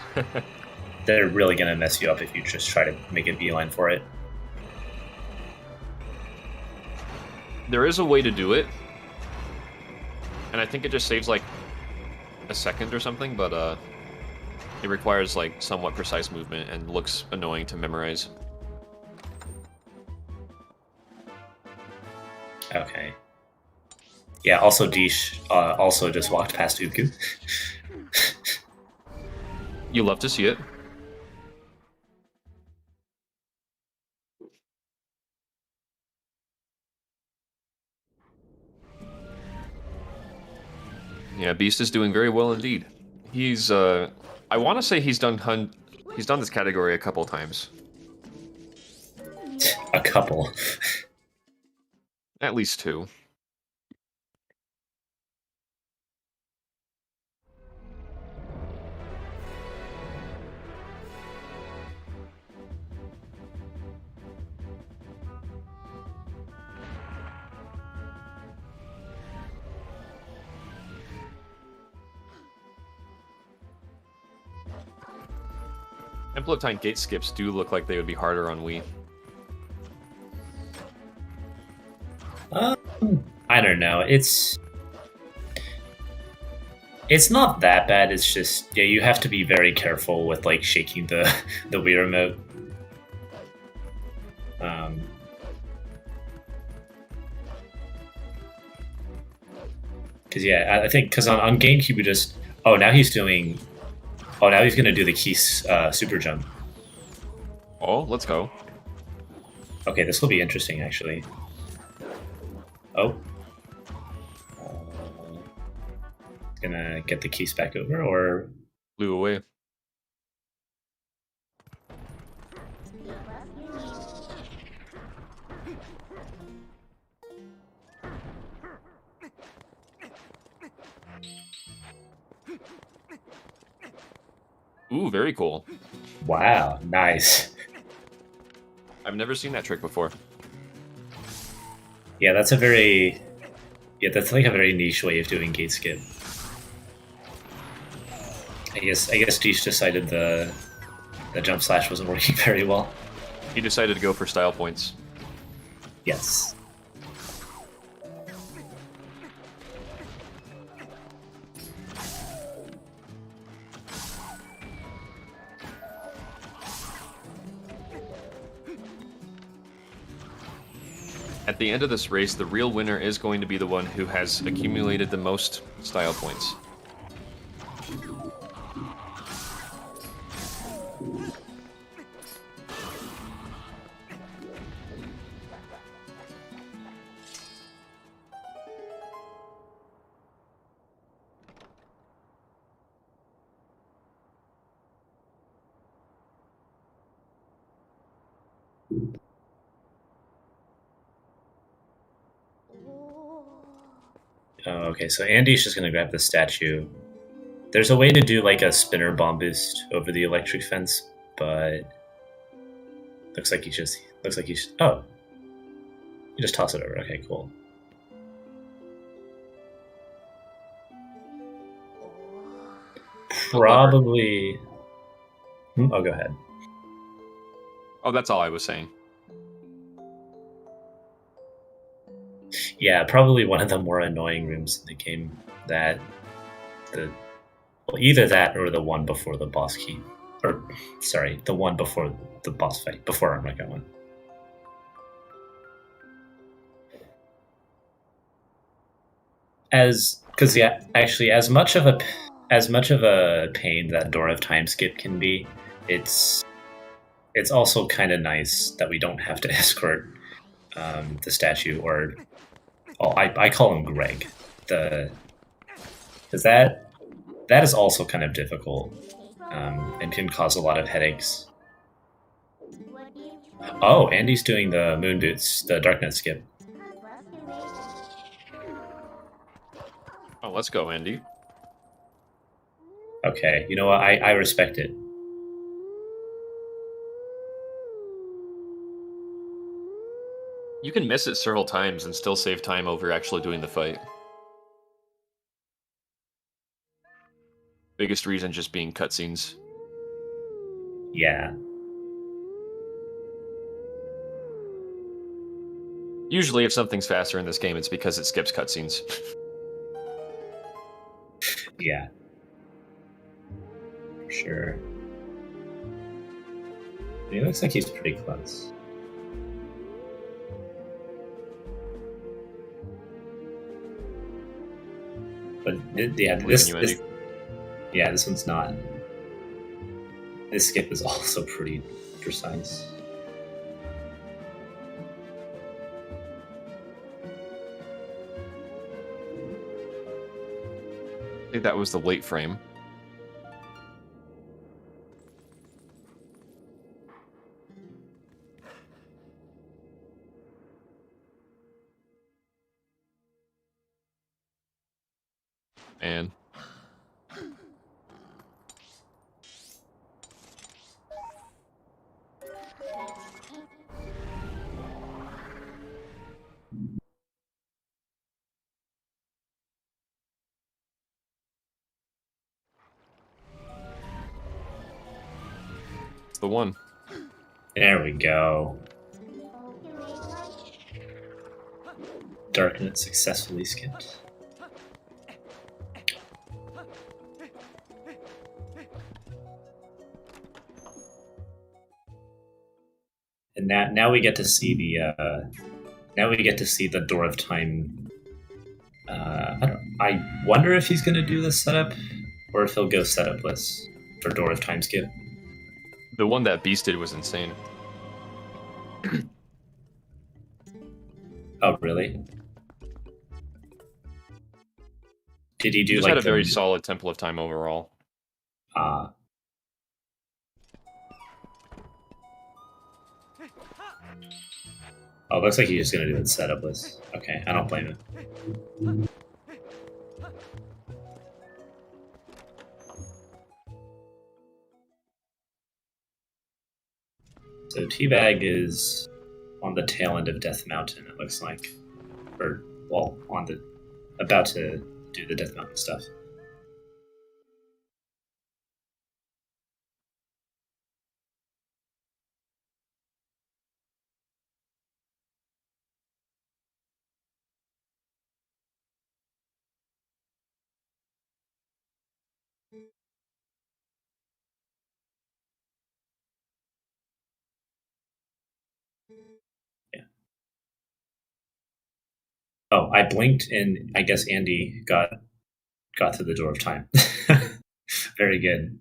[SPEAKER 4] they're really going to mess you up if you just try to make a beeline for it.
[SPEAKER 3] There is a way to do it, and I think it just saves like a second or something, but it requires like somewhat precise movement and looks annoying to memorize.
[SPEAKER 4] Okay. Yeah, also Deesh also just walked past Uku.
[SPEAKER 3] You love to see it. Yeah, Beast is doing very well indeed. He's I want to say he's done this category a couple times.
[SPEAKER 4] A couple.
[SPEAKER 3] At least two. Temple gate skips do look like they would be harder on Wii.
[SPEAKER 4] I don't know. It's not that bad. It's just you have to be very careful with like shaking the Wii remote. Because I think because on GameCube you just now he's going to do the Keys super jump.
[SPEAKER 3] Oh, let's go.
[SPEAKER 4] Okay, this will be interesting actually. Oh. Gonna get the keys back over, or
[SPEAKER 3] Blew away. Ooh, very cool.
[SPEAKER 4] wow, nice.
[SPEAKER 3] I've never seen that trick before.
[SPEAKER 4] Yeah, that's like a very niche way of doing gate skip. I guess Deesh decided the jump slash wasn't working very well.
[SPEAKER 3] He decided to go for style points.
[SPEAKER 4] Yes.
[SPEAKER 3] At the end of this race, the real winner is going to be the one who has accumulated the most style points.
[SPEAKER 4] Oh, okay, so Andy's just gonna grab the statue. There's a way to do like a spinner bomb boost over the electric fence, but looks like he's oh, you just toss it over. Okay, cool. Probably. Oh, go ahead.
[SPEAKER 3] Oh, that's all I was saying.
[SPEAKER 4] Yeah, probably one of the more annoying rooms in the game. Either that or the one before the boss key, or sorry, the one before the boss fight before Armageddon one. Because yeah, actually, as much of a pain that Door of Time skip can be, it's also kind of nice that we don't have to escort the statue, or I call him Greg, because that is also kind of difficult and can cause a lot of headaches. Oh, Andy's doing the moon boots, the darknet skip.
[SPEAKER 3] Oh, let's go, Andy.
[SPEAKER 4] Okay, you know what? I respect it.
[SPEAKER 3] You can miss it several times and still save time over actually doing the fight. Biggest reason just being cutscenes.
[SPEAKER 4] Yeah.
[SPEAKER 3] Usually, if something's faster in this game, it's because it skips cutscenes.
[SPEAKER 4] Yeah. For sure. It looks like he's pretty close. But yeah, this one's not. This skip is also pretty precise.
[SPEAKER 3] I think that was the late frame. And it's the one.
[SPEAKER 4] There we go. Darknet successfully skipped. And now we get to see the Door of Time. I wonder if he's going to do the setup, or if he'll go setupless for Door of Time skip.
[SPEAKER 3] The one that Beast did was insane.
[SPEAKER 4] Oh, really? Did he do
[SPEAKER 3] Just
[SPEAKER 4] like
[SPEAKER 3] had a very solid Temple of Time overall.
[SPEAKER 4] Oh, looks like he's just gonna do it setupless. Okay, I don't blame him. So Teabag is on the tail end of Death Mountain, it looks like. Or, well, about to do the Death Mountain stuff. Yeah. Oh, I blinked and I guess Andy got to the Door of Time. Very good.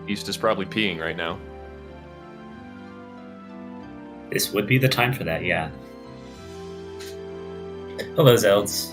[SPEAKER 3] Beast is probably peeing right now.
[SPEAKER 4] This would be the time for that, yeah. Hello, Zelds.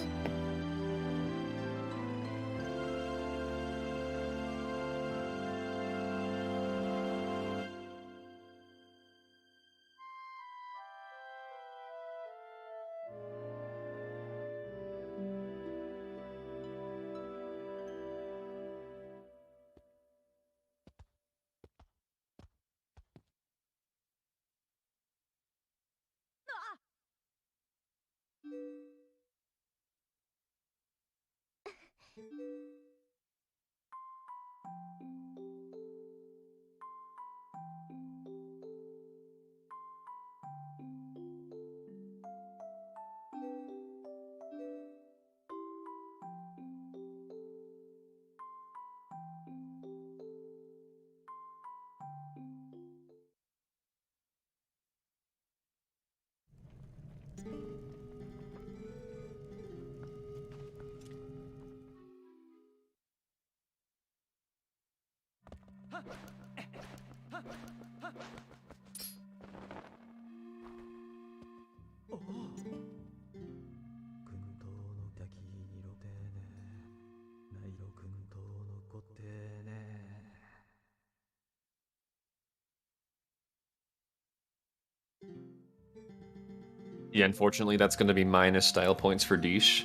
[SPEAKER 3] Yeah, unfortunately, that's going to be minus style points for Dish.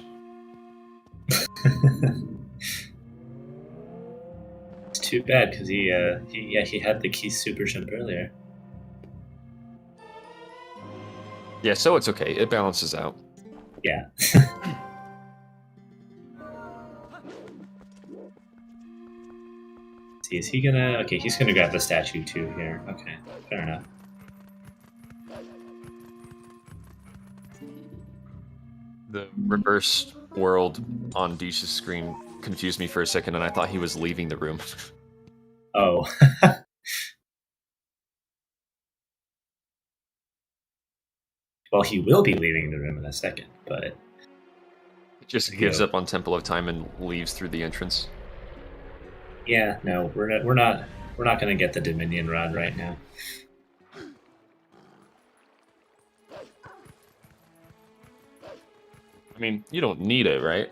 [SPEAKER 4] It's too bad because he had the key super jump earlier.
[SPEAKER 3] Yeah, so it's okay. It balances out.
[SPEAKER 4] Yeah. See, is he gonna? Okay, he's gonna grab the statue too here. Okay, fair enough.
[SPEAKER 3] The reverse world on Dish's screen confused me for a second, and I thought he was leaving the room.
[SPEAKER 4] Oh. Well, he will be leaving the room in a second, but
[SPEAKER 3] It just gives up on Temple of Time and leaves through the entrance.
[SPEAKER 4] yeah, no, we're not gonna get the Dominion Rod right now.
[SPEAKER 3] I mean, you don't need it, right?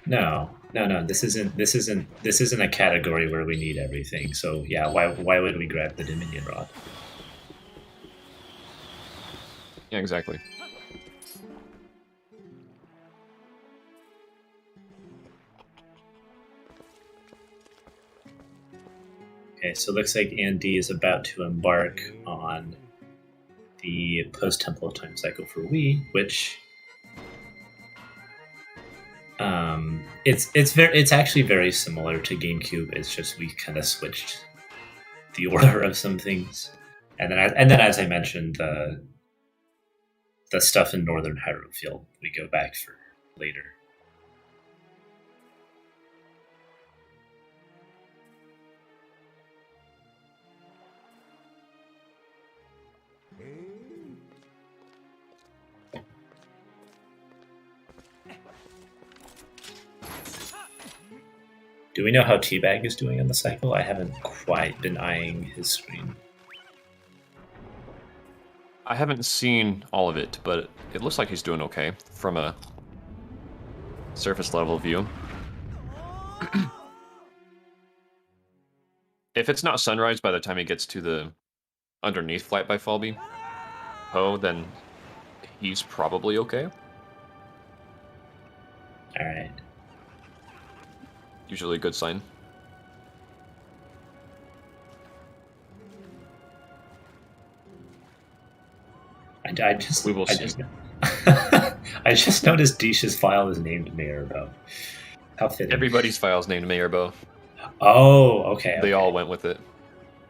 [SPEAKER 4] No. This isn't a category where we need everything. So yeah, why would we grab the Dominion Rod?
[SPEAKER 3] Yeah, exactly.
[SPEAKER 4] Okay, so it looks like Andy is about to embark on the post Temple of Time cycle for Wii, which it's actually very similar to GameCube. It's just we kind of switched the order of some things, and then as I mentioned, the stuff in Northern Hyrule Field we go back for later. Do we know how Teabag is doing on the cycle? I haven't quite been eyeing his screen.
[SPEAKER 3] I haven't seen all of it, but it looks like he's doing okay from a surface level view. If it's not sunrise by the time he gets to the underneath Flight by Falby Poe, then he's probably okay.
[SPEAKER 4] Alright.
[SPEAKER 3] Usually a good sign.
[SPEAKER 4] I just
[SPEAKER 3] We will
[SPEAKER 4] I
[SPEAKER 3] see.
[SPEAKER 4] just I just noticed Dish's file is named Mayerbo. How fitting.
[SPEAKER 3] Everybody's file's named Mayerbo.
[SPEAKER 4] Oh, okay.
[SPEAKER 3] They all went with it.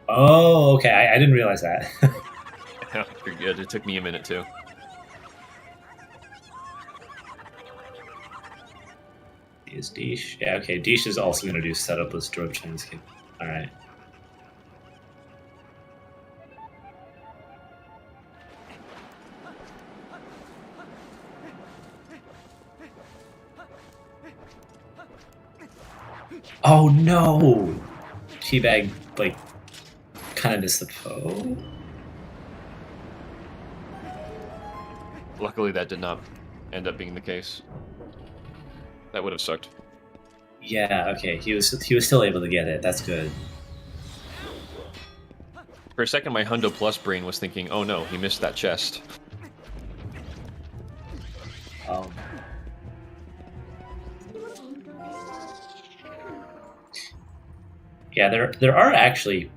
[SPEAKER 4] Oh, okay. I didn't realize that.
[SPEAKER 3] Yeah, you're good. It took me a minute too.
[SPEAKER 4] Is Dish? Yeah, okay. Dish is also going to do setup with strobe Chinescape. Alright. Oh no! Teabag, like, kind of miss the Poe.
[SPEAKER 3] Luckily, that did not end up being the case. That would have sucked.
[SPEAKER 4] Yeah, okay, he was still able to get it. That's good.
[SPEAKER 3] For a second, my Hundo Plus brain was thinking, oh no, he missed that chest.
[SPEAKER 4] Um, yeah, there are actually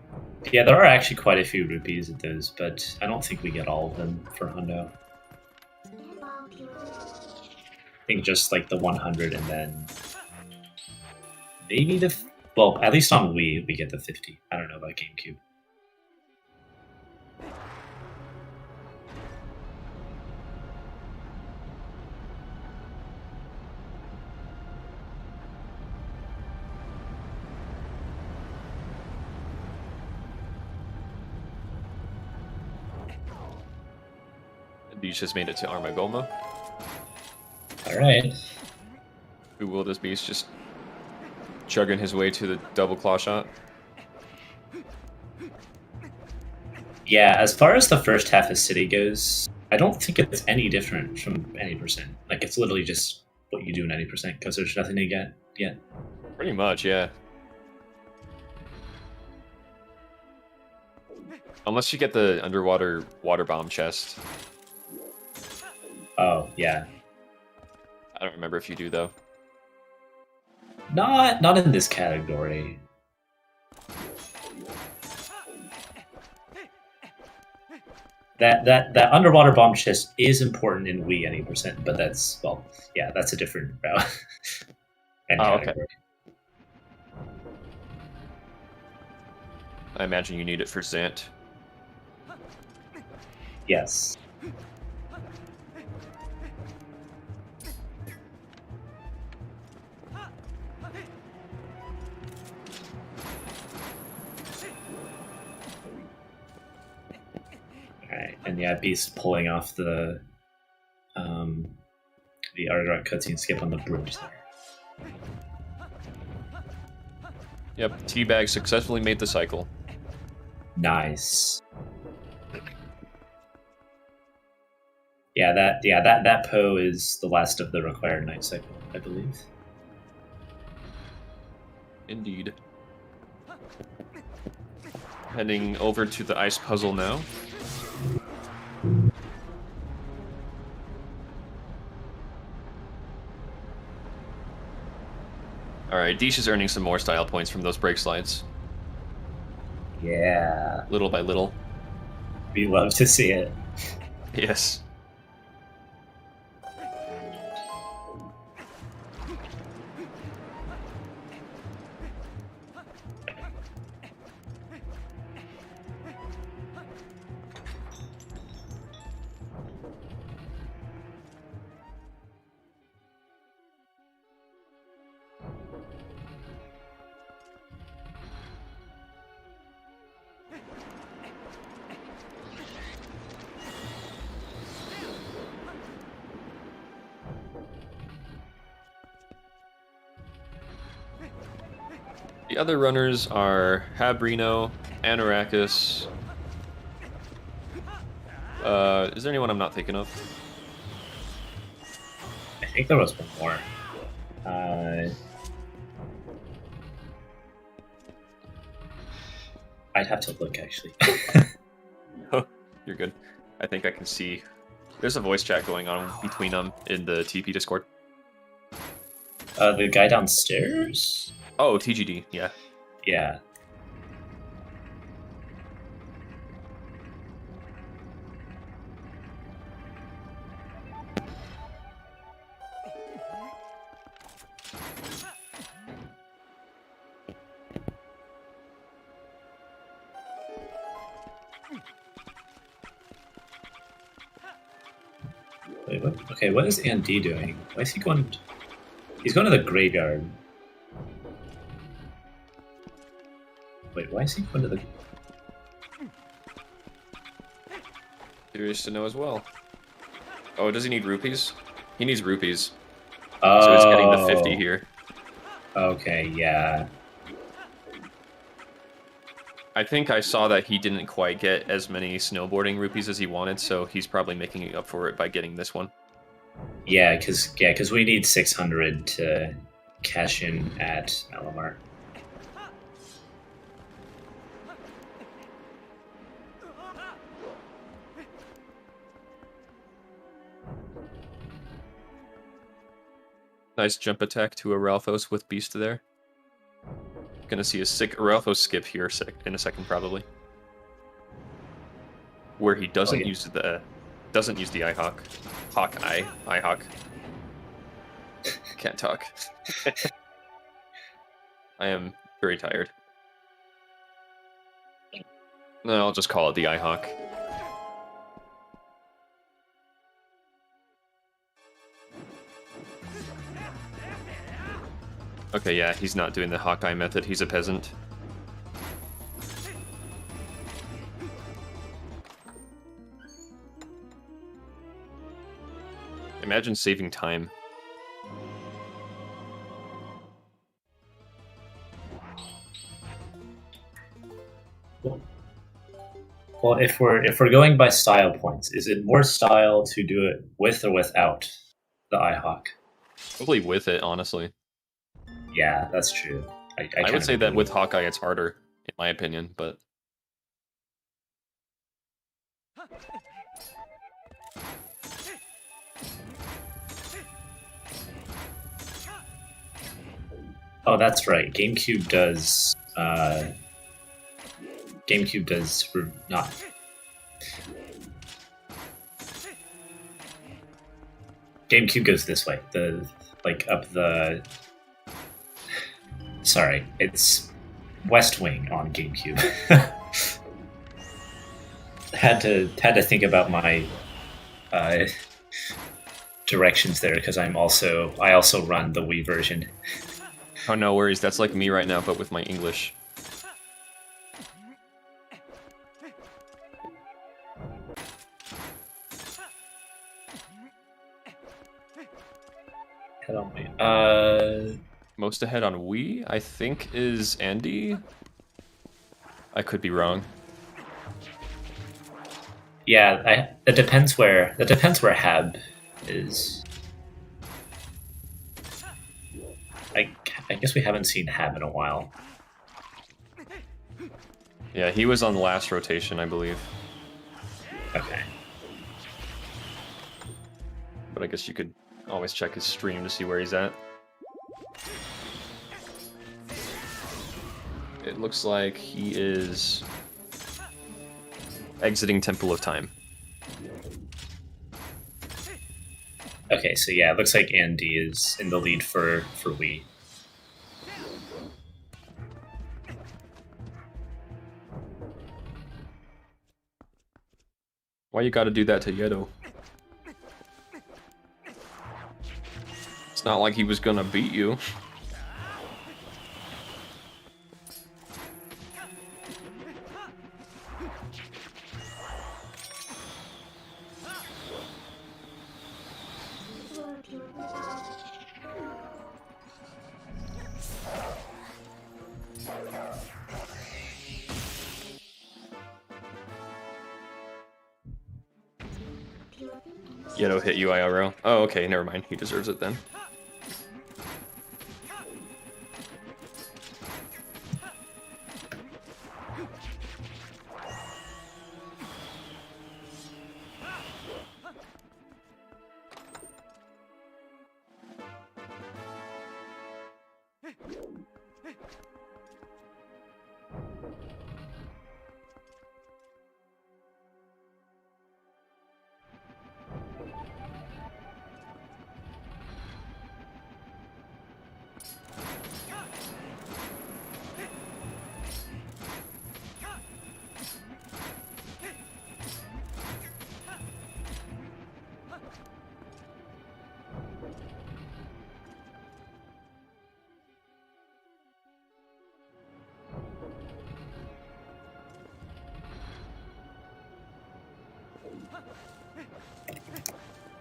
[SPEAKER 4] quite a few rupees at those, but I don't think we get all of them for Hundo. I think just like the 100 and then maybe well, at least on Wii we get the 50. I don't know about GameCube.
[SPEAKER 3] Beach has made it to Armagoma.
[SPEAKER 4] Alright.
[SPEAKER 3] Who will this beast just chugging his way to the double claw shot?
[SPEAKER 4] Yeah, as far as the first half of City goes, I don't think it's any different from any percent. Like, it's literally just what you do in any percent, because there's nothing to get yet.
[SPEAKER 3] Pretty much, yeah. Unless you get the underwater water bomb chest.
[SPEAKER 4] Oh, yeah.
[SPEAKER 3] I don't remember if you do, though.
[SPEAKER 4] Not in this category. That underwater bomb chest is important in Wii any percent, but that's, well, yeah, that's a different route. and category.
[SPEAKER 3] Okay. I imagine you need it for Zant.
[SPEAKER 4] Yes. Alright, and yeah, Beast pulling off the Art cutscene skip on the bridge there.
[SPEAKER 3] Yep, Teabag successfully made the cycle.
[SPEAKER 4] Nice. Yeah, that Poe is the last of the required night cycle, I believe.
[SPEAKER 3] Indeed. Heading over to the ice puzzle now. Alright, Deesh is earning some more style points from those brake slides.
[SPEAKER 4] Yeah.
[SPEAKER 3] Little by little.
[SPEAKER 4] We love to see it.
[SPEAKER 3] Yes. The other runners are Habrino, Anorakis. Is there anyone I'm not thinking of?
[SPEAKER 4] I think there was one more. I'd have to look, actually.
[SPEAKER 3] Oh, you're good. I think I can see. There's a voice chat going on between them in the TP Discord.
[SPEAKER 4] The guy downstairs?
[SPEAKER 3] Oh, TGD, yeah.
[SPEAKER 4] Yeah. Wait, what? Okay, what is Andy doing? Why is he going? He's going to the graveyard. Wait, why is he going to the?
[SPEAKER 3] Curious to know as well. Oh, does he need rupees? He needs rupees.
[SPEAKER 4] Oh.
[SPEAKER 3] So he's getting the 50 here.
[SPEAKER 4] Okay, yeah.
[SPEAKER 3] I think I saw that he didn't quite get as many snowboarding rupees as he wanted, so he's probably making up for it by getting this one.
[SPEAKER 4] Yeah, because we need 600 to cash in at Malamar.
[SPEAKER 3] Nice jump attack to a Ralphos with Beast there. Gonna see a sick Ralphos skip here in a second, probably. Where he doesn't use the iHawk. Hawkeye. iHawk. Can't talk. I am very tired. No, I'll just call it the iHawk. Okay, yeah, he's not doing the Hawkeye method, he's a peasant. Imagine saving time.
[SPEAKER 4] Well, if we're going by style points, is it more style to do it with or without the iHawk?
[SPEAKER 3] Probably with it, honestly.
[SPEAKER 4] Yeah, that's true.
[SPEAKER 3] I would say that with Hawkeye it's harder, in my opinion, but...
[SPEAKER 4] Oh, that's right. GameCube does not. GameCube goes this way. Sorry, it's West Wing on GameCube. had to think about my directions there because I also run the Wii version.
[SPEAKER 3] Oh, no worries. That's like me right now, but with my English.
[SPEAKER 4] Head on Wii.
[SPEAKER 3] Most ahead on Wii, I think, is Andy. I could be wrong.
[SPEAKER 4] Yeah, it depends where Hab is. I guess we haven't seen Hab in a while.
[SPEAKER 3] Yeah, he was on the last rotation, I believe.
[SPEAKER 4] Okay.
[SPEAKER 3] But I guess you could always check his stream to see where he's at. It looks like he is exiting Temple of Time.
[SPEAKER 4] Okay, so yeah, it looks like Andy is in the lead for Wii.
[SPEAKER 3] Why you gotta do that to Yedo? It's not like he was gonna beat you. Yedo hit you IRL. Oh, okay, never mind. He deserves it then.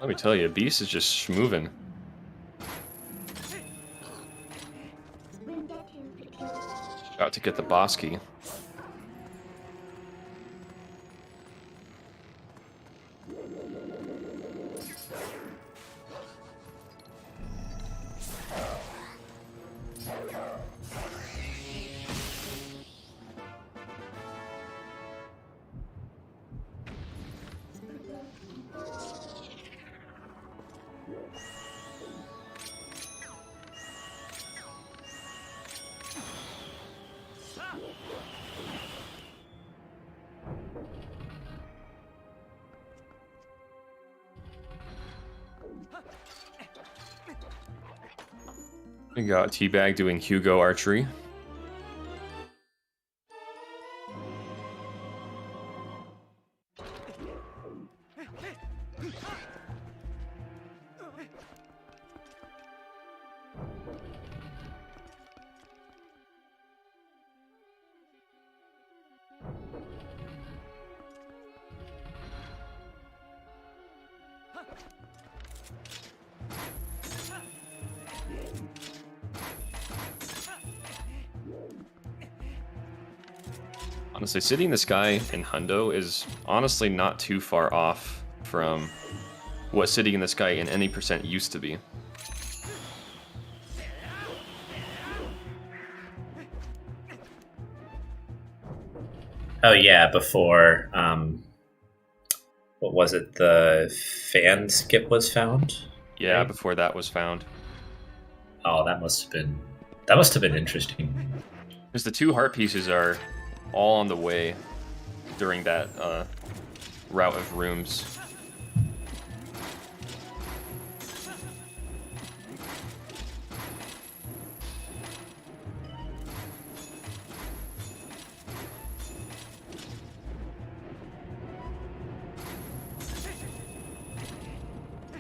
[SPEAKER 3] Let me tell you, Beast is just schmoving. About to get the boss key. We got Teabag doing Hugo archery. Honestly, City in the Sky in Hundo is honestly not too far off from what City in the Sky in any percent used to be.
[SPEAKER 4] Oh yeah, before what was it? The fan skip was found.
[SPEAKER 3] Yeah,
[SPEAKER 4] right?
[SPEAKER 3] before that was found.
[SPEAKER 4] Oh, that must have been interesting.
[SPEAKER 3] Because the 2 heart pieces are all on the way during that route of rooms.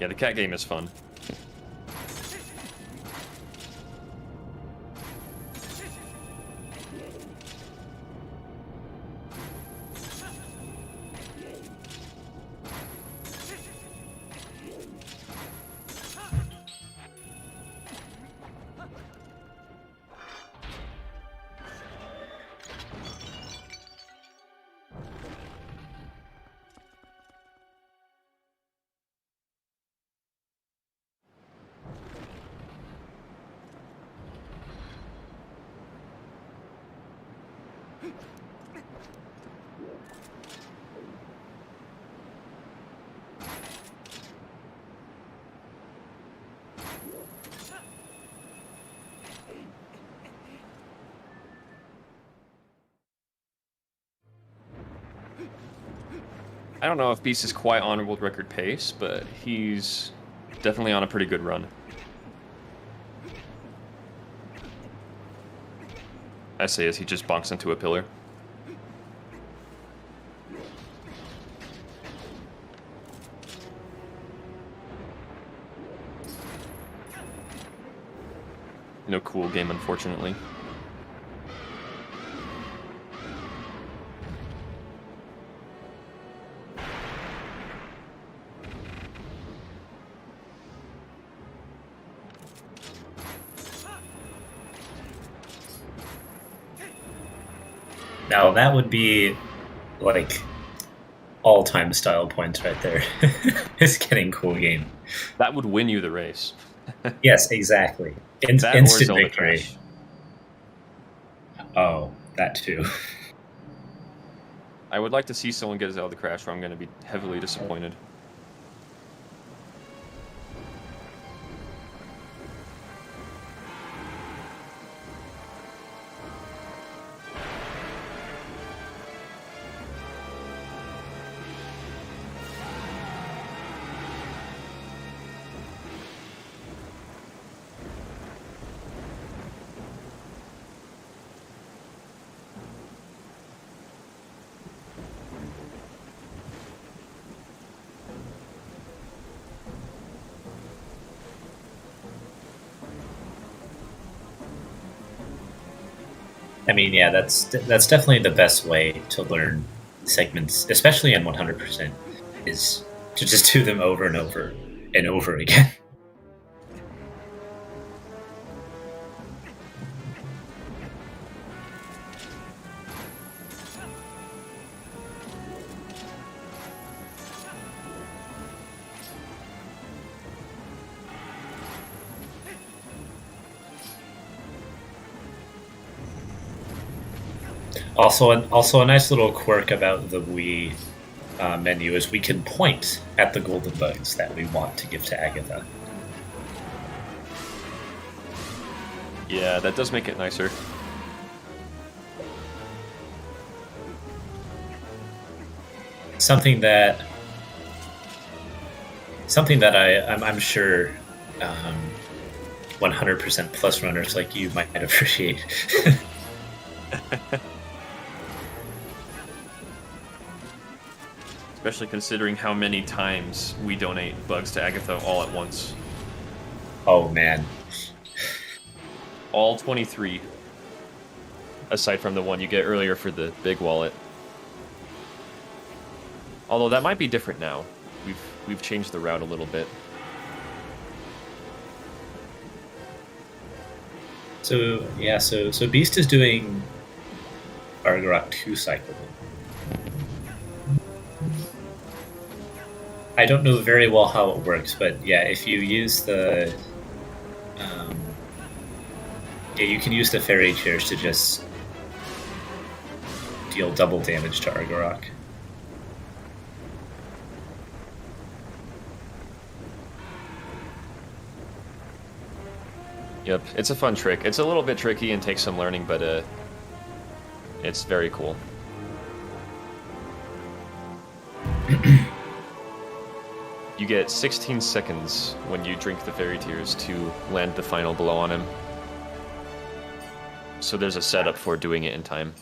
[SPEAKER 3] Yeah, the cat game is fun. I don't know if Beast is quite on world record pace, but he's definitely on a pretty good run. I say as he just bonks into a pillar. No cool game, unfortunately.
[SPEAKER 4] Now that would be like all-time style points right there. It's getting cool game.
[SPEAKER 3] That would win you the race.
[SPEAKER 4] Yes, exactly.
[SPEAKER 3] That or
[SPEAKER 4] Instant
[SPEAKER 3] Zelda
[SPEAKER 4] victory.
[SPEAKER 3] Crash.
[SPEAKER 4] Oh, that too.
[SPEAKER 3] I would like to see someone get Zelda Crash, or I'm going to be heavily disappointed.
[SPEAKER 4] I mean, yeah, that's definitely the best way to learn segments, especially in 100%, is to just do them over and over and over again. Also, a nice little quirk about the Wii menu is we can point at the golden bugs that we want to give to Agatha.
[SPEAKER 3] Yeah, that does make it nicer.
[SPEAKER 4] something that I'm sure 100% plus runners like you might appreciate.
[SPEAKER 3] Especially considering how many times we donate bugs to Agatha all at once.
[SPEAKER 4] Oh man.
[SPEAKER 3] All 23. Aside from the one you get earlier for the big wallet. Although that might be different now. We've changed the route a little bit.
[SPEAKER 4] So yeah, so Beast is doing Argarok 2 cycle. I don't know very well how it works, but yeah, if you use the yeah, you can use the fairy tears to just deal double damage to Argarok.
[SPEAKER 3] Yep, it's a fun trick. It's a little bit tricky and takes some learning, but it's very cool. You get 16 seconds when you drink the fairy tears to land the final blow on him. So there's a setup for doing it in time.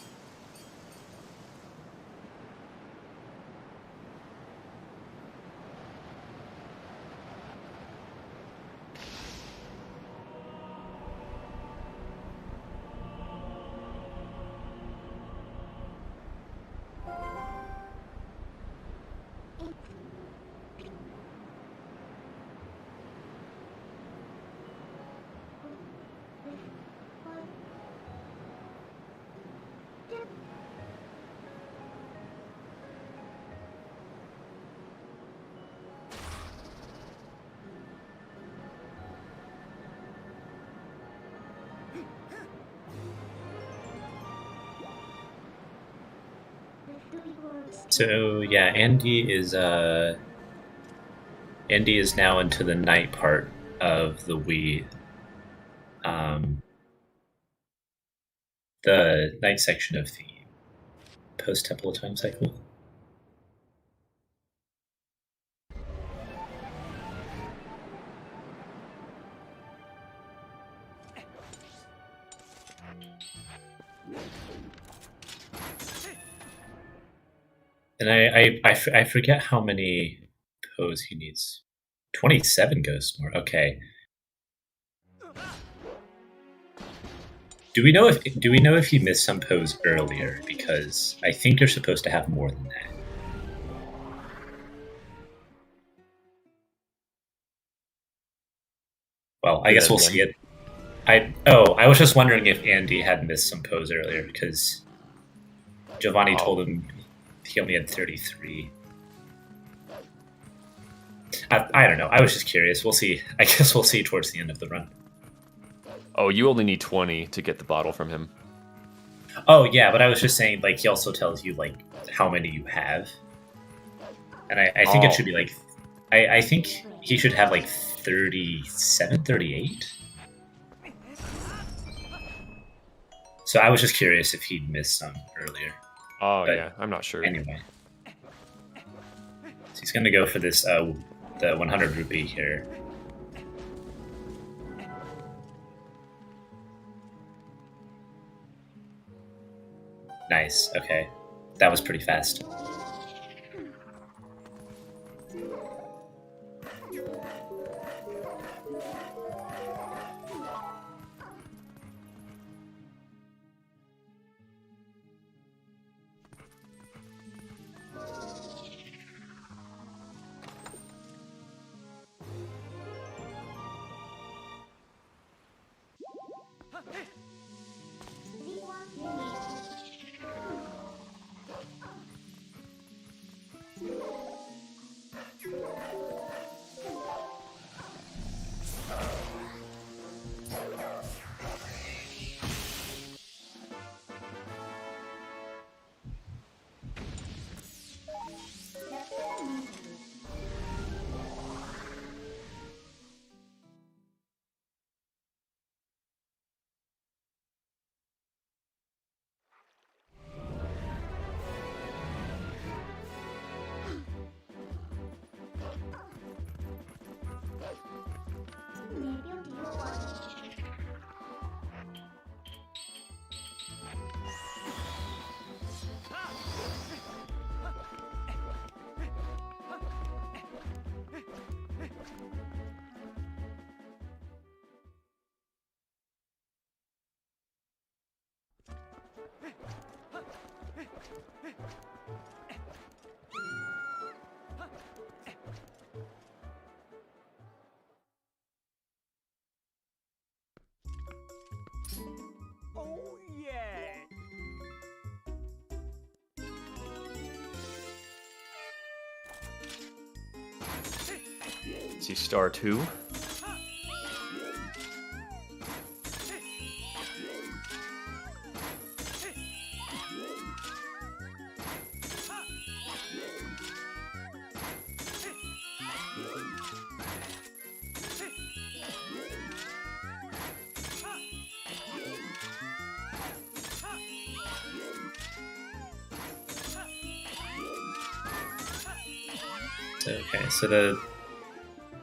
[SPEAKER 4] So yeah, Andy is now into the night part of the Wii. The night section of the post-temple time cycle. And I forget how many pose he needs. 27 ghosts more. Okay. Do we know if he missed some pose earlier? Because I think you're supposed to have more than that. Well, I guess we'll see it. I was just wondering if Andy had missed some pose earlier because Giovanni told him he only had 33. I don't know. I was just curious. We'll see. I guess we'll see towards the end of the run.
[SPEAKER 3] Oh, you only need 20 to get the bottle from him.
[SPEAKER 4] Oh, yeah, but I was just saying, like, he also tells you, like, how many you have. And I think it should be, like... I think he should have, like, 37, 38? So I was just curious if he'd missed some earlier.
[SPEAKER 3] Oh, but yeah, I'm not sure.
[SPEAKER 4] Anyway. So he's going to go for this, the 100 rupee here. Nice, okay. That was pretty fast.
[SPEAKER 5] Oh yeah!
[SPEAKER 3] See star 2.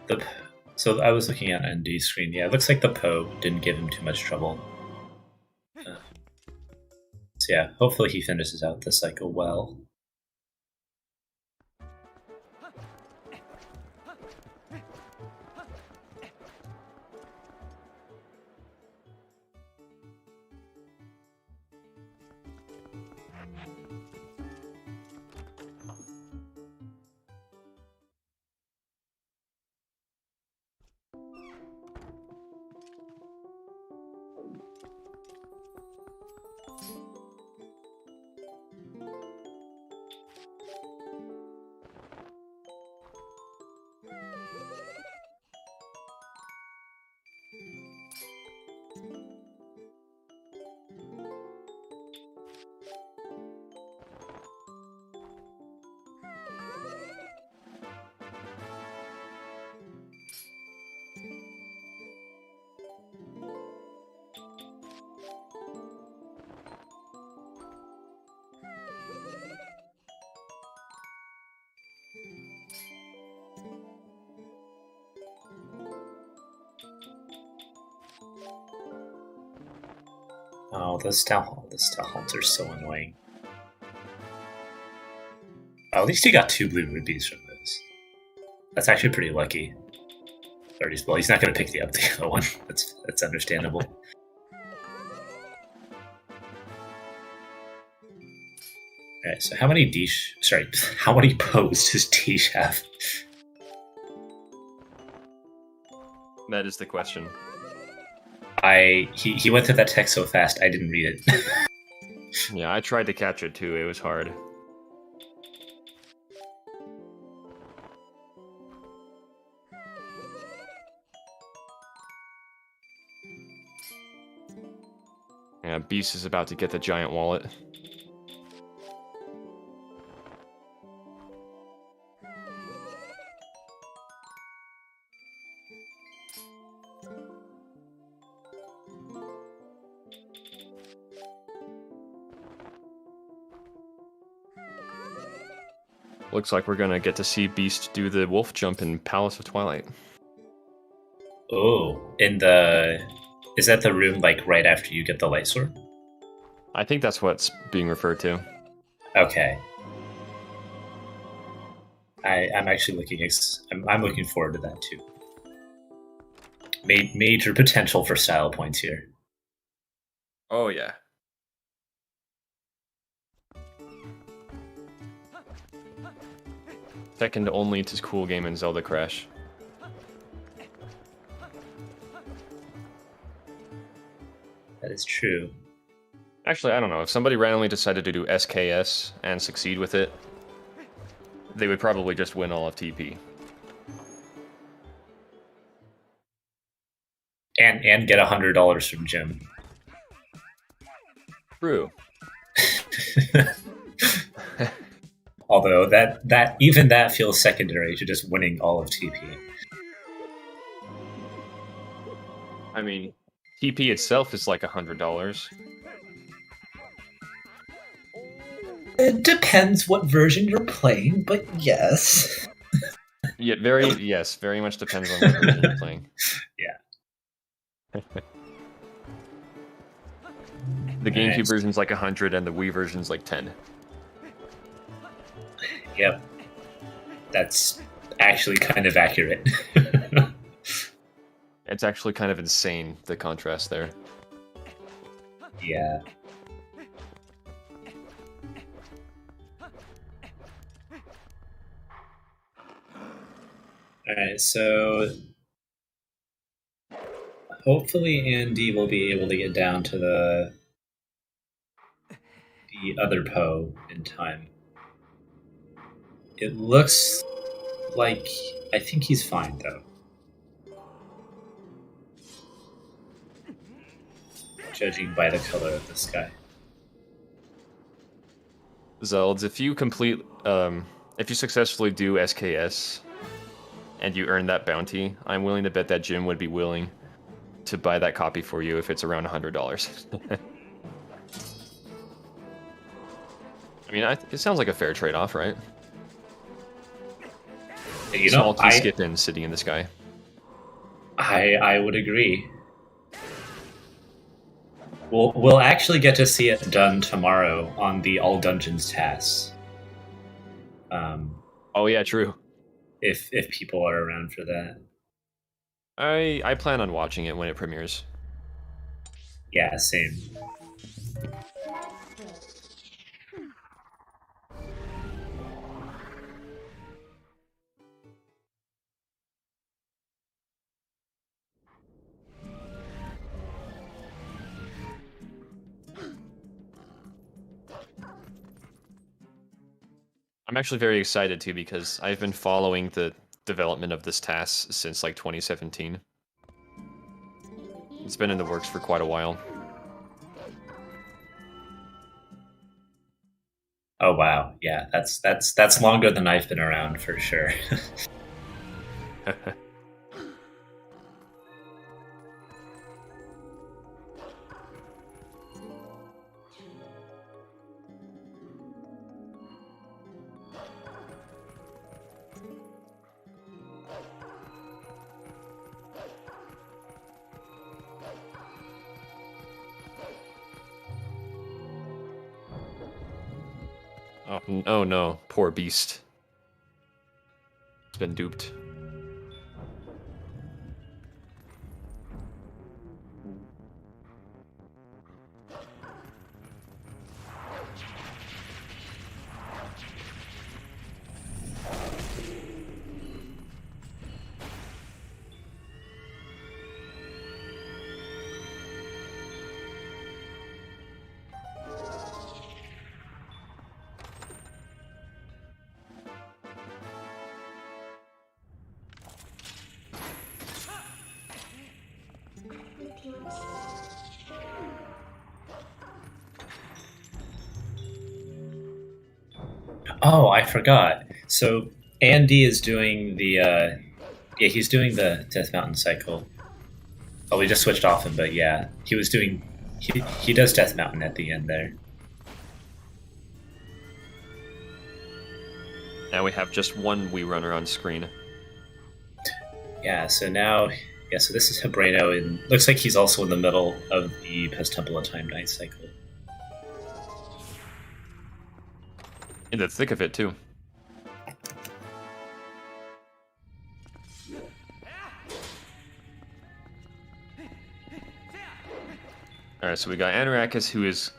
[SPEAKER 4] Okay, so I was looking at ND screen. Yeah, it looks like the Poe didn't give him too much trouble. So yeah, hopefully he finishes out the cycle well. Oh, the Stallhounds are so annoying. Oh, at least he got 2 blue rupees from those. That's actually pretty lucky. Or well, he's not going to pick the other one. That's understandable. Alright, so how many how many Poes does Deesh have?
[SPEAKER 3] That is the question.
[SPEAKER 4] He went through that text so fast I didn't read it.
[SPEAKER 3] Yeah, I tried to catch it too. It was hard. Yeah, Beast is about to get the giant wallet. Looks like we're gonna get to see Beast do the wolf jump in Palace of Twilight.
[SPEAKER 4] Oh, is that the room like right after you get the light sword?
[SPEAKER 3] I think that's what's being referred to.
[SPEAKER 4] Okay. I'm actually I'm looking forward to that too. Major potential for style points here.
[SPEAKER 3] Oh yeah. Second only to cool game in Zelda Crash.
[SPEAKER 4] That is true.
[SPEAKER 3] Actually, I don't know. If somebody randomly decided to do SKS and succeed with it, they would probably just win all of TP.
[SPEAKER 4] And get $100 from Jim.
[SPEAKER 3] True.
[SPEAKER 4] Although that feels secondary to just winning all of TP.
[SPEAKER 3] I mean, TP itself is like $100.
[SPEAKER 4] It depends what version you're playing, but yes.
[SPEAKER 3] Yeah, very much depends on what version you're playing.
[SPEAKER 4] Yeah.
[SPEAKER 3] The GameCube version's like 100 and the Wii version's like 10.
[SPEAKER 4] Yep. That's actually kind of accurate.
[SPEAKER 3] It's actually kind of insane, the contrast there.
[SPEAKER 4] Yeah. Alright, so hopefully Andy will be able to get down to the other Poe in time. It looks like I think he's fine though. Judging by the color of the sky.
[SPEAKER 3] Zelds, if you successfully do SKS and you earn that bounty, I'm willing to bet that Jim would be willing to buy that copy for you if it's around $100. I mean, it sounds like a fair trade-off, right?
[SPEAKER 4] You
[SPEAKER 3] Small
[SPEAKER 4] know,
[SPEAKER 3] T skip in City in the Sky.
[SPEAKER 4] I would agree. We'll actually get to see it done tomorrow on the All Dungeons tasks.
[SPEAKER 3] Oh yeah, true.
[SPEAKER 4] If people are around for that.
[SPEAKER 3] I plan on watching it when it premieres.
[SPEAKER 4] Yeah, same.
[SPEAKER 3] I'm actually very excited too because I've been following the development of this task since like 2017. It's been in the works for quite a while.
[SPEAKER 4] Oh wow, yeah, that's longer than I've been around for sure.
[SPEAKER 3] Oh no, poor beast. It's been duped.
[SPEAKER 4] Oh, I forgot. So Andy is doing the he's doing the Death Mountain cycle. Oh, we just switched off him, but yeah, he does Death Mountain at the end there.
[SPEAKER 3] Now we have just one Wii runner on screen.
[SPEAKER 4] Yeah, so now so this is Hebrano, and looks like he's also in the middle of the Pest Temple of Time Night cycle.
[SPEAKER 3] In the thick of it too. Alright, so we got Anarakis, who is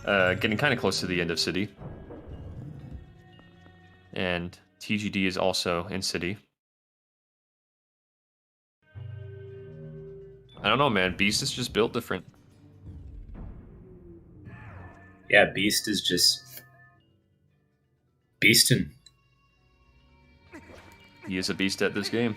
[SPEAKER 3] getting kind of close to the end of City. And TGD is also in City. I don't know, man. Beast is just built different.
[SPEAKER 4] Yeah, Beast is just beastin'.
[SPEAKER 3] He is a beast at this game.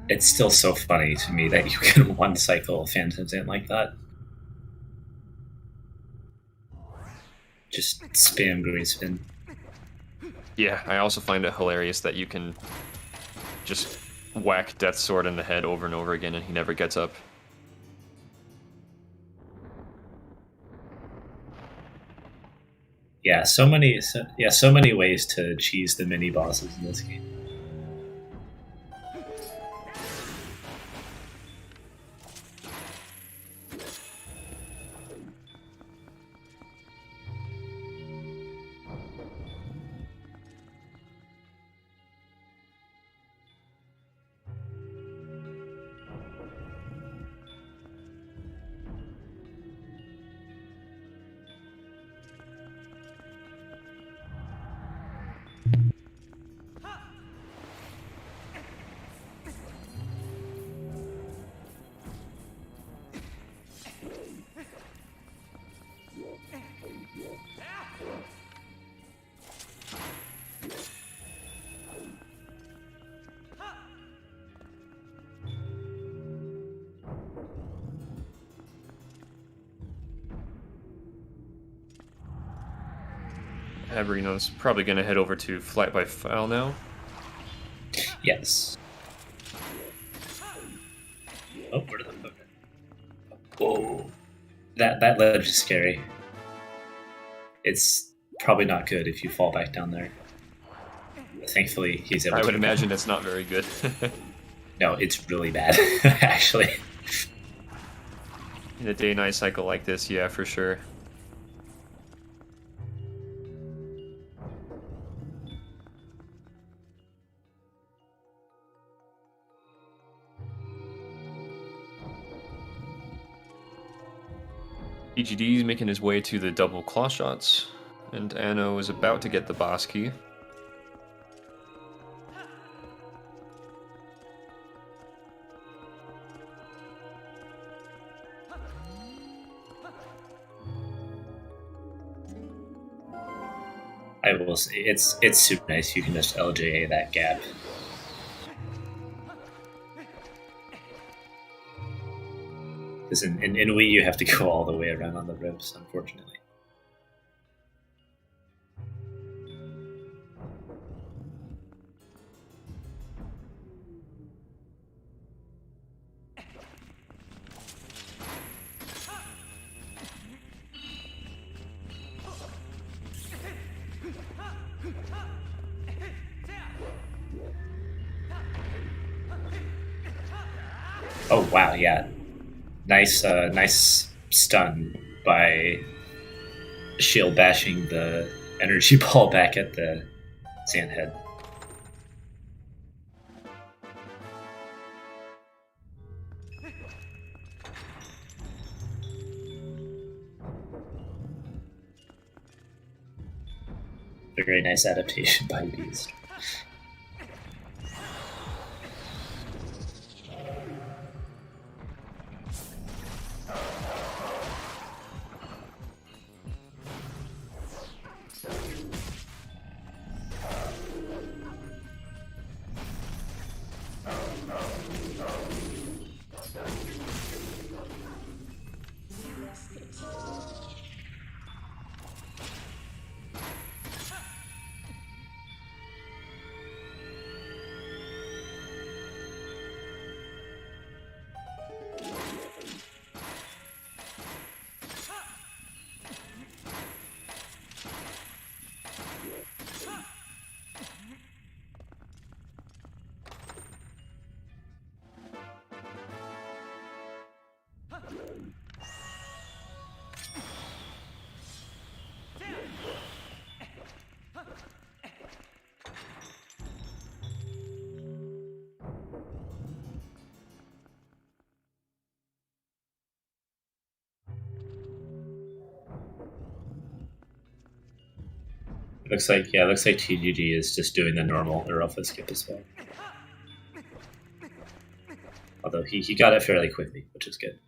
[SPEAKER 4] It's still so funny to me that you can one cycle Phantoms in like that. Just spam green spin.
[SPEAKER 3] Yeah, I also find it hilarious that you can just whack Death Sword in the head over and over again and he never gets up.
[SPEAKER 4] Yeah, so many ways to cheese the mini bosses in this game.
[SPEAKER 3] Abrino's probably going to head over to Flight by Foul now.
[SPEAKER 4] Yes. Oh, where did the Whoa. That ledge is scary. It's probably not good if you fall back down there. Thankfully, he's able to.
[SPEAKER 3] I would
[SPEAKER 4] get
[SPEAKER 3] imagine
[SPEAKER 4] back.
[SPEAKER 3] it's not very good.
[SPEAKER 4] No, it's really bad, actually.
[SPEAKER 3] In a day-night cycle like this, yeah, for sure. EGD is making his way to the double claw shots, and Anno is about to get the boss key.
[SPEAKER 4] I will say it's super nice. You can just LJA that gap. Because in Wii you have to go all the way around on the ropes, unfortunately. Oh wow, yeah. Nice stun by shield bashing the energy ball back at the sandhead. Very nice adaptation by Beast. Looks like TGG is just doing the normal Europa skip as well. Although he got it fairly quickly, which is good.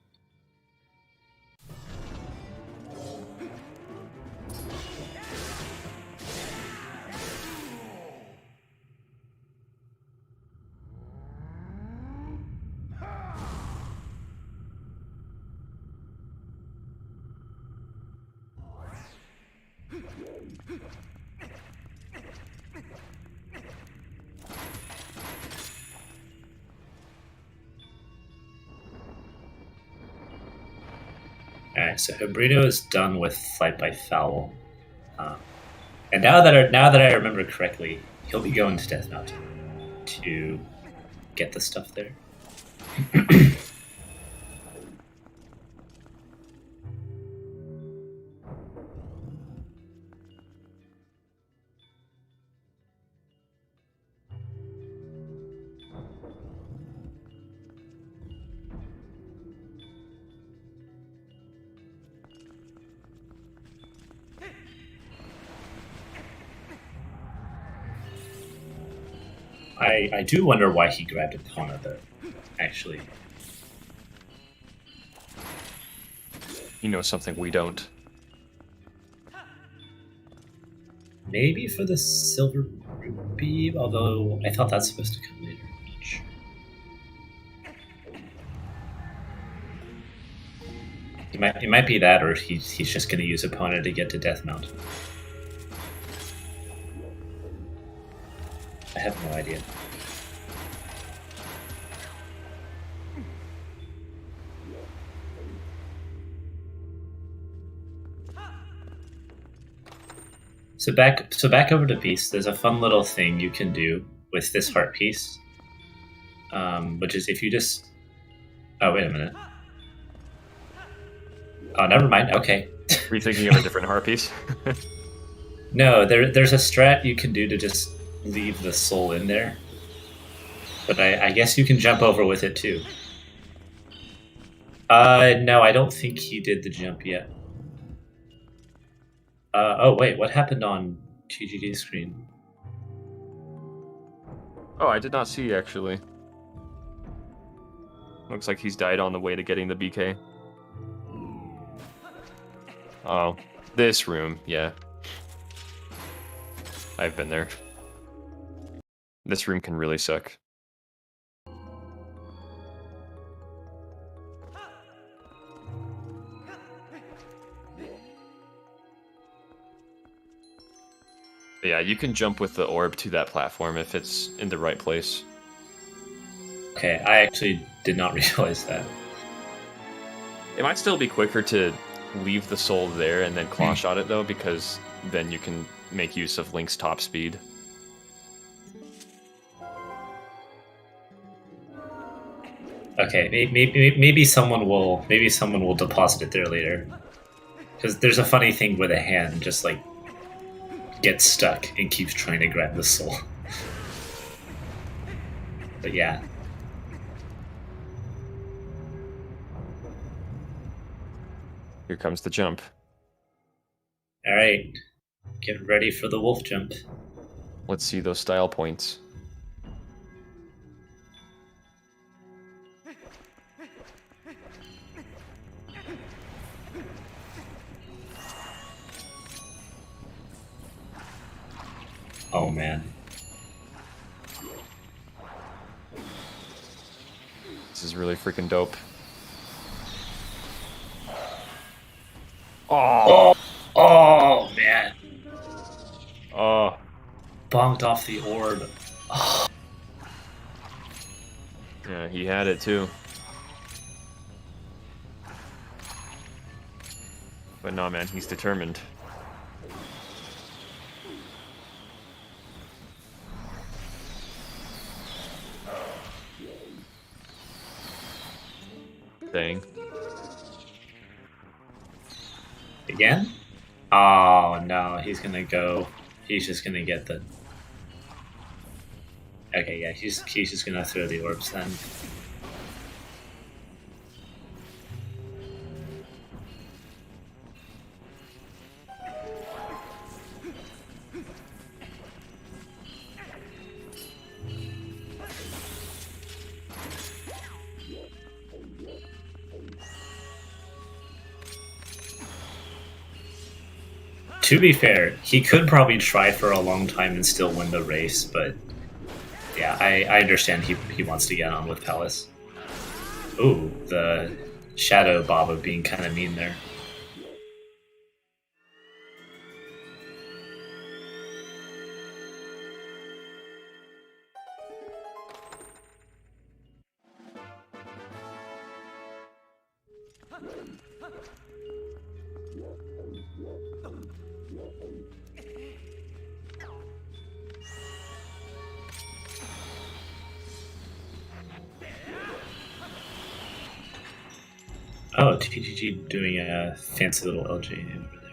[SPEAKER 4] Alright, so Hibredo is done with Flight by Foul. And now that I remember correctly, he'll be going to Death Mountain to get the stuff there. I do wonder why he grabbed Epona though, actually.
[SPEAKER 3] You know something we don't.
[SPEAKER 4] Maybe for the Silver Rupee, although I thought that's supposed to come later. I'm not sure. It might be that, or he's just going to use Epona to get to Death Mountain. have no idea. So back over to Beast. There's a fun little thing you can do with this heart piece, which is if you just. Oh, wait a minute. Oh, never mind. Okay.
[SPEAKER 3] Were you thinking of a different heart piece?
[SPEAKER 4] No, there's a strat you can do to just leave the soul in there. But I guess you can jump over with it too. No, I don't think he did the jump yet. Oh wait, what happened on TGD's screen?
[SPEAKER 3] Oh, I did not see, actually. Looks like he's died on the way to getting the BK. Oh, this room, yeah. I've been there. This room can really suck. But yeah, you can jump with the orb to that platform if it's in the right place.
[SPEAKER 4] Okay, I actually did not realize that.
[SPEAKER 3] It might still be quicker to leave the soul there and then claw shot it, though, because then you can make use of Link's top speed.
[SPEAKER 4] Okay, maybe someone will deposit it there later. Because there's a funny thing where the hand just like gets stuck and keeps trying to grab the soul. But yeah.
[SPEAKER 3] Here comes the jump.
[SPEAKER 4] Alright. Get ready for the wolf jump.
[SPEAKER 3] Let's see those style points.
[SPEAKER 4] Oh man.
[SPEAKER 3] This is really freaking dope. Oh!
[SPEAKER 4] Oh man.
[SPEAKER 3] Oh.
[SPEAKER 4] Bonked off the orb. Oh.
[SPEAKER 3] Yeah, he had it too. But no, man, he's determined. Dang.
[SPEAKER 4] Again? Oh no, he's gonna go. He's just gonna get the. Okay, yeah, he's just gonna throw the orbs then. To be fair, he could probably try for a long time and still win the race, but yeah, I understand he wants to get on with Palace. Ooh, the Shadow Baba being kind of mean there. Oh, TGG doing a fancy little LJ over there.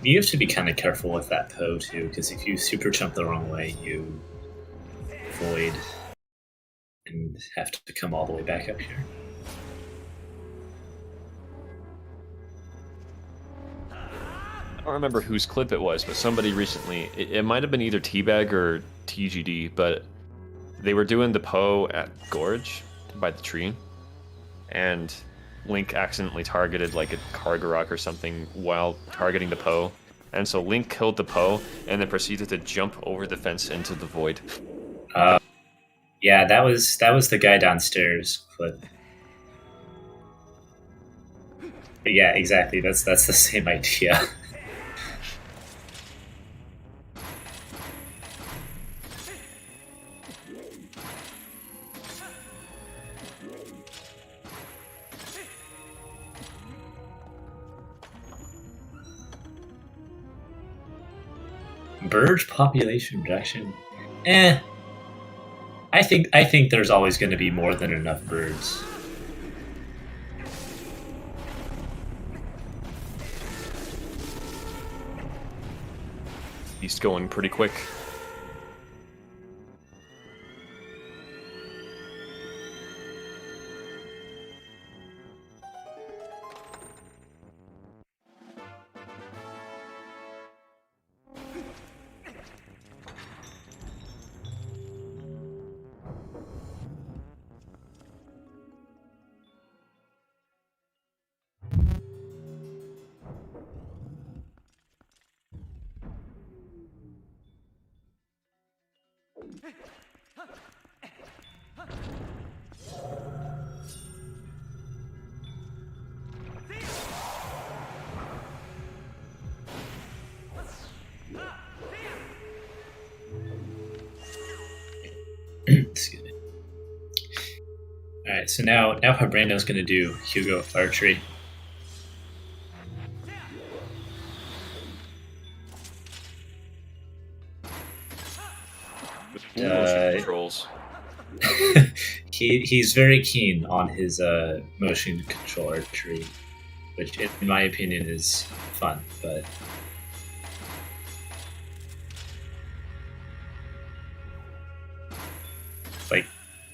[SPEAKER 4] You have to be kind of careful with that Poe too, because if you super jump the wrong way, you void and have to come all the way back up here.
[SPEAKER 3] I don't remember whose clip it was, but somebody recently, it might have been either Teabag or TGD, but they were doing the Poe at Gorge by the tree, and Link accidentally targeted like a Kargarok or something while targeting the Poe, and so Link killed the Poe and then proceeded to jump over the fence into the void.
[SPEAKER 4] Yeah, that was the guy downstairs clip. But yeah, exactly. That's the same idea. Bird population reduction. I think there's always going to be more than enough birds.
[SPEAKER 3] He's going pretty quick.
[SPEAKER 4] Excuse me. All right, so now Brando's going to do Hugo archery.
[SPEAKER 3] With motion controls.
[SPEAKER 4] He's very keen on his motion control archery, which in my opinion is fun, but like,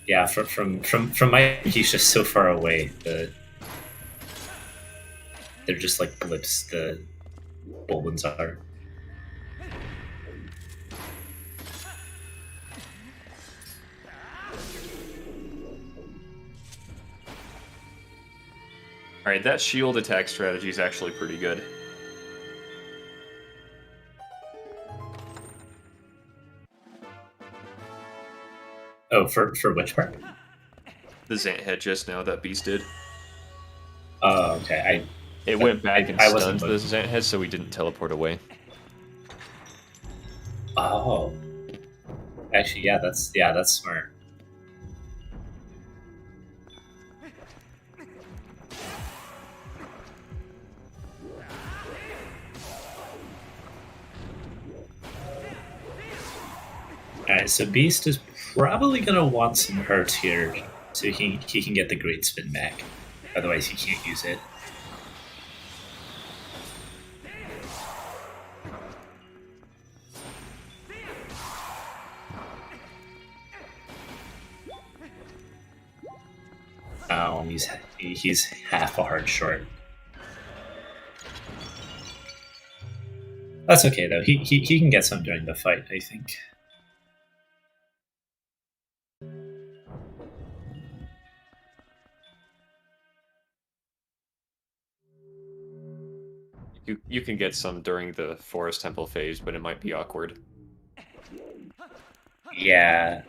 [SPEAKER 4] yeah, from my, he's just so far away that they're just like blips. The Bolins are.
[SPEAKER 3] Alright, that shield attack strategy is actually pretty good.
[SPEAKER 4] Oh, for which part?
[SPEAKER 3] The Zant head just now that Beast did.
[SPEAKER 4] Oh, okay.
[SPEAKER 3] It went back and
[SPEAKER 4] I wasn't
[SPEAKER 3] stunned the Zant head, so we didn't teleport away.
[SPEAKER 4] Oh, actually, yeah, that's smart. Alright, so Beast is probably gonna want some hurt here so he can get the great spin back. Otherwise he can't use it. Oh, he's half a heart short. That's okay though. He can get some during the fight, I think.
[SPEAKER 3] You can get some during the Forest Temple phase, but it might be awkward.
[SPEAKER 4] Yeah.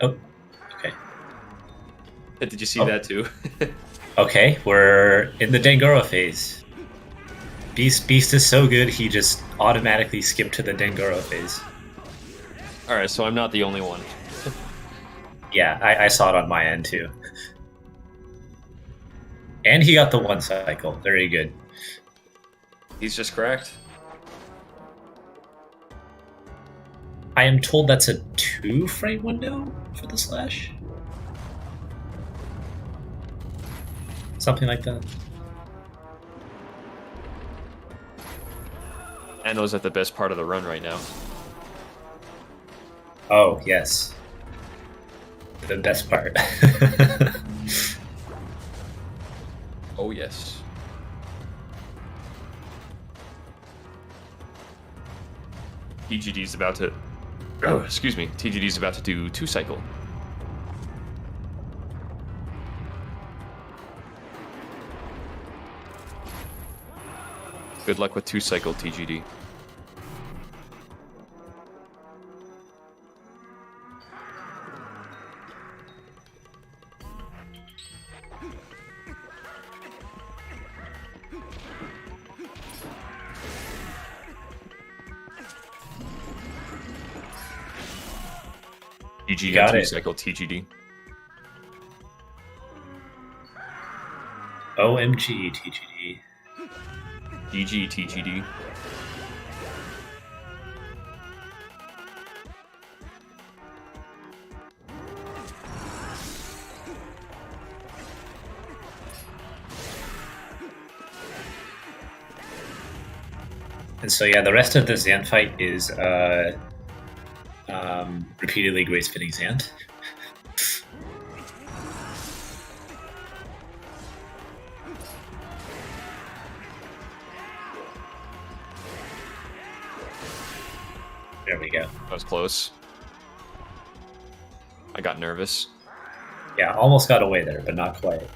[SPEAKER 4] Oh, okay.
[SPEAKER 3] Did you see
[SPEAKER 4] Oh.
[SPEAKER 3] that too?
[SPEAKER 4] Okay, we're in the Dangoro phase. Beast is so good, he just automatically skipped to the Dangoro phase.
[SPEAKER 3] Alright, so I'm not the only one.
[SPEAKER 4] Yeah, I saw it on my end too. And he got the one cycle. Very good.
[SPEAKER 3] He's just cracked.
[SPEAKER 4] I am told that's a 2 frame window for the slash. Something like that.
[SPEAKER 3] Anno's at the best part of the run right now.
[SPEAKER 4] Oh, yes. The best part.
[SPEAKER 3] Oh yes. TGD's about to. Oh, excuse me. TGD's about to do 2-cycle. Good luck with 2-cycle, TGD. TG
[SPEAKER 4] Got
[SPEAKER 3] had
[SPEAKER 4] it.
[SPEAKER 3] 2-cycle TGD.
[SPEAKER 4] OMG, TGD.
[SPEAKER 3] DG TGD.
[SPEAKER 4] And so yeah, the rest of the Zant fight is repeatedly great spinning Zant. There we go.
[SPEAKER 3] That was close. I got nervous.
[SPEAKER 4] Yeah, almost got away there, but not quite.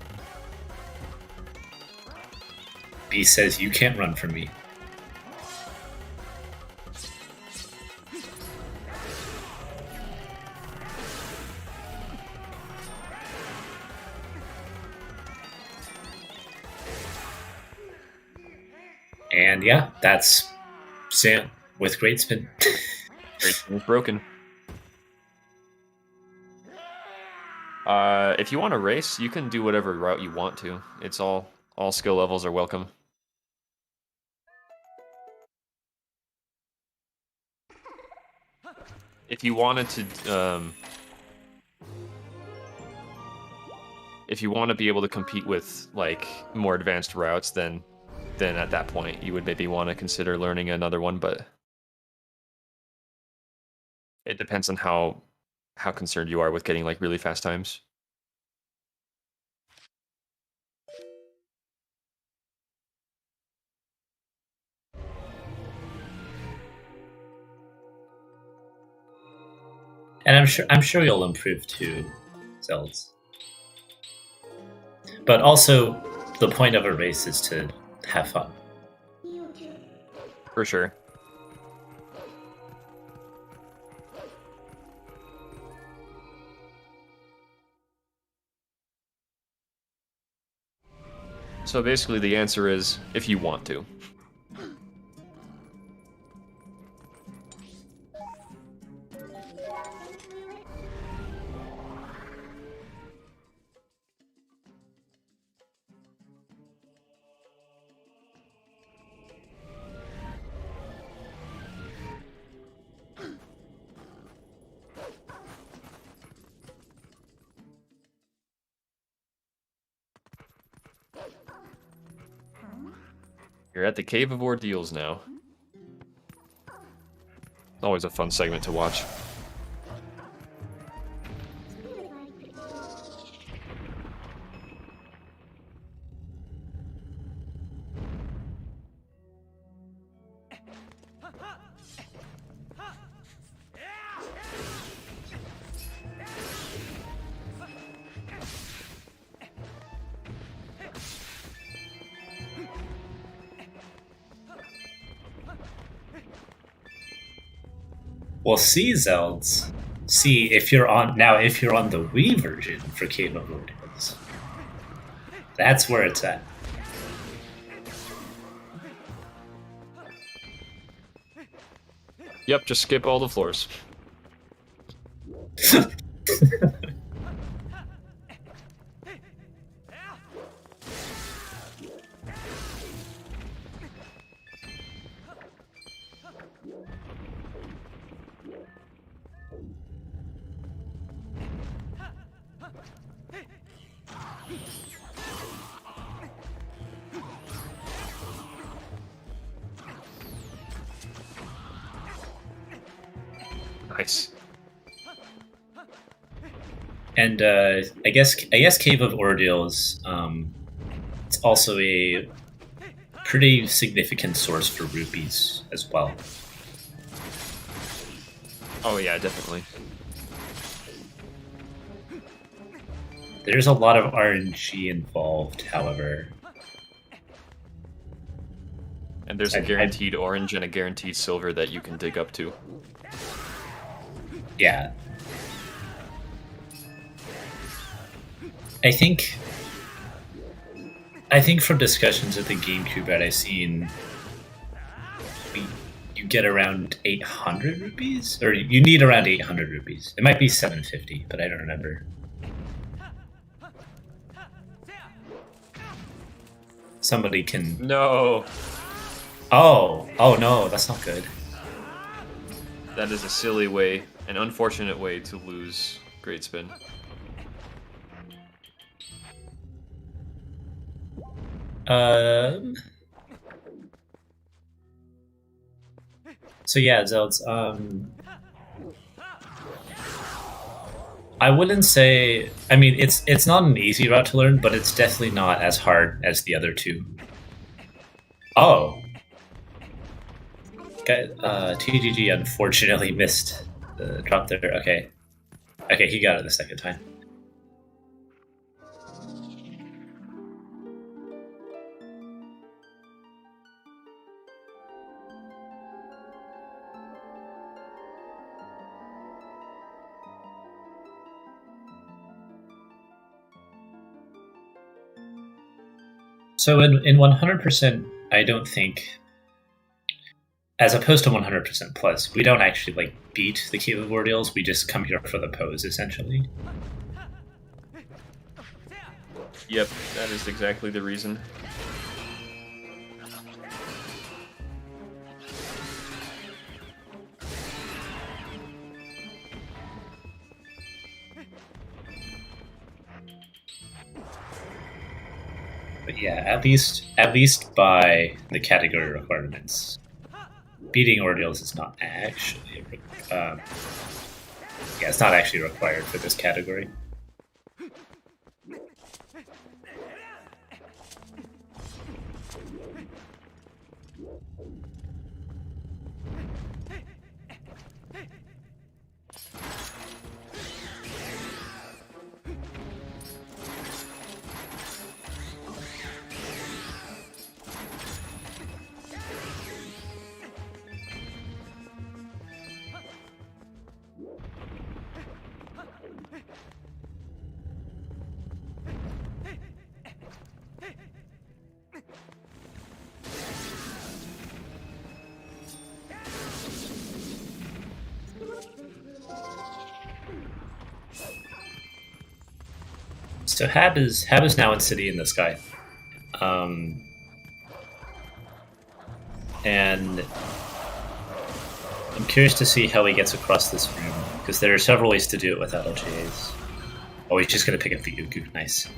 [SPEAKER 4] B says you can't run from me. And yeah, that's Zant with great spin.
[SPEAKER 3] Great spin is broken. If you want to race, you can do whatever route you want to. It's all skill levels are welcome. If you wanted to, if you want to be able to compete with like more advanced routes, then at that point you would maybe want to consider learning another one. But it depends on how concerned you are with getting like really fast times.
[SPEAKER 4] And I'm sure you'll improve too, Zelds. But also, the point of a race is to have fun.
[SPEAKER 3] For sure. So basically the answer is if you want to. You're at the Cave of Ordeals now. Always a fun segment to watch.
[SPEAKER 4] Well, see, Zelds. See, if you're on the Wii version for Cave of Ordeals, that's where it's at.
[SPEAKER 3] Yep, just skip all the floors. Nice.
[SPEAKER 4] And I guess Cave of Ordeals. It's also a pretty significant source for rupees as well.
[SPEAKER 3] Oh yeah, definitely.
[SPEAKER 4] There's a lot of RNG involved, however.
[SPEAKER 3] And there's a guaranteed orange and a guaranteed silver that you can dig up to.
[SPEAKER 4] Yeah. I think from discussions at the GameCube that I've seen, you get around 800 rupees? Or you need around 800 rupees. It might be 750, but I don't remember. Somebody can...
[SPEAKER 3] No!
[SPEAKER 4] Oh no, that's not good.
[SPEAKER 3] That is a silly way, an unfortunate way to lose Great Spin.
[SPEAKER 4] So yeah, Zelds, I wouldn't say... I mean, it's not an easy route to learn, but it's definitely not as hard as the other two. Oh! TGG unfortunately missed the drop there. Okay. Okay, he got it the second time. So in 100%, I don't think, as opposed to 100% plus, we don't actually like beat the Cave of Ordeals. We just come here for the pose, essentially.
[SPEAKER 3] Yep, that is exactly the reason.
[SPEAKER 4] But yeah, at least by the category requirements, beating Ordeals is not actually it's not actually required for this category. So Hab is now in City in the Sky, and I'm curious to see how he gets across this room, because there are several ways to do it without LGAs. Oh, he's just gonna pick up the Ugu. Nice.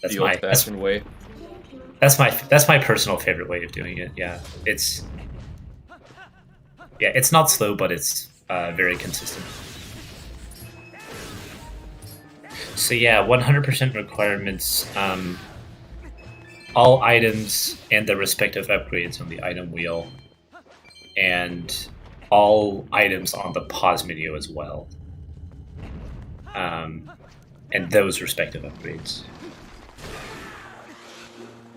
[SPEAKER 4] That's
[SPEAKER 3] the old-fashioned way.
[SPEAKER 4] That's my personal favorite way of doing it. Yeah, it's not slow, but it's very consistent. So yeah, 100% requirements, all items and their respective upgrades on the item wheel, and all items on the pause menu as well, and those respective upgrades.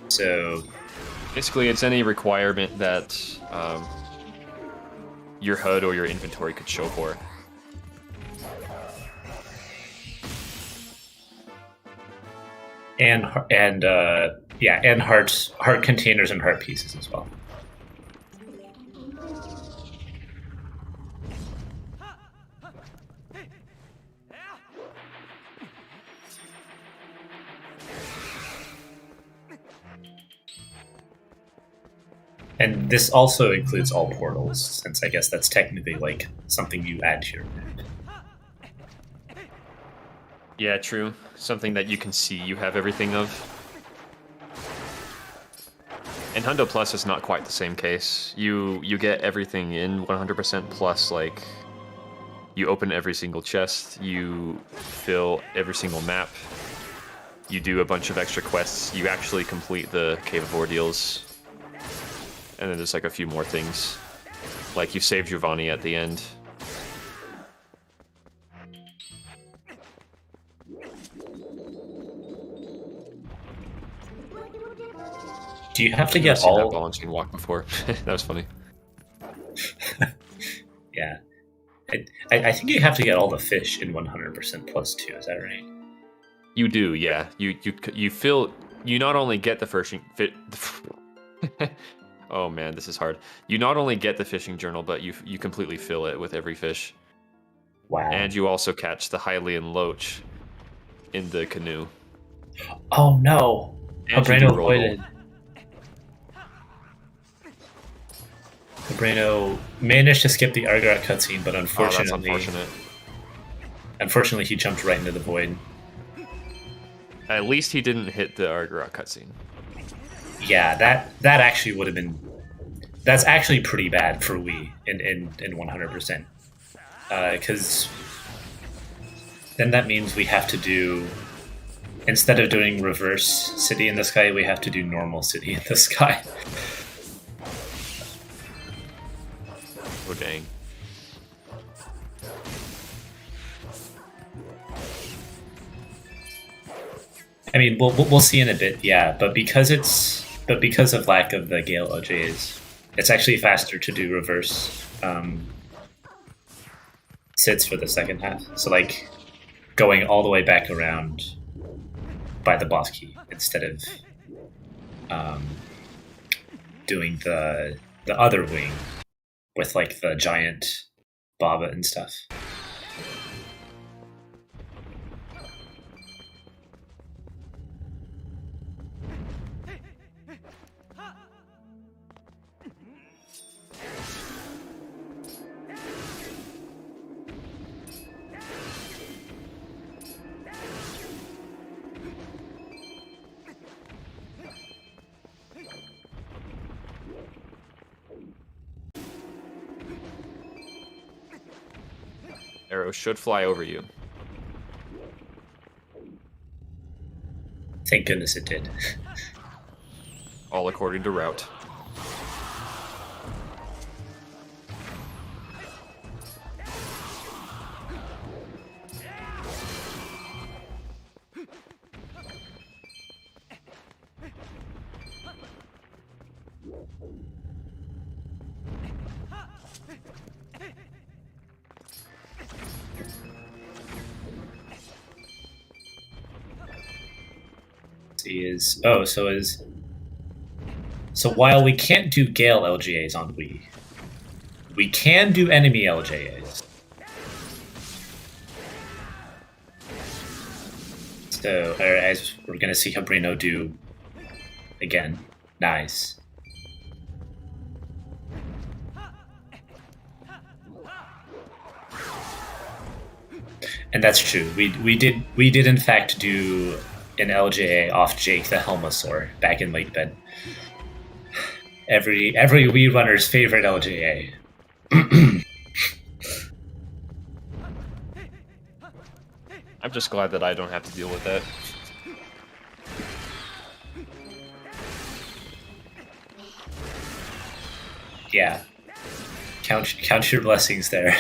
[SPEAKER 4] So
[SPEAKER 3] basically, it's any requirement that your HUD or your inventory could show for.
[SPEAKER 4] And heart containers and heart pieces as well. And this also includes all portals, since I guess that's technically like something you add to your map.
[SPEAKER 3] Yeah, true. Something that you can see you have everything of. And Hundo Plus is not quite the same case. You get everything in 100% plus, like, you open every single chest, you fill every single map, you do a bunch of extra quests, you actually complete the Cave of Ordeals, and then there's like a few more things. Like you save Giovanni at the end.
[SPEAKER 4] Do you have to
[SPEAKER 3] I've
[SPEAKER 4] get
[SPEAKER 3] seen that
[SPEAKER 4] all?
[SPEAKER 3] balancing walk before. That was funny.
[SPEAKER 4] Yeah, I think you have to get all the fish in 100% plus too. Is that right?
[SPEAKER 3] You do, yeah. You feel you not only get the fishing fit. Oh man, this is hard. You not only get the fishing journal, but you completely fill it with every fish.
[SPEAKER 4] Wow.
[SPEAKER 3] And you also catch the Hylian loach in the canoe.
[SPEAKER 4] Oh no!
[SPEAKER 3] And you
[SPEAKER 4] Cabreno
[SPEAKER 3] do roll.
[SPEAKER 4] avoided. Cabreno managed to skip the Argorat cutscene, but
[SPEAKER 3] Oh, that's
[SPEAKER 4] unfortunately,
[SPEAKER 3] unfortunate.
[SPEAKER 4] he jumped right into the void.
[SPEAKER 3] At least he didn't hit the Argorat cutscene.
[SPEAKER 4] Yeah, that actually would have been. That's actually pretty bad for Wii in 100%. Because then that means we have to do, instead of doing reverse City in the Sky, we have to do normal City in the Sky.
[SPEAKER 3] Oh dang.
[SPEAKER 4] I mean, we'll see in a bit, yeah. But because of lack of the Gale OJs, it's actually faster to do reverse sits for the second half. So like going all the way back around by the boss key instead of doing the other wing with like the giant Baba and stuff.
[SPEAKER 3] Arrow should fly over you.
[SPEAKER 4] Thank goodness it did.
[SPEAKER 3] All according to route.
[SPEAKER 4] So while we can't do Gale LGAs on Wii, we can do enemy LGAs. So as we're gonna see Cabrino do again. Nice. And that's true. We did in fact do an LJA off Jake the Helmosaur back in late bed. Every Wii runner's favorite LJA.
[SPEAKER 3] I'm just glad that I don't have to deal with that.
[SPEAKER 4] Yeah. Count your blessings there.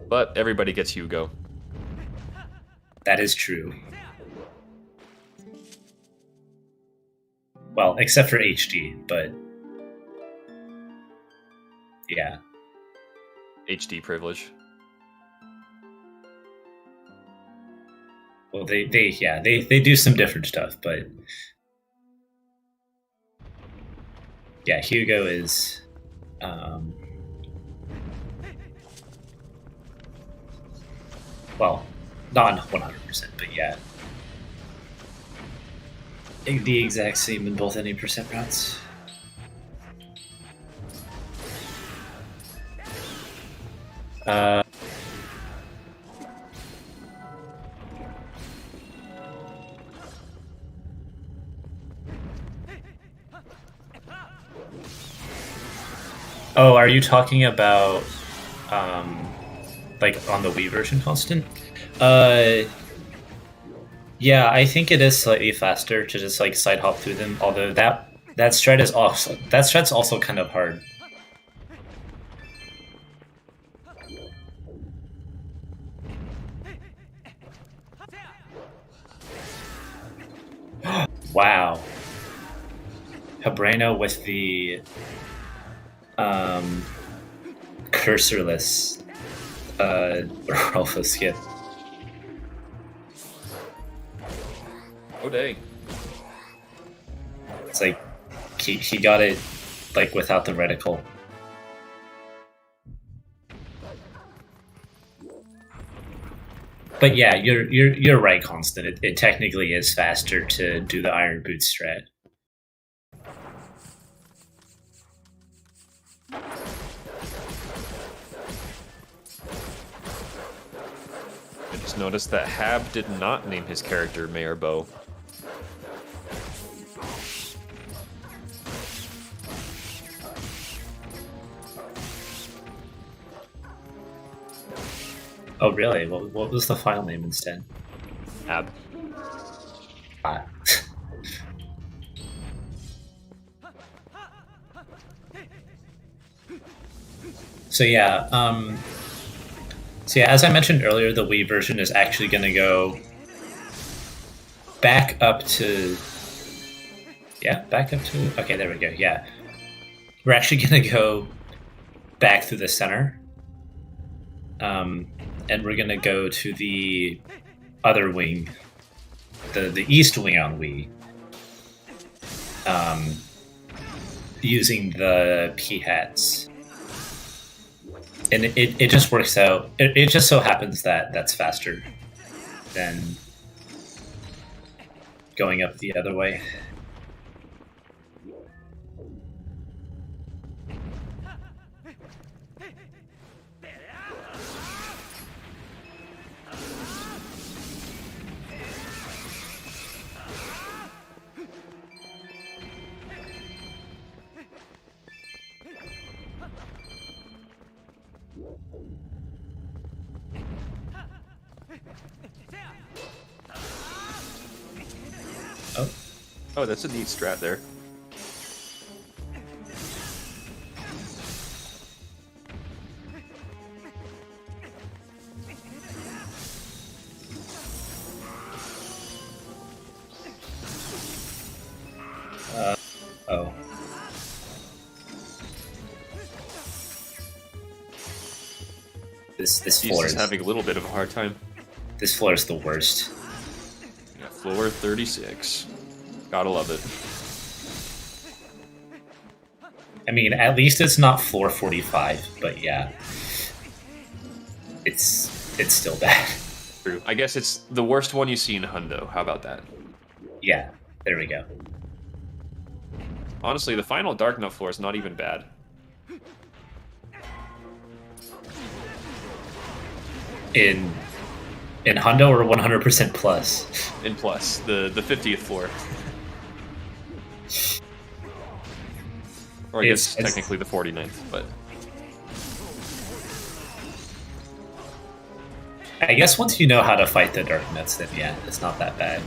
[SPEAKER 3] But everybody gets Hugo.
[SPEAKER 4] That is true. Well, except for HD, but yeah.
[SPEAKER 3] HD privilege.
[SPEAKER 4] Well, they do some different stuff, but yeah, Hugo is well, not 100%, but yeah, the exact same in both any percent routes. Oh, are you talking about like on the Wii version constant? Yeah, I think it is slightly faster to just like side hop through them. Although that strat's also kind of hard. Wow. Habreno with the cursorless Rolfo skip.
[SPEAKER 3] Oh dang.
[SPEAKER 4] It's like he got it like without the reticle. But yeah, you're right, Constant. It technically is faster to do the Iron Boot strat.
[SPEAKER 3] I just noticed that Hab did not name his character Mayor Bo.
[SPEAKER 4] Oh really? What was the file name instead?
[SPEAKER 3] Hab.
[SPEAKER 4] Ah. So yeah, as I mentioned earlier, the Wii version is actually going to go back up to... Okay, there we go, yeah. We're actually going to go back through the center. And we're going to go to the other wing, the east wing on Wii. Using the P-hats. And it just works out. It just so happens that that's faster than going up the other way.
[SPEAKER 3] Oh, that's a neat strat there.
[SPEAKER 4] Oh. This
[SPEAKER 3] He's
[SPEAKER 4] floor
[SPEAKER 3] just
[SPEAKER 4] is
[SPEAKER 3] having a little bit of a hard time.
[SPEAKER 4] This floor is the worst.
[SPEAKER 3] Yeah, floor 36. Gotta love it.
[SPEAKER 4] I mean, at least it's not floor 45, but yeah. It's still bad.
[SPEAKER 3] True. I guess it's the worst one you see in Hundo. How about that?
[SPEAKER 4] Yeah, there we go.
[SPEAKER 3] Honestly, the final Dark Nut floor is not even bad.
[SPEAKER 4] In Hundo or 100% plus?
[SPEAKER 3] In plus, the 50th floor. Or I guess technically the 49th, but...
[SPEAKER 4] I guess once you know how to fight the Dark Nuts, then yeah, it's not that bad.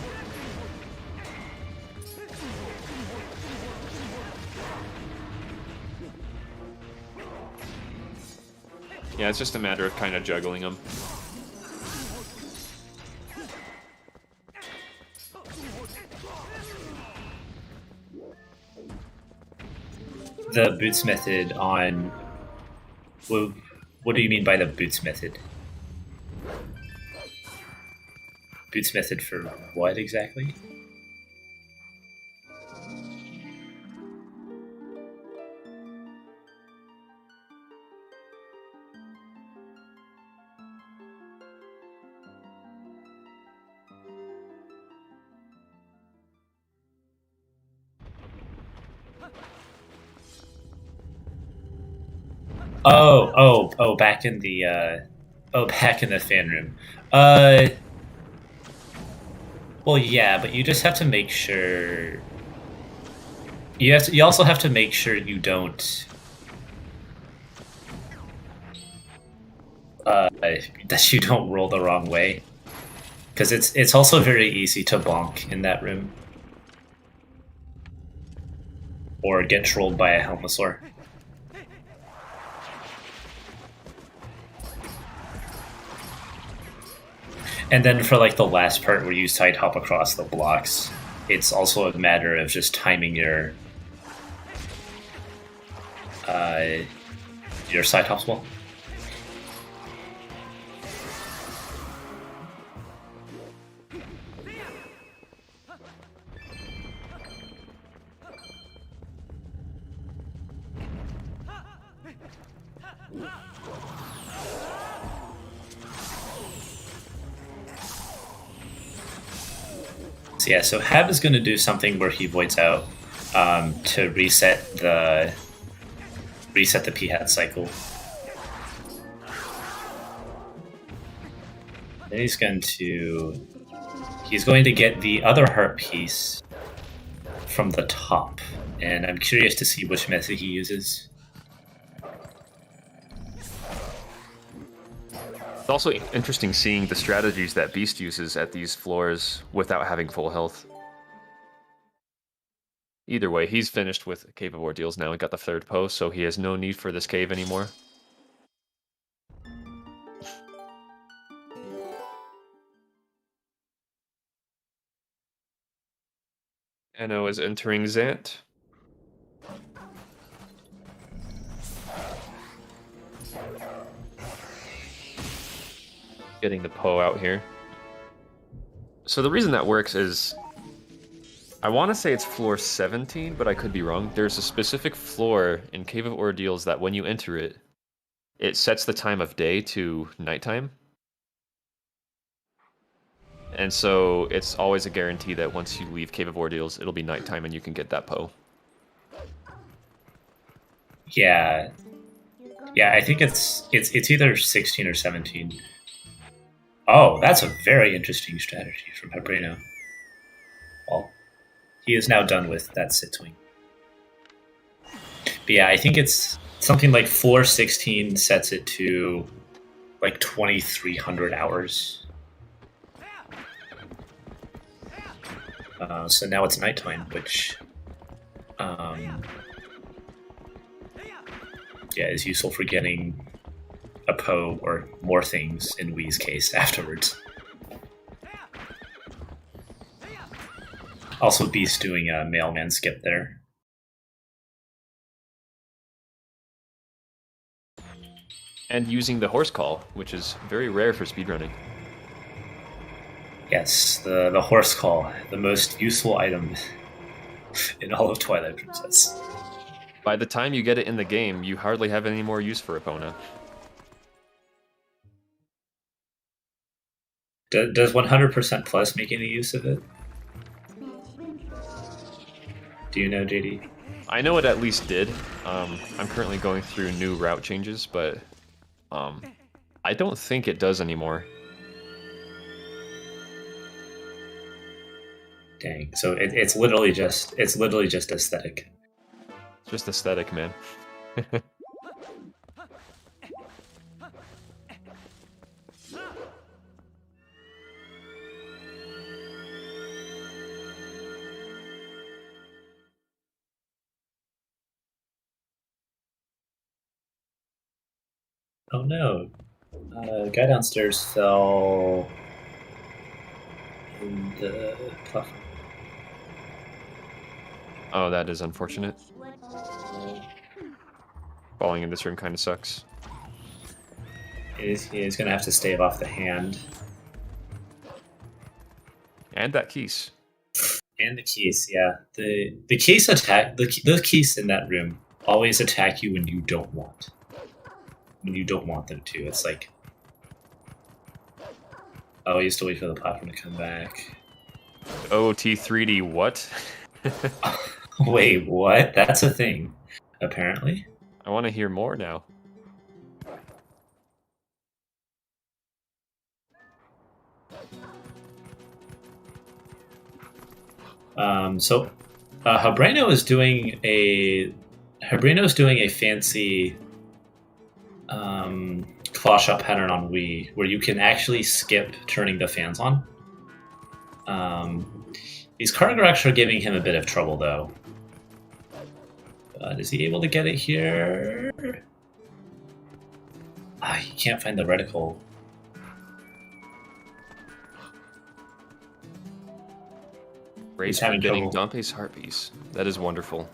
[SPEAKER 3] Yeah, it's just a matter of kind of juggling them.
[SPEAKER 4] The boots method on... What do you mean by the boots method? Boots method for what exactly? Oh, back in the back in the fan room. Well, yeah, but you just have to make sure. You also have to make sure you don't that you don't roll the wrong way, because it's also very easy to bonk in that room or get trolled by a Helmosaur. And then for like the last part where you side hop across the blocks, it's also a matter of just timing your side hops well. So yeah, so Hab is going to do something where he voids out to reset the P-hat cycle. Then he's going to get the other heart piece from the top, and I'm curious to see which method he uses.
[SPEAKER 3] It's also interesting seeing the strategies that Beast uses at these floors without having full health. Either way, he's finished with Cave of Ordeals now and got the third post, so he has no need for this cave anymore. Anno is entering Zant. Getting the Poe out here. So the reason that works is, I want to say it's floor 17, but I could be wrong. There's a specific floor in Cave of Ordeals that when you enter it, it sets the time of day to nighttime. And so it's always a guarantee that once you leave Cave of Ordeals, it'll be nighttime and you can get that Poe.
[SPEAKER 4] Yeah, I think it's either 16 or 17. Oh, that's a very interesting strategy from Hebreno. Well, he is now done with that sit swing. But yeah, I think it's something like floor 16 sets it to like 2,300 hours. So now it's nighttime, which is useful for getting a Poe or more things in Wii's case afterwards. Also, Beast doing a mailman skip there.
[SPEAKER 3] And using the horse call, which is very rare for speedrunning.
[SPEAKER 4] Yes, the horse call, the most useful item in all of Twilight Princess.
[SPEAKER 3] By the time you get it in the game, you hardly have any more use for Epona.
[SPEAKER 4] Does 100% Plus make any use of it? Do you know, JD?
[SPEAKER 3] I know it at least did. I'm currently going through new route changes, but I don't think it does anymore.
[SPEAKER 4] Dang. So it's literally just aesthetic.
[SPEAKER 3] Just aesthetic, man.
[SPEAKER 4] Oh no. Guy downstairs fell in the platform.
[SPEAKER 3] Oh, that is unfortunate. Falling in this room kind of sucks.
[SPEAKER 4] He's going to have to stave off the hand.
[SPEAKER 3] And that keys.
[SPEAKER 4] And the keys, yeah. The keys attack, the keys in that room always attack you when you don't want. When you don't want them to. It's like, oh, you have to wait for the platform to come back.
[SPEAKER 3] OT3D what?
[SPEAKER 4] Wait, what? That's a thing, apparently.
[SPEAKER 3] I want to hear more now.
[SPEAKER 4] So Hebreno's doing a fancy claw shot pattern on Wii, where you can actually skip turning the fans on. These Carnogrocks are giving him a bit of trouble, though. But is he able to get it here? He can't find the reticle.
[SPEAKER 3] Race
[SPEAKER 4] having
[SPEAKER 3] for getting
[SPEAKER 4] trouble.
[SPEAKER 3] Dompe's heart piece. That is wonderful.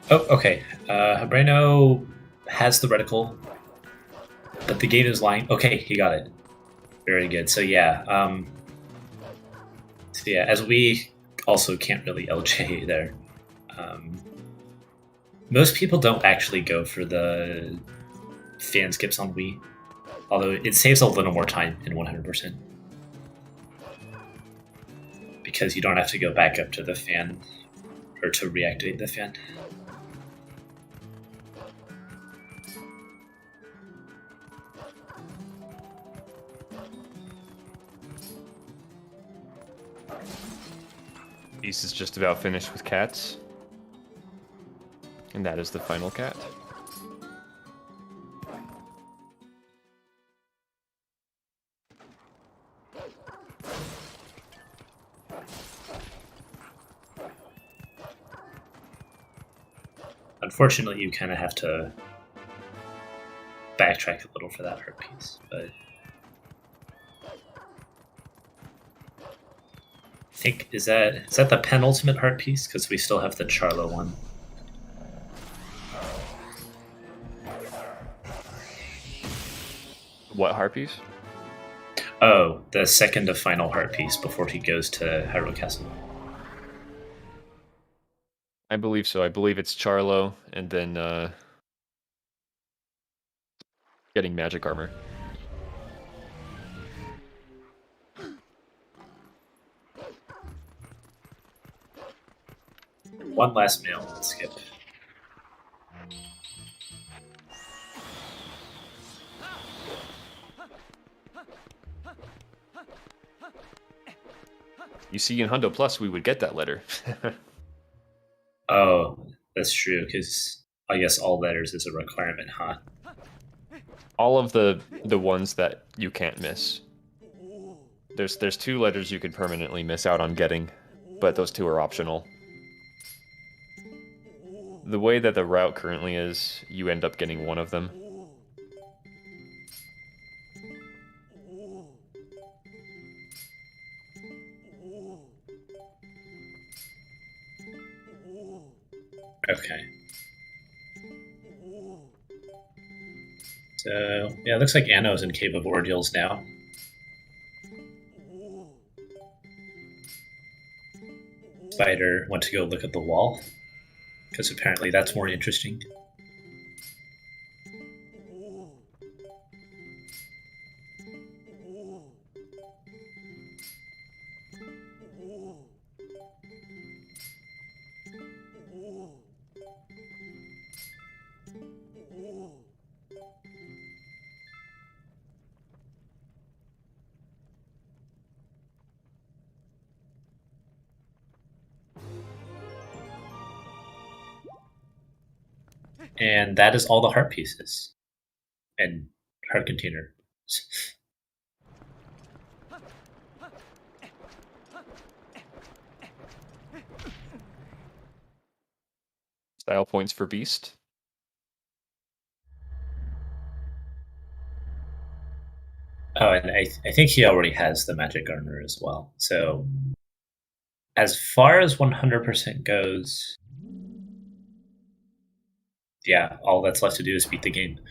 [SPEAKER 4] Oh, okay. Hebreno has the reticle, but the game is lying. Okay, he got it. Very good. So yeah, as we also can't really LJ there. Most people don't actually go for the fan skips on Wii, although it saves a little more time in 100%. Because you don't have to go back up to the fan, or to reactivate the fan.
[SPEAKER 3] Beast is just about finished with cats. And that is the final cat.
[SPEAKER 4] Unfortunately, you kind of have to backtrack a little for that heart piece, but I think is that the penultimate heart piece, because we still have the Charlo one.
[SPEAKER 3] What heart piece?
[SPEAKER 4] Oh, the second to final heart piece before he goes to Hyrule Castle.
[SPEAKER 3] I believe so. I believe it's Charlo, and then getting magic armor.
[SPEAKER 4] One last mail, let's skip.
[SPEAKER 3] You see, in Hundo Plus, we would get that letter.
[SPEAKER 4] Oh, that's true, because I guess all letters is a requirement, huh?
[SPEAKER 3] All of the ones that you can't miss. There's 2 letters you could permanently miss out on getting, but those 2 are optional. The way that the route currently is, you end up getting one of them.
[SPEAKER 4] Okay. So, yeah, it looks like Anno's in Cave of Ordeals now. Spider went to go look at the wall, because apparently that's more interesting. And that is all the heart pieces. And heart container.
[SPEAKER 3] Style points for Beast.
[SPEAKER 4] Oh, and I think he already has the magic armor as well. So, as far as 100% goes, yeah, all that's left to do is beat the game.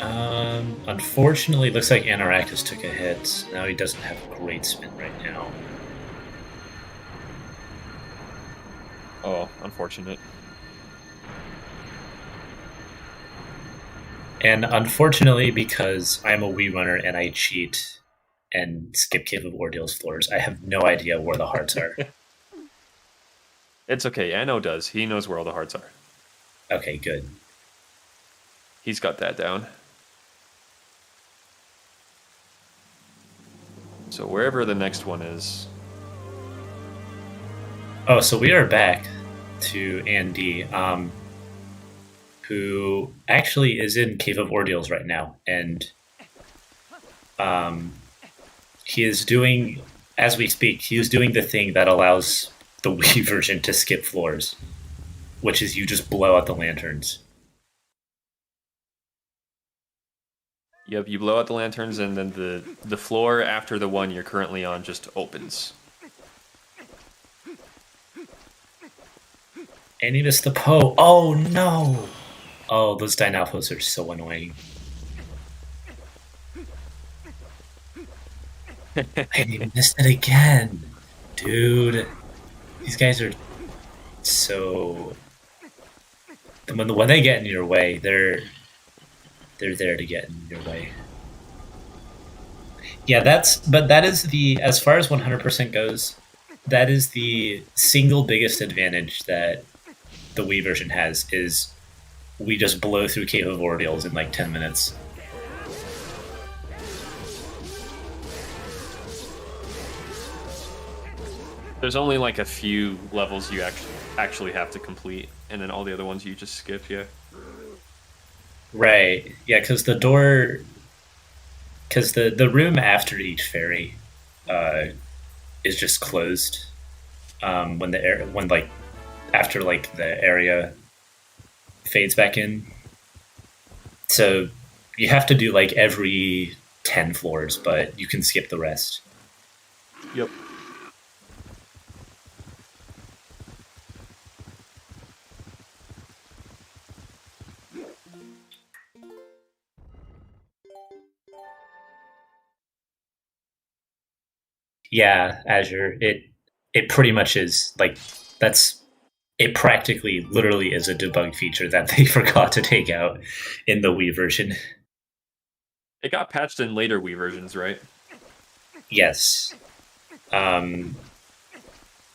[SPEAKER 4] Unfortunately, it looks like Anorakis took a hit. Now he doesn't have a great spin right now.
[SPEAKER 3] Oh, unfortunate.
[SPEAKER 4] And unfortunately, because I'm a Wii runner and I cheat and skip Cave of Ordeals floors, I have no idea where the hearts are.
[SPEAKER 3] It's okay. Anno does. He knows where all the hearts are.
[SPEAKER 4] Okay, good.
[SPEAKER 3] He's got that down. So wherever the next one is.
[SPEAKER 4] Oh, so we are back to Andy, who actually is in Cave of Ordeals right now, and he is doing, as we speak, he is doing the thing that allows the Wii version to skip floors, which is you just blow out the lanterns.
[SPEAKER 3] Yep, you blow out the lanterns, and then the floor after the one you're currently on just opens.
[SPEAKER 4] Andy missed the Poe. Oh no! Oh, those Dynalphos are so annoying. And he missed it again. Dude. These guys are so... When they get in your way, they're there to get in your way. Yeah, that is the, as far as 100% goes, that is the single biggest advantage that the Wii version has, is we just blow through Cave of Ordeals in like 10 minutes.
[SPEAKER 3] There's only like a few levels you actually have to complete, and then all the other ones you just skip, yeah.
[SPEAKER 4] Right. Yeah, because the door... Because the room after each fairy is just closed after like the area fades back in. So you have to do like every 10 floors, but you can skip the rest.
[SPEAKER 3] Yep.
[SPEAKER 4] Yeah, Azure. It pretty much is like it practically literally is a debug feature that they forgot to take out in the Wii version.
[SPEAKER 3] It got patched in later Wii versions, right?
[SPEAKER 4] Yes. Wii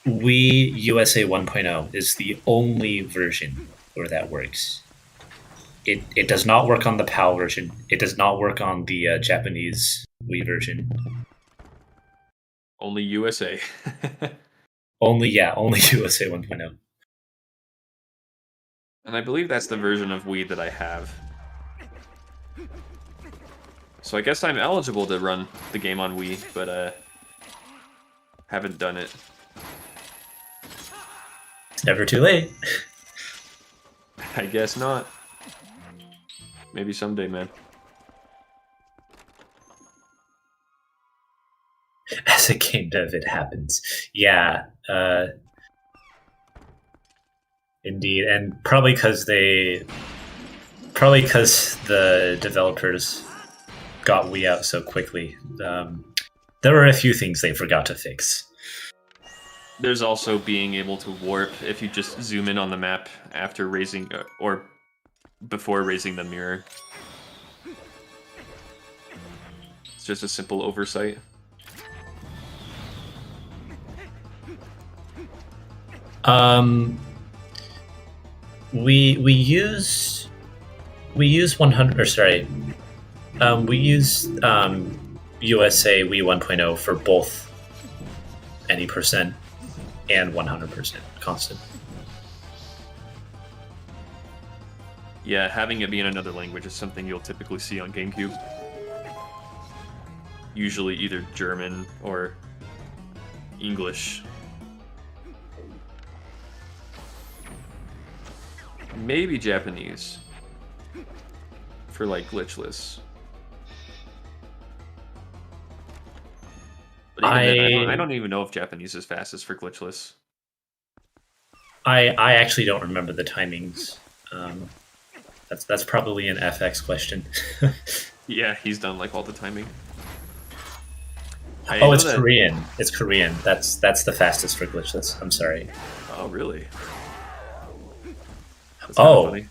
[SPEAKER 4] USA 1.0 is the only version where that works. It does not work on the PAL version. It does not work on the Japanese Wii version.
[SPEAKER 3] Only USA.
[SPEAKER 4] Only USA 1.0.
[SPEAKER 3] And I believe that's the version of Wii that I have. So I guess I'm eligible to run the game on Wii, but haven't done it.
[SPEAKER 4] It's never too late.
[SPEAKER 3] I guess not. Maybe someday, man.
[SPEAKER 4] As a game dev, it happens. Yeah, indeed, and probably because the developers got Wii out so quickly, there were a few things they forgot to fix.
[SPEAKER 3] There's also being able to warp if you just zoom in on the map after raising or before raising the mirror. It's just a simple oversight.
[SPEAKER 4] We use 100, or sorry, we use USA Wii 1.0 for both any percent and 100% constant.
[SPEAKER 3] Yeah, having it be in another language is something you'll typically see on GameCube. Usually either German or English. Maybe Japanese for like glitchless. But even then, I don't even know if Japanese is fastest for glitchless.
[SPEAKER 4] I actually don't remember the timings. That's probably an FX question.
[SPEAKER 3] Yeah, he's done like all the timing.
[SPEAKER 4] Oh, it's Korean. It's Korean. That's the fastest for glitchless. I'm sorry.
[SPEAKER 3] Oh, really? That's
[SPEAKER 4] Oh.
[SPEAKER 3] funny.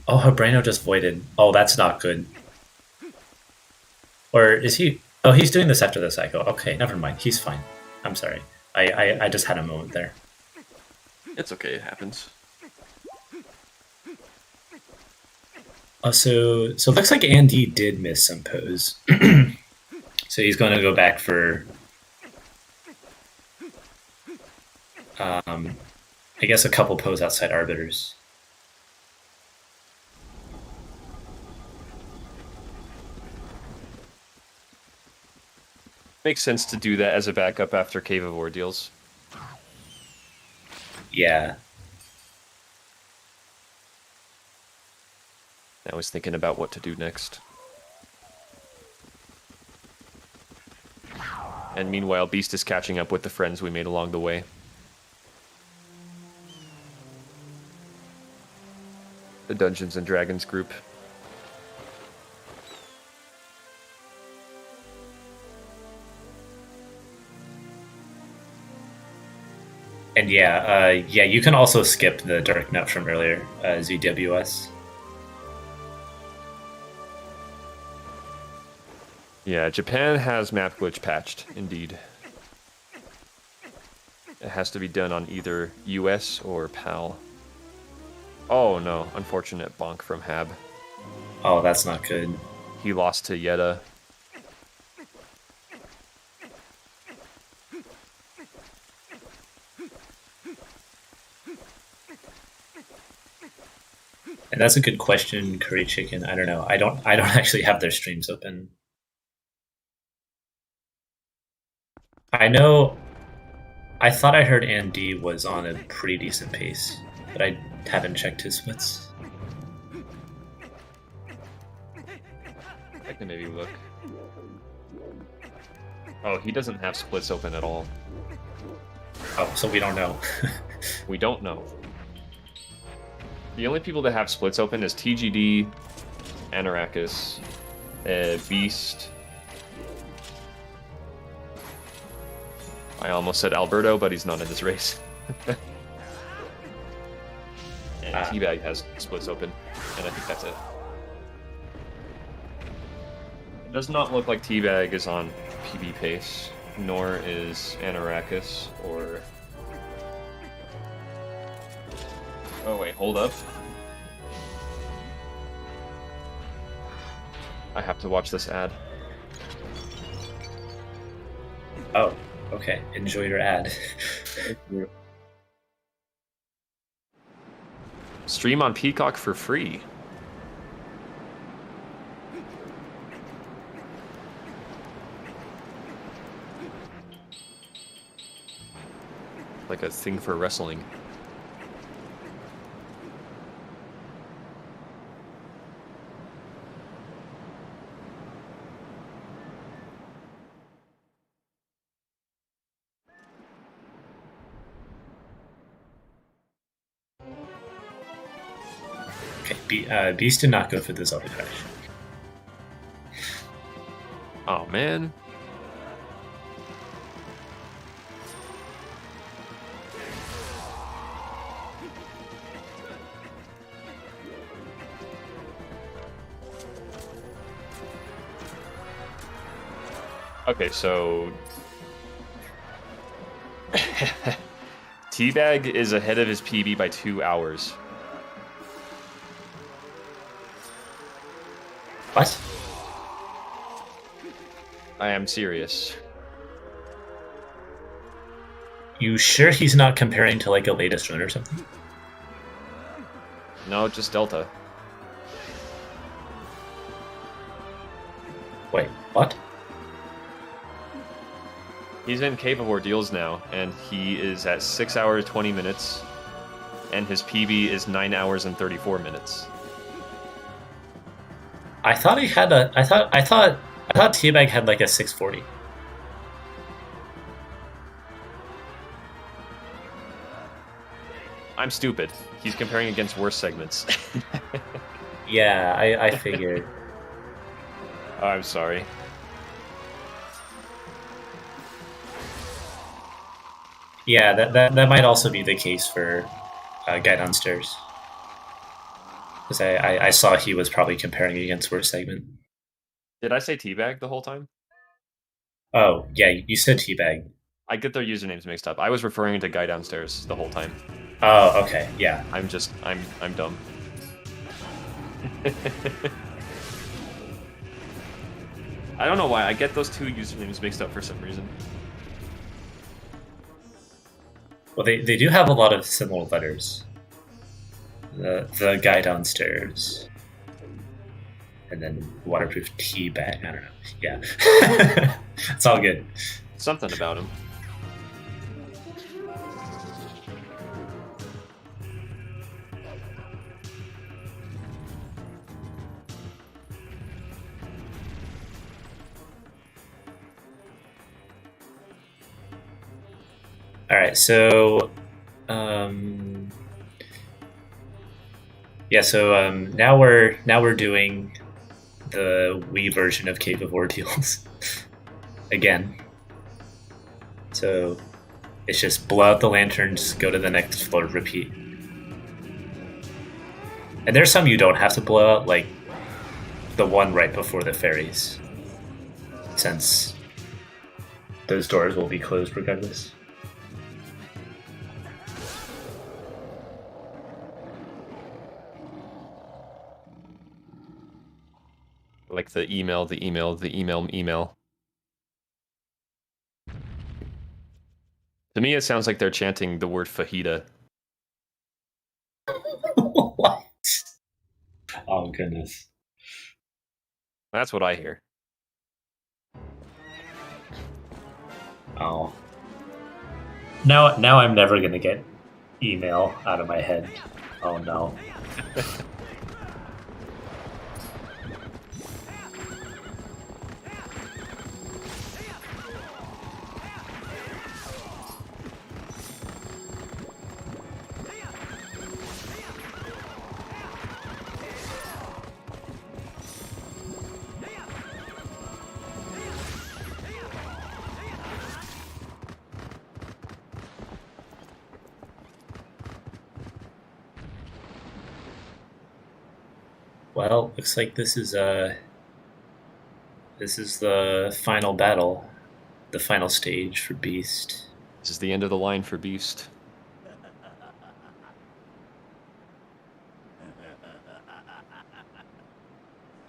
[SPEAKER 4] Oh, Hebrano just voided. Oh, that's not good. Or is he? Oh, he's doing this after the cycle. Okay, never mind. He's fine. I'm sorry. I just had a moment there.
[SPEAKER 3] It's okay. It happens.
[SPEAKER 4] Oh, so it looks like Andy did miss some pose. So he's going to go back for, I guess, a couple pose outside arbiters.
[SPEAKER 3] Makes sense to do that as a backup after Cave of Ordeals.
[SPEAKER 4] Yeah.
[SPEAKER 3] I was thinking about what to do next. And meanwhile, Beast is catching up with the friends we made along the way. The Dungeons and Dragons group.
[SPEAKER 4] And yeah, you can also skip the Dark Nut from earlier, ZWS.
[SPEAKER 3] Yeah, Japan has map glitch patched, indeed. It has to be done on either US or PAL. Oh no, unfortunate bonk from Hab.
[SPEAKER 4] Oh, that's not good.
[SPEAKER 3] He lost to Yetta.
[SPEAKER 4] And that's a good question, Curry Chicken. I don't know. I don't actually have their streams open. I know. I thought I heard Andy was on a pretty decent pace, but I haven't checked his splits.
[SPEAKER 3] I can maybe look. Oh, he doesn't have splits open at all.
[SPEAKER 4] Oh, so we don't know.
[SPEAKER 3] We don't know. The only people that have splits open is TGD, Anarakis, Beast. I almost said Alberto, but he's not in this race. And Teabag has splits open, and I think that's it. It does not look like Teabag is on PB pace, nor is Anarakis or... Oh wait, hold up. I have to watch this ad.
[SPEAKER 4] Oh, okay. Enjoy your ad.
[SPEAKER 3] Stream on Peacock for free. Like a thing for wrestling.
[SPEAKER 4] Okay, Beast did not go for the Zelda crash.
[SPEAKER 3] Oh man. Okay, so Teabag is ahead of his PB by 2 hours.
[SPEAKER 4] What?
[SPEAKER 3] I am serious.
[SPEAKER 4] You sure he's not comparing to like a latest run or something?
[SPEAKER 3] No, just Delta.
[SPEAKER 4] Wait, what?
[SPEAKER 3] He's in Cave of Ordeals now, and he is at 6 hours 20 minutes, and his PB is 9 hours and 34 minutes.
[SPEAKER 4] I thought he had a. I thought Teabag had like a 640.
[SPEAKER 3] I'm stupid. He's comparing against worse segments.
[SPEAKER 4] Yeah, I figured.
[SPEAKER 3] Oh, I'm sorry.
[SPEAKER 4] Yeah, that might also be the case for Guy Downstairs. Because I saw he was probably comparing against Worst Segment.
[SPEAKER 3] Did I say teabag the whole time?
[SPEAKER 4] Oh, yeah, you said Teabag.
[SPEAKER 3] I get their usernames mixed up. I was referring to Guy Downstairs the whole time.
[SPEAKER 4] Oh, okay, yeah.
[SPEAKER 3] I'm dumb. I don't know why. I get those two usernames mixed up for some reason.
[SPEAKER 4] Well, they do have a lot of similar letters. The Guy Downstairs. And then Waterproof Teabag. I don't know. Yeah. It's all good.
[SPEAKER 3] Something about him.
[SPEAKER 4] All right, so now we're doing the Wii version of Cave of Ordeals again. So it's just blow out the lanterns, go to the next floor, repeat. And there's some you don't have to blow out, like the one right before the fairies, since those doors will be closed regardless.
[SPEAKER 3] Like the email. To me, it sounds like they're chanting the word fajita.
[SPEAKER 4] What? Oh goodness.
[SPEAKER 3] That's what I hear.
[SPEAKER 4] Oh. Now I'm never gonna get email out of my head. Oh no. Well, looks like this is the final battle, the final stage for Beast.
[SPEAKER 3] This is the end of the line for Beast.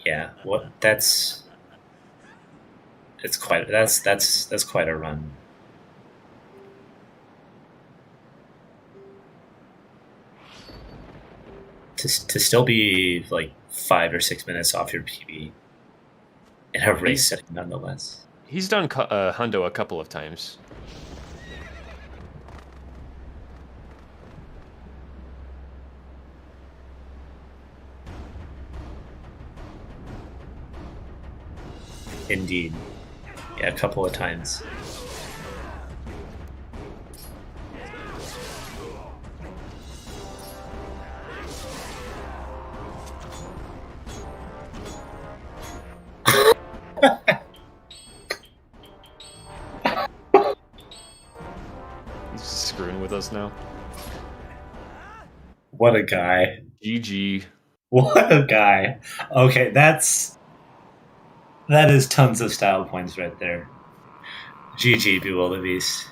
[SPEAKER 4] Yeah, that's quite a run. To still be like 5 or 6 minutes off your PB in a race setting, nonetheless.
[SPEAKER 3] He's done Hundo a couple of times.
[SPEAKER 4] Indeed. Yeah, a couple of times.
[SPEAKER 3] He's screwing with us now.
[SPEAKER 4] What a guy.
[SPEAKER 3] GG.
[SPEAKER 4] What a guy. Okay, that is tons of style points right there. GG, Bewilder the Beast.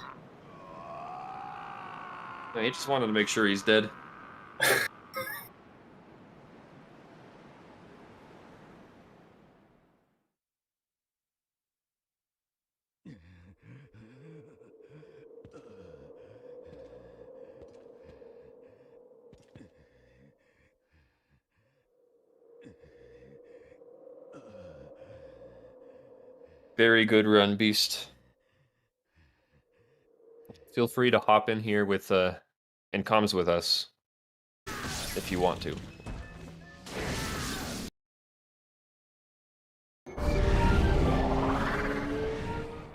[SPEAKER 3] No, he just wanted to make sure he's dead. Very good run, Beast. Feel free to hop in here with and comms with us if you want to.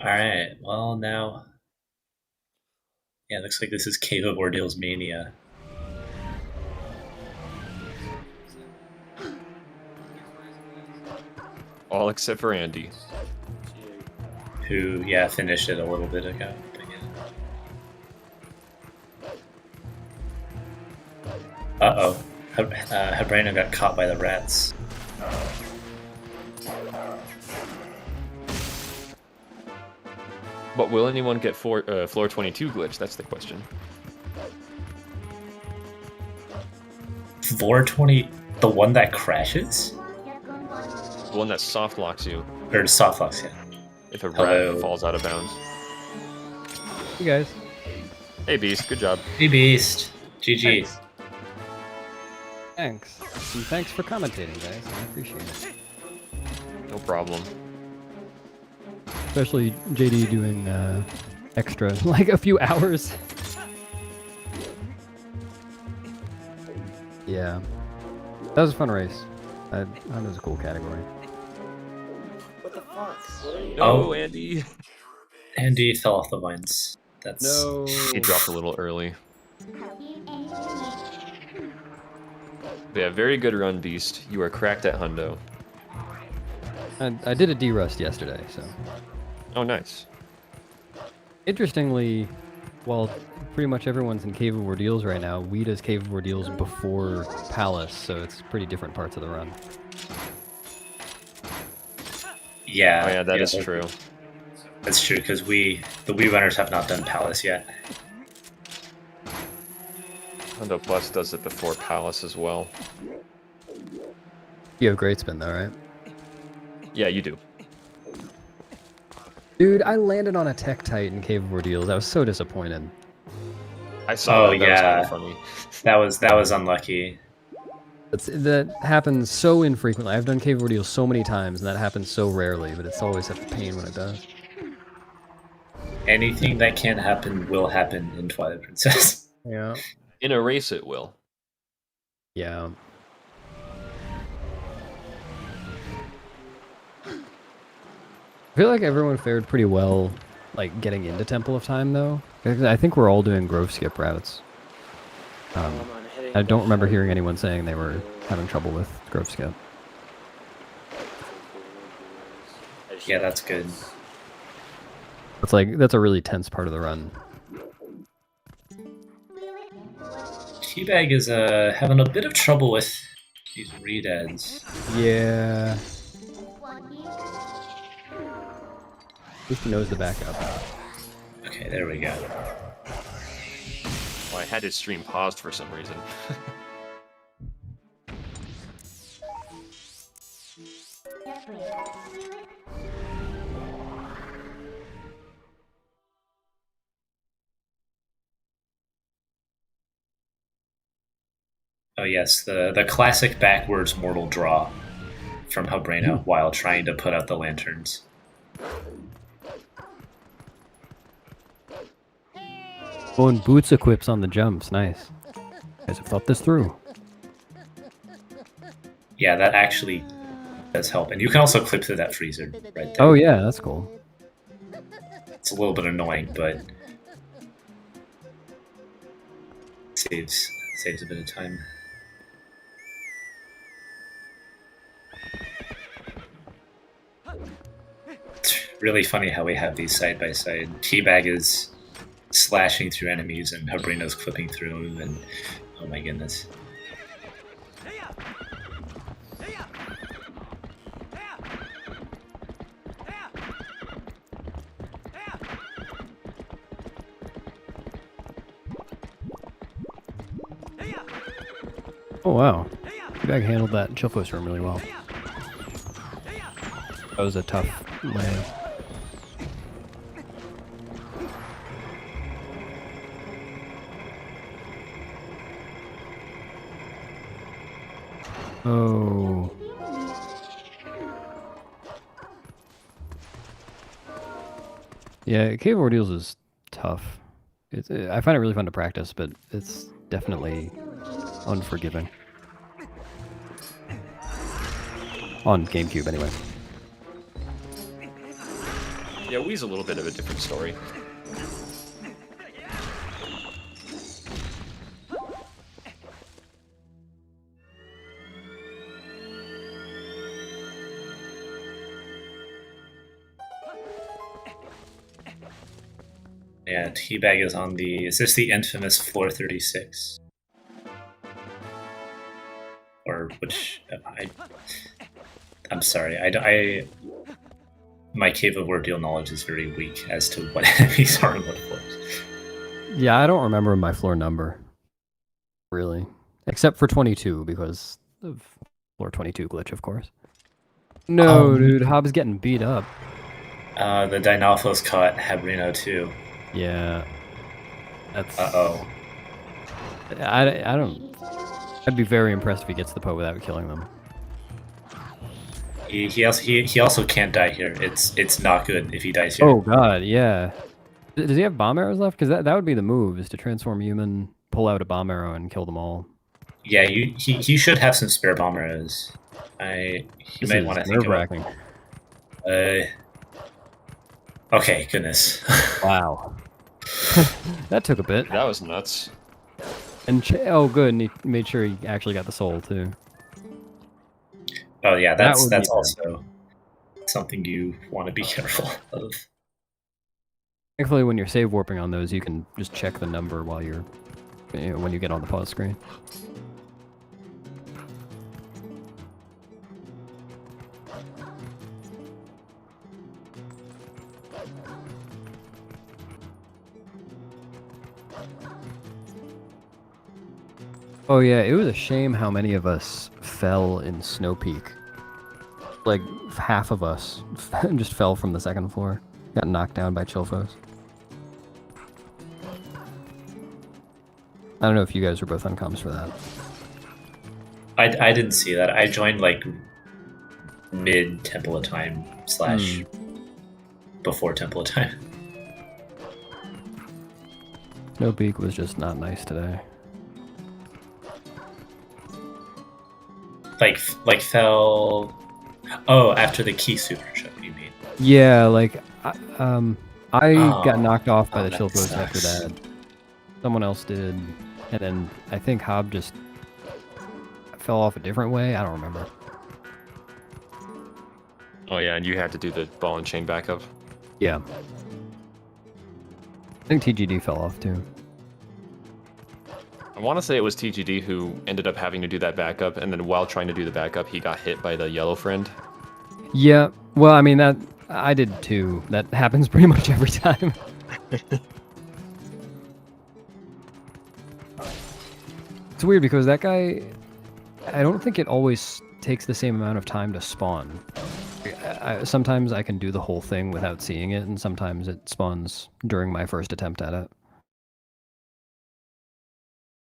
[SPEAKER 4] Alright, well now... Yeah, looks like this is Cave of Ordeals Mania.
[SPEAKER 3] All except for Andy.
[SPEAKER 4] Who, yeah, finished it a little bit ago. But yeah. Uh-oh. Habrena got caught by the rats.
[SPEAKER 3] But will anyone get floor 22 glitch? That's the question.
[SPEAKER 4] Floor 20, the one that crashes?
[SPEAKER 3] The one that soft locks you
[SPEAKER 4] Or soft locks, yeah.
[SPEAKER 3] if a rat
[SPEAKER 4] Hello.
[SPEAKER 3] falls out of bounds.
[SPEAKER 6] Hey guys.
[SPEAKER 3] Hey Beast, good job.
[SPEAKER 4] Hey Beast. GG.
[SPEAKER 6] Thanks. And thanks for commentating, guys. I appreciate it.
[SPEAKER 3] No problem.
[SPEAKER 6] Especially JD doing extra, like a few hours. Yeah. That was a fun race. I thought it was a cool category.
[SPEAKER 1] What the fuck?
[SPEAKER 3] No,
[SPEAKER 4] Oh.
[SPEAKER 3] Andy.
[SPEAKER 4] Andy fell off the vines. That's
[SPEAKER 6] No.
[SPEAKER 3] He dropped a little early. Yeah, very good run, Beast. You are cracked at Hundo.
[SPEAKER 6] I did a D-Rust yesterday, so.
[SPEAKER 3] Oh, nice.
[SPEAKER 6] Interestingly, while pretty much everyone's in Cave of Ordeals right now, we does Cave of Ordeals before Palace, so it's pretty different parts of the run.
[SPEAKER 4] yeah.
[SPEAKER 3] Oh yeah, that is true.
[SPEAKER 4] That's true because the Wii runners have not done Palace yet.
[SPEAKER 3] Hundo Plus does it before Palace as well.
[SPEAKER 6] You have great spin though, right?
[SPEAKER 3] Yeah, you do.
[SPEAKER 6] Dude, I landed on a Tektite in Cave of Ordeals. I was so disappointed.
[SPEAKER 3] I saw
[SPEAKER 4] Oh,
[SPEAKER 3] that. That
[SPEAKER 4] yeah.
[SPEAKER 3] was kind of funny.
[SPEAKER 4] That was unlucky.
[SPEAKER 6] That happens so infrequently. I've done Cave of Ordeals so many times, and that happens so rarely, but it's always such a pain when it does.
[SPEAKER 4] Anything that can happen will happen in Twilight Princess.
[SPEAKER 6] Yeah.
[SPEAKER 3] In a race, it will.
[SPEAKER 6] Yeah. I feel like everyone fared pretty well, like, getting into Temple of Time, though. I think we're all doing Grove Skip routes. I don't remember hearing anyone saying they were having trouble with Grove Skip.
[SPEAKER 4] Yeah, that's good.
[SPEAKER 6] It's like, that's a really tense part of the run.
[SPEAKER 4] Teabag is having a bit of trouble with these read-ads.
[SPEAKER 6] Yeah. At least he knows the backup.
[SPEAKER 4] Okay, there we go.
[SPEAKER 3] Well, I had his stream paused for some reason.
[SPEAKER 4] Oh yes, the classic backwards mortal draw from Habrena while trying to put out the lanterns.
[SPEAKER 6] Oh, and Boots equips on the jumps. Nice. Guys have thought this through.
[SPEAKER 4] Yeah, that actually does help. And you can also clip through that freezer right there.
[SPEAKER 6] Oh yeah, that's cool.
[SPEAKER 4] It's a little bit annoying, but saves a bit of time. It's really funny how we have these side by side. Teabag is slashing through enemies and Habrena's clipping through them, and oh my goodness.
[SPEAKER 6] Oh wow. Teabag handled that chill foot room really well. That was a tough land. Oh. Yeah, Cave of Ordeals is tough. I find it really fun to practice, but it's definitely unforgiving. On GameCube, anyway.
[SPEAKER 3] Yeah, Wii's a little bit of a different story.
[SPEAKER 4] Yeah, Teabag is on the. Is this the infamous floor 36? Or which? I'm sorry. My Cave of Ordeal knowledge is very weak as to what enemies are on what floors.
[SPEAKER 6] Yeah, I don't remember my floor number. Really. Except for 22, because of floor 22 glitch, of course. No, dude, Hobbs getting beat up.
[SPEAKER 4] The Dinalphos caught Habrino too.
[SPEAKER 6] Yeah. That's...
[SPEAKER 4] Uh-oh.
[SPEAKER 6] I don't... I'd be very impressed if he gets the Poe without killing them.
[SPEAKER 4] He also can't die here. It's not good if he dies here.
[SPEAKER 6] Oh god, yeah. Does he have bomb arrows left? Because that would be the move, is to transform human, pull out a bomb arrow, and kill them all.
[SPEAKER 4] Yeah, he should have some spare bomb arrows. He might want to think about. Okay, goodness.
[SPEAKER 6] Wow. That took a bit.
[SPEAKER 3] That was nuts.
[SPEAKER 6] And oh, good, and he made sure he actually got the soul too.
[SPEAKER 4] Oh yeah, that's
[SPEAKER 6] That would be
[SPEAKER 4] also something you want to be careful of.
[SPEAKER 6] Thankfully, when you're save warping on those, you can just check the number while you're, when you get on the pause screen. Oh yeah, it was a shame how many of us fell in Snow Peak. Like, half of us just fell from the second floor. Got knocked down by Chilfos. I don't know if you guys were both on comms for that.
[SPEAKER 4] I didn't see that. I joined like mid Temple of Time / before Temple of Time.
[SPEAKER 6] Snow Peak was just not nice today.
[SPEAKER 4] Like fell. Oh, after the key super ship, you mean?
[SPEAKER 6] Yeah, like I got knocked off by the Chilfos after that. Someone else did, and then I think Hob just fell off a different way. I don't remember.
[SPEAKER 3] Oh yeah, and you had to do the ball and chain backup.
[SPEAKER 6] Yeah. I think TGD fell off too.
[SPEAKER 3] I want to say it was TGD who ended up having to do that backup, and then while trying to do the backup, he got hit by the yellow friend.
[SPEAKER 6] Yeah, well, I mean, that I did too. That happens pretty much every time. It's weird because that guy, I don't think it always takes the same amount of time to spawn. Sometimes I can do the whole thing without seeing it, and sometimes it spawns during my first attempt at it.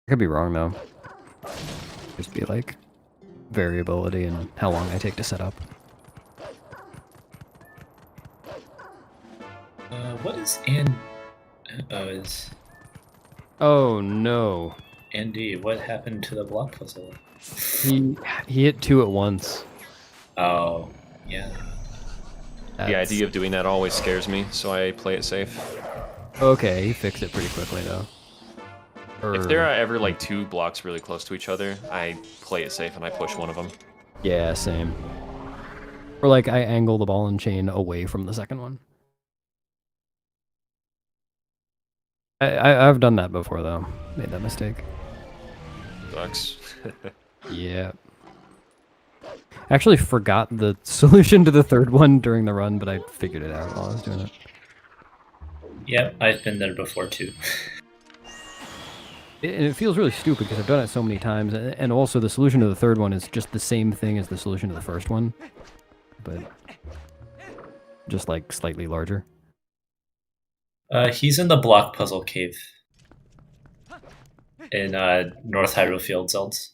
[SPEAKER 6] I could be wrong though. Just be like variability and how long I take to set up.
[SPEAKER 4] What is
[SPEAKER 6] Oh no.
[SPEAKER 4] Andy, what happened to the block puzzle?
[SPEAKER 6] He hit two at once.
[SPEAKER 4] Oh, yeah.
[SPEAKER 3] The idea of doing that always scares me, so I play it safe.
[SPEAKER 6] Okay, he fixed it pretty quickly though.
[SPEAKER 3] If there are ever like two blocks really close to each other, I play it safe and I push one of them.
[SPEAKER 6] Yeah, same. Or like I angle the ball and chain away from the second one. I've done that before though. Made that mistake.
[SPEAKER 3] Sucks.
[SPEAKER 6] Yeah. Actually forgot the solution to the third one during the run, but I figured it out while I was doing it.
[SPEAKER 4] Yep, I've been there before too.
[SPEAKER 6] And it feels really stupid because I've done it so many times, and also the solution to the third one is just the same thing as the solution to the first one, but just like slightly larger.
[SPEAKER 4] He's in the block puzzle cave in North Hyrule Field, Zelds.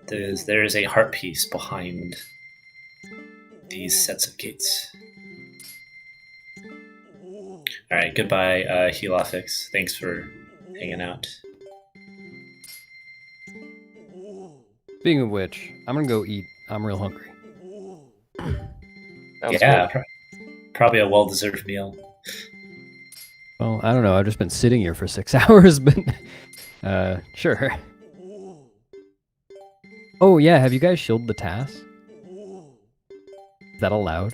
[SPEAKER 4] There is a heart piece behind these sets of gates. Alright, goodbye, Helofix. Thanks for hanging out.
[SPEAKER 6] Speaking of which, I'm gonna go eat. I'm real hungry.
[SPEAKER 4] Yeah, probably a well-deserved meal.
[SPEAKER 6] Well, I don't know. I've just been sitting here for 6 hours, but sure. Oh yeah, have you guys shielded the TAS? Is that allowed?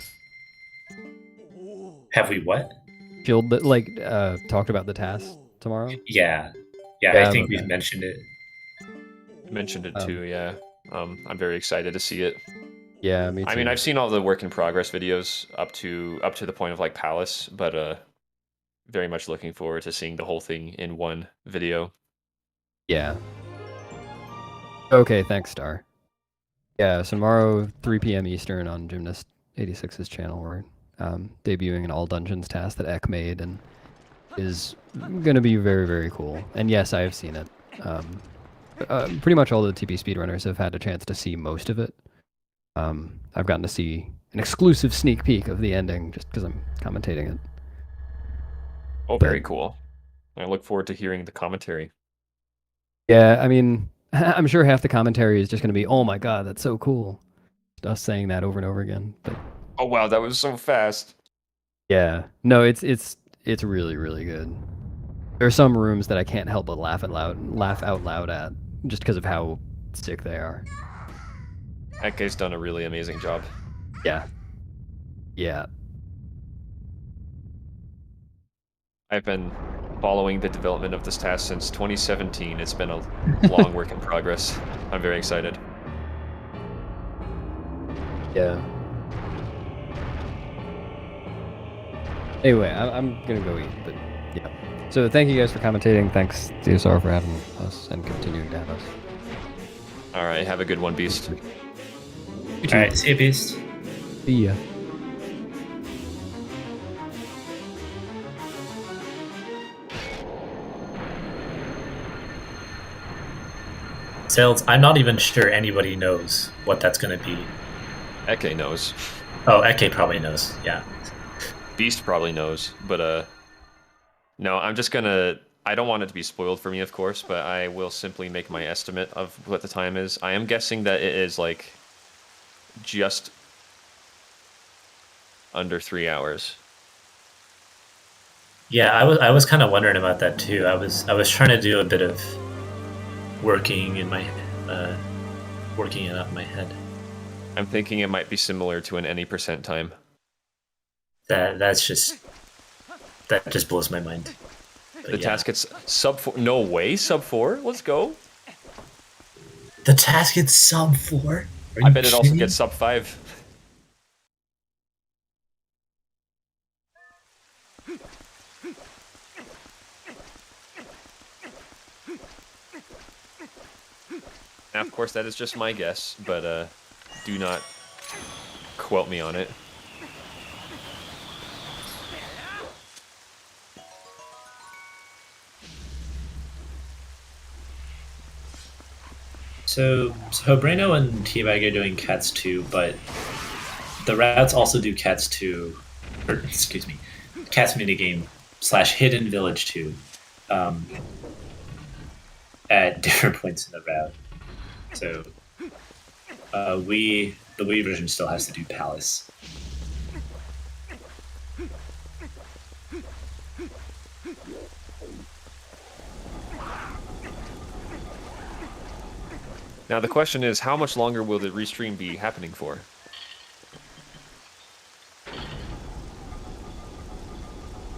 [SPEAKER 4] Have we what?
[SPEAKER 6] Talked about the task tomorrow.
[SPEAKER 4] Yeah,
[SPEAKER 6] Yeah,
[SPEAKER 4] I think
[SPEAKER 6] okay.
[SPEAKER 4] we've mentioned it.
[SPEAKER 3] Mentioned it too, yeah. I'm very excited to see it.
[SPEAKER 6] Yeah, me too.
[SPEAKER 3] I mean, I've seen all the work in progress videos up to the point of like Palace, but very much looking forward to seeing the whole thing in one video.
[SPEAKER 6] Yeah. Okay, thanks, Star. Yeah, so tomorrow, 3 p.m. Eastern on Gymnast86's channel, we're debuting an all dungeons task that Ek made and is going to be very, very cool. And yes, I have seen it. Pretty much all the TP speedrunners have had a chance to see most of it. I've gotten to see an exclusive sneak peek of the ending just because I'm commentating it.
[SPEAKER 3] Oh, very cool. I look forward to hearing the commentary.
[SPEAKER 6] Yeah, I mean, I'm sure half the commentary is just going to be, "Oh my god, that's so cool," just us saying that over and over again. But
[SPEAKER 3] Oh wow, that was so fast.
[SPEAKER 6] yeah, no, it's really, really good. There are some rooms that I can't help but laugh out loud at, just because of how sick they are.
[SPEAKER 3] Ekke's done a really amazing job.
[SPEAKER 6] Yeah. Yeah.
[SPEAKER 3] I've been following the development of this task since 2017. It's been a long work in progress. I'm very excited.
[SPEAKER 6] Yeah. Anyway, I'm gonna go eat, but yeah. So thank you guys for commentating. Thanks, DSR, for having us and continuing to have us.
[SPEAKER 3] All right, have a good one, Beast.
[SPEAKER 4] All right, see you, Beast.
[SPEAKER 6] See ya.
[SPEAKER 4] Sales, I'm not even sure anybody knows what that's going to be.
[SPEAKER 3] Ekke knows.
[SPEAKER 4] Oh, Eke probably knows, yeah.
[SPEAKER 3] Beast probably knows, but no, I'm just gonna. I don't want it to be spoiled for me, of course, but I will simply make my estimate of what the time is. I am guessing that it is like just under 3 hours.
[SPEAKER 4] Yeah, I was kind of wondering about that too. I was trying to do a bit of working in my working it up in my head.
[SPEAKER 3] I'm thinking it might be similar to an any percent time.
[SPEAKER 4] That just blows my mind. But
[SPEAKER 3] The task gets sub 4. No way, sub 4. Let's go.
[SPEAKER 4] The task gets sub 4.
[SPEAKER 3] I bet it also gets sub 5. Now, of course, that is just my guess, but do not quote me on it.
[SPEAKER 4] So Breno and Teabag are doing Cats 2, but the routes also do Cats 2, or excuse me, Cats minigame / Hidden Village 2 at different points in the route. So the Wii version still has to do Palace.
[SPEAKER 3] Now, the question is, how much longer will the restream be happening for?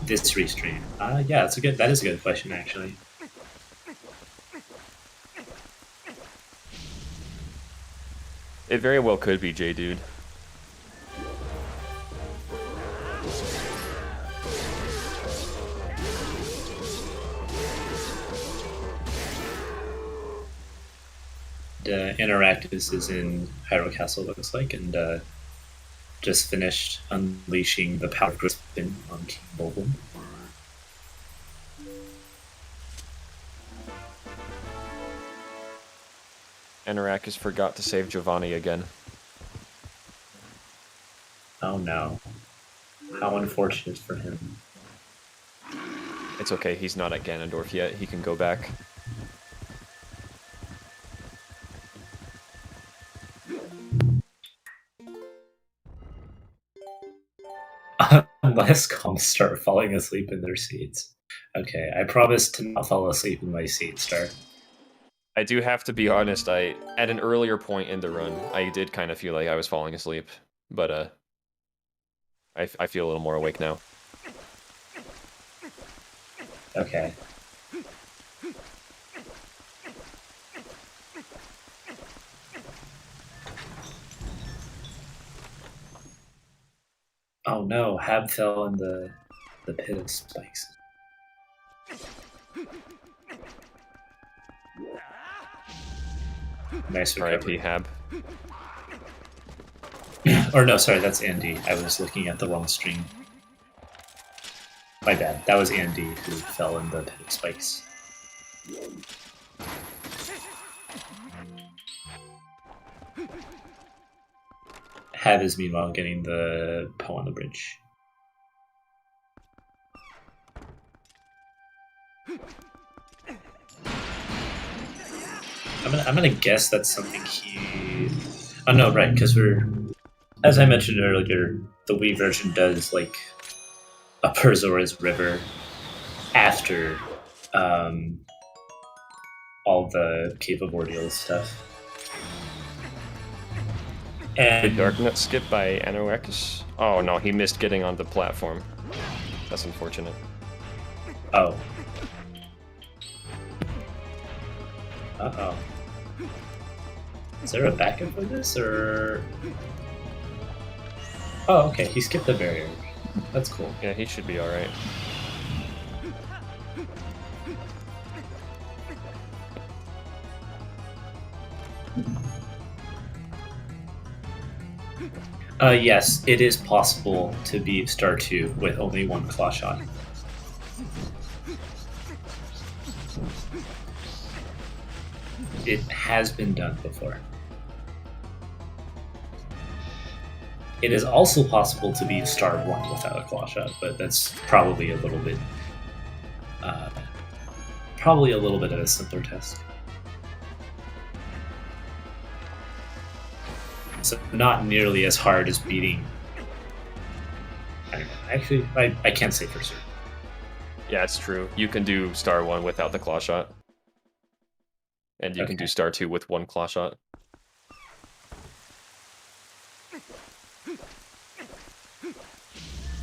[SPEAKER 4] This restream. Yeah, that is a good question, actually.
[SPEAKER 3] It very well could be, J-Dude.
[SPEAKER 4] Interactus is in Hyrule Castle, looks like, and just finished unleashing the power grip spin on King Bulbul.
[SPEAKER 3] Anarakis forgot to save Giovanni again.
[SPEAKER 4] Oh no. How unfortunate for him.
[SPEAKER 3] It's okay, he's not at Ganondorf yet. He can go back.
[SPEAKER 4] Unless comps start falling asleep in their seats. Okay, I promise to not fall asleep in my seat, Star.
[SPEAKER 3] I do have to be honest, at an earlier point in the run, I did kind of feel like I was falling asleep. But I feel a little more awake now.
[SPEAKER 4] Okay. Oh no, Hab fell in the pit of spikes. Nice recovery.
[SPEAKER 3] R.I.P. Hab.
[SPEAKER 4] Or no, sorry, that's Andy. I was looking at the wrong stream. My bad. That was Andy who fell in the pit of spikes. Hab is meanwhile getting the Poe on the bridge. I'm gonna guess that's something he. Oh no, right? Because we're, as I mentioned earlier, the Wii version does like Upper Zora's River after all the Cave of Ordeal stuff.
[SPEAKER 3] The
[SPEAKER 4] And
[SPEAKER 3] Darknet skip by Anorex. Oh no, he missed getting on the platform. That's unfortunate.
[SPEAKER 4] oh, uh-oh. Is there a backup for this, or? Oh, okay. He skipped the barrier. That's cool.
[SPEAKER 3] Yeah, he should be alright.
[SPEAKER 4] Yes, it is possible to beat Star 2 with only one claw shot. It has been done before. It is also possible to beat Star 1 without a claw shot, but that's probably a little bit of a simpler test. So not nearly as hard as beating. I don't know. Actually, I can't say for certain.
[SPEAKER 3] Yeah, it's true. You can do Star 1 without the claw shot. And you can do
[SPEAKER 4] Okay.
[SPEAKER 3] Star 2 with one claw shot.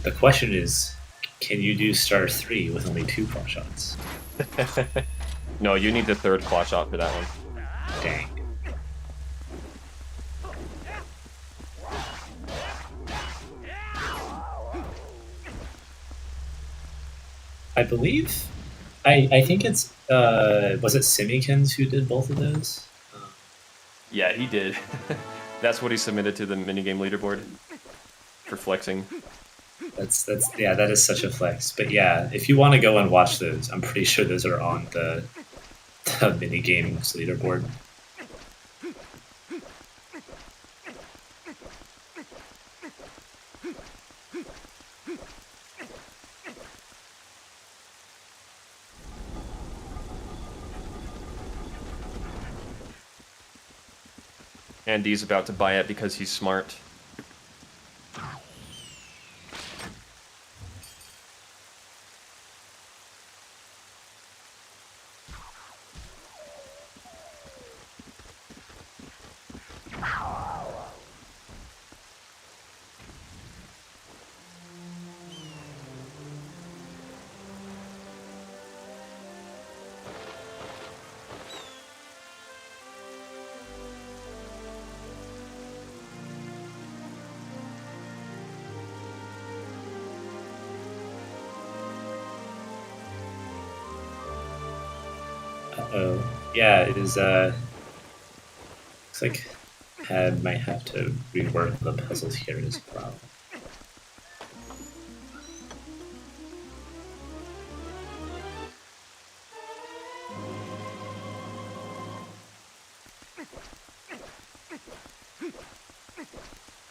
[SPEAKER 4] The question is, can you do Star 3 with only 2 claw shots?
[SPEAKER 3] No, you need the third claw shot for that one.
[SPEAKER 4] Dang. I believe, I think it's, was it Simikins who did both of those?
[SPEAKER 3] Yeah, he did. That's what he submitted to the minigame leaderboard for flexing.
[SPEAKER 4] Yeah, that is such a flex. But yeah, if you want to go and watch those, I'm pretty sure those are on the minigames leaderboard.
[SPEAKER 3] Andy's about to buy it because he's smart.
[SPEAKER 4] Oh, yeah, it is, looks like Pad might have to rework the puzzles here as well.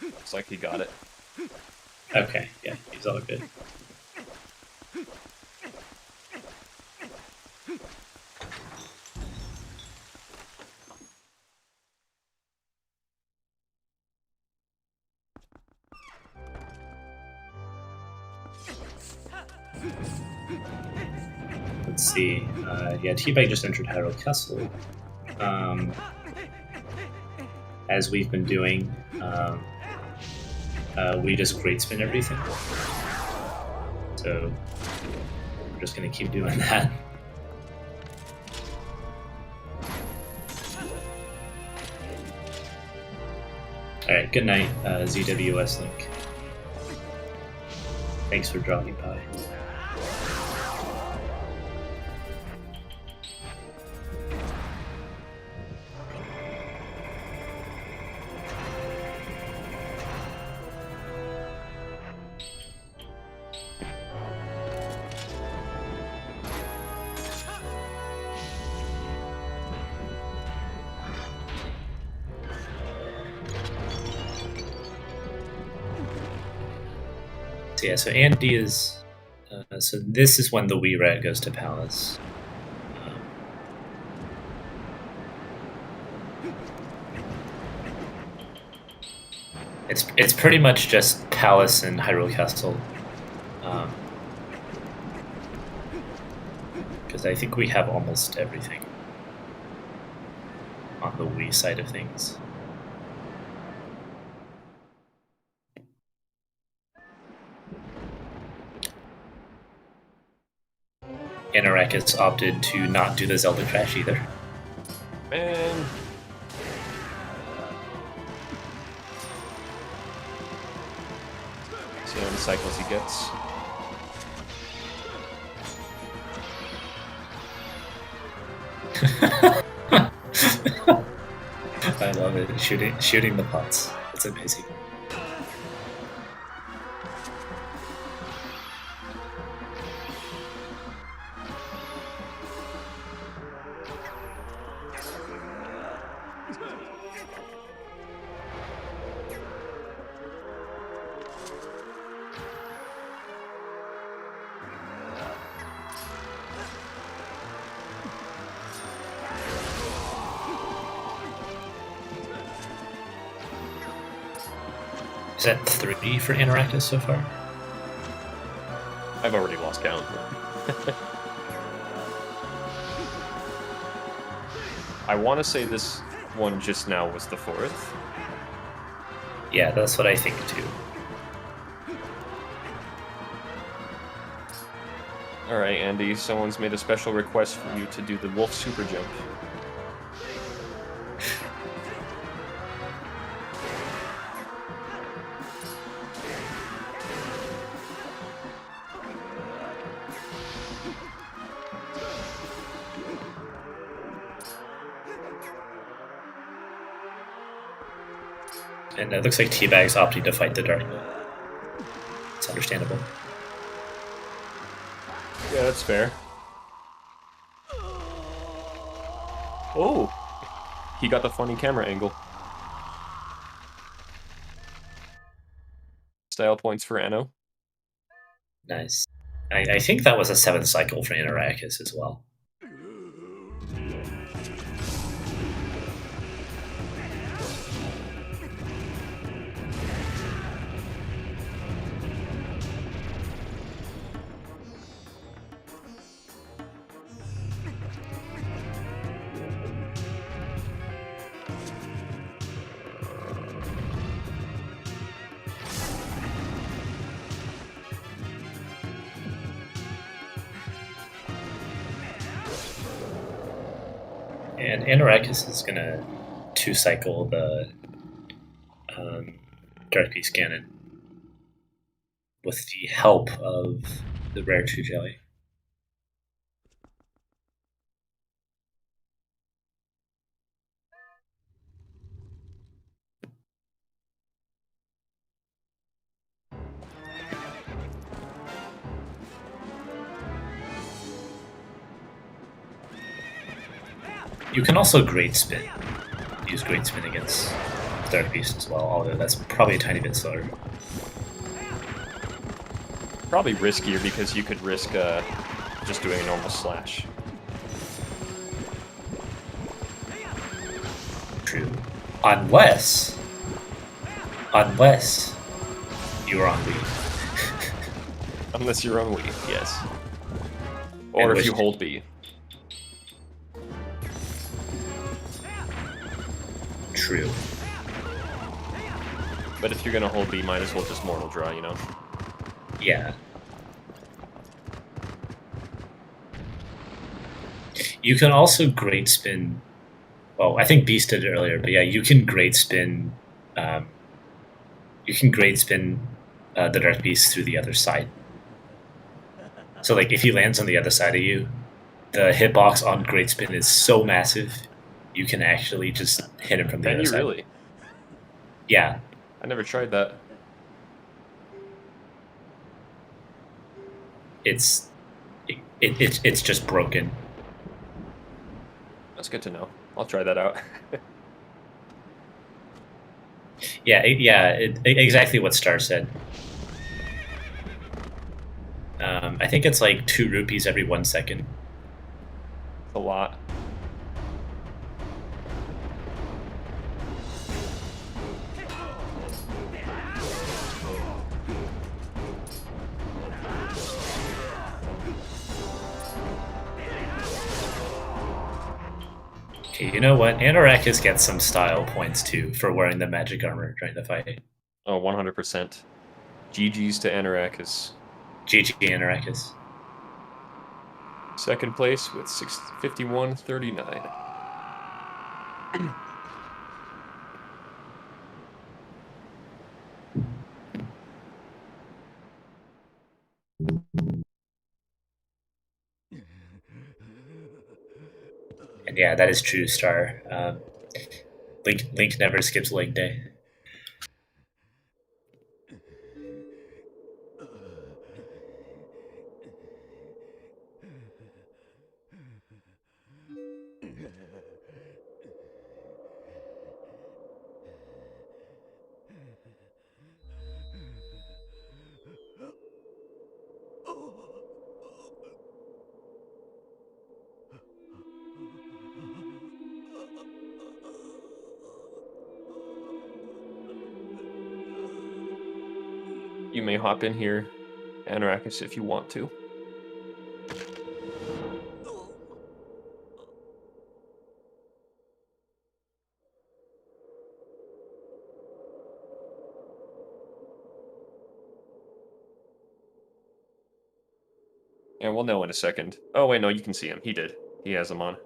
[SPEAKER 3] Looks like he got it.
[SPEAKER 4] Okay, yeah, he's all good. Let's see. Yeah, T-Bag just entered Hyrule Castle. As we've been doing, we just great spin everything. So we're just gonna keep doing that. Alright, good night, ZWS Link. Thanks for dropping by. So yeah, so Andy is... so this is when the Wii Rat goes to Palace. It's pretty much just Palace and Hyrule Castle. Because I think we have almost everything on the Wii side of things. Anorak has opted to not do the Zelda crash either.
[SPEAKER 3] Man. See how many cycles he gets.
[SPEAKER 4] I love it. Shooting the pots. It's amazing. Is that 3 for Interactive so far?
[SPEAKER 3] I've already lost count. I want to say this one just now was the 4th.
[SPEAKER 4] Yeah, that's what I think too.
[SPEAKER 3] Alright, Andy, someone's made a special request for you to do the wolf super jump.
[SPEAKER 4] And it looks like Teabag's opting to fight the Dark Knight. It's understandable.
[SPEAKER 3] Yeah, that's fair. Oh! He got the funny camera angle. Style points for Anno.
[SPEAKER 4] Nice. I think that was a 7th cycle for Interacus as well. And Anorakis is gonna 2-cycle the Dark Beast Cannon with the help of the Rare True Jelly. You can also Great Spin. Use Great Spin against Dark Beast as well, although that's probably a tiny bit slower.
[SPEAKER 3] Probably riskier because you could risk just doing a normal slash.
[SPEAKER 4] True. Unless you are on Wii.
[SPEAKER 3] Unless you're on Wii, yes. Or if you hold B.
[SPEAKER 4] True.
[SPEAKER 3] But if you're gonna hold B, might as well just Mortal Draw, you know?
[SPEAKER 4] Yeah. You can also great spin. Well, I think Beast did it earlier, but yeah, you can great spin. You can great spin the Dark Beast through the other side. So, like, if he lands on the other side of you, the hitbox on great spin is so massive, you can actually just hit him from the
[SPEAKER 3] Can
[SPEAKER 4] other
[SPEAKER 3] you
[SPEAKER 4] side.
[SPEAKER 3] really?
[SPEAKER 4] Yeah,
[SPEAKER 3] I never tried that.
[SPEAKER 4] it's just broken.
[SPEAKER 3] That's good to know. I'll try that out.
[SPEAKER 4] Yeah, exactly what Star said. I think it's like 2 rupees every 1 second.
[SPEAKER 3] A lot.
[SPEAKER 4] Okay, you know what? Anorakis gets some style points too for wearing the magic armor during the fight.
[SPEAKER 3] Oh, 100%. GG's to Anorakis.
[SPEAKER 4] GG Anorakis.
[SPEAKER 3] Second place with 51.39.
[SPEAKER 4] And yeah, that is true, Star. Link never skips leg day.
[SPEAKER 3] You may hop in here, Anorakis, if you want to. And we'll know in a second. Oh, wait, no, you can see him. He did. He has them on.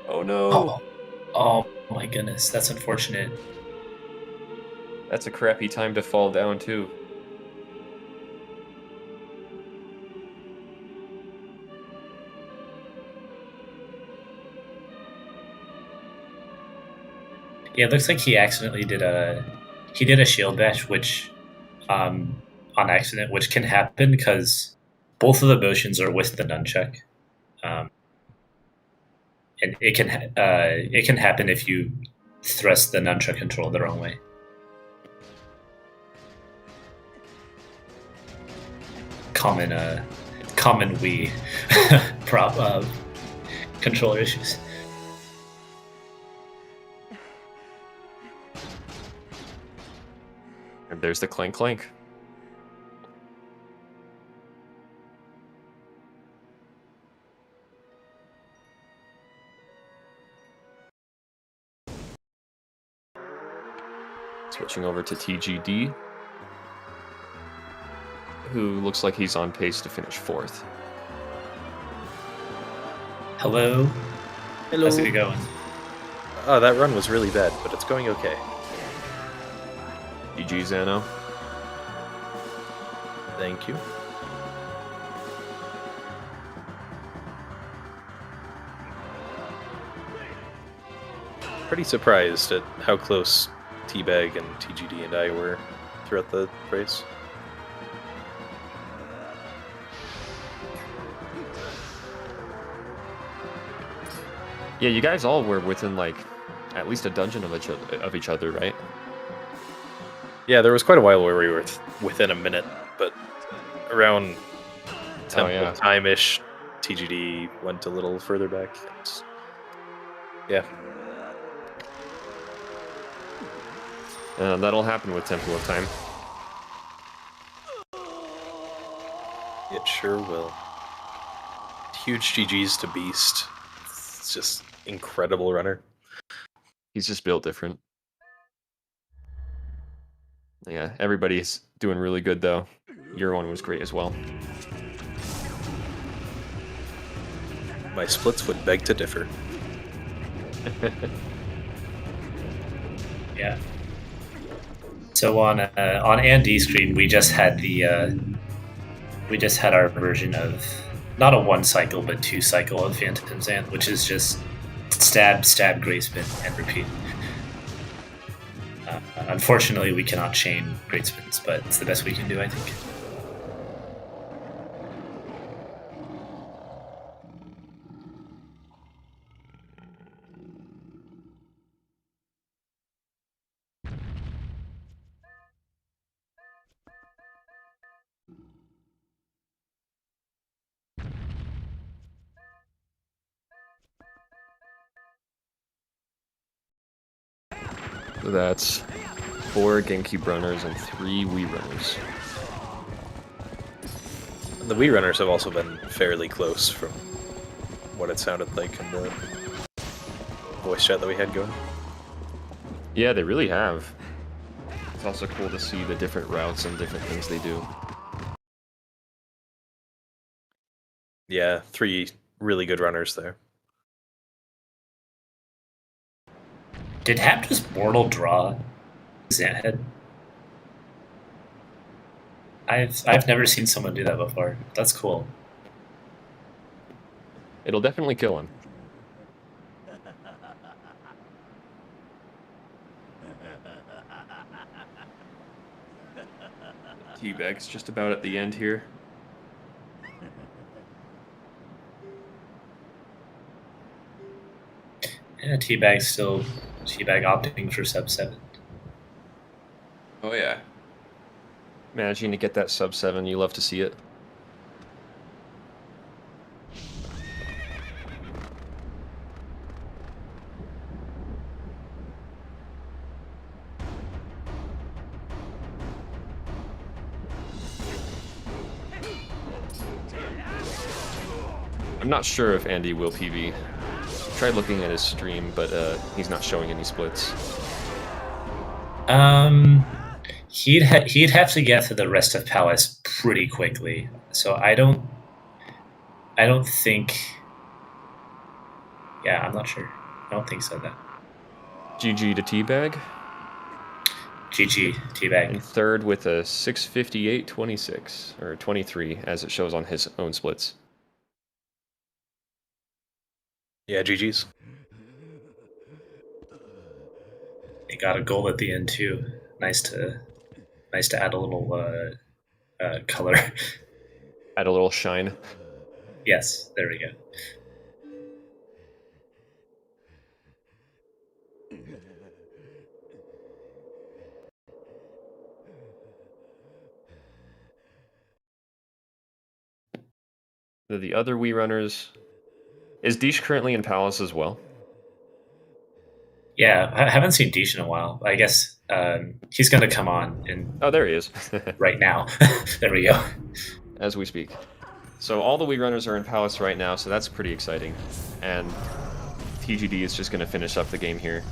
[SPEAKER 3] Oh, no.
[SPEAKER 4] Oh my goodness, that's unfortunate.
[SPEAKER 3] That's a crappy time to fall down, too.
[SPEAKER 4] Yeah, it looks like he accidentally did a shield bash, which on accident, which can happen because both of the motions are with the nunchuck, and it can happen if you thrust the nunchuck control the wrong way. Common Wii prop controller issues.
[SPEAKER 3] And there's the clank clank. Switching over to TGD, who looks like he's on pace to finish 4th.
[SPEAKER 4] Hello.
[SPEAKER 7] Hello.
[SPEAKER 4] How's it going?
[SPEAKER 7] Oh, that run was really bad, but it's going okay.
[SPEAKER 3] GG, Zano.
[SPEAKER 7] Thank you. Pretty surprised at how close Teabag and TGD and I were throughout the race.
[SPEAKER 3] Yeah, you guys all were within, like, at least a dungeon of each other, right?
[SPEAKER 7] Yeah, there was quite a while where we were within a minute, but around temple time-ish, TGD went a little further back. Yeah.
[SPEAKER 3] That'll happen with Temple of Time.
[SPEAKER 7] It sure will. Huge GGs to Beast. It's just incredible runner.
[SPEAKER 3] He's just built different. Yeah, everybody's doing really good though. Your one was great as well.
[SPEAKER 7] My splits would beg to differ.
[SPEAKER 4] Yeah. So on Andy's screen, we just had our version of not a 1 cycle but 2 cycle of Phantom Xanth, which is just stab, Great Spin, and repeat. Unfortunately, we cannot chain Great Spins, but it's the best we can do, I think.
[SPEAKER 3] So that's 4 GameCube runners and 3 Wii runners.
[SPEAKER 7] And the Wii runners have also been fairly close from what it sounded like in the voice chat that we had going.
[SPEAKER 3] Yeah, they really have. It's also cool to see the different routes and different things they do.
[SPEAKER 7] Yeah, 3 really good runners there.
[SPEAKER 4] Did Hap just mortal draw Xanthead? I've never seen someone do that before. That's cool.
[SPEAKER 3] It'll definitely kill him. Teabag's just about at the end here.
[SPEAKER 4] Yeah, Teabag opting for sub 7.
[SPEAKER 3] Oh yeah. Managing to get that sub 7, you love to see it. I'm not sure if Andy will PB. Tried looking at his stream, but he's not showing any splits.
[SPEAKER 4] He'd have to get to the rest of Palace pretty quickly. So I don't think. Yeah, I'm not sure. I don't think so. That.
[SPEAKER 3] GG to Teabag.
[SPEAKER 4] GG Teabag.
[SPEAKER 3] And third with a 658.26 or 23, as it shows on his own splits.
[SPEAKER 7] Yeah, GG's.
[SPEAKER 4] He got a goal at the end too. Nice to add a little color.
[SPEAKER 3] Add a little shine.
[SPEAKER 4] Yes, there we go.
[SPEAKER 3] The other Wii runners. Is Deesh currently in Palace as well?
[SPEAKER 4] Yeah, I haven't seen Deesh in a while. I guess he's going to come on in.
[SPEAKER 3] Oh, there he is.
[SPEAKER 4] Right now. There we go.
[SPEAKER 3] As we speak. So all the Wii runners are in Palace right now, so that's pretty exciting. And TGD is just going to finish up the game here.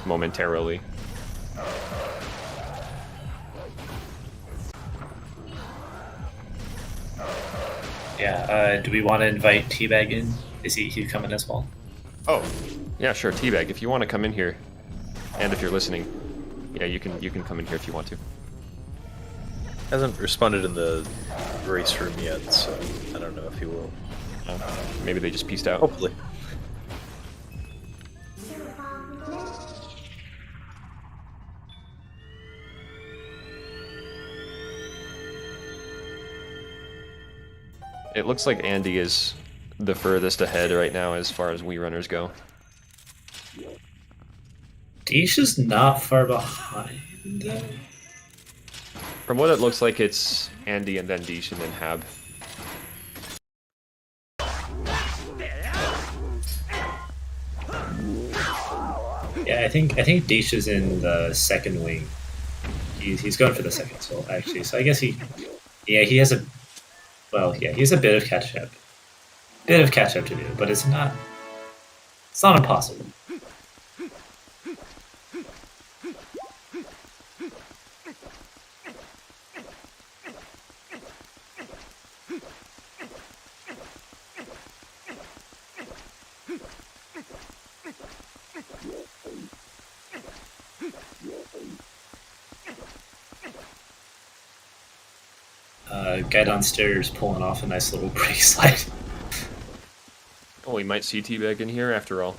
[SPEAKER 3] Momentarily.
[SPEAKER 4] Yeah, do we want to invite Teabag in? Is he coming as well?
[SPEAKER 3] Oh, yeah, sure, Teabag. If you want to come in here, and if you're listening, yeah, you can come in here if you want to.
[SPEAKER 7] Hasn't responded in the race room yet, so I don't know if he will.
[SPEAKER 3] Maybe they just pieced out.
[SPEAKER 7] Hopefully.
[SPEAKER 3] It looks like Andy is the furthest ahead right now as far as Wii runners go.
[SPEAKER 4] Deesh is not far behind.
[SPEAKER 3] From what it looks like, it's Andy and then Deesh and then Hab.
[SPEAKER 4] Yeah, I think Deesh is in the second wing. He's going for the second soul actually. So I guess he has a Well, yeah, he's a bit of catch up. Bit of catch up to do, but it's not impossible. Guy downstairs pulling off a nice little brake slide.
[SPEAKER 3] Oh, we might see Teabag in here after all.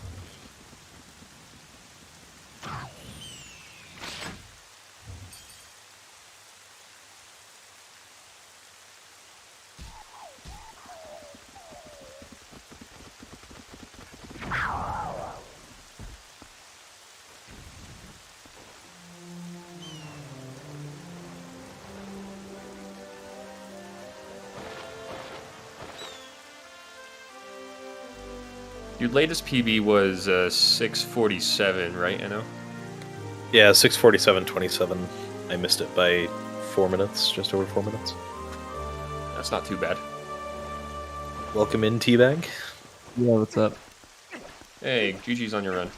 [SPEAKER 3] Your latest PB was 6:47, right, Enno?
[SPEAKER 7] Yeah, 6:47.27. I missed it by 4 minutes, just over 4 minutes.
[SPEAKER 3] That's not too bad.
[SPEAKER 7] Welcome in, Teabag.
[SPEAKER 8] Yeah, what's up?
[SPEAKER 3] Hey, GG's on your run.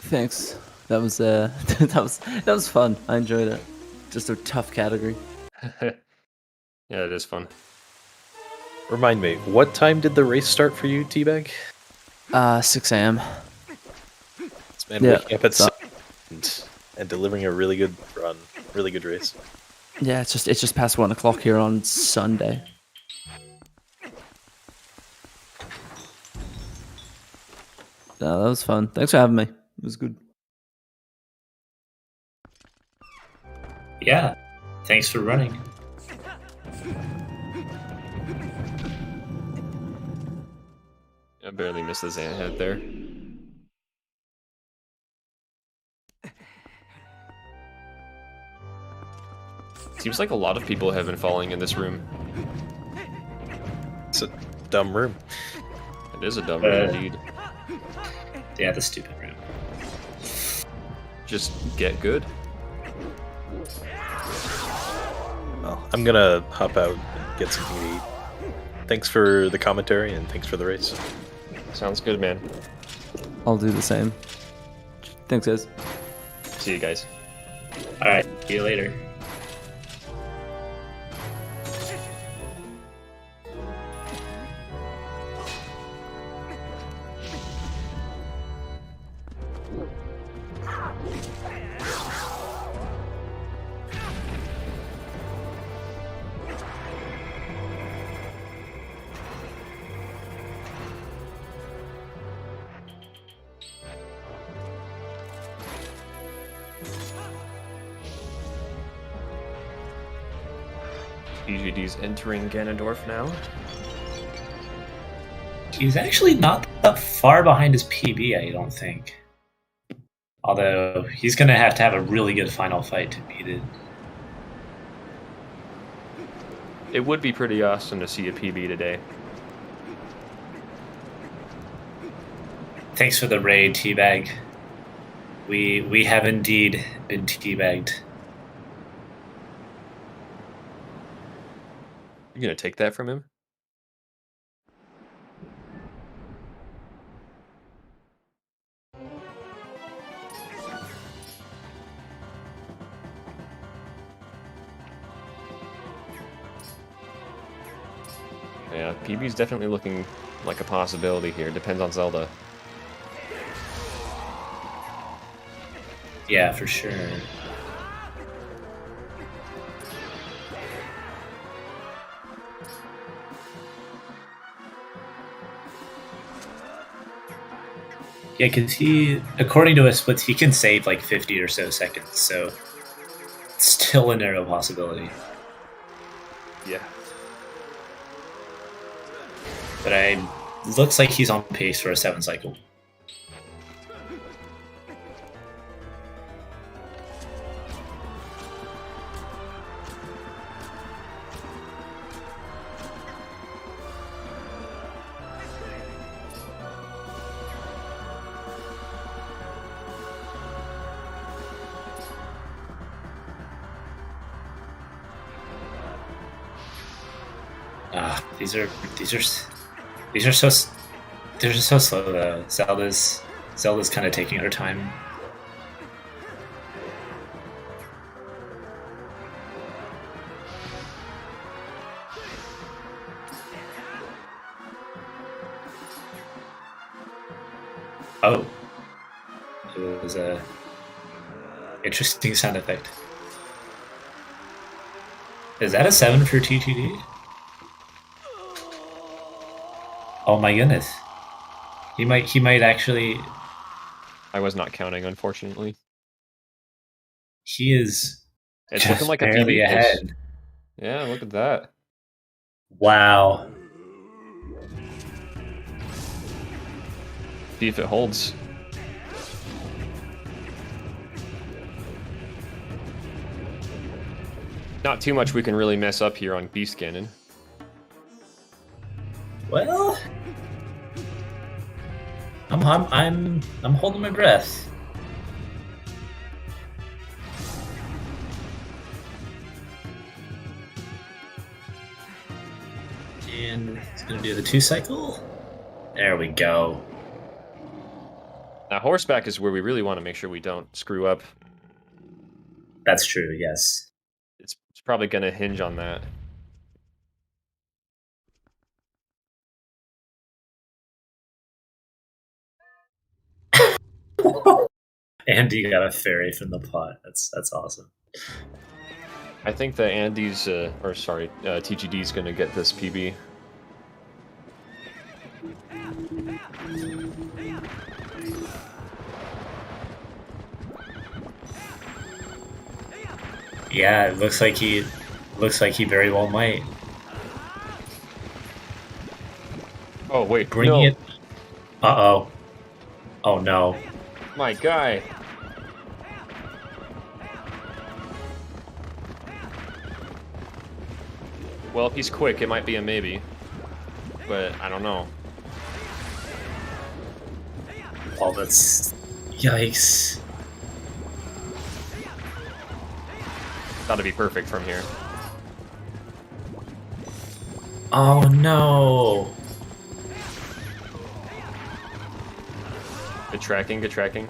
[SPEAKER 8] Thanks. That was that was fun. I enjoyed it. Just a tough category.
[SPEAKER 3] Yeah, it is fun.
[SPEAKER 7] Remind me, what time did the race start for you, Teabag?
[SPEAKER 8] 6 a.m.
[SPEAKER 7] Man,
[SPEAKER 8] Yeah,
[SPEAKER 7] waking up at 6 and delivering a really good run, really good race.
[SPEAKER 8] Yeah, it's just past 1 o'clock here on Sunday. No, that was fun. Thanks for having me. It was good.
[SPEAKER 4] Yeah, thanks for running.
[SPEAKER 3] I barely missed the Xant head there. Seems like a lot of people have been falling in this room.
[SPEAKER 7] It's a dumb room.
[SPEAKER 3] It is a dumb room indeed.
[SPEAKER 4] Yeah, the stupid room.
[SPEAKER 3] Just get good.
[SPEAKER 7] Well, I'm gonna hop out and get something to eat. Thanks for the commentary and thanks for the race.
[SPEAKER 3] Sounds good, man.
[SPEAKER 8] I'll do the same. Thanks, guys.
[SPEAKER 3] See you guys.
[SPEAKER 4] Alright, see you later.
[SPEAKER 3] EGD's entering Ganondorf now.
[SPEAKER 4] He's actually not that far behind his PB, I don't think. Although, he's going to have a really good final fight to beat it.
[SPEAKER 3] It would be pretty awesome to see a PB today.
[SPEAKER 4] Thanks for the raid, Teabag. We have indeed been teabagged.
[SPEAKER 3] You gonna take that from him? Yeah, PB's definitely looking like a possibility here. Depends on Zelda.
[SPEAKER 4] Yeah, for sure. Yeah, because he, according to his splits, he can save like 50 or so seconds, so it's still a narrow possibility.
[SPEAKER 3] Yeah.
[SPEAKER 4] But looks like he's on pace for a 7 cycle. These are so they're just so slow though. Zelda's kind of taking her time. Oh, it was a interesting sound effect. Is that a 7 for TGD? Oh my goodness. He might actually.
[SPEAKER 3] I was not counting, unfortunately.
[SPEAKER 4] He is.
[SPEAKER 3] It's
[SPEAKER 4] just
[SPEAKER 3] looking like a
[SPEAKER 4] barely
[SPEAKER 3] PB
[SPEAKER 4] ahead.
[SPEAKER 3] push. Yeah, look at that.
[SPEAKER 4] Wow.
[SPEAKER 3] See if it holds. Not too much we can really mess up here on Beast Cannon.
[SPEAKER 4] Well, I'm holding my breath. And it's gonna do the 2 cycle. There we go.
[SPEAKER 3] Now horseback is where we really want to make sure we don't screw up.
[SPEAKER 4] That's true. Yes.
[SPEAKER 3] It's probably going to hinge on that.
[SPEAKER 4] Andy got a fairy from the pot. That's awesome.
[SPEAKER 3] I think that Andy's, TGD is going to get this PB.
[SPEAKER 4] Yeah, it looks like he very well might.
[SPEAKER 3] Oh wait,
[SPEAKER 4] Bring
[SPEAKER 3] no.
[SPEAKER 4] it. Uh-oh. Oh no.
[SPEAKER 3] My guy. Well, if he's quick, it might be a maybe. But I don't know.
[SPEAKER 4] Oh, that's... Yikes.
[SPEAKER 3] Got to be perfect from here.
[SPEAKER 4] Oh no.
[SPEAKER 3] Good tracking, good tracking.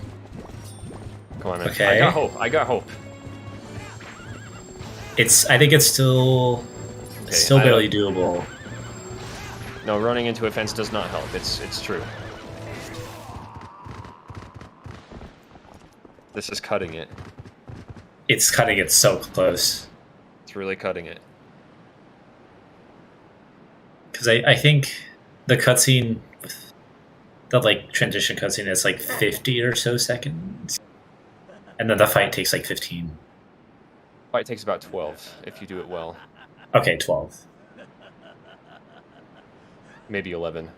[SPEAKER 3] Come on, man.
[SPEAKER 4] Okay.
[SPEAKER 3] I got hope.
[SPEAKER 4] I think it's still barely doable.
[SPEAKER 3] No, running into a fence does not help. It's true. This is cutting it.
[SPEAKER 4] It's cutting it so close.
[SPEAKER 3] It's really cutting it.
[SPEAKER 4] Because I think the cutscene, the like transition cutscene is like 50 or so seconds. And then the fight takes like 15.
[SPEAKER 3] Fight takes about 12 if you do it well.
[SPEAKER 4] Okay, 12.
[SPEAKER 3] Maybe 11.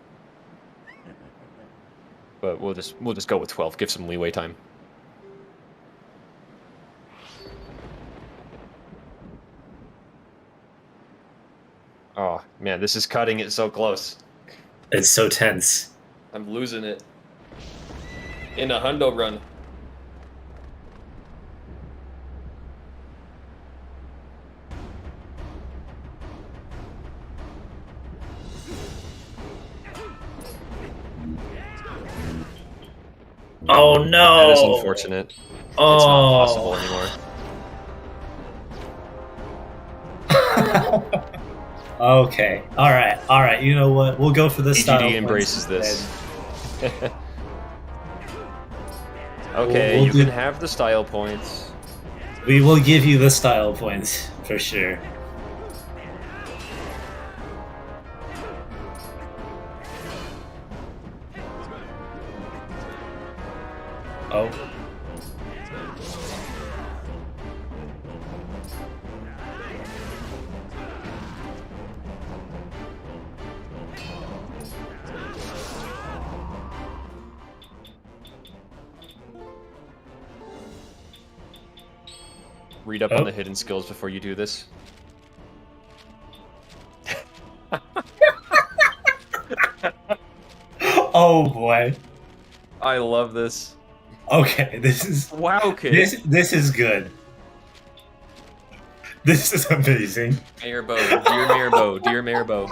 [SPEAKER 3] But we'll just go with 12. Give some leeway time. Oh man, this is cutting it so close.
[SPEAKER 4] It's so tense.
[SPEAKER 3] I'm losing it. In a hundo run.
[SPEAKER 4] Oh no!
[SPEAKER 3] That is unfortunate.
[SPEAKER 4] Oh.
[SPEAKER 3] It's not possible anymore.
[SPEAKER 4] Okay. All right. You know what? We'll go for this style.
[SPEAKER 3] TGD embraces this. Okay,
[SPEAKER 4] We'll
[SPEAKER 3] you
[SPEAKER 4] do-
[SPEAKER 3] can have the style points.
[SPEAKER 4] We will give you the style points for sure. Oh.
[SPEAKER 3] Read up on the hidden skills before you do this.
[SPEAKER 4] Oh boy.
[SPEAKER 3] I love this.
[SPEAKER 4] Okay, this is
[SPEAKER 3] Wow, kid.
[SPEAKER 4] this is good. This is amazing.
[SPEAKER 3] Mayor Bo, dear Mayor Bo, dear Mayor Bo.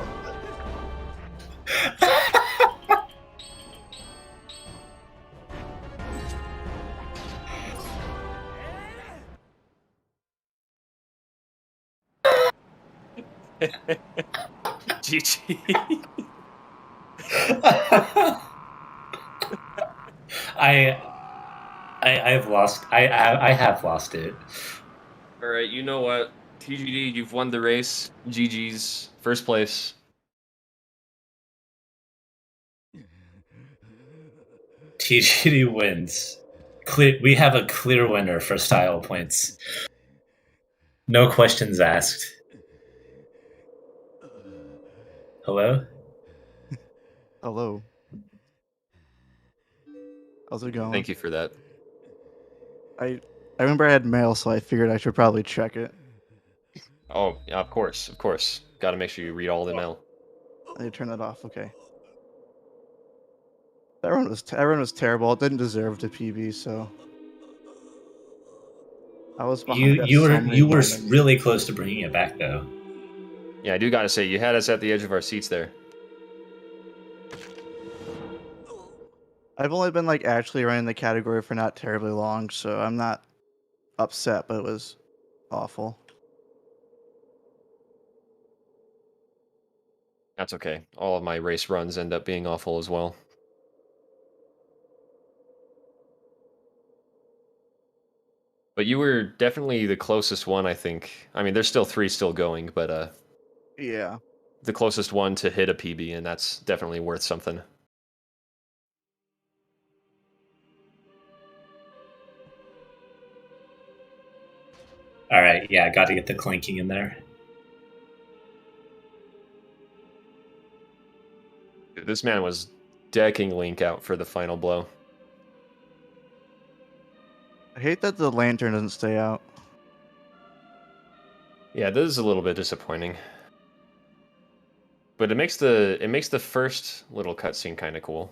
[SPEAKER 3] GG.
[SPEAKER 4] I've lost. I have lost it.
[SPEAKER 3] All right, you know what? TGD, you've won the race. GG's, first place.
[SPEAKER 4] TGD wins. We have a clear winner for style points. No questions asked. Hello?
[SPEAKER 9] Hello. How's it going?
[SPEAKER 3] Thank you for that.
[SPEAKER 9] I remember I had mail, so I figured I should probably check it.
[SPEAKER 3] Oh, yeah, of course, of course. Got to make sure you read all the mail.
[SPEAKER 9] I need to turn that off. Okay. Everyone was terrible. It didn't deserve to PB, so I was behind.
[SPEAKER 4] You were really close to bringing it back, though.
[SPEAKER 3] Yeah, I do got to say, you had us at the edge of our seats there.
[SPEAKER 9] I've only been like actually running the category for not terribly long, so I'm not upset, but it was awful.
[SPEAKER 3] That's okay. All of my race runs end up being awful as well. But you were definitely the closest one, I think. I mean, there's still 3 still going, but
[SPEAKER 9] Yeah.
[SPEAKER 3] the closest one to hit a PB, and that's definitely worth something.
[SPEAKER 4] All right, yeah, got to get the clinking in there.
[SPEAKER 3] This man was decking Link out for the final blow.
[SPEAKER 9] I hate that the lantern doesn't stay out.
[SPEAKER 3] Yeah, this is a little bit disappointing. But it makes the first little cutscene kind of cool.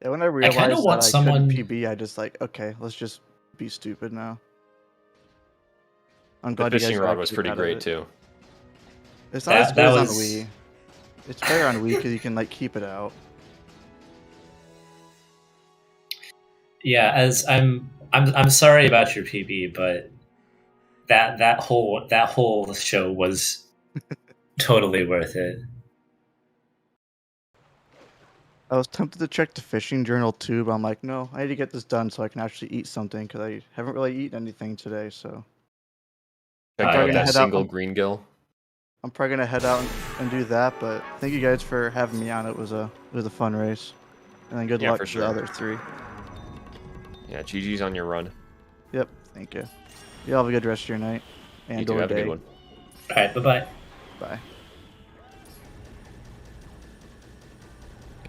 [SPEAKER 9] Yeah, when I realized
[SPEAKER 4] kinda
[SPEAKER 9] that
[SPEAKER 4] want
[SPEAKER 9] I
[SPEAKER 4] someone-
[SPEAKER 9] couldn't PB, I just like, okay, let's just be stupid now. I'm
[SPEAKER 3] The
[SPEAKER 9] glad you guys
[SPEAKER 3] fishing rod
[SPEAKER 9] actually
[SPEAKER 3] was pretty
[SPEAKER 9] got
[SPEAKER 3] great
[SPEAKER 9] it.
[SPEAKER 3] too.
[SPEAKER 9] It's not as
[SPEAKER 4] That
[SPEAKER 9] good as on
[SPEAKER 4] was-
[SPEAKER 9] Wii. It's better on Wii because you can like keep it out.
[SPEAKER 4] Yeah, as I'm sorry about your PB, but that whole show was totally worth it.
[SPEAKER 9] I was tempted to check the fishing journal too, but I'm like, no, I need to get this done so I can actually eat something because I haven't really eaten anything today. So
[SPEAKER 3] Check
[SPEAKER 9] probably
[SPEAKER 3] out
[SPEAKER 9] gonna
[SPEAKER 3] that
[SPEAKER 9] head out-
[SPEAKER 3] single green gill.
[SPEAKER 9] I'm probably gonna head out and do that. But thank you guys for having me on. It was a fun race, and then good
[SPEAKER 3] Yeah,
[SPEAKER 9] luck
[SPEAKER 3] for
[SPEAKER 9] to
[SPEAKER 3] sure.
[SPEAKER 9] the other 3.
[SPEAKER 3] Yeah, GG's on your run.
[SPEAKER 9] Yep, thank you. You all have a good rest of your night and
[SPEAKER 3] You too,
[SPEAKER 9] or
[SPEAKER 3] have a
[SPEAKER 9] day.
[SPEAKER 3] good one.
[SPEAKER 4] All right, bye-bye.
[SPEAKER 9] Bye.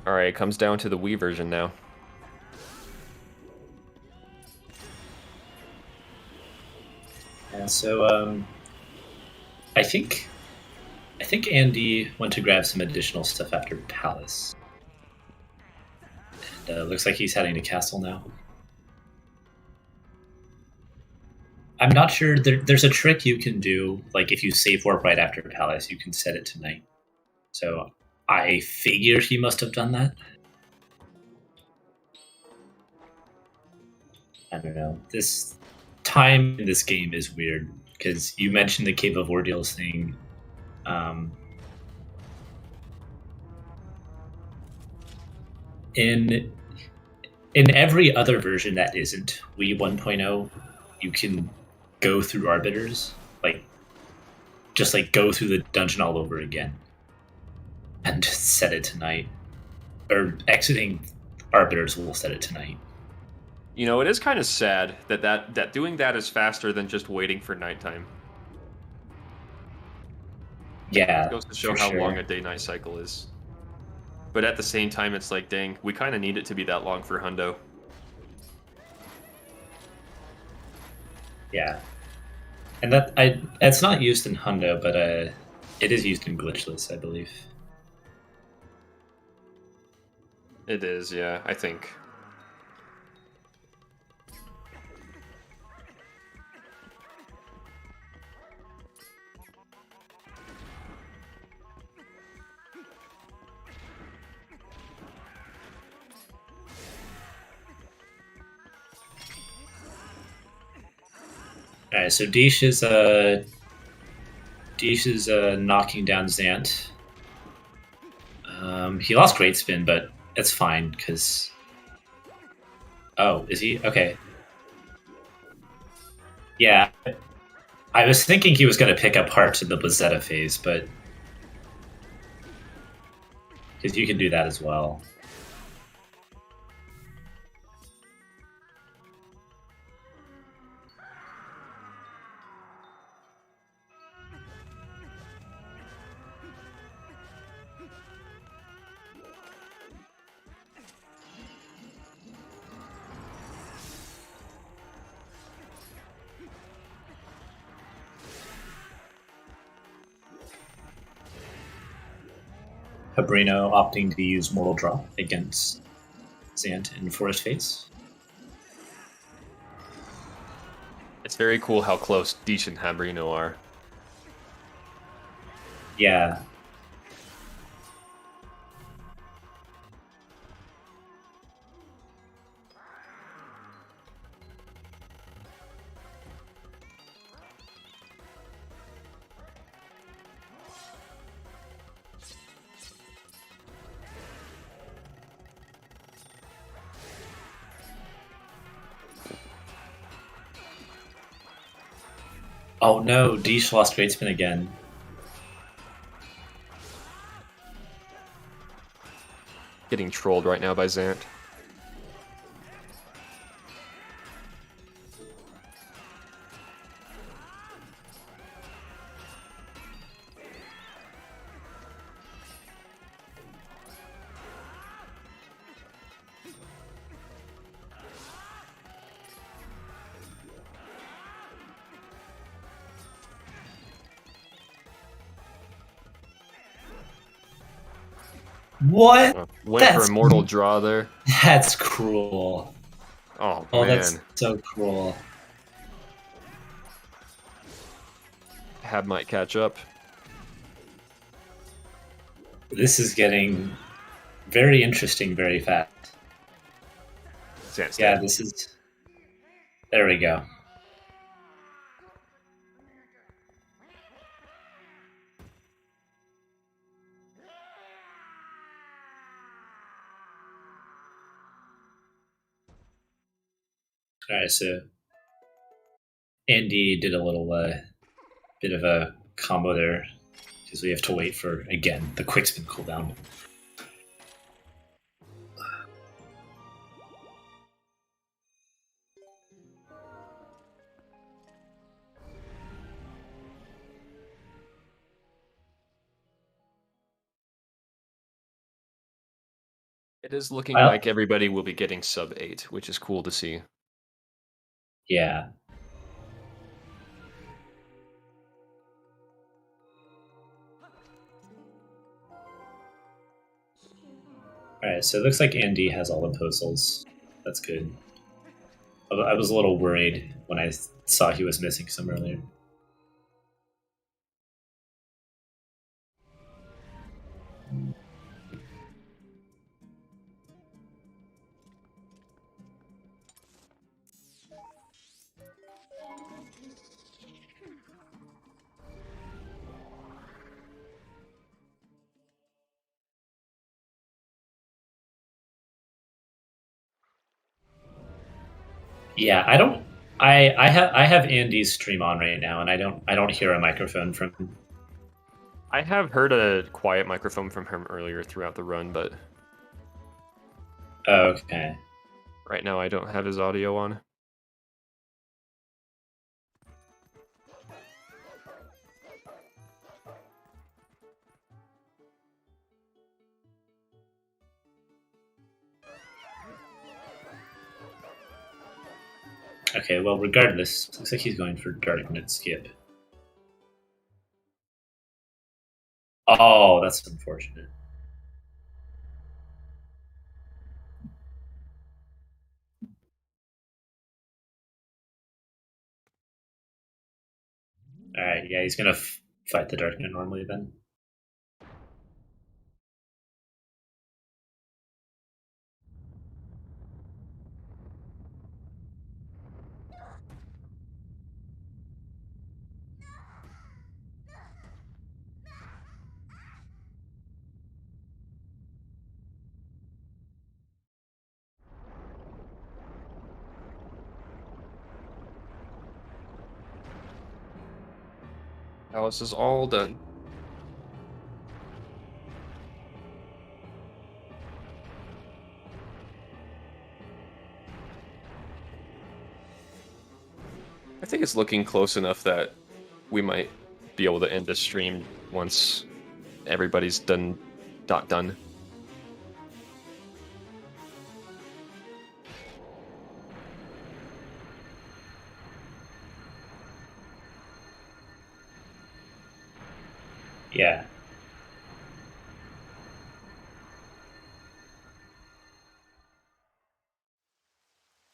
[SPEAKER 3] Alright, it comes down to the Wii version now.
[SPEAKER 4] Yeah, so I think Andy went to grab some additional stuff after Palace. And looks like he's heading to Castle now. I'm not sure. There's a trick you can do, like if you save warp right after Palace, you can set it to night. So I figure he must have done that. I don't know. This time in this game is weird because you mentioned the Cave of Ordeals thing. In every other version that isn't Wii 1.0, you can go through arbiters, just go through the dungeon all over again and set it to night. Or exiting arbiters will set it to night.
[SPEAKER 3] You know, it is kind of sad that doing that is faster than just waiting for nighttime.
[SPEAKER 4] Yeah,
[SPEAKER 3] It goes to show
[SPEAKER 4] for
[SPEAKER 3] how
[SPEAKER 4] sure.
[SPEAKER 3] long a day-night cycle is. But at the same time, it's like, dang, we kind of need it to be that long for Hundo.
[SPEAKER 4] Yeah, and it's not used in Hundo, but it is used in Glitchless, I believe.
[SPEAKER 3] It is, yeah, I think.
[SPEAKER 4] Alright, so Deesh is knocking down Zant. He lost Great Spin, but it's fine because. Oh, is he? Okay. Yeah, I was thinking he was going to pick up Hearts in the Blizzetta phase, but because you can do that as well. Habrino opting to use Mortal Draw against Zant in Forest Fates.
[SPEAKER 3] It's very cool how close Deesh and Habrino are.
[SPEAKER 4] Yeah. Oh no, Deesh lost Great Spin again.
[SPEAKER 3] Getting trolled right now by Zant.
[SPEAKER 4] What?
[SPEAKER 3] Went for a mortal draw there.
[SPEAKER 4] That's cruel.
[SPEAKER 3] Oh,
[SPEAKER 4] Oh,
[SPEAKER 3] man.
[SPEAKER 4] that's so cruel.
[SPEAKER 3] Hab might catch up.
[SPEAKER 4] This is getting very interesting very fast.
[SPEAKER 3] Zant's
[SPEAKER 4] Yeah,
[SPEAKER 3] dead.
[SPEAKER 4] this is. There we go. Alright, so Andy did a little bit of a combo there because we have to wait for, again, the quick spin cooldown.
[SPEAKER 3] It is looking like everybody will be getting sub 8, which is cool to see.
[SPEAKER 4] Yeah. Alright, so it looks like Andy has all the postals. That's good. I was a little worried when I saw he was missing some earlier. Yeah, I have Andy's stream on right now, and I don't hear a microphone from him.
[SPEAKER 3] I have heard a quiet microphone from him earlier throughout the run, but
[SPEAKER 4] Okay.
[SPEAKER 3] right now I don't have his audio on.
[SPEAKER 4] Okay, well, regardless, looks like he's going for Darknet Skip. Oh, that's unfortunate. Alright, yeah, he's gonna fight the Darknet normally then.
[SPEAKER 3] Alice is all done. I think it's looking close enough that we might be able to end the stream once everybody's done.
[SPEAKER 4] Yeah.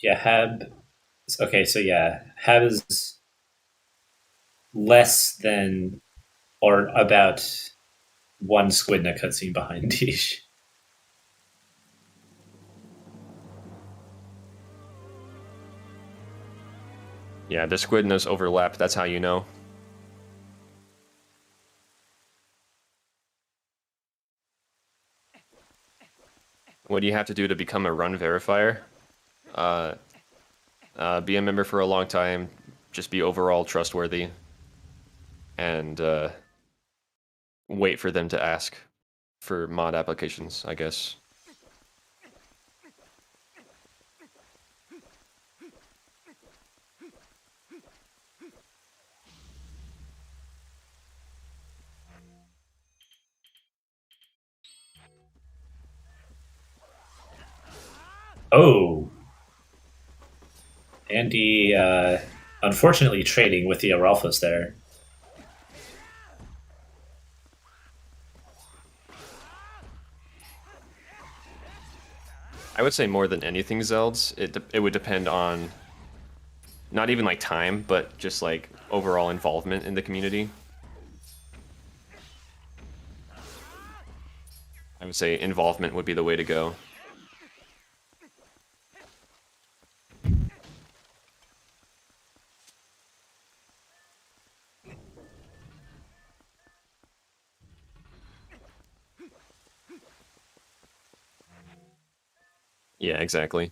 [SPEAKER 4] Yeah, Heb. Okay, so yeah, Heb is less than or about one squid in a cutscene behind Tish.
[SPEAKER 3] Yeah, the squid and those overlap. That's how you know. What do you have to do to become a run verifier? Be a member for a long time. Just be overall trustworthy. And wait for them to ask for mod applications, I guess.
[SPEAKER 4] Oh. Andy, unfortunately, trading with the Aralphos there.
[SPEAKER 3] I would say more than anything, Zelds, it would depend on not even like time, but just like overall involvement in the community. I would say involvement would be the way to go. Yeah, exactly.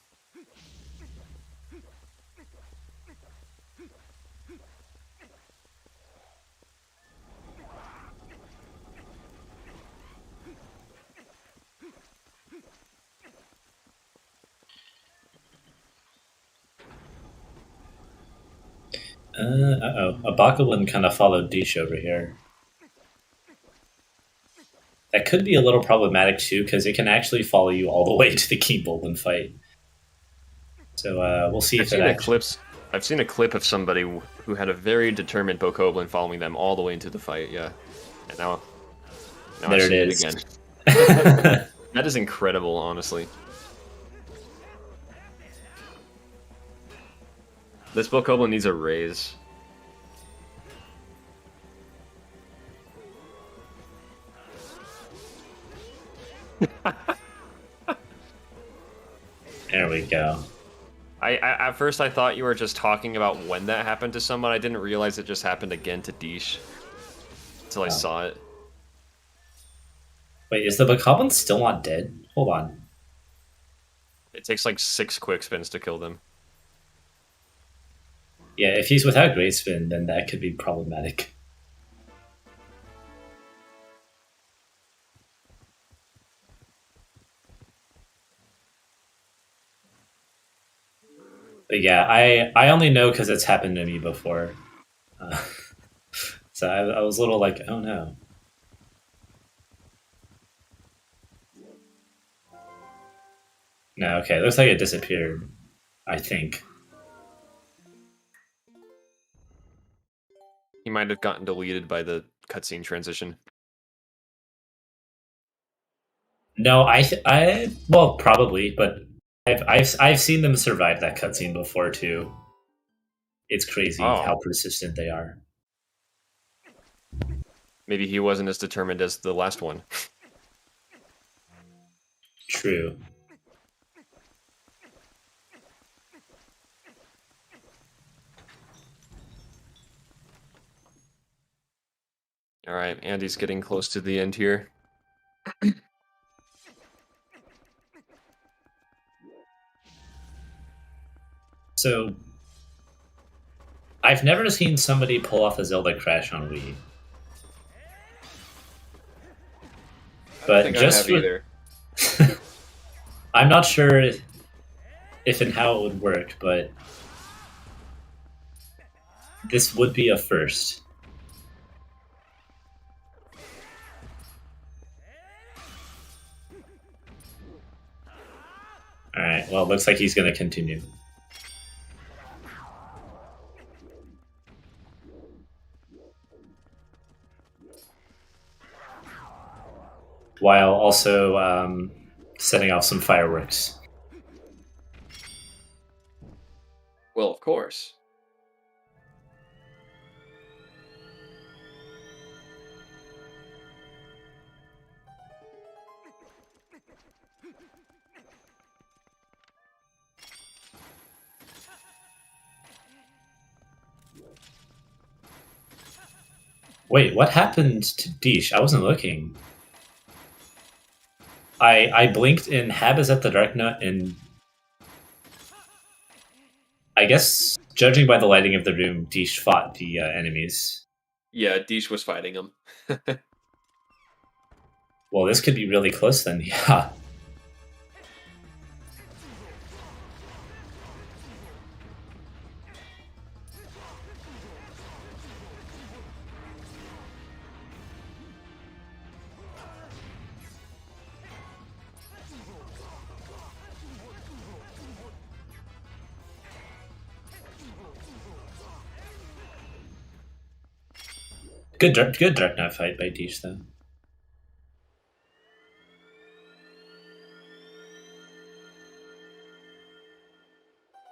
[SPEAKER 4] Uh-oh. A Bakulan kind of followed Dish over here. That could be a little problematic too, because it can actually follow you all the way to the King Bolden fight. So we'll see if it actually...
[SPEAKER 3] I've seen a clip of somebody who had a very determined Bokoblin following them all the way into the fight, yeah. And now
[SPEAKER 4] there
[SPEAKER 3] I see
[SPEAKER 4] it is.
[SPEAKER 3] again. That is incredible, honestly. This Bokoblin needs a raise.
[SPEAKER 4] There we go.
[SPEAKER 3] At first I thought you were just talking about when that happened to someone. I didn't realize it just happened again to Dish. Until I saw it.
[SPEAKER 4] Wait, is the Bokoblin still not dead? Hold on.
[SPEAKER 3] It takes like 6 quick spins to kill them.
[SPEAKER 4] Yeah, if he's without Great Spin, then that could be problematic. But yeah, I only know because it's happened to me before. So I was a little like, oh no. No, okay, looks like it disappeared. I think.
[SPEAKER 3] He might have gotten deleted by the cutscene transition.
[SPEAKER 4] No, well, probably, but I've seen them survive that cutscene before too. It's crazy how persistent they are.
[SPEAKER 3] Maybe he wasn't as determined as the last one.
[SPEAKER 4] True.
[SPEAKER 3] Alright, Andy's getting close to the end here.
[SPEAKER 4] So, I've never seen somebody pull off a Zelda crash on Wii.
[SPEAKER 3] don't
[SPEAKER 4] But
[SPEAKER 3] think
[SPEAKER 4] just
[SPEAKER 3] I have either.
[SPEAKER 4] I'm not sure if and how it would work, but this would be a first. Alright, well, it looks like he's going to continue. While also setting off some fireworks.
[SPEAKER 3] Well, of course.
[SPEAKER 4] Wait, what happened to Deesh? I wasn't looking. I blinked and Hab is at the Dark Nut, and I guess, judging by the lighting of the room, Deesh fought the enemies.
[SPEAKER 3] Yeah, Deesh was fighting him.
[SPEAKER 4] Well, this could be really close then, yeah. Good Dark Knight fight by Deesh, though.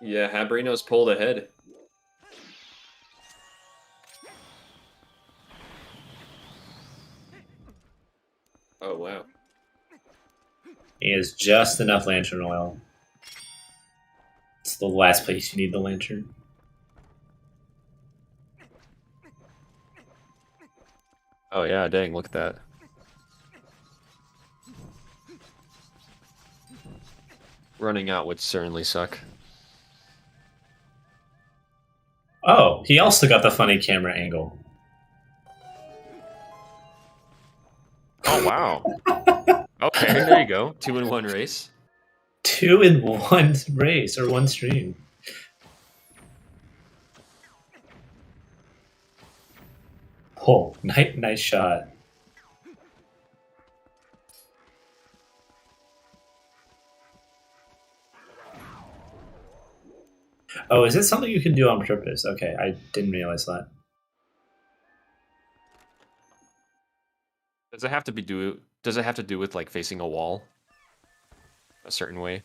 [SPEAKER 3] Yeah, Habrino's pulled ahead. Oh, wow.
[SPEAKER 4] He has just enough lantern oil. It's the last place you need the lantern.
[SPEAKER 3] Oh, yeah, dang, look at that. Running out would certainly suck.
[SPEAKER 4] Oh, he also got the funny camera angle.
[SPEAKER 3] Oh, wow. Okay, there you go. 2-in-1 race.
[SPEAKER 4] 2-in-1 race, or one stream. Oh, nice shot. Oh, is it something you can do on purpose? Okay, I didn't realize that.
[SPEAKER 3] Does it have to do with like facing a wall? A certain way?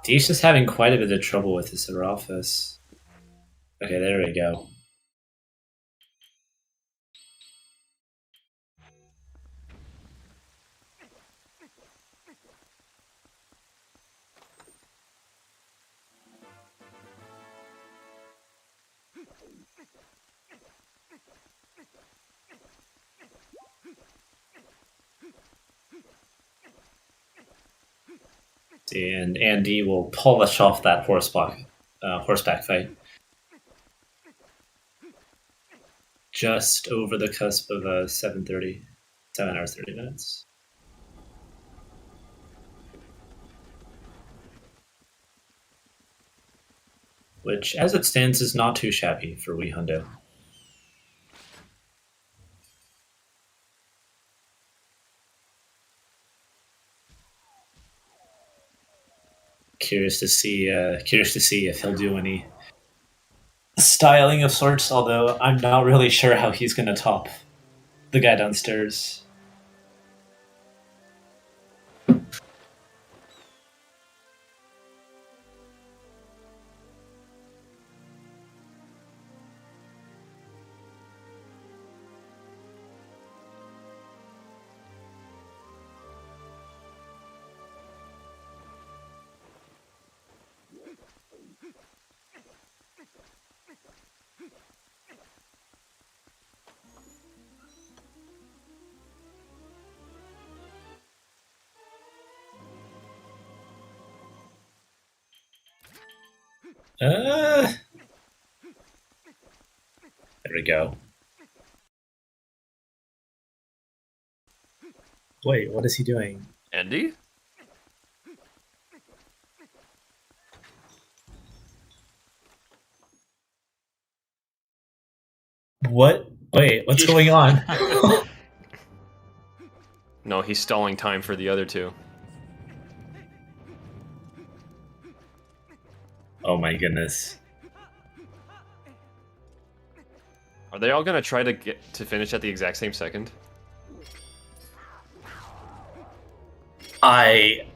[SPEAKER 4] Deesh is having quite a bit of trouble with his Seraphis. Okay, there we go. See, and Andy will polish off that horseback fight. Just over the cusp of 7:30, 7 hours 30 minutes. Which, as it stands, is not too shabby for Wee Hundo. Curious to see if he'll do any styling of sorts. Although I'm not really sure how he's going to top the guy downstairs. There we go. Wait, what is he doing?
[SPEAKER 3] Andy?
[SPEAKER 4] What? Wait, what's going on?
[SPEAKER 3] No, he's stalling time for the other two.
[SPEAKER 4] Oh my goodness.
[SPEAKER 3] Are they all gonna try to get to finish at the exact same second?
[SPEAKER 4] I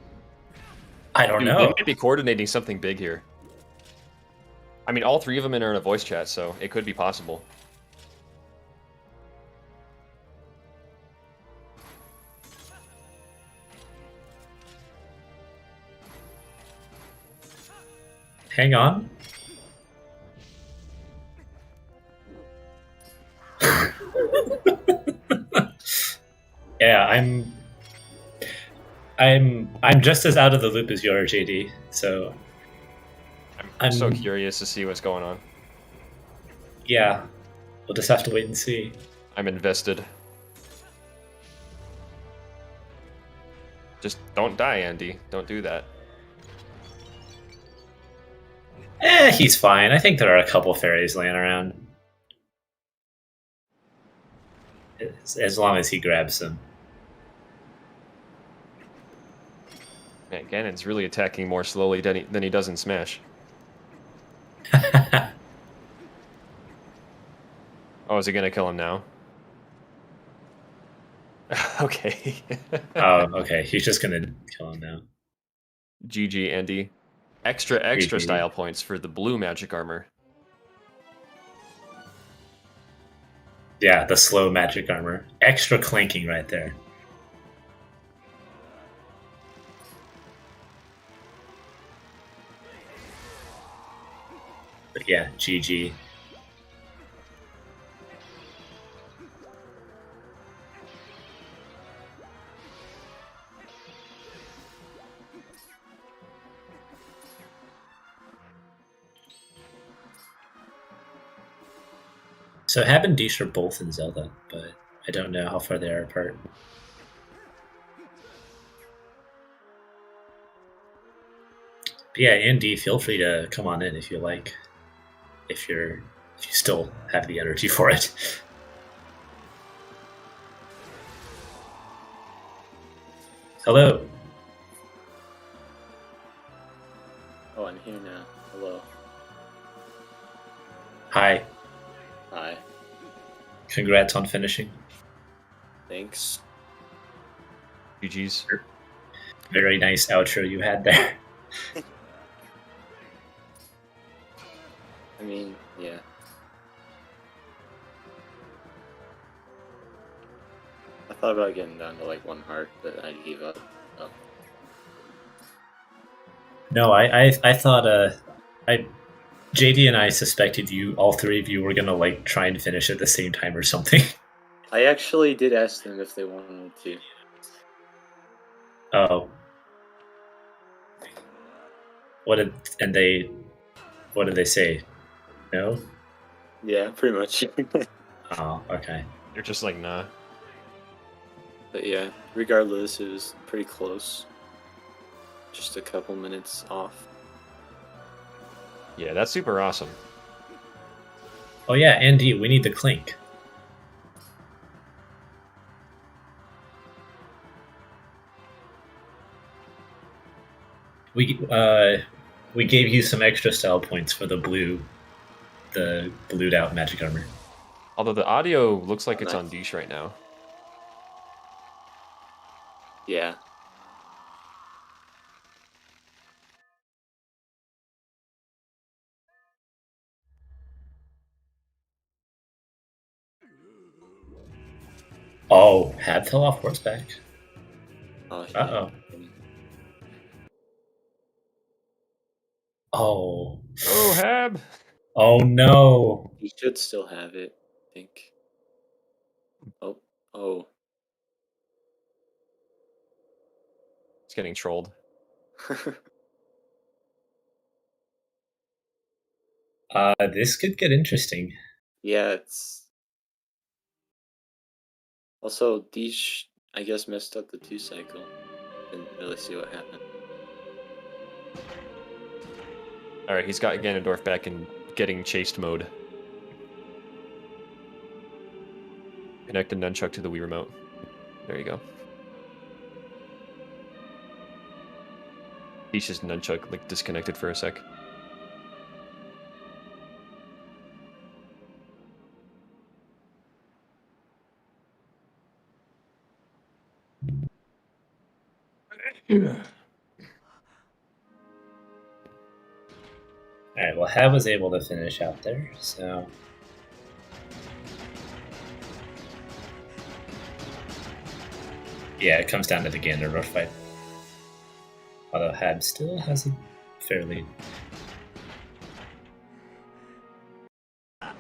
[SPEAKER 4] don't
[SPEAKER 3] Dude,
[SPEAKER 4] know.
[SPEAKER 3] they might be coordinating something big here. I mean, all three of them are in a voice chat, so it could be possible.
[SPEAKER 4] Hang on. Yeah, I'm just as out of the loop as you are, JD. So
[SPEAKER 3] I'm so curious to see what's going on.
[SPEAKER 4] Yeah, we'll just have to wait and see.
[SPEAKER 3] I'm invested. Just don't die, Andy. Don't do that.
[SPEAKER 4] He's fine. I think there are a couple fairies laying around. As long as he grabs them.
[SPEAKER 3] Man, Ganon's really attacking more slowly than he does in Smash. Oh, is he gonna kill him now? Okay.
[SPEAKER 4] Oh, okay. He's just gonna kill him now.
[SPEAKER 3] GG, Andy. Extra
[SPEAKER 4] GG.
[SPEAKER 3] style points for the blue magic armor.
[SPEAKER 4] Yeah, the slow magic armor. Extra clanking right there. But yeah, GG. So Hab and Deesh are both in Zelda, but I don't know how far they are apart. But yeah, Andy, feel free to come on in if you like. If you still have the energy for it. Hello.
[SPEAKER 10] Oh, I'm here now. Hello.
[SPEAKER 4] Hi.
[SPEAKER 10] Hi.
[SPEAKER 4] Congrats on finishing.
[SPEAKER 10] Thanks.
[SPEAKER 3] GG's.
[SPEAKER 4] Very nice outro you had there.
[SPEAKER 10] I mean, yeah. I thought about getting down to like 1 heart, but I gave up. Oh.
[SPEAKER 4] No, I thought JD and I suspected all three of you were gonna like try and finish at the same time or something.
[SPEAKER 10] I actually did ask them if they wanted to.
[SPEAKER 4] Oh. What did they say? No?
[SPEAKER 10] Yeah, pretty much.
[SPEAKER 4] Oh, okay.
[SPEAKER 3] You're just like, nah.
[SPEAKER 10] But yeah, regardless, it was pretty close. Just a couple minutes off.
[SPEAKER 3] Yeah, that's super awesome.
[SPEAKER 4] Oh yeah, Andy, we need the clink. We gave you some extra style points for the blued out magic armor.
[SPEAKER 3] Although the audio looks like it's
[SPEAKER 10] Nice.
[SPEAKER 3] on Deesh right now.
[SPEAKER 10] Yeah.
[SPEAKER 4] Oh, Hab fell off horseback.
[SPEAKER 10] Oh,
[SPEAKER 4] Uh-oh. Oh.
[SPEAKER 3] Oh, Hab!
[SPEAKER 4] Oh no.
[SPEAKER 10] You should still have it, I think. Oh. Oh.
[SPEAKER 3] It's getting trolled.
[SPEAKER 4] This could get interesting.
[SPEAKER 10] Yeah, it's also Deesh, I guess, messed up the 2 cycle. Didn't really see what happened.
[SPEAKER 3] All right, he's got Ganondorf back in getting chased mode. Connect the nunchuck to the Wii remote. There you go. Deesh's nunchuck like disconnected for a sec.
[SPEAKER 4] Alright, well, Hab was able to finish out there, so... Yeah, it comes down to the Ganondorf fight. Although Hab still has a fair lead.
[SPEAKER 3] I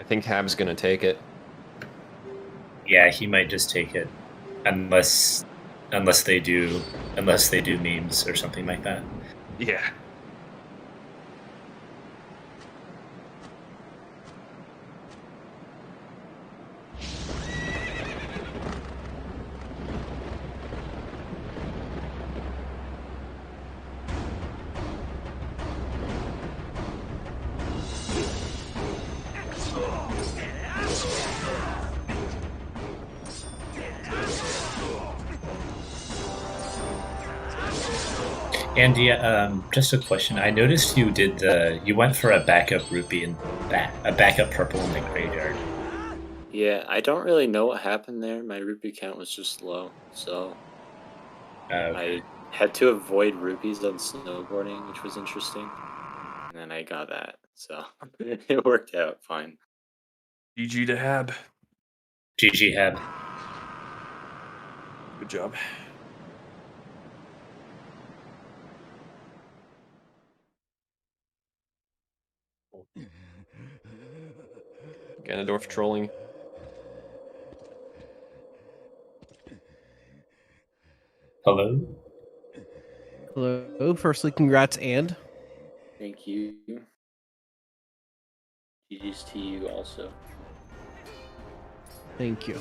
[SPEAKER 3] think Hab's gonna take it.
[SPEAKER 4] Yeah, he might just take it, unless they do memes or something like that.
[SPEAKER 3] Yeah.
[SPEAKER 4] Andy, just a question. I noticed you went for a backup rupee and a backup purple in the graveyard.
[SPEAKER 10] Yeah, I don't really know what happened there. My rupee count was just low, so
[SPEAKER 4] Okay.
[SPEAKER 10] I had to avoid rupees on snowboarding, which was interesting. And then I got that, so it worked out fine.
[SPEAKER 3] GG to Hab.
[SPEAKER 4] GG Hab.
[SPEAKER 3] Good job. Ganondorf trolling.
[SPEAKER 4] Hello?
[SPEAKER 11] Hello. Firstly, congrats, and
[SPEAKER 10] Thank you. GG's to you also.
[SPEAKER 11] thank you.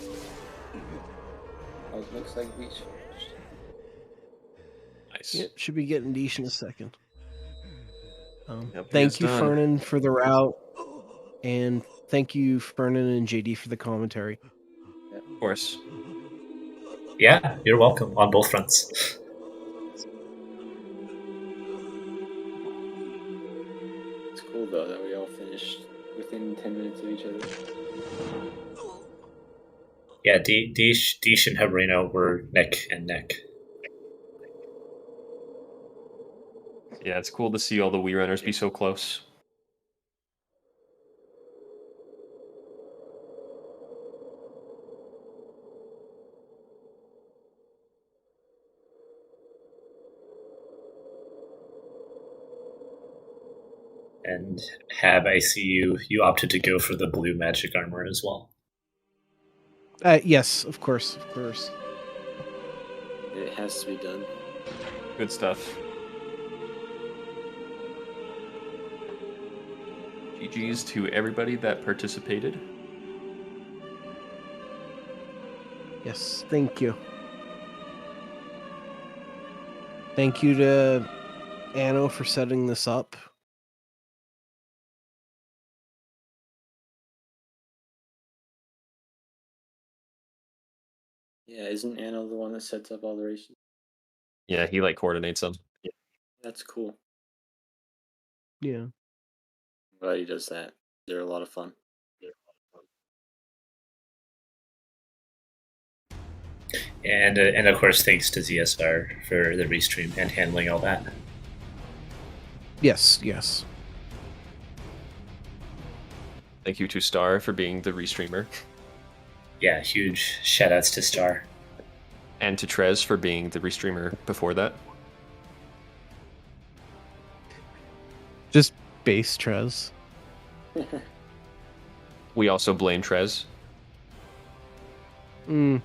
[SPEAKER 10] Oh, it looks like we finished.
[SPEAKER 3] Nice.
[SPEAKER 11] Yep, should be getting Deesh in a second.
[SPEAKER 3] Yep, he
[SPEAKER 11] Thank
[SPEAKER 3] is
[SPEAKER 11] you,
[SPEAKER 3] done.
[SPEAKER 11] Fernan, for the route, and thank you, Fernan and JD, for the commentary.
[SPEAKER 3] Of course.
[SPEAKER 4] Yeah, you're welcome on both fronts.
[SPEAKER 10] It's cool though that we all finished within 10 minutes of each other.
[SPEAKER 4] Yeah, Deesh and Habrino were neck and neck.
[SPEAKER 3] Yeah, it's cool to see all the Wii runners be so close.
[SPEAKER 4] And Hab, I see you opted to go for the blue magic armor as well.
[SPEAKER 11] Yes, of course, of course.
[SPEAKER 10] It has to be done.
[SPEAKER 3] Good stuff. GG's to everybody that participated.
[SPEAKER 11] Yes, thank you. Thank you to Anno for setting this up.
[SPEAKER 10] Yeah, isn't Anno the one that sets up all the races?
[SPEAKER 3] Yeah, he like coordinates them.
[SPEAKER 10] That's cool.
[SPEAKER 11] Yeah.
[SPEAKER 10] I'm glad he does that. They're a lot of fun.
[SPEAKER 4] And of course, thanks to ZSR for the restream and handling all that.
[SPEAKER 11] Yes, yes.
[SPEAKER 3] Thank you to Star for being the restreamer.
[SPEAKER 4] Yeah, huge shoutouts to Star.
[SPEAKER 3] And to Trez for being the restreamer before that.
[SPEAKER 11] Just base Trez.
[SPEAKER 3] We also blame Trez.
[SPEAKER 11] Mm.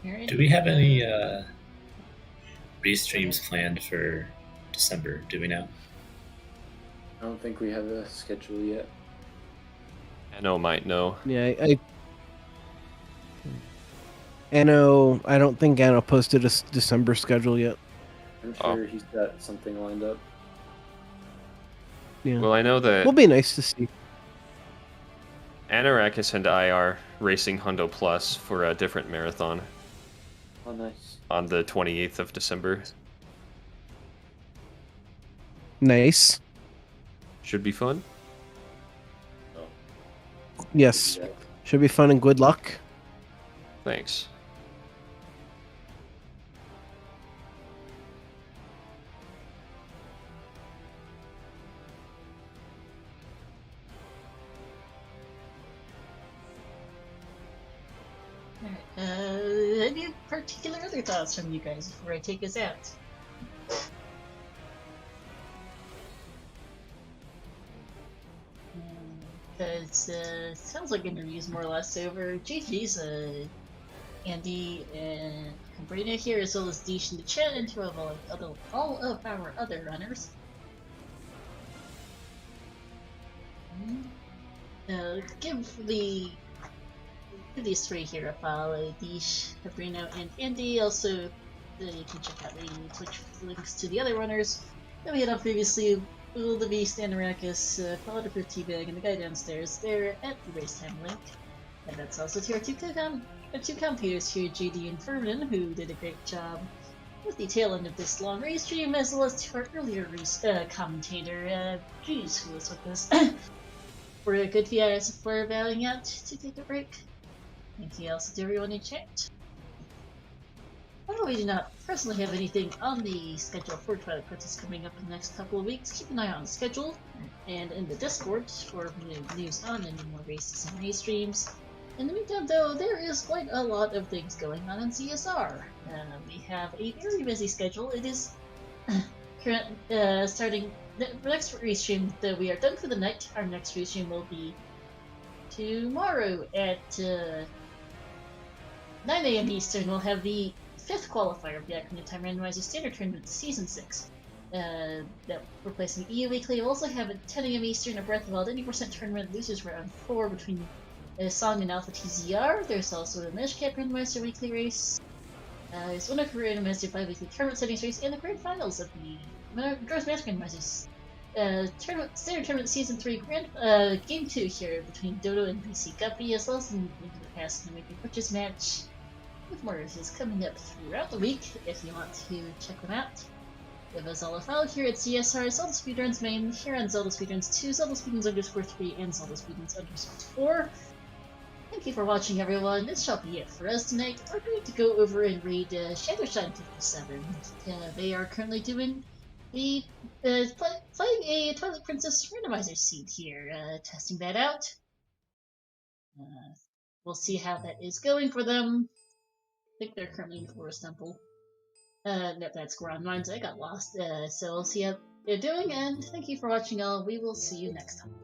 [SPEAKER 12] Alright.
[SPEAKER 4] Do we have any restreams planned for December? Do we know?
[SPEAKER 10] I don't think we have a schedule yet.
[SPEAKER 3] Anno might know.
[SPEAKER 11] Yeah, Anno, I don't think Anno posted a December schedule yet.
[SPEAKER 10] I'm sure he's got something lined up.
[SPEAKER 11] Yeah.
[SPEAKER 3] Well, I know that
[SPEAKER 11] Will be nice to see.
[SPEAKER 3] Anarakis and I are racing Hundo Plus for a different marathon.
[SPEAKER 10] Oh, nice.
[SPEAKER 3] On the 28th of December.
[SPEAKER 11] Nice.
[SPEAKER 3] Should be fun.
[SPEAKER 11] Yes. Should be fun and good luck.
[SPEAKER 3] Thanks.
[SPEAKER 12] Any particular other thoughts from you guys before I take us out? Because sounds like interviews more or less over. GG's Andy and Sabrina here, as well as Deesh in the chat, and to all of our other runners. Give these three here a follow, Deesh, Sabrina, and Andy. Also, you can check out the Twitch links to the other runners that we had on previously. Will the Beast, Anarakis, Paladin for Teabag, and the guy downstairs. They're at the race time link. And that's also to our two computers here, JD and Furman, who did a great job with the tail end of this long race stream, as well as to our earlier commentator, Jeez, who was with us for a good few hours before bowing out to take a break. Thank you also to everyone in chat. While we do not personally have anything on the schedule for Twilight Princess coming up in the next couple of weeks, keep an eye on the schedule and in the Discord for news on any more races and race streams. In the meantime, though, there is quite a lot of things going on in CSR. We have a very busy schedule. It is starting the next race stream that we are done for the night. Our next race stream will be tomorrow at 9 AM Eastern. We'll have the 5th qualifier of the Acronym Time Randomizer Standard Tournament Season 6. That replacing the EU Weekly. We'll also have at 10 AM Eastern a Breath of Wild 80% Tournament Losers Round 4 between Song and Alpha TZR. There's also a Mishcap Randomizer Weekly Race. There's one of the Randomizer Bi-Weekly Tournament Settings Race, and the Grand Finals of the Gross Mask Randomizers Standard Tournament Season 3 Game 2 here between Dodo and BC Guppy, as well as in the past and the Weekly Purchase match. With more races coming up throughout the week, if you want to check them out. Give us all a follow here at CSR, ZeldaSpeedRuns main, here on ZeldaSpeedRuns 2, ZeldaSpeedRuns_3, and ZeldaSpeedRuns_4. Thank you for watching, everyone. This shall be it for us tonight. We're going to go over and read Shadowshine 57. They are currently doing the playing a Twilight Princess randomizer seed here, testing that out. We'll see how that is going for them. I think they're currently in Forest Temple. No, that's Grand Mines. I got lost. So we'll see how they're doing, and thank you for watching all. We will see you next time.